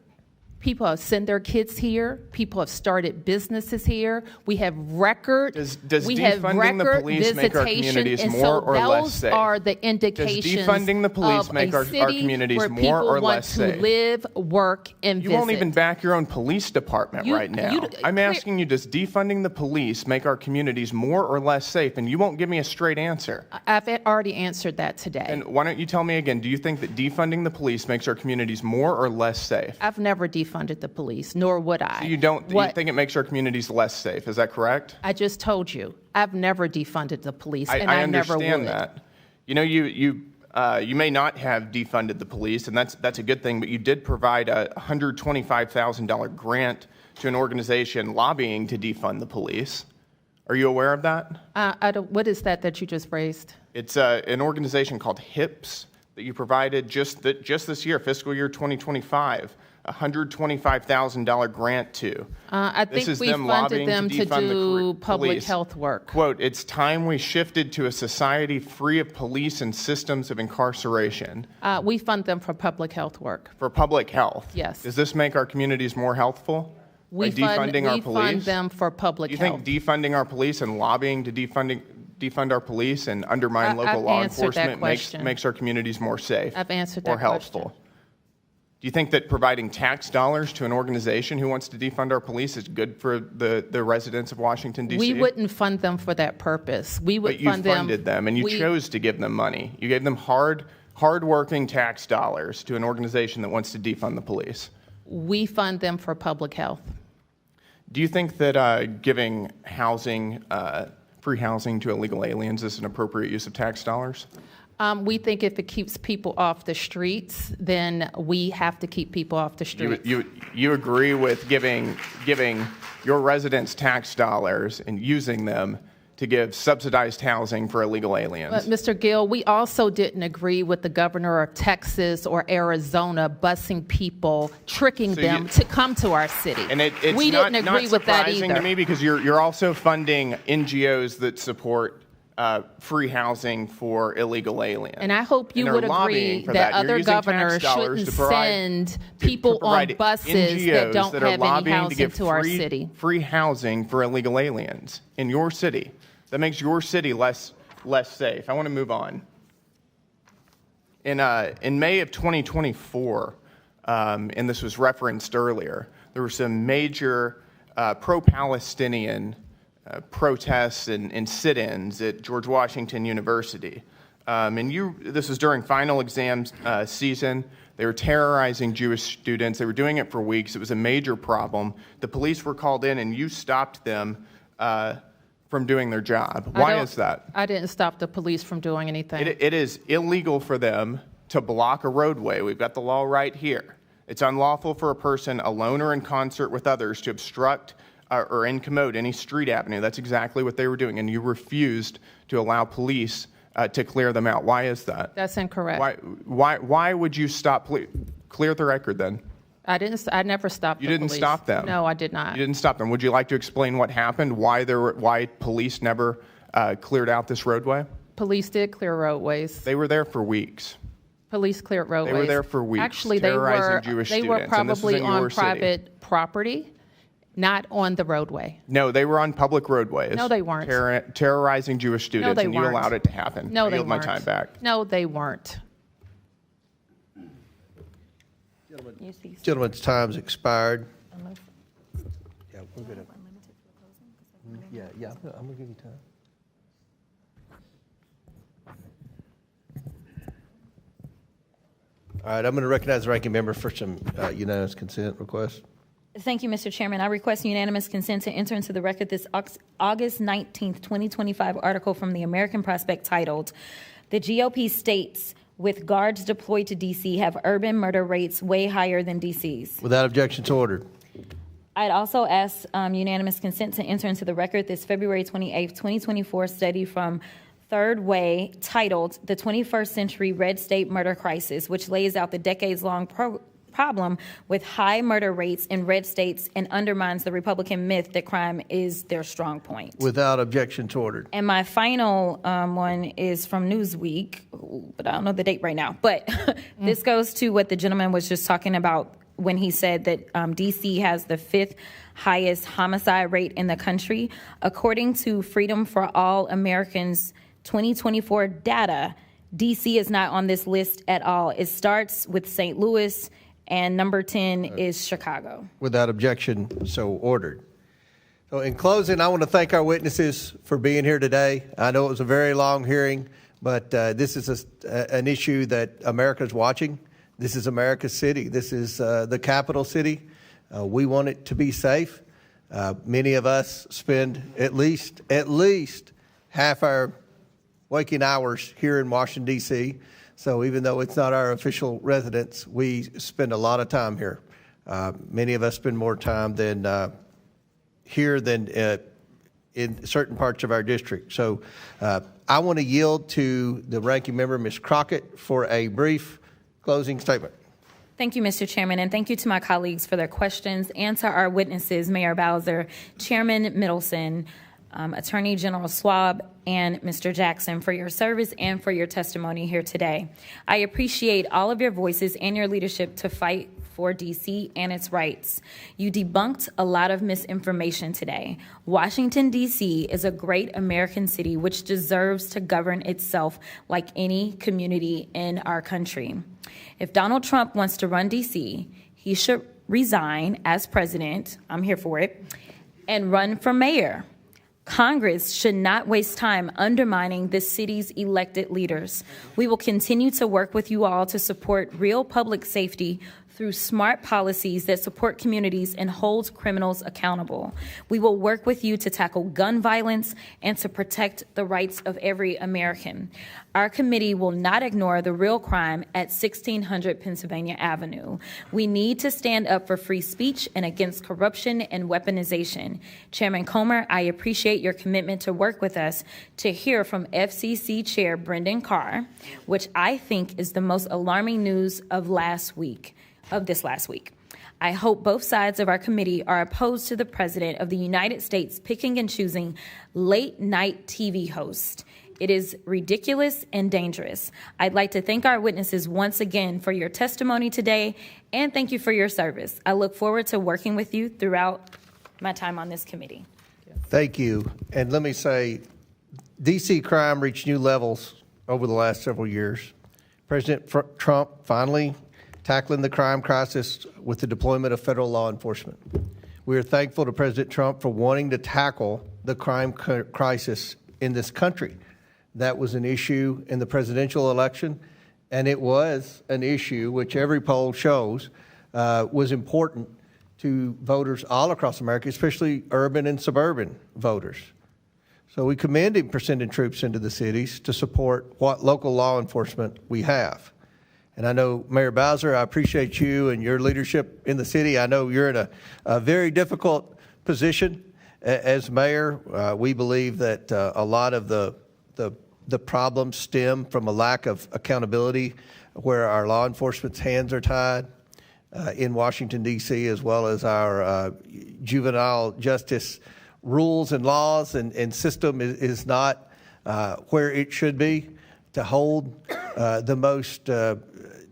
People have sent their kids here. People have started businesses here. We have record. Does defunding the police make our communities more or less safe? Those are the indications. Does defunding the police make our communities more or less safe? People want to live, work, and visit. You won't even back your own police department right now. I'm asking you, does defunding the police make our communities more or less safe? And you won't give me a straight answer. I've already answered that today. And why don't you tell me again? Do you think that defunding the police makes our communities more or less safe? I've never defunded the police, nor would I. So you think it makes our communities less safe? Is that correct? I just told you, I've never defunded the police, and I never would. I understand that. You know, you may not have defunded the police, and that's a good thing, but you did provide a $125,000 grant to an organization lobbying to defund the police. Are you aware of that? What is that you just raised? It's an organization called HIPS that you provided just this year, fiscal year 2025. $125,000 grant to. I think we funded them to do public health work. Quote, "It's time we shifted to a society free of police and systems of incarceration." We fund them for public health work. For public health? Yes. Does this make our communities more healthful? We fund them for public health. Do you think defunding our police and lobbying to defund our police and undermine local law enforcement makes our communities more safe? I've answered or that helpful? question. Do you think that providing tax dollars to an organization who wants to defund our police is good for the residents of Washington, D.C.? We wouldn't fund them for that purpose. We would fund them. But you funded them, and you chose to give them money. You gave them hard-working tax dollars to an organization that wants to defund the police. We fund them for public health. Do you think that giving housing, free housing to illegal aliens is an appropriate use of tax dollars? We think if it keeps people off the streets, then we have to keep people off the streets. You agree with giving your residents tax dollars and using them to give subsidized housing for illegal aliens? But Mr. Gill, we also didn't agree with the governor of Texas or Arizona busing people, tricking them to come to our city. And we didn't agree with that either. It's surprising to me because you're also funding NGOs that support free housing for illegal aliens. And I hope you would agree that other governors shouldn't send people on buses that don't have any housing to our city. Free housing for illegal aliens in your city. That makes your city less safe. I want to move on. In May of 2024, and this was referenced earlier, there were some major pro-Palestinian protests and sit-ins at George Washington University. This was during final exam season. They were terrorizing Jewish students. They were doing it for weeks. It was a major problem. The police were called in, and you stopped them from doing their job. Why is that? I didn't stop the police from doing anything. It is illegal for them to block a roadway. We've got the law right here. It's unlawful for a person, alone or in concert with others, to obstruct or incommode any street avenue. That's exactly what they were doing, and you refused to allow police to clear them out. Why is that? That's incorrect. Why would you stop? Clear the record then. I never stopped the police. You didn't stop them? No, I did not. You didn't stop them. Would you like to explain what happened? Why police never cleared out this roadway? Police did clear roadways. They were there for weeks. Police cleared roadways. They were there for weeks. Actually, terrorizing Jewish they students, were probably on private city. property, not on the roadway. No, they were on public roadways. No, they weren't. Terrorizing Jewish students, no, they and weren't. You allowed it to happen. No, I they yield weren't. my time back. No, they weren't. Gentlemen's time's expired. Yeah, we're good. Yeah, I'm going to give you time. All right, I'm going to recognize the ranking member for some unanimous consent requests. Thank you, Mr. Chairman. I request unanimous consent to enter into the record this August 19th, 2025 article from the American Prospect titled, "The GOP states with guards deployed to D.C. have urban murder rates way higher than D.C.'s." Without objection, to ordered. I'd also ask unanimous consent to enter into the record this February 28th, 2024 study from Third Way titled "The 21st Century Red State Murder Crisis," which lays out the decades-long problem with high murder rates in red states and undermines the Republican myth that crime is their strong point. Without objection, to ordered. And my final one is from Newsweek, but I don't know the date right now. But this goes to what the gentleman was just talking about when he said that D.C. has the 5th highest homicide rate in the country. According to Freedom for All Americans 2024 data, D.C. is not on this list at all. It starts with St. Louis, and number 10 is Chicago. Without objection, so ordered. So in closing, I want to thank our witnesses for being here today. I know it was a very long hearing, but this is an issue that America's watching. This is America's city. This is the capital city. We want it to be safe. Many of us spend at least half our waking hours here in Washington, D.C., so even though it's not our official residence, we spend a lot of time here. Many of us spend more time here than in certain parts of our district. So I want to yield to the ranking member, Ms. Crockett, for a brief closing statement. Thank you, Mr. Chairman, and thank you to my colleagues for their questions and to our witnesses, Mayor Bowser, Chairman Mendelson, Attorney General Schwab, and Mr. Jackson for your service and for your testimony here today. I appreciate all of your voices and your leadership to fight for D.C. and its rights. You debunked a lot of misinformation today. Washington, D.C. is a great American city which deserves to govern itself like any community in our country. If Donald Trump wants to run D.C., he should resign as president, I'm here for it, and run for mayor. Congress should not waste time undermining this city's elected leaders. We will continue to work with you all to support real public safety through smart policies that support communities and hold criminals accountable. We will work with you to tackle gun violence and to protect the rights of every American. Our committee will not ignore the real crime at 1600 Pennsylvania Avenue. We need to stand up for free speech and against corruption and weaponization. Chairman Comer, I appreciate your commitment to work with us to hear from FCC Chair Brendan Carr, which I think is the most alarming news of this last week. I hope both sides of our committee are opposed to the President of the United States picking and choosing late-night TV hosts. It is ridiculous and dangerous. I'd like to thank our witnesses once again for your testimony today, and thank you for your service. I look forward to working with you throughout my time on this committee. Thank you. And let me say, D.C. crime reached new levels over the last several years. President Trump finally tackling the crime crisis with the deployment of federal law enforcement. We are thankful to President Trump for wanting to tackle the crime crisis in this country. That was an issue in the presidential election, and it was an issue which every poll shows was important to voters all across America, especially urban and suburban voters. So we commend him for sending troops into the cities to support what local law enforcement we have. And I know, Mayor Bowser, I appreciate you and your leadership in the city. I know you're in a very difficult position as mayor. We believe that a lot of the problems stem from a lack of accountability where our law enforcement's hands are tied in Washington, D.C., as well as our juvenile justice rules and laws and system is not where it should be to hold the most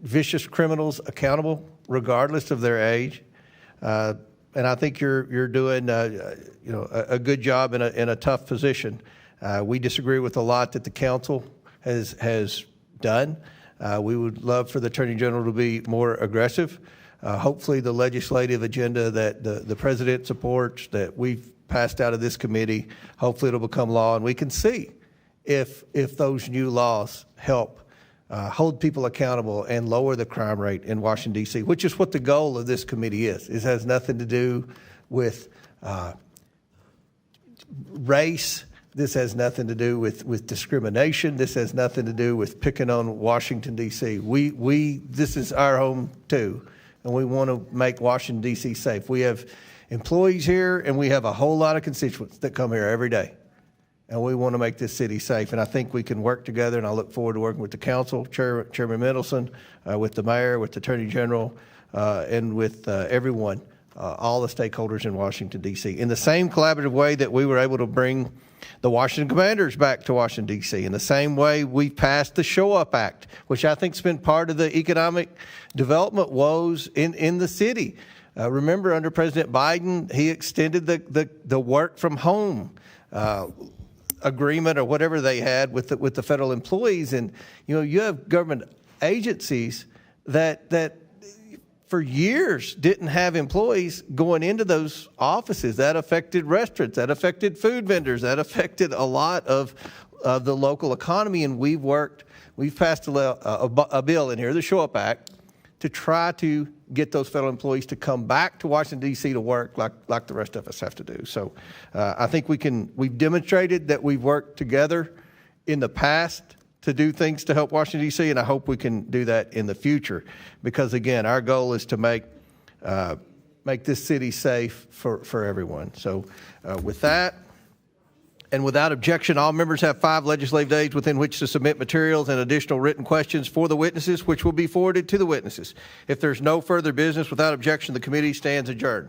vicious criminals accountable, regardless of their age. And I think you're doing a good job in a tough position. We disagree with a lot that the council has done. We would love for the Attorney General to be more aggressive. Hopefully the legislative agenda that the President supports, that we've passed out of this committee, hopefully it'll become law, and we can see if those new laws help hold people accountable and lower the crime rate in Washington, D.C., which is what the goal of this committee is. It has nothing to do with race. This has nothing to do with discrimination. This has nothing to do with picking on Washington, D.C. This is our home, too, and we want to make Washington, D.C. safe. We have employees here, and we have a whole lot of constituents that come here every day. And we want to make this city safe. And I think we can work together, and I look forward to working with the council, Chairman Mendelson, with the mayor, with the Attorney General, and with everyone, all the stakeholders in Washington, D.C. In the same collaborative way that we were able to bring the Washington Commanders back to Washington, D.C., in the same way we passed the Show Up Act, which I think has been part of the economic development woes in the city. Remember, under President Biden, he extended the work from home agreement or whatever they had with the federal employees. And, you have government agencies that for years didn't have employees going into those offices. That affected restaurants, that affected food vendors, that affected a lot of the local economy. And we've passed a bill in here, the Show Up Act, to try to get those federal employees to come back to Washington, D.C. to work like the rest of us have to do. So I think we've demonstrated that we've worked together in the past to do things to help Washington, D.C., and I hope we can do that in the future. Because, again, our goal is to make this city safe for everyone. So with that, And without objection, all members have 5 legislative days within which to submit materials and additional written questions for the witnesses, which will be forwarded to the witnesses. If there's no further business, without objection, the committee stands adjourned.